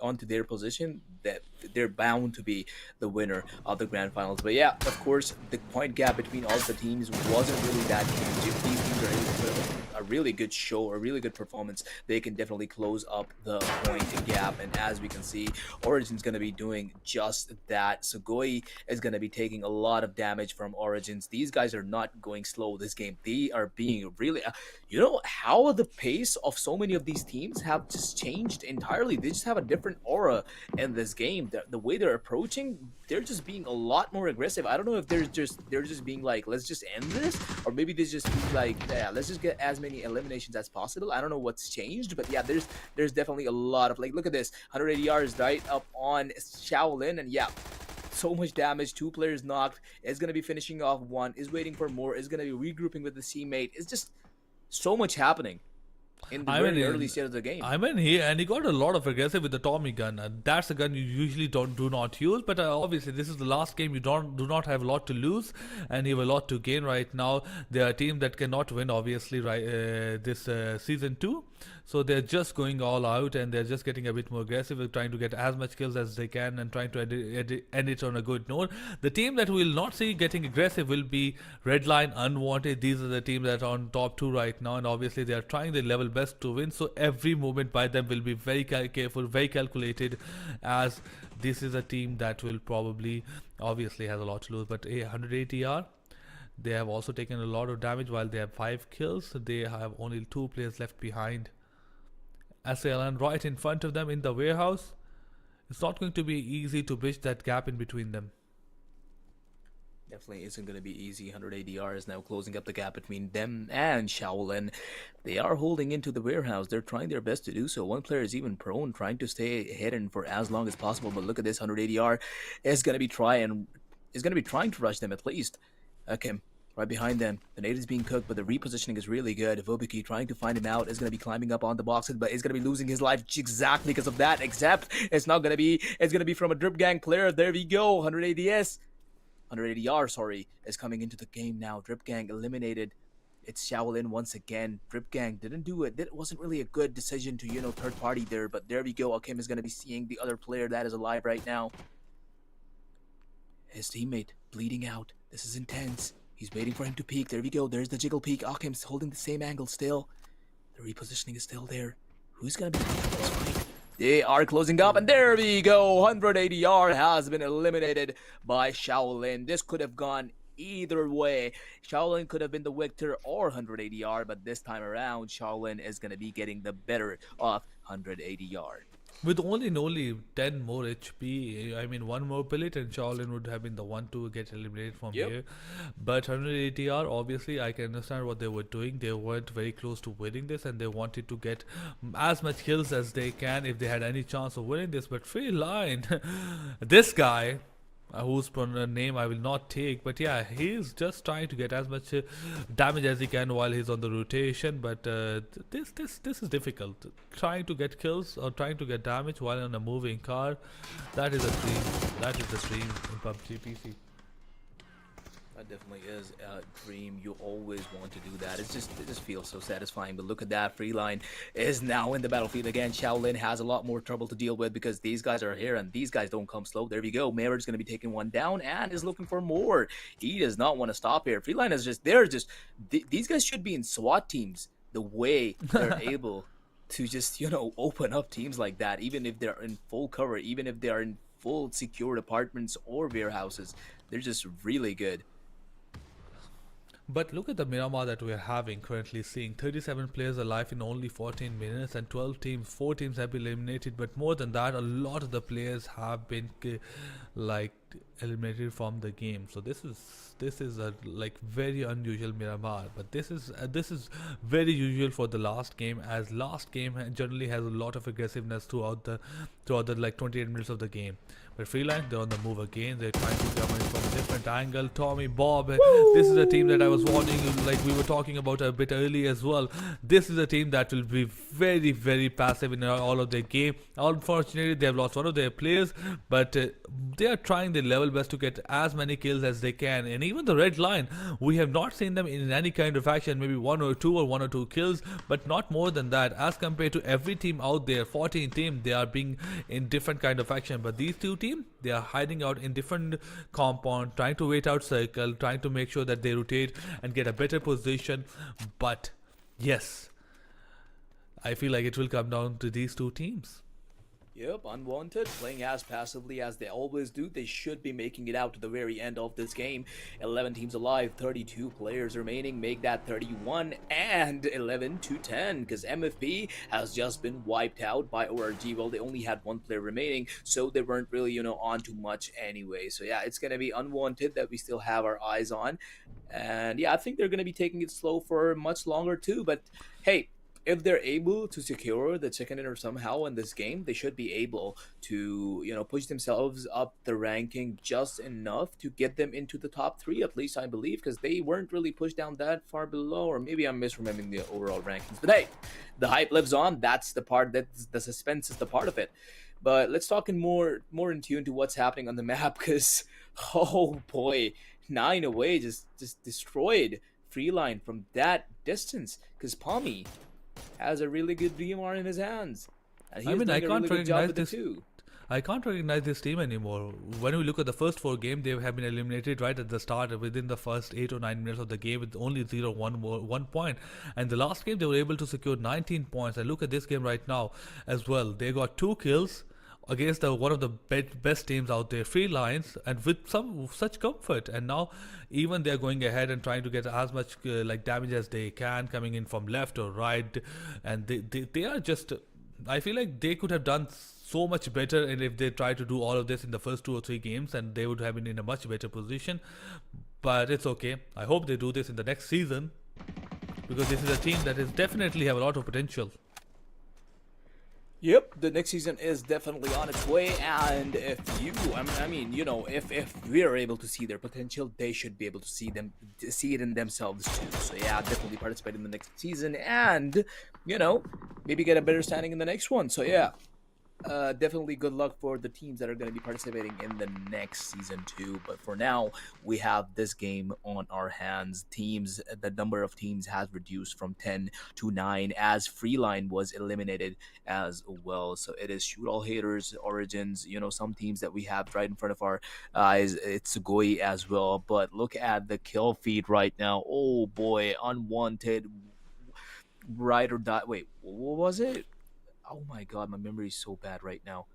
that they're bound to be the winner of the grand finals. But yeah, of course, the point gap between all of the teams wasn't really that huge. If these teams are able to put up a really good show, a really good performance, they can definitely close up the point gap. And as we can see, Origin's going to be doing just that. Sugoi is going to be taking a lot of damage from Origins. These guys are not going slow this game. They are being really, you know how the pace of so many of these teams have just changed entirely. They just have a different aura in this game. The way they're approaching, they're just being a lot more aggressive. I don't know if they're just being like, let's just end this, or maybe they just be like, yeah, let's just get as many eliminations as possible. I don't know what's changed, but yeah, there's definitely a lot of, like, look at this, 180 yards right up on Shaolin, and yeah, so much damage. 2 players knocked, is going to be finishing off 1, is waiting for more, is going to be regrouping with the teammate. It's just so much happening in the very early stage of the game. He got a lot of aggressive with the Tommy gun. That's a gun you usually do not use, but obviously this is the last game. You do not have a lot to lose, and you have a lot to gain right now. They are a team that cannot win, obviously, this season 2. So they're just going all out, and they're just getting a bit more aggressive, trying to get as much kills as they can and trying to end it on a good note. The team that we will not see getting aggressive will be Redline, Unwanted. These are the teams that are on top 2 right now, and obviously they are trying their level best to win. So every movement by them will be very careful, very calculated, as this is a team that will probably, obviously, has a lot to lose. But 180 AR. They have also taken a lot of damage. While they have 5 kills, they have only 2 players left behind. SLN right in front of them in the warehouse. It's not going to be easy to bridge that gap in between them. Definitely isn't going to be easy. 100 ADR is now closing up the gap between them and Shaolin. They are holding into the warehouse. They're trying their best to do so. One player is even prone, trying to stay hidden for as long as possible. But look at this, 100 ADR is going to be trying to rush them at least. Okay, right behind them. The nade is being cooked, but the repositioning is really good. Vobiki trying to find him out is going to be climbing up on the boxes, but is going to be losing his life exactly because of that. Except it's not going to be. It's going to be from a Drip Gang player. There we go. 100 ADS. 180R, sorry, is coming into the game now. Drip Gang eliminated. It's Shaolin once again. Drip Gang didn't do it. That wasn't really a good decision to, third party there. But there we go. Akim is going to be seeing the other player that is alive right now. His teammate bleeding out. This is intense. He's waiting for him to peek. There we go. There's the jiggle peek. Akim's holding the same angle still. The repositioning is still there. Who's going to be picking up this fight? They are closing up, and there we go. 180R has been eliminated by Shaolin. This could have gone either way. Shaolin could have been the victor or 180R, but this time around, Shaolin is going to be getting the better of 180R. With only 10 more HP, I mean, one more pellet and Shaolin would have been the one to get eliminated from here. But 180R, obviously, I can understand what they were doing. They weren't very close to winning this, and they wanted to get as much kills as they can if they had any chance of winning this. But Free Line, this guy, whose name I will not take, but yeah, he's just trying to get as much damage as he can while he's on the rotation. But this is difficult. Trying to get kills or trying to get damage while on a moving car, that is a dream. That is the dream in PUBG PC. That definitely is a dream. You always want to do that. It just feels so satisfying. But look at that. Freeline is now in the battlefield again. Shaolin has a lot more trouble to deal with because these guys are here and these guys don't come slow. There we go. Maverick's going to be taking one down and is looking for more. He does not want to stop here. Freeline is just there. These guys should be in SWAT teams. The way they're able to just, open up teams like that, even if they're in full cover, even if they are in full secured apartments or warehouses. They're just really good. But look at the Miramar that we are having currently, seeing 37 players alive in only 14 minutes and 4 teams have been eliminated. But more than that, a lot of the players have been eliminated from the game. So this is a very unusual Miramar, but this is very usual for the last game, as last game generally has a lot of aggressiveness throughout the 28 minutes of the game. But Freeline, they're on the move again. They're trying to come in from a different angle. Tommy, Bob, this is a team that I was warning you, like we were talking about a bit earlier as well. This is a team that will be very, very passive in all of their game. Unfortunately, they have lost one of their players, but they are trying their level best to get as many kills as they can. And even the red line, we have not seen them in any kind of action, maybe one or two kills, but not more than that. As compared to every team out there, 14 team, they are being in different kind of action. But these two teams, they are hiding out in different compound, trying to wait out circle, trying to make sure that they rotate and get a better position. But yes, I feel like it will come down to these two teams. Yep, Unwanted, playing as passively as they always do. They should be making it out to the very end of this game. 11 teams alive, 32 players remaining, make that 31 and 11 to 10, because MFP has just been wiped out by ORG. Well, they only had one player remaining, so they weren't really, on too much anyway. So yeah, it's going to be Unwanted that we still have our eyes on. And yeah, I think they're going to be taking it slow for much longer too, but hey, if they're able to secure the chicken dinner somehow in this game, they should be able to, push themselves up the ranking just enough to get them into the top 3, at least I believe, because they weren't really pushed down that far below, or maybe I'm misremembering the overall rankings. But hey, the hype lives on. That's the part, the suspense is the part of it. But let's talk more in tune to what's happening on the map, because, oh boy, 9 away just destroyed Freeline from that distance, because Pommy has a really good DMR in his hands. And I can't recognize this. I can't recognize this team anymore. When we look at the first 4 games, they have been eliminated right at the start within the first 8 or 9 minutes of the game with only 1 point. And the last game, they were able to secure 19 points. And look at this game right now as well. They got 2 kills against one of the best teams out there, Free Lions, and with such comfort. And now even they're going ahead and trying to get as much damage as they can, coming in from left or right, and they are just, I feel like they could have done so much better, and if they try to do all of this in the first 2 or 3 games, and they would have been in a much better position. But it's okay. I hope they do this in the next season, because this is a team that is definitely have a lot of potential. Yep, the next season is definitely on its way, and if you, I mean, you know, if we're able to see their potential, they should be able to see it in themselves too. So yeah, definitely participate in the next season, and you know, maybe get a better standing in the next one. So yeah. Definitely good luck for the teams that are going to be participating in the next season too. But for now, we have this game on our hands. The number of teams has reduced from 10 to 9 as Freeline was eliminated as well. So it is Shoot All Haters, Origins, you know, some teams that we have right in front of our eyes. It's Sugoi as well. But look at the kill feed right now. Oh boy, Unwanted, Ride or Die. Wait, what was it? Oh my god, my memory is so bad right now.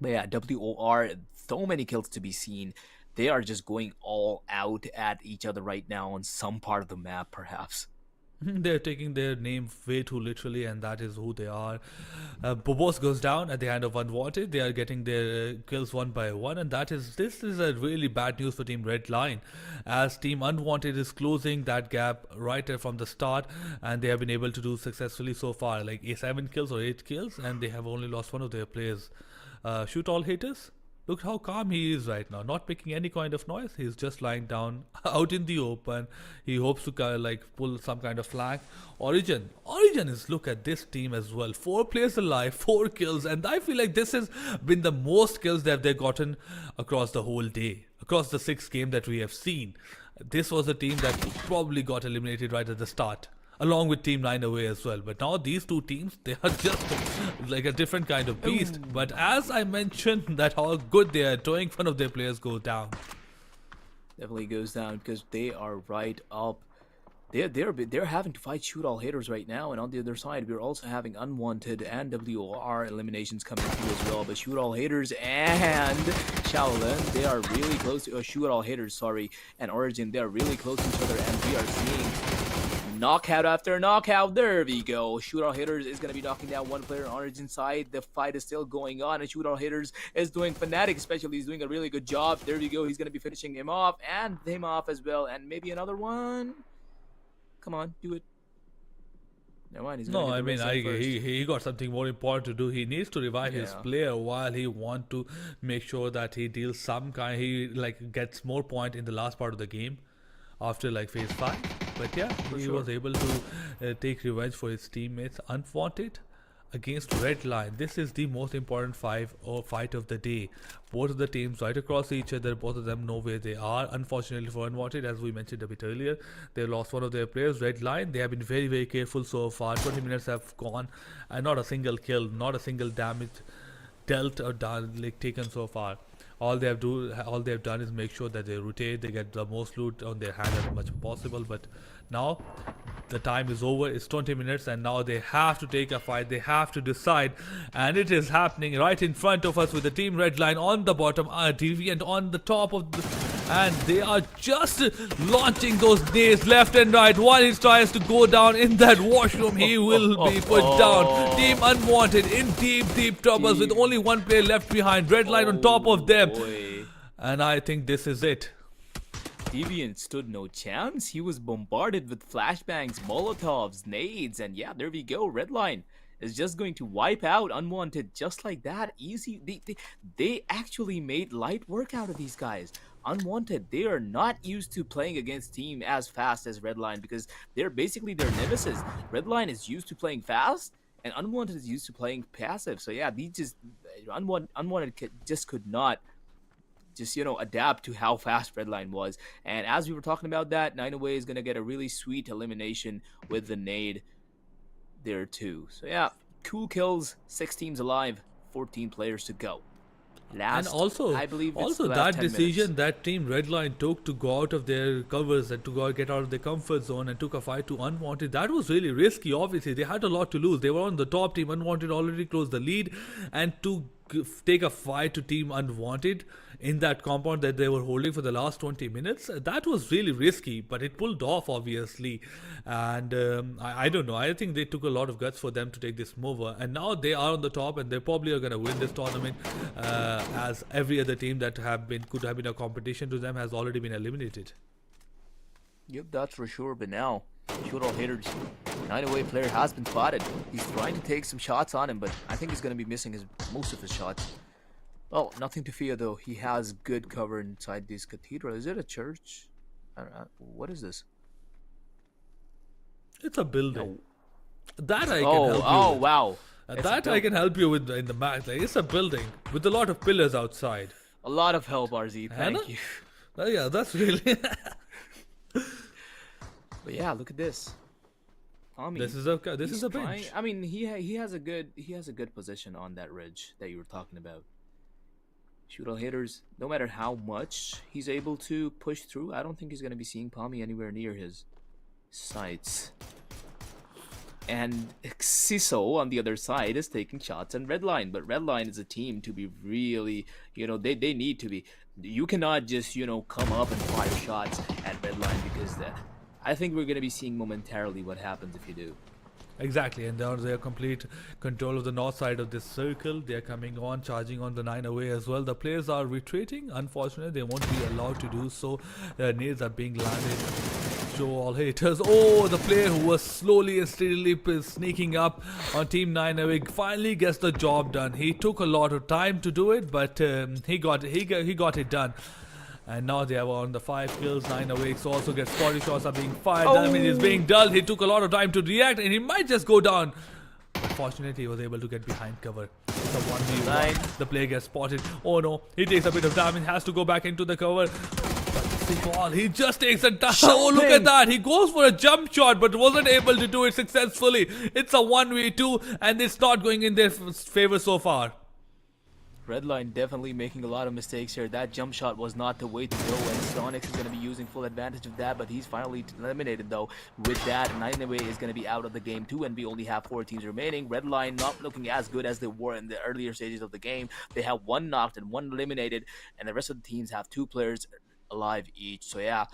But yeah, WOR, so many kills to be seen. They are just going all out at each other right now on some part of the map, perhaps. They're taking their name way too literally, and that is who they are. Bobos goes down at the hand of Unwanted. They are getting their kills one by one, and this is a really bad news for Team Red Line, as Team Unwanted is closing that gap right there from the start, and they have been able to do successfully so far, like 7 kills or 8 kills, and they have only lost one of their players. Shoot All Haters. Look how calm he is right now, not making any kind of noise. He's just lying down out in the open. He hopes to like pull some kind of flank. Origin is, look at this team as well. 4 players alive, 4 kills, and I feel like this has been the most kills that they've gotten across the whole day, across the 6 games that we have seen. This was a team that probably got eliminated right at the start, along with Team 9 away as well. But now these 2 teams, they are just like a different kind of beast. But as I mentioned, that how good they are doing, one of their players go down. Definitely goes down because they are right up. They're having to fight Shoot All Haters right now, and on the other side, we're also having Unwanted and WOR eliminations coming through as well. But Shoot All Haters and Shaolin, they are really close to Shoot All Haters, sorry, and Origin, they are really close to each other, and we are seeing knockout after knockout. There we go. Shoot All Haters is going to be knocking down one player on Origin side. The fight is still going on, and Shoot All Haters is doing Fnatic, especially. He's doing a really good job. There we go. He's going to be finishing him off, and him off as well, and maybe another one. Come on, do it. Never mind. He's no, I mean, he got something more important to do. He needs to revive his player while he want to make sure that he deals some kind. He like gets more point in the last part of the game after like phase 5. But yeah, he was able to take revenge for his teammates. Unwanted against Red Line. This is the most important fight of the day. Both of the teams right across each other. Both of them know where they are. Unfortunately for Unwanted, as we mentioned a bit earlier, they lost one of their players. Red Line, they have been very, very careful so far. 20 minutes have gone, and not a single kill, not a single damage dealt or done, like taken so far. All they have done is make sure that they rotate, they get the most loot on their hand as much as possible. But now the time is over. It's 20 minutes, and now they have to take a fight. They have to decide, and it is happening right in front of us with the Team Red Line on the bottom, Deviant on the top of the, and they are just launching those nades left and right. While he tries to go down in that washroom, he will be put down. Team Unwanted in deep troubles with only one player left behind. Red Line on top of them. Boy. And I think this is it. Deviant stood no chance. He was bombarded with flashbangs, molotovs, nades, and yeah, there we go. Redline is just going to wipe out Unwanted just like that. Easy. They actually made light work out of these guys. Unwanted, they are not used to playing against team as fast as Redline because they're basically their nemesis. Redline is used to playing fast, and Unwanted is used to playing passive. So yeah, Unwanted just could not adapt to how fast Redline was. And as we were talking about that, 9 away is going to get a really sweet elimination with the nade there too. So yeah, cool kills, 6 teams alive, 14 players to go. And also, I believe that decision that Team Redline took to go out of their covers and to get out of their comfort zone and took a fight to Unwanted, that was really risky. Obviously, they had a lot to lose. They were on the top. Team Unwanted already closed the lead, and to take a fight to Team Unwanted in that compound that they were holding for the last 20 minutes. That was really risky, but it pulled off, obviously. And I don't know. I think they took a lot of guts for them to take this move. And now they are on the top, and they probably are going to win this tournament, as every other team that could have been a competition to them has already been eliminated. Yep, that's for sure. But now, shoot all haters. 908 player has been spotted. He's trying to take some shots on him, but I think he's going to be missing most of his shots. Well, nothing to fear though. He has good cover inside this cathedral. Is it a church? I don't know. What is this? It's a building. That I can Oh, help you oh, with. wow. That I can help you with in the map. Like, it's a building with a lot of pillars outside. A lot of help, RZ. Hannah? Thank you. Yeah, that's really. But yeah, look at this. I mean, this is a he's bench. trying- I mean, he has a good position on that ridge that you were talking about. Shoot all hitters. No matter how much he's able to push through, I don't think he's gonna be seeing Palmy anywhere near his sights. And Siso on the other side is taking shots on Redline, but Redline is a team to be really, they need to be. You cannot just come up and fire shots at Redline, because I think we're gonna be seeing momentarily what happens if you do. Exactly, and they are complete control of the north side of this circle. They are coming on, charging on the 9 away as well. The players are retreating. Unfortunately, they won't be allowed to do so. Nades are being landed. Show all haters. Oh, the player who was slowly and steadily sneaking up on Team 9 away finally gets the job done. He took a lot of time to do it, but he got it done. And now they are on the 5 kills. 9 awakes also gets 40 shots are being fired. Damage is being dulled. He took a lot of time to react, and he might just go down. But fortunately, he was able to get behind cover. It's a 1v1. The player gets spotted. Oh no, he takes a bit of damage, has to go back into the cover. But he just takes a touch. Oh, look at that. He goes for a jump shot, but wasn't able to do it successfully. It's a 1v2, and it's not going in their favor so far. Redline definitely making a lot of mistakes here. That jump shot was not the way to go, and Sonic is going to be using full advantage of that, but he's finally eliminated though. With that, 9-away is going to be out of the game too, and we only have 4 teams remaining. Redline not looking as good as they were in the earlier stages of the game. They have 1 knocked and 1 eliminated, and the rest of the teams have 2 players alive each. So yeah,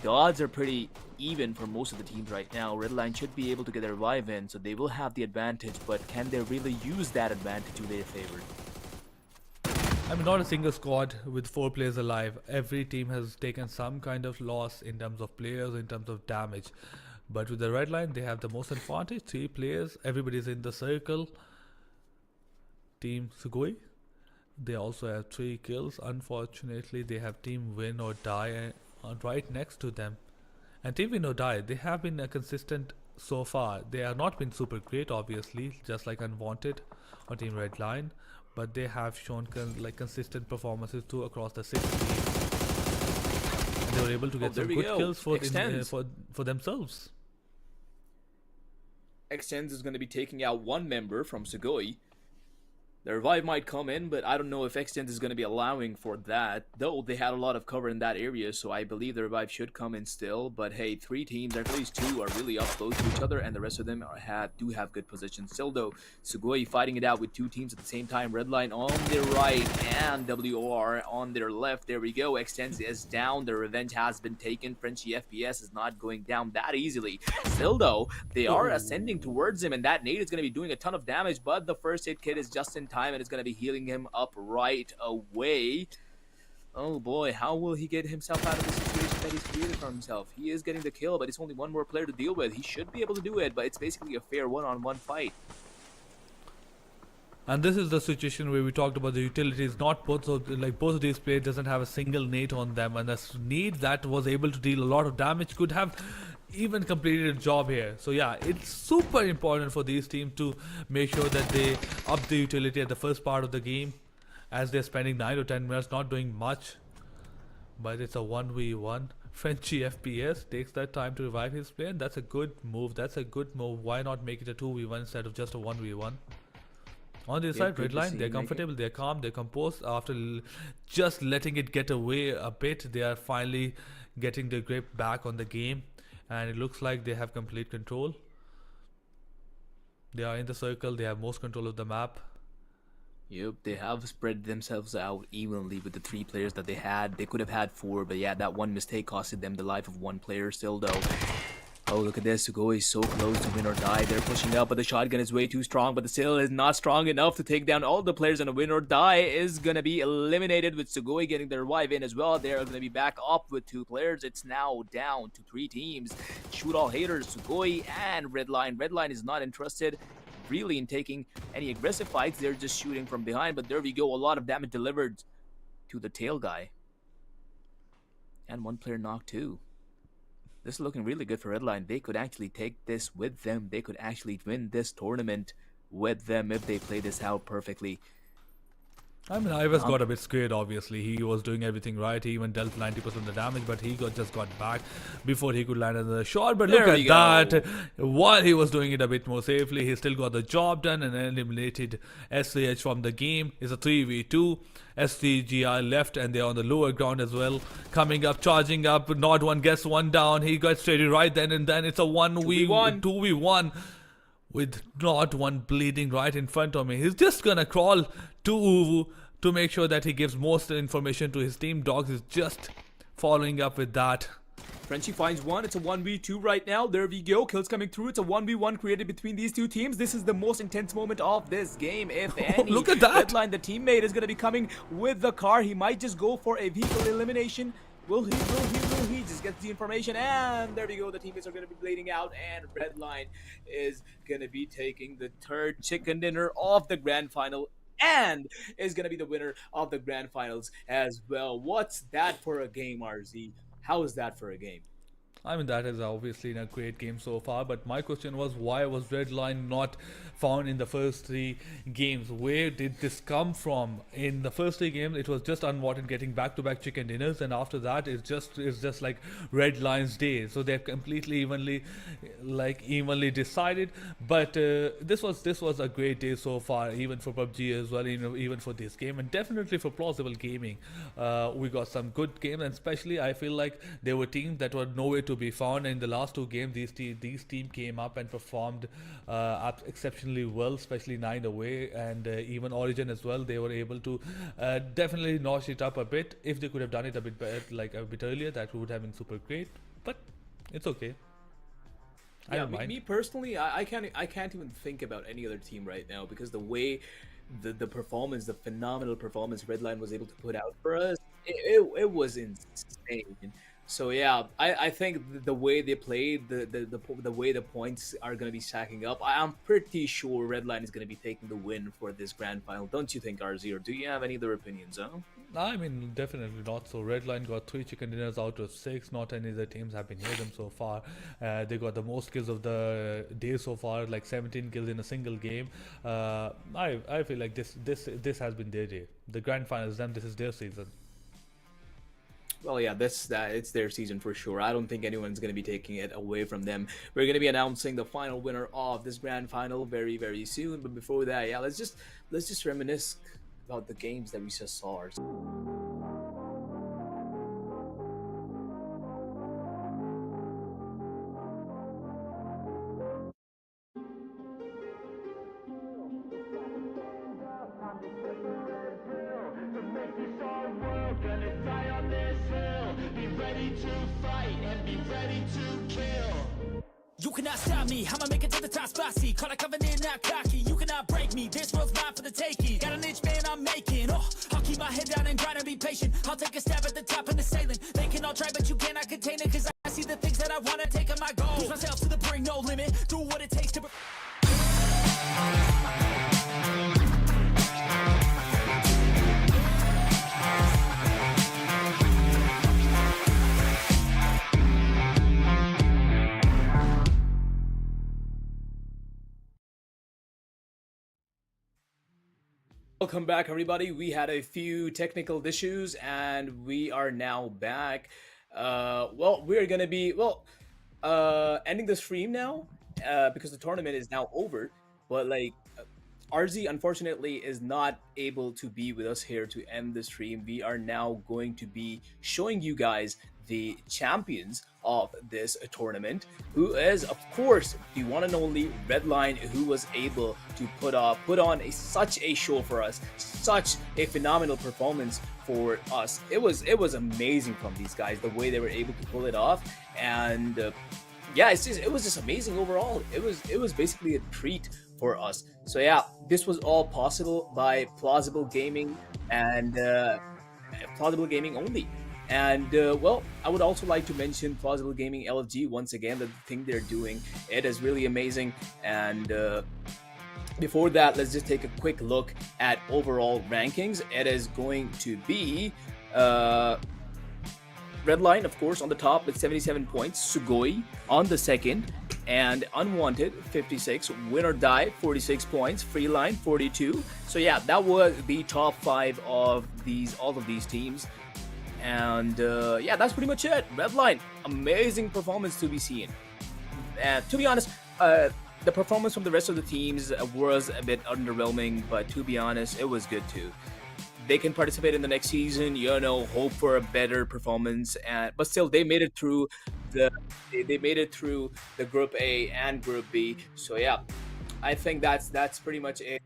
the odds are pretty even for most of the teams right now. Redline should be able to get a revive in, so they will have the advantage, but can they really use that advantage to their favor? I mean, not a single squad with 4 players alive. Every team has taken some kind of loss in terms of players, in terms of damage. But with the red line, they have the most advantage. 3 players, everybody's in the circle. Team Sugoi, they also have 3 kills. Unfortunately, they have Team Win or Die right next to them. And Team Win or Die, they have been consistent so far. They have not been super great, obviously, just like Unwanted or Team Red Line. But they have shown consistent performances too across the 6 teams. And they were able to get some good kills for themselves. Extends is going to be taking out 1 member from Sugoi. The revive might come in, but I don't know if Extends is going to be allowing for that. Though they had a lot of cover in that area, so I believe the revive should come in still. But hey, 3 teams, at least 2, are really up close to each other, and the rest of them do have good positions. Still though, Sugoi fighting it out with 2 teams at the same time. Redline on their right and WOR on their left. There we go. Extends is down. The revenge has been taken. Frenchy FPS is not going down that easily. Still though, they are ascending towards him, and that nade is going to be doing a ton of damage, but the first aid kit is just in time and is going to be healing him up right away. Oh boy, how will he get himself out of the situation that he's created for himself? He is getting the kill, but it's only 1 more player to deal with. He should be able to do it, but it's basically a fair one-on-one fight. And this is the situation where we talked about the utilities. Not both of these players doesn't have a single nade on them, and the nade that was able to deal a lot of damage could have even completed a job here. So yeah, it's super important for these teams to make sure that they up the utility at the first part of the game, as they're spending 9 or 10 minutes not doing much. But it's a 1v1. Frenchy FPS takes that time to revive his player, and that's a good move. Why not make it a 2v1 instead of just a 1v1? On the side, Redline, they're comfortable, they're calm, they're composed. After just letting it get away a bit, they are finally getting their grip back on the game. And it looks like they have complete control. They are in the circle, they have most control of the map. Yep, they have spread themselves out evenly with the 3 players that they had. They could have had 4, but yeah, that one mistake costed them the life of 1 player still though. Oh, look at this. Sugoi is so close to win or die. They're pushing up, but the shotgun is way too strong. But the still is not strong enough to take down all the players, and a win or die is going to be eliminated with Sugoi getting their revive in as well. They're going to be back up with 2 players. It's now down to 3 teams. Shoot all haters, Sugoi and Redline. Redline is not interested really in taking any aggressive fights. They're just shooting from behind, but there we go. A lot of damage delivered to the tail guy. And 1 player knocked too. This is looking really good for Redline. They could actually take this with them. They could actually win this tournament with them if they play this out perfectly. I mean, Ives got a bit scared, obviously. He was doing everything right. He even dealt 90% of the damage, but he just got back before he could land another shot. But look at that. While he was doing it a bit more safely, he still got the job done and eliminated SCH from the game. It's a 3v2. SCGI left and they're on the lower ground as well. Coming up, charging up. Not one gets one down. He got straight right then and then. It's a 2v1. With not one bleeding right in front of me. He's just gonna crawl to Uwu to make sure that he gives most information to his team. Dogs is just following up with that. Frenchie finds one. It's a 1v2 right now. There we go. Kills coming through. It's a 1v1 created between these 2 teams. This is the most intense moment of this game, if any. Look at that. Redline, the teammate, is going to be coming with the car. He might just go for a vehicle elimination. Will he just gets the information, and there we go. The teammates are going to be blading out, and Redline is going to be taking the 3rd chicken dinner of the grand final, and is going to be the winner of the grand finals as well. What's that for a game, RZ? How is that for a game? I mean, that is obviously a great game so far, but my question was, why was Redline not found in the first 3 games? Where did this come from? In the first 3 games, it was just unwanted getting back-to-back chicken dinners, and after that, it's just like Redline's day. So they've completely evenly decided. But this was a great day so far, even for PUBG as well, even for this game, and definitely for Plausible Gaming. We got some good games, and especially I feel like there were teams that were nowhere to be found. In the last 2 games, these team came up and performed exceptionally well, especially 9 away and even Origin as well. They were able to definitely notch it up a bit. If they could have done it a bit better, like a bit earlier, that would have been super great. But it's okay. Yeah, me personally, I can't even think about any other team right now, because the way the performance, the phenomenal performance Redline was able to put out for us, it was insane. So yeah, I think the way they played, the way the points are going to be stacking up, I'm pretty sure Redline is going to be taking the win for this grand final. Don't you think, RZ? Or do you have any other opinions, huh? I mean, definitely not. So Redline got 3 chicken dinners out of 6. Not any other teams have been near them so far. They got the most kills of the day so far, like 17 kills in a single game. I feel like this has been their day. The grand finals, them, this is their season. Well, yeah, it's their season for sure. I don't think anyone's going to be taking it away from them. We're going to be announcing the final winner of this grand final very, very soon. But before that, yeah, let's just reminisce about the games that we just saw. You cannot stop me, I'ma make it to the top spicy. Call a covenant, not cocky. You cannot break me, this world's mine for the taking. Got an inch, man, I'm making. Oh, I'll keep my head down and grind and be patient. I'll take a stab at the top and the sailing. They can all try, but you cannot contain it. Cause I see the things that I wanna take on my goal. Push myself to the brink, no limit. Do what it takes to... Welcome back, everybody. We had a few technical issues and we are now back. Well, we're gonna be ending the stream now because the tournament is now over. But like, RZ unfortunately is not able to be with us here to end the stream. We are now going to be showing you guys the champions of this tournament, who is of course the one and only Redline, who was able to put on such a show for us, such a phenomenal performance for us. It was amazing from these guys, the way they were able to pull it off. And yeah, it was just amazing overall. It was basically a treat for us. So yeah, this was all possible by PlausibleGaming and PlausibleGaming only. And well, I would also like to mention PlausibleGaming LFG once again. The thing they're doing, it is really amazing. And before that, let's just take a quick look at overall rankings. It is going to be Redline, of course, on the top with 77 points. Sugoi on the second, and Unwanted 56. Win or Die 46 points. Freeline 42. So yeah, that was the top 5 of all of these teams. And yeah, that's pretty much it. Redline, amazing performance to be seen. And to be honest, the performance from the rest of the teams was a bit underwhelming, but to be honest, it was good too. They can participate in the next season, you know, hope for a better performance, but still they made it through they made it through the Group A and Group B. So yeah, I think that's pretty much it.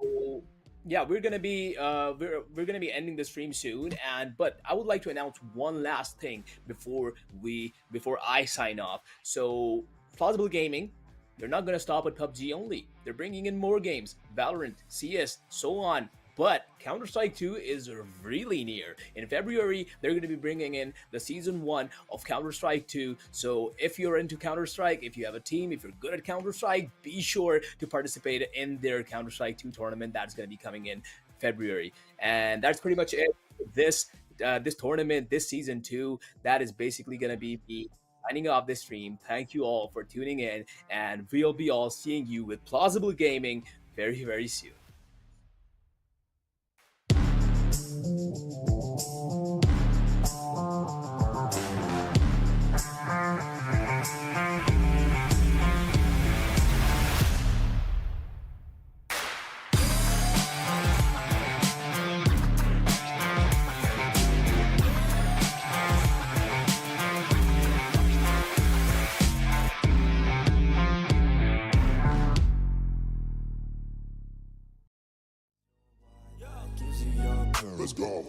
So, yeah, we're gonna be ending the stream soon, but I would like to announce one last thing before I sign off. So PlausibleGaming, they're not gonna stop at PUBG only. They're bringing in more games, Valorant, CS, so on. But Counter-Strike 2 is really near. In February, they're going to be bringing in the Season 1 of Counter-Strike 2. So if you're into Counter-Strike, if you have a team, if you're good at Counter-Strike, be sure to participate in their Counter-Strike 2 tournament. That's going to be coming in February. And that's pretty much it. This tournament, this Season 2, that is basically going to be the signing off this stream. Thank you all for tuning in, and we'll be all seeing you with PlausibleGaming very, very soon.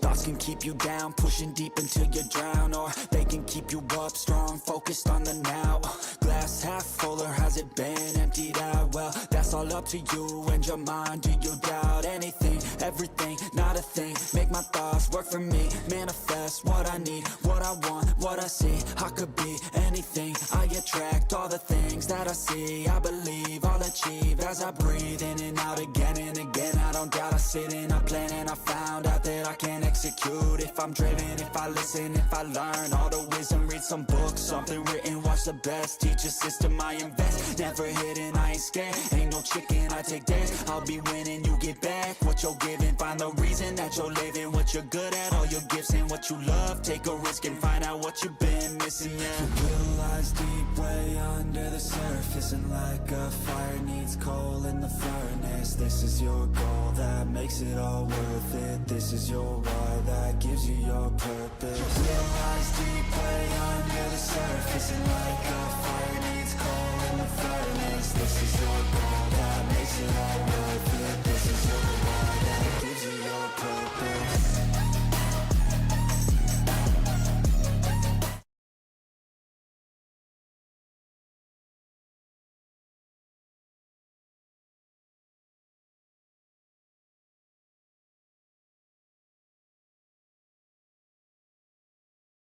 Thoughts can keep you down, pushing deep until you drown, or they can keep you up strong, focused on the now. Glass half full, or has it been emptied out? Well, that's all up to you and your mind. Do you doubt anything, everything, not a thing? Make my thoughts work for me, manifest what I need, what I want, what I see. I could be anything, I attract all the things that I see. I believe I'll achieve as I breathe in and out again and again. I don't doubt, I sit and I plan, and I found out that I can execute if I'm driven, if I listen, if I learn all the wisdom. Read some books, something written, watch the best. Teach a system, I invest, never hidden, I ain't scared. Ain't no chicken, I take dares. I'll be winning, you get back what you're giving. Find the reason that you're living, what you're good at, all your gifts and what you love. Take a risk and find out what you've been missing. Yeah, your will lies deep way under the surface, and like a fire needs coal in the furnace. This is your goal that makes it all worth it. This is your why that gives you your purpose. Your will lies deep